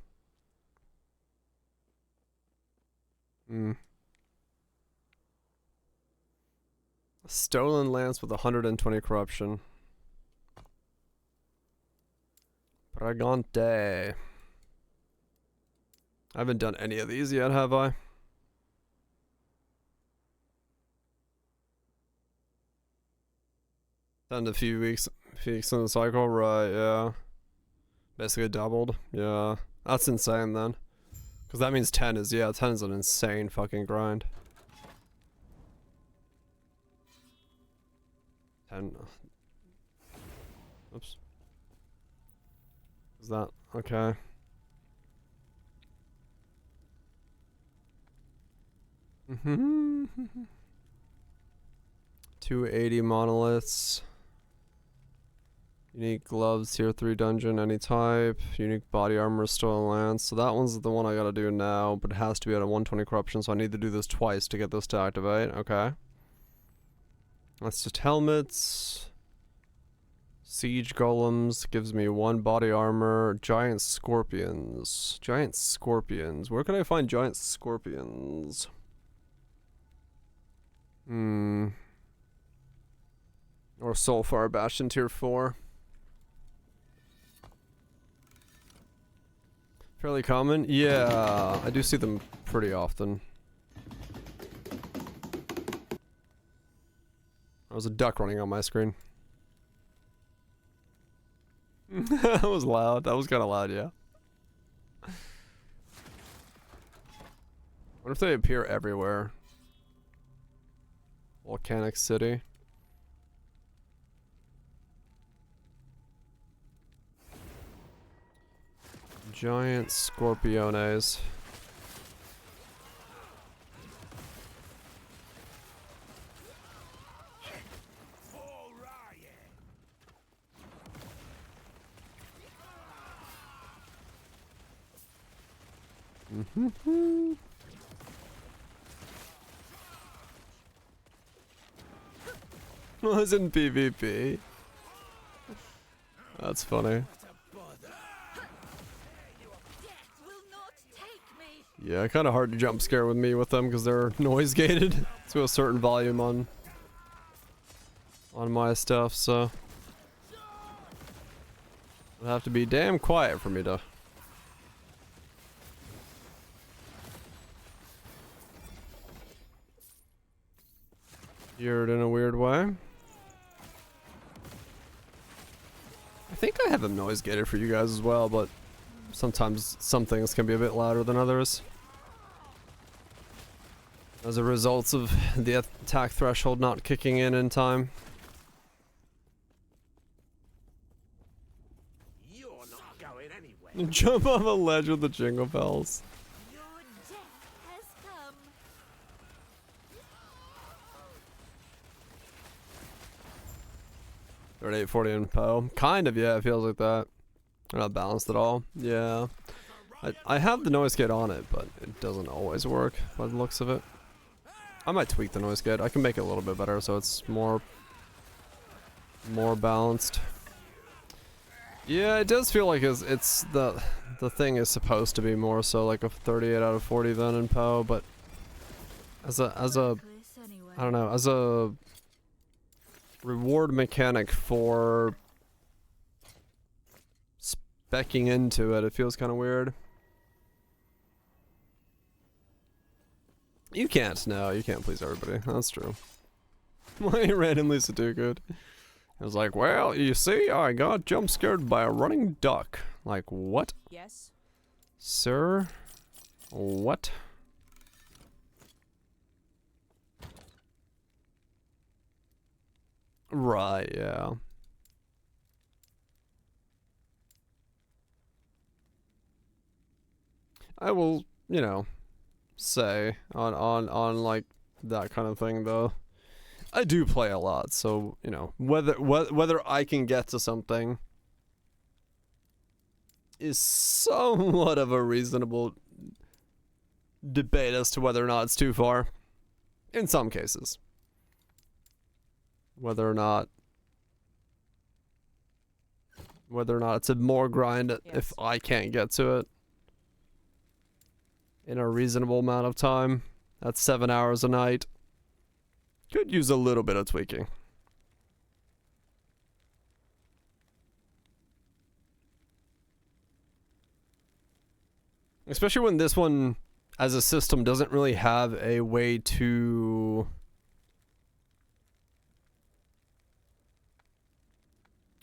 Stolen lance with 120 corruption. Pregante. I haven't done any of these yet, have I? Done a few weeks in the cycle, right? Yeah. Basically doubled. Yeah. That's insane then. Because that means 10 is, yeah, 10 is an insane fucking grind. 10. Oops. Is that okay? Mm-hmm. 280 monoliths. Unique gloves, tier 3 dungeon, any type. Unique body armor, stolen lance. So that one's the one I gotta do now, but it has to be at a 120 corruption, so I need to do this twice to get this to activate. Okay. That's just helmets. Siege golems gives me 1 body armor. Giant scorpions. Giant scorpions. Where can I find giant scorpions? Or Soulfire Bastion tier 4. Fairly common? Yeah, I do see them pretty often. There was a duck running on my screen. That was loud. That was kind of loud, yeah. What if they appear everywhere? Volcanic City. Giant Scorpiones. Was in PvP. That's funny. Yeah, kind of hard to jump scare with me with them because they're noise gated to a certain volume on my stuff, so it'll have to be damn quiet for me to. Hear it in a weird way. I think I have them noise gated for you guys as well, but sometimes some things can be a bit louder than others. As a result of the attack threshold not kicking in time. You're not going anywhere. Jump off a ledge with the jingle bells. Your death has come. 3840 in PO. Kind of, yeah, it feels like that. They're not balanced at all. Yeah. I have the noise gate on it, but it doesn't always work by the looks of it. I might tweak the noise gate. I can make it a little bit better so it's more balanced. Yeah, it does feel like it's the thing is supposed to be more so like a 38 out of 40 than in PO, but as a I don't know, as a reward mechanic for specking into it, it feels kind of weird. You can't, no, you can't please everybody. That's true. Why you randomly so too good? It was like, well, you see, I got jump scared by a running duck. Like, what? Yes. Sir? What? Right, yeah. I will, you know, say on like that kind of thing though. I do play a lot, so you know whether I can get to something is somewhat of a reasonable debate as to whether or not it's too far. In some cases, whether or not it's a more grind if I can't get to it in a reasonable amount of time. That's 7 hours a night. Could use a little bit of tweaking. Especially when this one, as a system, doesn't really have a way to...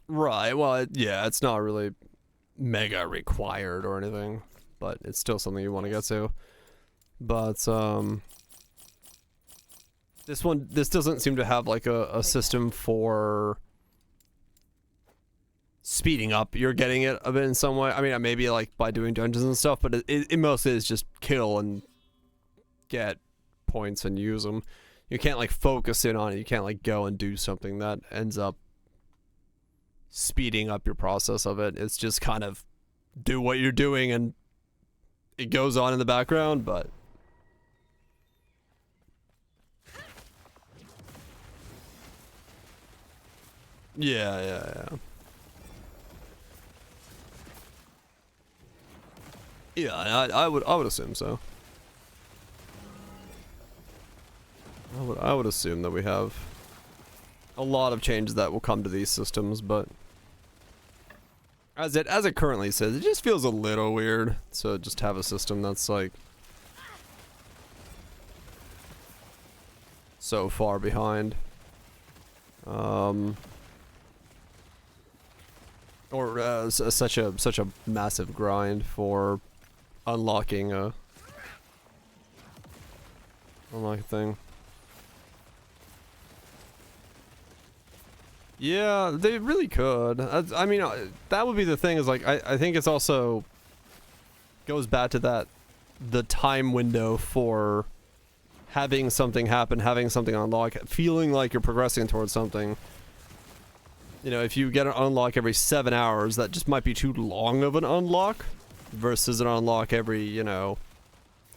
Right, well, yeah, it's not really mega required or anything. But it's still something you want to get to. But this doesn't seem to have like a system for speeding up you're getting it a bit in some way. I mean, maybe like by doing dungeons and stuff, but it mostly is just kill and get points and use them. You can't like focus in on it. You can't like go and do something that ends up speeding up your process of it. It's just kind of do what you're doing and it goes on in the background, but yeah. Yeah, I would assume so. I would assume that we have a lot of changes that will come to these systems, but as it currently says, it just feels a little weird to just have a system that's like so far behind. Or such a massive grind for unlocking a thing. Yeah, they really could. I mean, that would be the thing is like, I think it's also goes back to that, the time window for having something happen, having something unlock, feeling like you're progressing towards something. You know, if you get an unlock every 7 hours, that just might be too long of an unlock versus an unlock every, you know,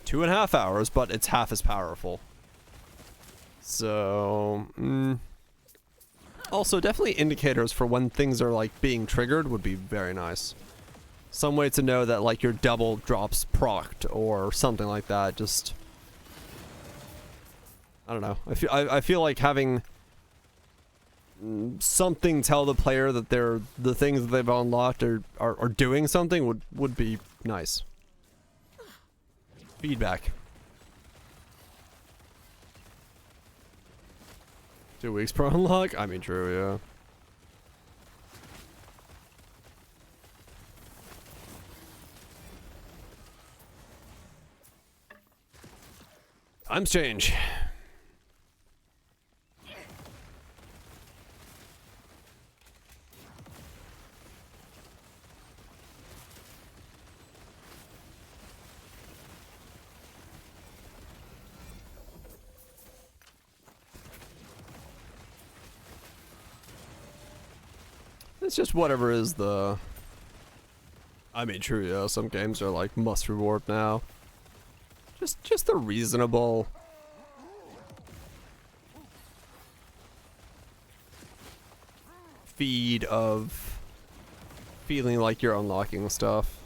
2.5 hours, but it's half as powerful. So, also, definitely indicators for when things are, like, being triggered would be very nice. Some way to know that, like, your double drops procced or something like that. Just, I don't know. I feel like having something tell the player that the things that they've unlocked are doing something would be nice. Feedback. 2 weeks per unlock? I mean, true, yeah. Times change. It's just whatever is the... I mean, true, yeah, some games are like must reward now. Just the reasonable... feed of feeling like you're unlocking stuff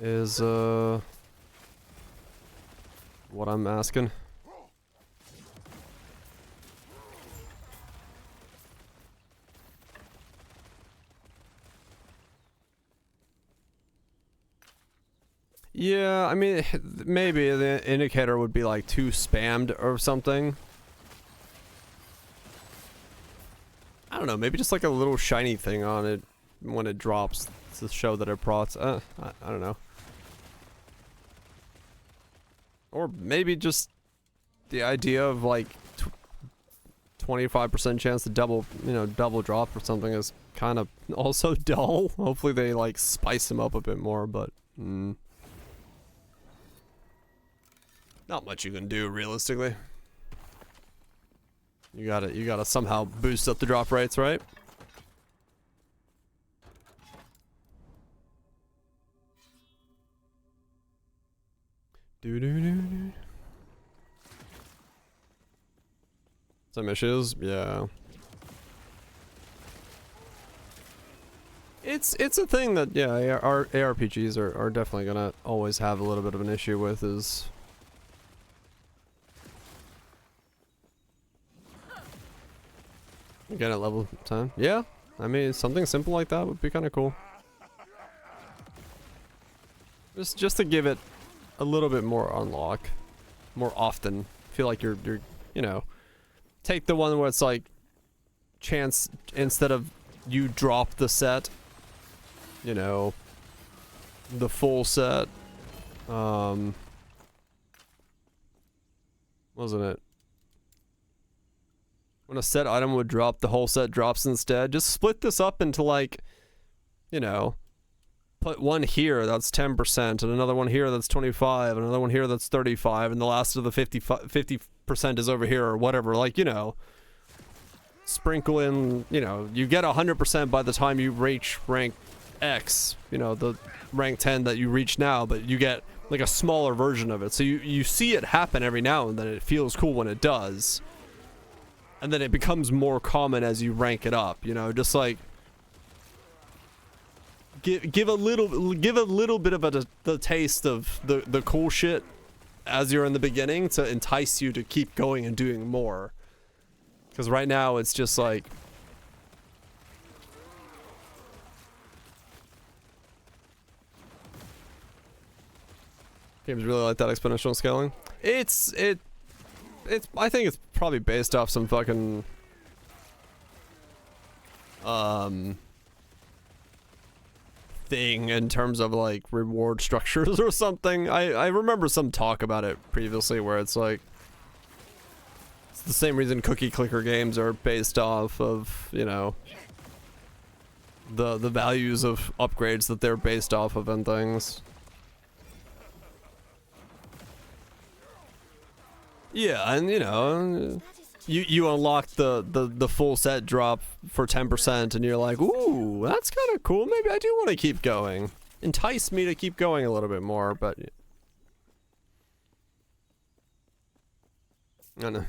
is, what I'm asking. Yeah, I mean, maybe the indicator would be like too spammed or something. I don't know, maybe just like a little shiny thing on it when it drops to show that it procs. I don't know. Or maybe just the idea of like 25% chance to double drop or something is kind of also dull. Hopefully they like spice them up a bit more, but not much you can do realistically. You gotta somehow boost up the drop rates, right? Some issues, yeah. It's a thing that, yeah, our ARPGs are definitely gonna always have a little bit of an issue with is... Again at level 10. Yeah, I mean, something simple like that would be kind of cool. Just to give it a little bit more unlock, more often. Feel like you're you know, take the one where it's like chance instead of you drop the set, you know, the full set. Wasn't it? when a set item would drop, the whole set drops instead. Just split this up into like, you know, put one here that's 10%, and another one here that's 25, and another one here that's 35, and the last of the 50% is over here or whatever. Like, you know, sprinkle in, you know, you get 100% by the time you reach rank X, you know, the rank 10 that you reach now, but you get like a smaller version of it. So you see it happen every now and then. It feels cool when it does. And then it becomes more common as you rank it up, you know, just like give a little bit of the taste of the cool shit as you're in the beginning to entice you to keep going and doing more. Because right now it's just like games really like that exponential scaling. It's I think it's probably based off some fucking thing in terms of like reward structures or something. I remember some talk about it previously where it's like it's the same reason cookie clicker games are based off of, you know, the values of upgrades that they're based off of and things. Yeah, and you know, you unlock the full set drop for 10% and you're like, ooh, that's kind of cool. Maybe I do want to keep going. Entice me to keep going a little bit more, but I don't know.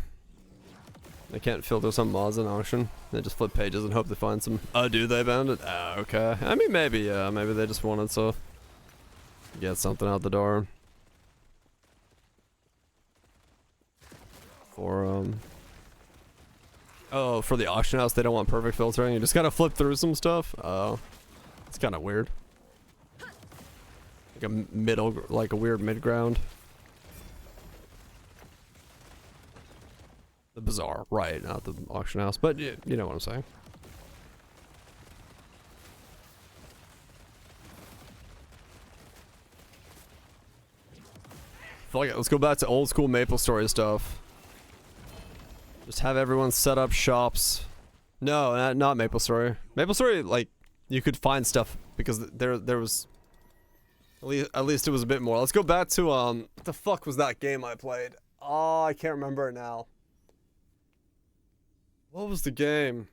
They can't filter some mods in auction. They just flip pages and hope they find some. Oh, do they, Bandit? Oh, okay. I mean, maybe, yeah. Maybe they just wanted to get something out the door. For, oh, for the auction house, they don't want perfect filtering. You just gotta flip through some stuff. Oh. It's kind of weird. Like a weird mid-ground. The bazaar, right, not the auction house, but you know what I'm saying. Fuck it, let's go back to old school MapleStory stuff. Just have everyone set up shops. No, not MapleStory. MapleStory, like, you could find stuff because there was at least it was a bit more. Let's go back to what the fuck was that game I played? Oh, I can't remember it now. What was the game?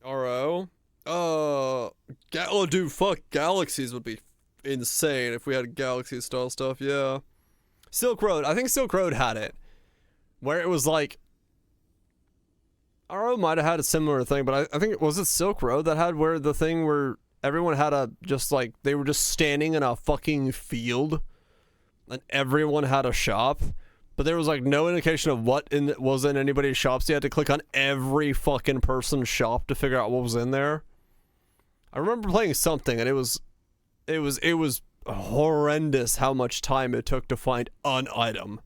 RO? Oh, dude, fuck, Galaxies would be insane if we had Galaxy style stuff, yeah. Silk Road, I think Silk Road had it. Where it was like, RO might have had a similar thing, but I think it was Silk Road that had where the thing where everyone had they were just standing in a fucking field and everyone had a shop. But there was like no indication of what was in anybody's shop, so you had to click on every fucking person's shop to figure out what was in there. I remember playing something, and it was horrendous how much time it took to find an item.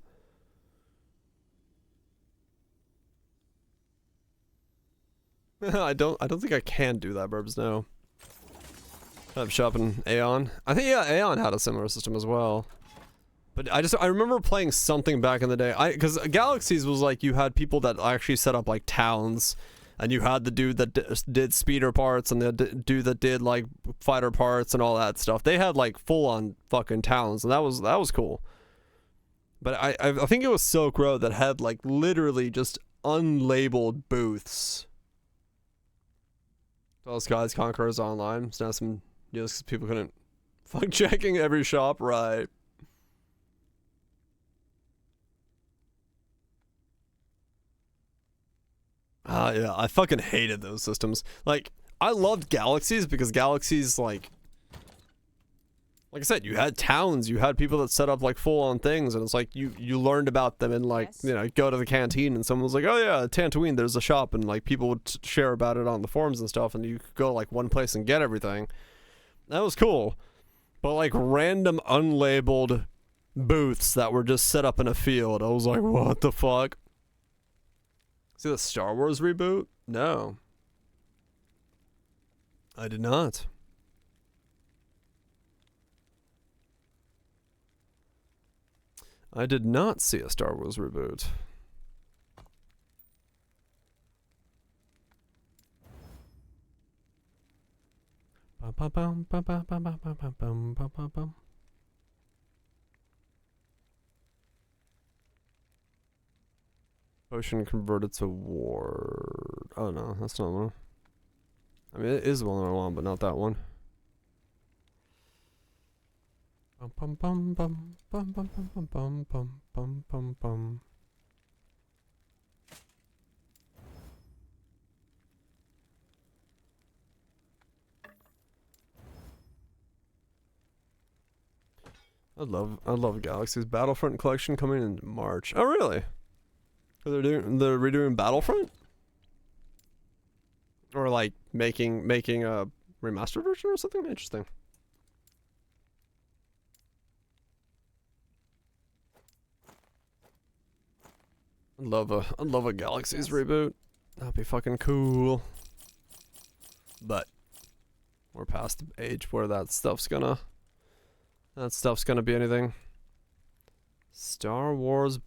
I don't think I can do that, Burbs. No. I'm shopping Aeon. I think yeah, Aeon had a similar system as well. But I remember playing something back in the day. Because Galaxies was like you had people that actually set up like towns, and you had the dude that did speeder parts and the dude that did like fighter parts and all that stuff. They had like full on fucking towns, and that was cool. But I think it was Silk Road that had like literally just unlabeled booths. Well, Skies Conquerors Online. It's now some because people couldn't fuck checking every shop, right? Yeah, I fucking hated those systems. Like, I loved Galaxies because Galaxies, like I said, you had towns, you had people that set up, like, full-on things, and it's like, you learned about them and, like, you know, go to the canteen, and someone was like, oh, yeah, Tatooine, there's a shop, and, like, people would share about it on the forums and stuff, and you could go, like, one place and get everything. That was cool. But, like, random unlabeled booths that were just set up in a field, I was like, what the fuck? See the Star Wars reboot? No. I did not. I did not see a Star Wars reboot. Potion converted to ward. Oh no, that's not one. I mean, it is the one I want, but not that one. Bum bum bum bum bum bum bum bum bum bum bum bum. I love Galaxy's Battlefront collection coming in March. Oh really? They're redoing Battlefront? Or like making a remastered version or something? Interesting. I'd love a Galaxy's reboot. That'd be fucking cool. But we're past the age where that stuff's gonna be anything. Star Wars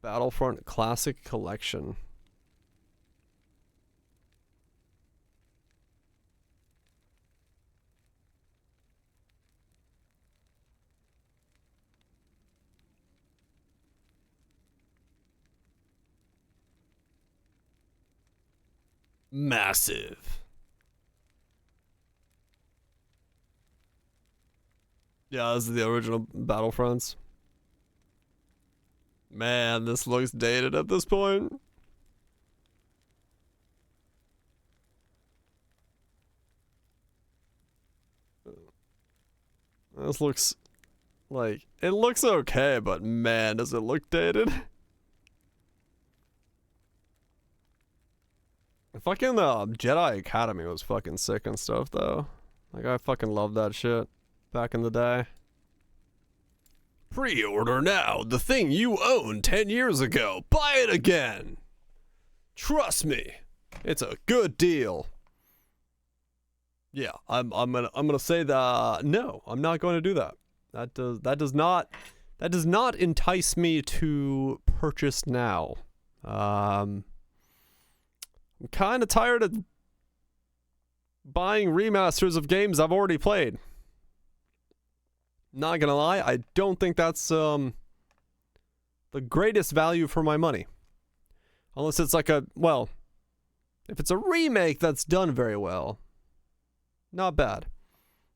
Battlefront Classic Collection. Massive. Yeah, this is the original Battlefronts. Man, this looks dated at this point. This looks like, it looks okay, but man, does it look dated. Fucking Jedi Academy was fucking sick and stuff though. Like I fucking loved that shit back in the day. Pre-order now, the thing you owned 10 years ago. Buy it again. Trust me, it's a good deal. Yeah, I'm gonna say that no, I'm not going to do that. That does not entice me to purchase now. I'm kind of tired of buying remasters of games I've already played. Not gonna lie, I don't think that's the greatest value for my money. Unless it's like a, well, if it's a remake that's done very well, not bad.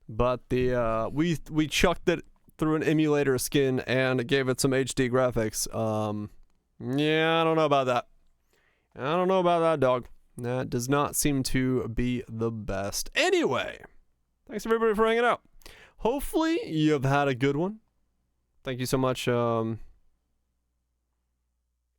But the we chucked it through an emulator skin and gave it some HD graphics. Yeah, I don't know about that. I don't know about that, dog. That does not seem to be the best. Anyway, thanks everybody for hanging out. Hopefully you've had a good one. Thank you so much.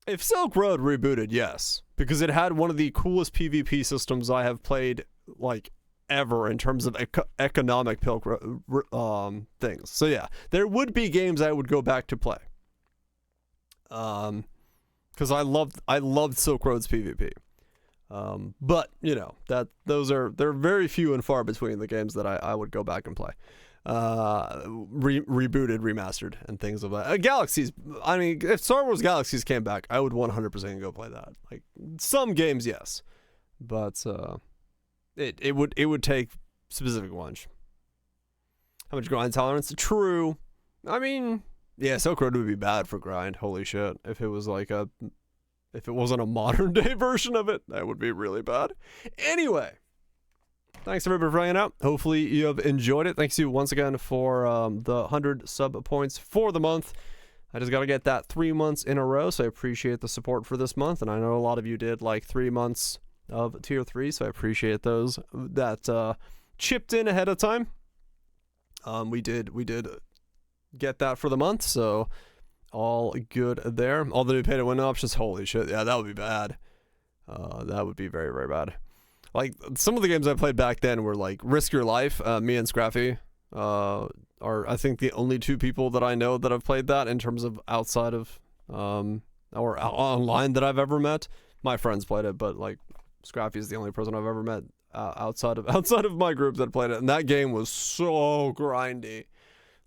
If Silk Road rebooted, yes, because it had one of the coolest PvP systems I have played like ever in terms of economic things. So yeah, there would be games I would go back to play. Because I loved Silk Road's PvP. But you know they're very few and far between the games that I would go back and play. Rebooted, remastered, and things of that. Galaxies. I mean, if Star Wars Galaxies came back, I would 100% go play that. Like some games, yes, but it would take specific ones. How much grind tolerance? True. I mean, yeah, Silk Road would be bad for grind. Holy shit! If it was like if it wasn't a modern day version of it, that would be really bad. Anyway. Thanks everybody for hanging out. Hopefully you have enjoyed it. Thanks you once again for the 100 sub points for the month. I just got to get that 3 months in a row, so I appreciate the support for this month. And I know a lot of you did like 3 months of tier 3, so I appreciate those that chipped in ahead of time. We did get that for the month, so all good there. All the new pay-to-win options, holy shit, yeah, that would be bad. That would be very, very bad. Like, some of the games I played back then were like Risk Your Life. Me and Scraffy are, I think, the only two people that I know that have played that in terms of outside of, or online that I've ever met. My friends played it, but like, Scraffy is the only person I've ever met outside of my group that played it. And that game was so grindy.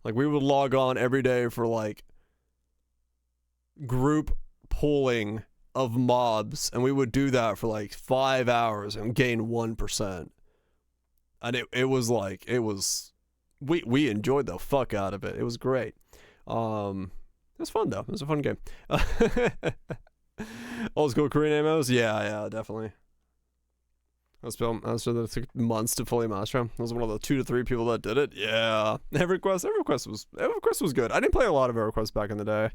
Like, we would log on every day for like group pulling of mobs, and we would do that for like 5 hours and gain 1%. And it was like, we enjoyed the fuck out of it. It was great. It was fun though. It was a fun game. Old school Korean MMOs? Yeah, definitely. That took months to fully master. I was one of the 2 to 3 people that did it. Yeah. EverQuest was good. I didn't play a lot of EverQuest back in the day.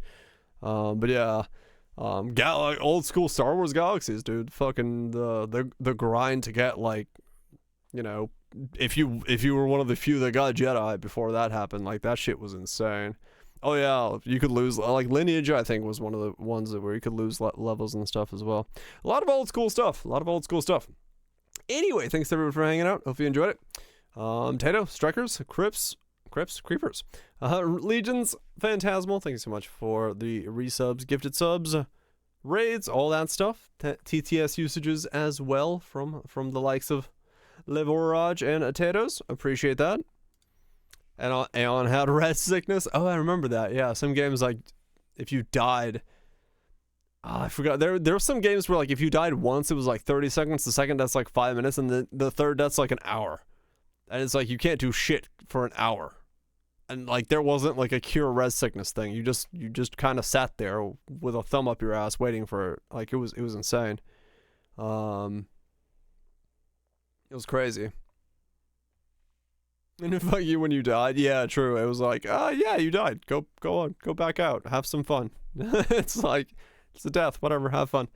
But yeah. Old school Star Wars Galaxies, dude. Fucking the grind to get, like, you know, if you were one of the few that got Jedi before that happened, like, that shit was insane. Oh yeah, you could lose, like, Lineage, I think, was one of the ones where you could lose levels and stuff as well. A lot of old school stuff. Anyway, thanks everyone for hanging out. Hope you enjoyed it. Tato, Strikers, Crips, Creepers, Legions, Phantasmal, thank you so much for the resubs, gifted subs, raids, all that stuff. TTS usages as well from the likes of Levoraj and Tatos. Appreciate that. And Aeon had red sickness. Oh, I remember that. Yeah, some games, like, if you died... Oh, I forgot. There were some games where, like, if you died once, it was like 30 seconds. The second death's like 5 minutes, and the third death's like an hour. And it's like you can't do shit for an hour. And, like, there wasn't like a cure res sickness thing. You just kind of sat there with a thumb up your ass waiting for it. Like, it was insane. It was crazy. And if, like, you when you died, yeah, true. It was like, yeah, you died. Go on, go back out, have some fun. It's like, it's a death, whatever, have fun.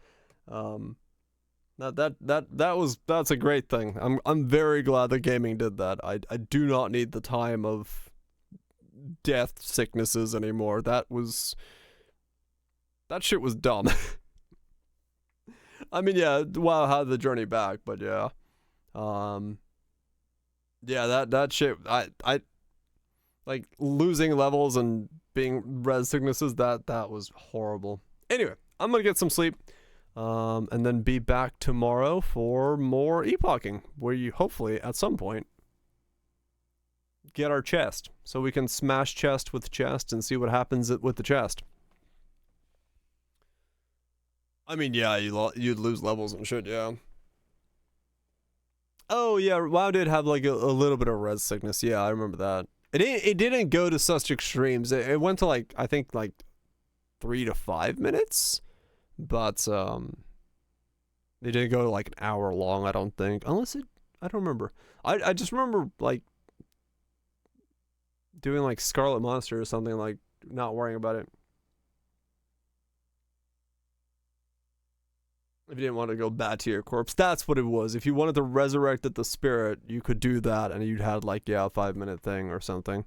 That's a great thing. I'm very glad that gaming did that. I do not need the time of death sicknesses anymore. That shit was dumb. I mean, yeah, WoW had the journey back, but yeah. Yeah, that shit, I like losing levels and being res sicknesses, that was horrible. Anyway, I'm gonna get some sleep, and then be back tomorrow for more epoching, where you hopefully at some point get our chest, so we can smash chest with chest and see what happens with the chest. I mean, yeah, you'd lose levels and shit, yeah. Oh yeah, WoW did have like a little bit of res sickness. Yeah, I remember that. It didn't go to such extremes. It went to, like, I think, like 3 to 5 minutes, but they didn't go to like an hour long, I don't think. I don't remember. I just remember, like, doing like Scarlet Monster or something, like not worrying about it. If you didn't want to go bad to your corpse, that's what it was. If you wanted to resurrect the spirit, you could do that, and you'd had, like, yeah, a 5-minute thing or something.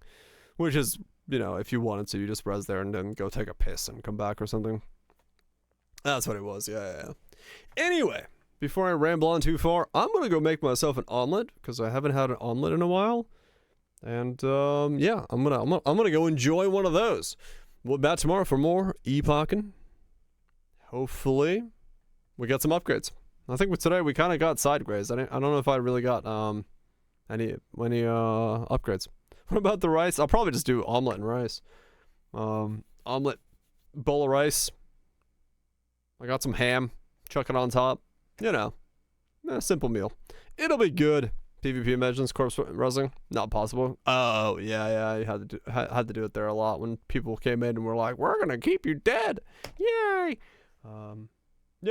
Which is, you know, if you wanted to, you just res there and then go take a piss and come back or something. That's what it was, yeah. Anyway, before I ramble on too far, I'm gonna go make myself an omelet, because I haven't had an omelet in a while. And, yeah, I'm gonna go enjoy one of those. We'll be back tomorrow for more epoching. Hopefully we got some upgrades. I think with today we kind of got side grades. I don't know if I really got any upgrades. What about the rice? I'll probably just do omelet and rice. Omelet, bowl of rice. I got some ham. Chuck it on top. You know, a simple meal. It'll be good. PvP Imagines corpse wrestling, not possible. Oh yeah, you had to do it there a lot when people came in and were like, "We're gonna keep you dead, yay!"